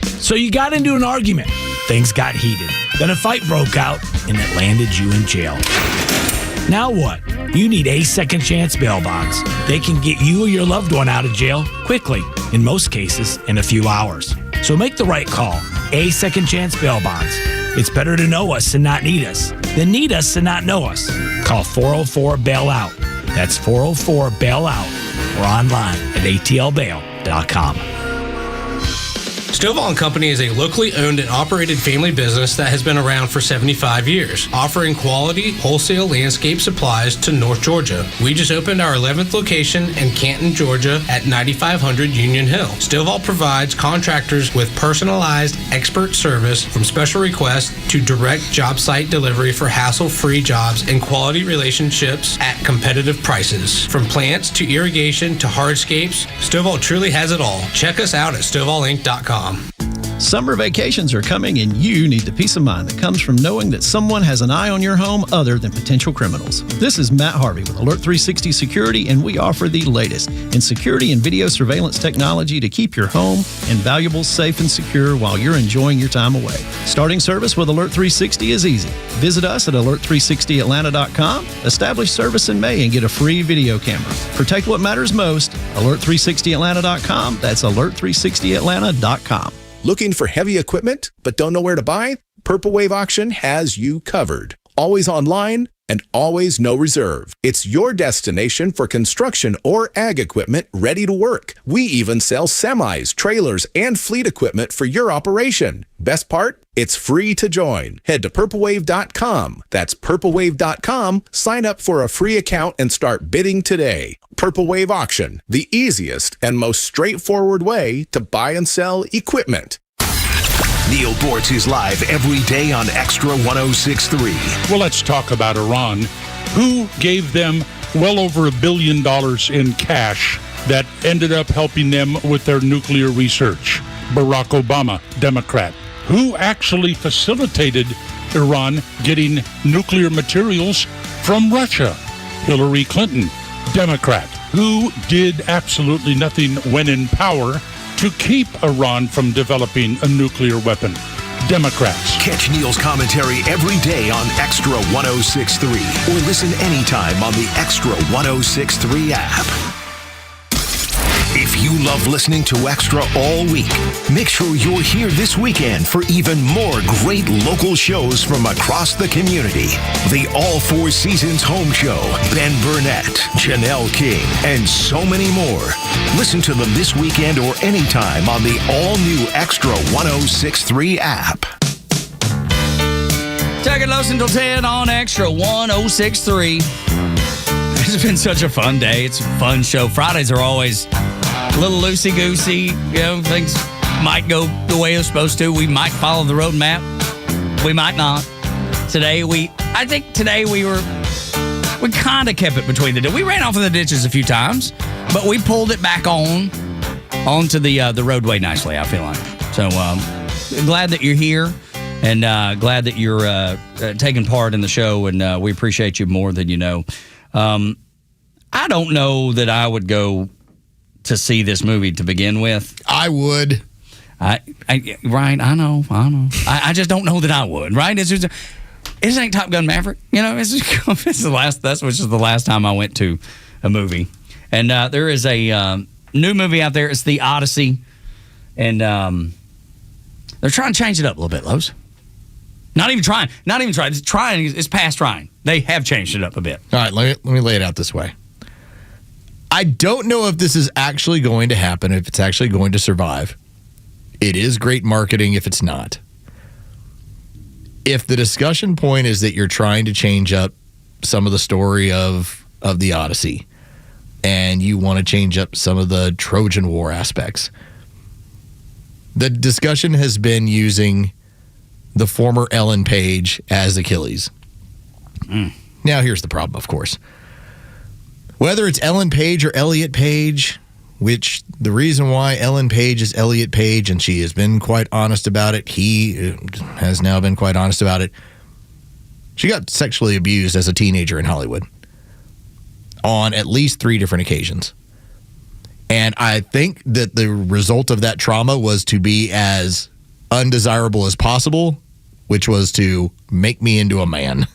So you got into an argument. Things got heated. Then a fight broke out, and it landed you in jail. Now what? You need a second chance bail bonds. They can get you or your loved one out of jail quickly, in most cases, in a few hours. So make the right call. A second chance bail bonds. It's better to know us and not need us than need us and not know us. Call 404-BAIL-OUT. That's 404-BAIL-OUT or online at atlbail.com. Stovall & Company is a locally owned and operated family business that has been around for 75 years, offering quality wholesale landscape supplies to North Georgia. We just opened our 11th location in Canton, Georgia at 9500 Union Hill. Stovall provides contractors with personalized expert service from special requests to direct job site delivery for hassle-free jobs and quality relationships at competitive prices. From plants to irrigation to hardscapes, Stovall truly has it all. Check us out at StovallInc.com. Summer vacations are coming and you need the peace of mind that comes from knowing that someone has an eye on your home other than potential criminals. This is Matt Harvey with Alert 360 Security, and we offer the latest in security and video surveillance technology to keep your home and valuables safe and secure while you're enjoying your time away. Starting service with Alert 360 is easy. Visit us at alert360atlanta.com, establish service in May, and get a free video camera. Protect what matters most. Alert360atlanta.com. That's alert360atlanta.com. Looking for heavy equipment but don't know where to buy? Purple Wave Auction has you covered. Always online and always no reserve. It's your destination for construction or ag equipment ready to work. We even sell semis, trailers, and fleet equipment for your operation. Best part? It's free to join. Head to purplewave.com. That's purplewave.com. Sign up for a free account and start bidding today. Purple Wave Auction, the easiest and most straightforward way to buy and sell equipment. Neil Bortz is live every day on Xtra 106.3. Well, let's talk about Iran. Who gave them well over $1 billion in cash that ended up helping them with their nuclear research? Barack Obama, Democrat. Who actually facilitated Iran getting nuclear materials from Russia? Hillary Clinton, Democrat. Who did absolutely nothing when in power to keep Iran from developing a nuclear weapon? Democrats. Catch Neil's commentary every day on Xtra 106.3 or listen anytime on the Xtra 106.3 app. If you love listening to Xtra all week, make sure you're here this weekend for even more great local shows from across the community. The All Four Seasons Home Show, Ben Burnett, Janelle King, and so many more. Listen to them this weekend or anytime on the all-new Xtra 106.3 app. Tug and Los until 10 on Xtra 106.3. It's been such a fun day. It's a fun show. Fridays are always a little loosey-goosey. You know, things might go the way they're supposed to. We might follow the roadmap. We might not. I think today we kind of kept it between the two. We ran off in the ditches a few times, but we pulled it back on onto the roadway nicely, I feel like. So glad that you're here and glad that you're taking part in the show, and we appreciate you more than you know. I don't know that I would go to see this movie to begin with. I would. Right, I know. I just don't know that I would, right? It ain't Top Gun Maverick. You know, this is the last time I went to a movie. And there is a new movie out there. It's The Odyssey. And they're trying to change it up a little bit, Los. Not even trying. It's trying. It's past trying. They have changed it up a bit. All right, let me lay it out this way. I don't know if this is actually going to happen, if it's actually going to survive. It is great marketing if it's not. If the discussion point is that you're trying to change up some of the story of the Odyssey and you want to change up some of the Trojan War aspects, the discussion has been using the former Ellen Page as Achilles. Now, here's the problem, of course. Whether it's Ellen Page or Elliot Page, which the reason why Ellen Page is Elliot Page, and she has been quite honest about it, he has now been quite honest about it, she got sexually abused as a teenager in Hollywood on at least 3 different occasions. And I think that the result of that trauma was to be as undesirable as possible, which was to make me into a man.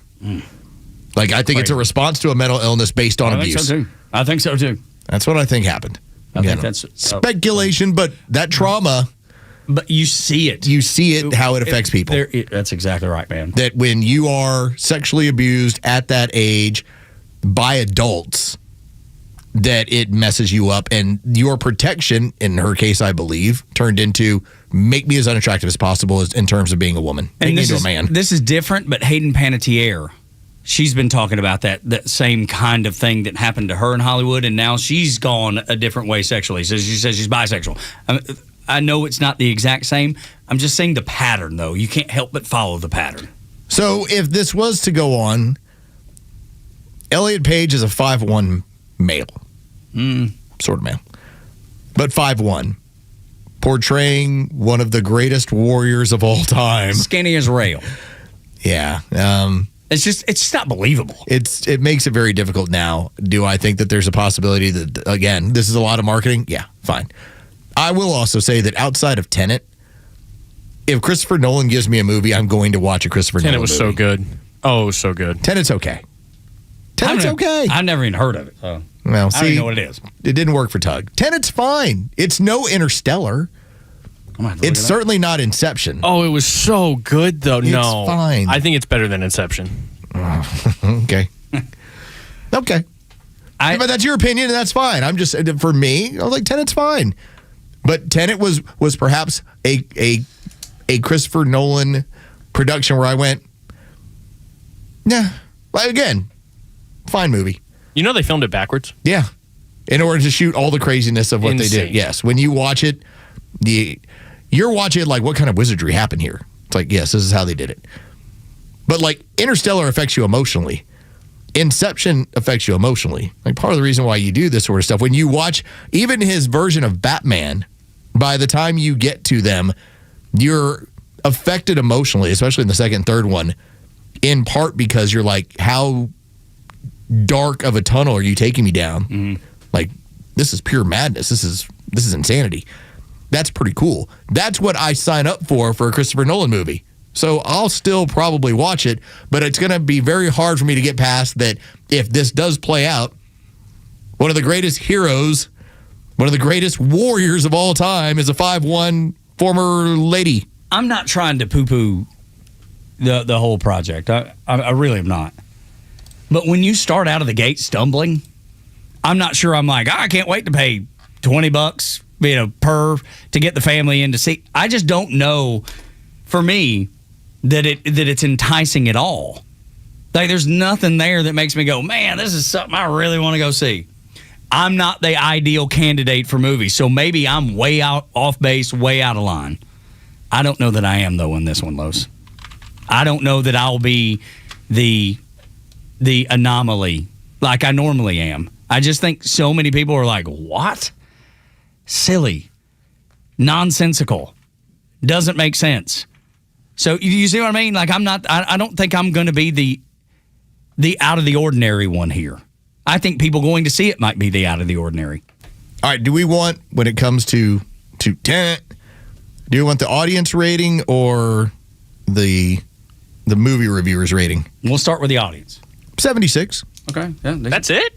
Like, I think it's a response to a mental illness based on abuse. I think so, too. That's what I think happened. I think that's speculation, but that trauma. But you see it. You see it, how it affects people. That's exactly right, man. That when you are sexually abused at that age by adults, that it messes you up, and your protection, in her case, I believe, turned into make me as unattractive as possible in terms of being a woman. Make me into a man. This is different, but Hayden Panettiere, she's been talking about that same kind of thing that happened to her in Hollywood, and now she's gone a different way sexually. So she says she's bisexual. I know it's not the exact same. I'm just saying the pattern, though. You can't help but follow the pattern. So if this was to go on, Elliot Page is a 5'1" male. Sort of male. But 5'1", portraying one of the greatest warriors of all time. Skinny as rail. Yeah. It's just not believable. It makes it very difficult now. Do I think that there's a possibility that, again, this is a lot of marketing? Yeah, fine. I will also say that outside of Tenet, if Christopher Nolan gives me a movie, I'm going to watch a Christopher Nolan movie. Tenet was so good. Oh, it was so good. Tenet's okay. Tenet's okay. I've never even heard of it. So well, see, I don't even know what it is. It didn't work for Tug. Tenet's fine. It's no Interstellar. It's certainly not Inception. Oh, it was so good, though. It's fine. I think it's better than Inception. Okay. Okay. But that's your opinion, and that's fine. I'm just, for me, I was like, Tenet's fine. But Tenet was perhaps a Christopher Nolan production where I went, yeah. Again, fine movie. You know they filmed it backwards? Yeah. In order to shoot all the craziness of what they did. Yes. When you watch it, you're watching it like, what kind of wizardry happened here? It's like, yes, this is how they did it. But like Interstellar affects you emotionally. Inception affects you emotionally. Like part of the reason why you do this sort of stuff, when you watch even his version of Batman, by the time you get to them, you're affected emotionally, especially in the second and third one, in part because you're like, how dark of a tunnel are you taking me down? Mm-hmm. Like, this is pure madness. This is insanity. That's pretty cool. That's what I sign up for a Christopher Nolan movie. So I'll still probably watch it, but it's going to be very hard for me to get past that if this does play out. One of the greatest heroes, one of the greatest warriors of all time is a 5'1" former lady. I'm not trying to poo-poo the whole project. I really am not. But when you start out of the gate stumbling, I'm not sure I'm like, I can't wait to pay $20, per to get the family in to see. I just don't know, for me, that it's enticing at all. Like, there's nothing there that makes me go, man, this is something I really want to go see. I'm not the ideal candidate for movies, so maybe I'm way out off base, way out of line. I don't know that I am, though, in this one, Los. I don't know that I'll be the anomaly like I normally am. I just think so many people are like, what? Silly. nonsensical, doesn't make sense. So you see what I mean? Like I don't think I'm going to be the out of the ordinary one here. I think people going to see it might be the out of the ordinary. All right, do we want, when it comes to Tenet, do you want the audience rating or the movie reviewers rating? We'll start with the audience. 76. Okay. Yeah, That's it?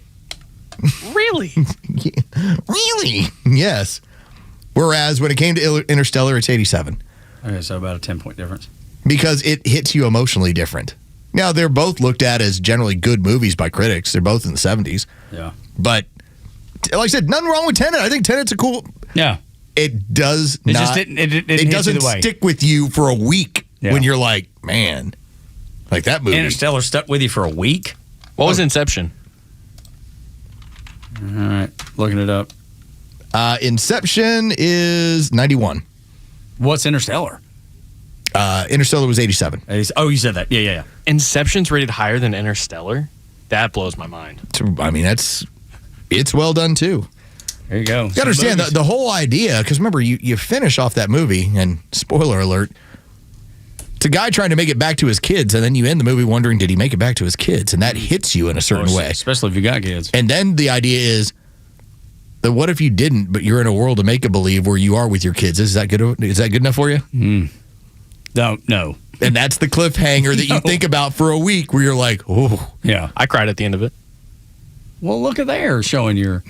Really? Really? Yes. Whereas when it came to Interstellar, it's 87. Okay, so about a 10-point difference. Because it hits you emotionally different. Now, they're both looked at as generally good movies by critics. They're both in the 70s. Yeah. But, like I said, nothing wrong with Tenet. I think Tenet's a cool... Yeah. It does It not... just didn't it hit doesn't you the way. stick with you for a week Yeah. when you're like, man, like that movie. Interstellar stuck with you for a week? What was Inception? All right, looking it up. Inception is 91. What's Interstellar? Interstellar was 87. Oh, you said that. Yeah. Inception's rated higher than Interstellar? That blows my mind. I mean, it's well done too. There you go. You gotta understand the whole idea, because remember, you finish off that movie, and spoiler alert, it's a guy trying to make it back to his kids, and then you end the movie wondering, did he make it back to his kids? And that hits you in a certain way. Especially if you got kids. And then the idea is, that what if you didn't, but you're in a world of make-believe where you are with your kids? Is that good enough for you? No. And that's the cliffhanger that you think about for a week, where you're like, oh. Yeah. I cried at the end of it. Well, look at there, showing your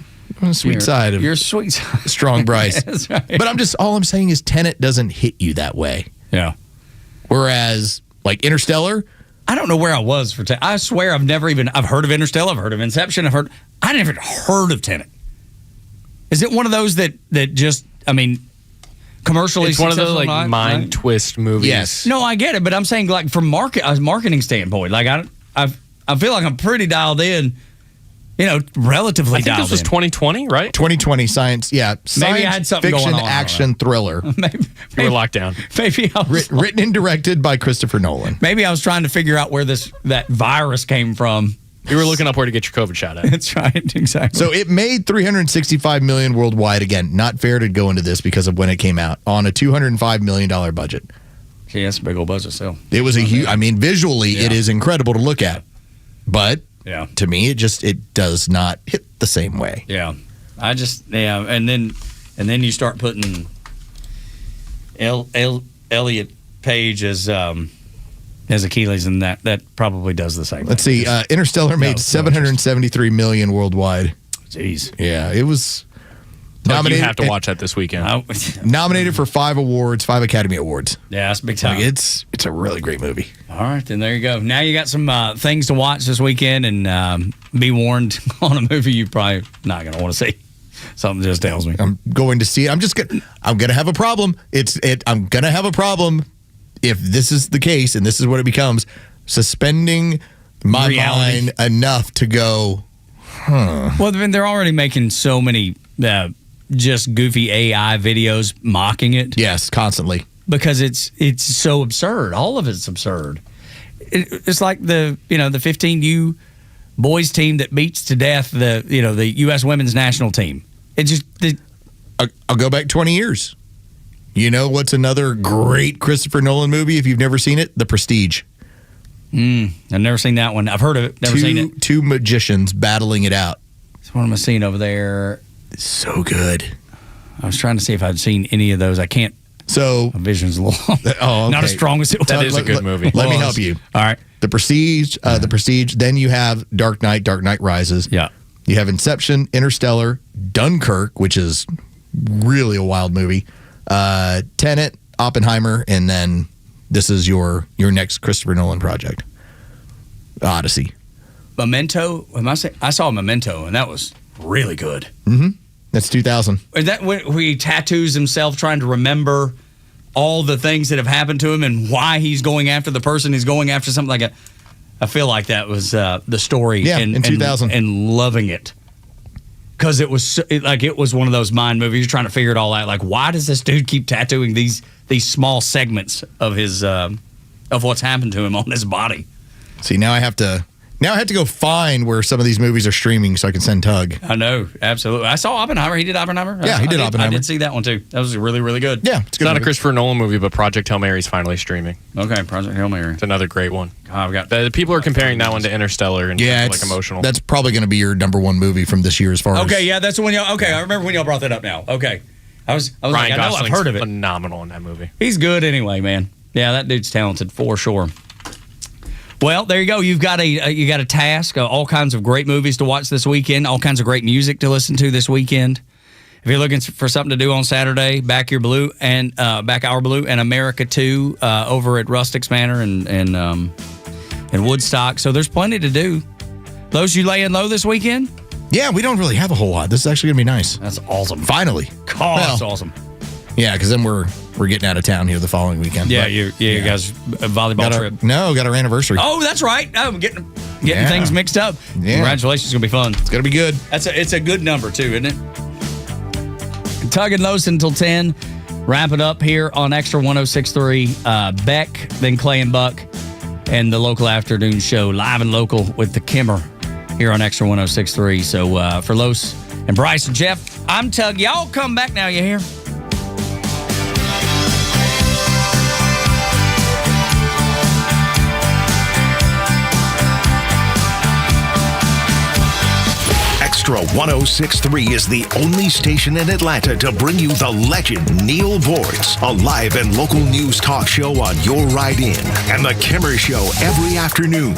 side of your sweet side. Strong Bryce. That's right. But all I'm saying is Tenet doesn't hit you that way. Yeah. Whereas, like Interstellar, I don't know where I was for Tenet. I swear I've heard of Interstellar, I've heard of Inception, I never heard of Tenet. Is it one of those that just, I mean, commercially it's one of those successful, like mind twist movies. Yes. No, I get it, but I'm saying like from a marketing standpoint, like I feel like I'm pretty dialed in, relatively I think dialed this was in. 2020, right? 2020 science, yeah. Maybe I had something fiction, going on. action, thriller. maybe You were locked down. Maybe I was Written and directed by Christopher Nolan. Maybe I was trying to figure out where that virus came from. You were looking up where to get your COVID shot at. That's right, exactly. So it made $365 million worldwide. Again, not fair to go into this because of when it came out, on a $205 million budget. Yeah, that's a big old budget still. It was a huge, visually, it is incredible to look at. But to me, it does not hit the same way. Yeah. And then you start putting Elliot Page as Achilles, and that probably does the same. Let's see. Interstellar made $773 million worldwide. Jeez. Yeah, it was nominated. You have to watch that this weekend. Nominated for 5 Academy Awards. Yeah, that's big time. Like, it's a really great movie. All right, then there you go. Now you got some things to watch this weekend, and be warned on a movie you're probably not going to want to see. Something just tells me. I'm going to see it. I'm going to have a problem. I'm going to have a problem if this is the case, and this is what it becomes, suspending my mind enough to go, Well, they're already making so many just goofy AI videos mocking it. Yes, constantly. Because it's so absurd. All of it's absurd. It's like the 15U boys team that beats to death the U.S. women's national team. It just I'll go back 20 years. You know what's another great Christopher Nolan movie if you've never seen it? The Prestige. I've never seen that one. I've heard of it. Never seen it. Two magicians battling it out. What am I seeing over there? It's so good. I was trying to see if I'd seen any of those. I can't. So my vision's a little okay. not as strong as it was. That is a good movie. Let me help you. All right. The Prestige. The Prestige. Then you have Dark Knight Rises. Yeah. You have Inception, Interstellar, Dunkirk, which is really a wild movie. Tenet, Oppenheimer, and then this is your next Christopher Nolan project, Odyssey. Memento. I saw Memento, and that was really good. Mm-hmm. That's 2000. Is that when he tattoos himself trying to remember all the things that have happened to him and why he's going after the person he's going after? Something like I feel like that was the story. Yeah, in 2000. And loving it. Because it was one of those mind movies. You're trying to figure it all out. Like, why does this dude keep tattooing these small segments of his of what's happened to him on his body? See, now I have to Now I have to go find where some of these movies are streaming so I can send Tug. I know, absolutely. I saw Oppenheimer. He did Oppenheimer? Yeah, he did Oppenheimer. I did see that one, too. That was really, really good. Yeah, it's not a Christopher Nolan movie, but Project Hail Mary is finally streaming. Okay, Project Hail Mary. It's another great one. I've got the people are comparing that one to Interstellar and like emotional. That's probably going to be your number one movie from this year as far as... Okay, yeah, that's the one y'all... Okay, I remember when y'all brought that up now. Okay. I was Ryan like, I know Gosling's I've heard of it. Phenomenal in that movie. He's good anyway, man. Yeah, that dude's talented for sure. Well, there you go. You've got a task, all kinds of great movies to watch this weekend, all kinds of great music to listen to this weekend. If you're looking for something to do on Saturday, Back Our Blue and America 2 over at Rustic's Manor and Woodstock. So there's plenty to do. Los, you laying low this weekend? Yeah, we don't really have a whole lot. This is actually going to be nice. That's awesome. Finally. That's awesome. Yeah, because then we're getting out of town here the following weekend. Yeah, you guys, a volleyball trip. Got our anniversary. Oh, that's right. I'm getting things mixed up. Yeah. Congratulations. It's going to be fun. It's going to be good. It's a good number, too, isn't it? Tug and Los until 10. Wrap it up here on Xtra 106.3. Beck, then Clay and Buck, and the local afternoon show, live and local with the Kimmer here on Xtra 106.3. So for Los and Bryce and Jeff, I'm Tug. Y'all come back now, you hear? Xtra 106.3 is the only station in Atlanta to bring you the legend Neil Vortz, a live and local news talk show on your ride in, and the Kimmer Show every afternoon.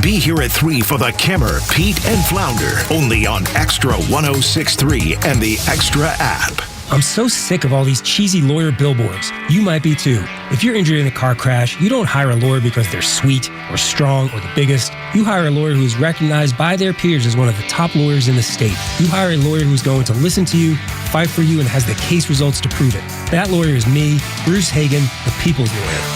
Be here at 3 for the Kimmer, Pete, and Flounder, only on Xtra 106.3 and the Xtra app. I'm so sick of all these cheesy lawyer billboards. You might be too. If you're injured in a car crash, you don't hire a lawyer because they're sweet or strong or the biggest. You hire a lawyer who is recognized by their peers as one of the top lawyers in the state. You hire a lawyer who's going to listen to you, fight for you, and has the case results to prove it. That lawyer is me, Bruce Hagen, the people's lawyer.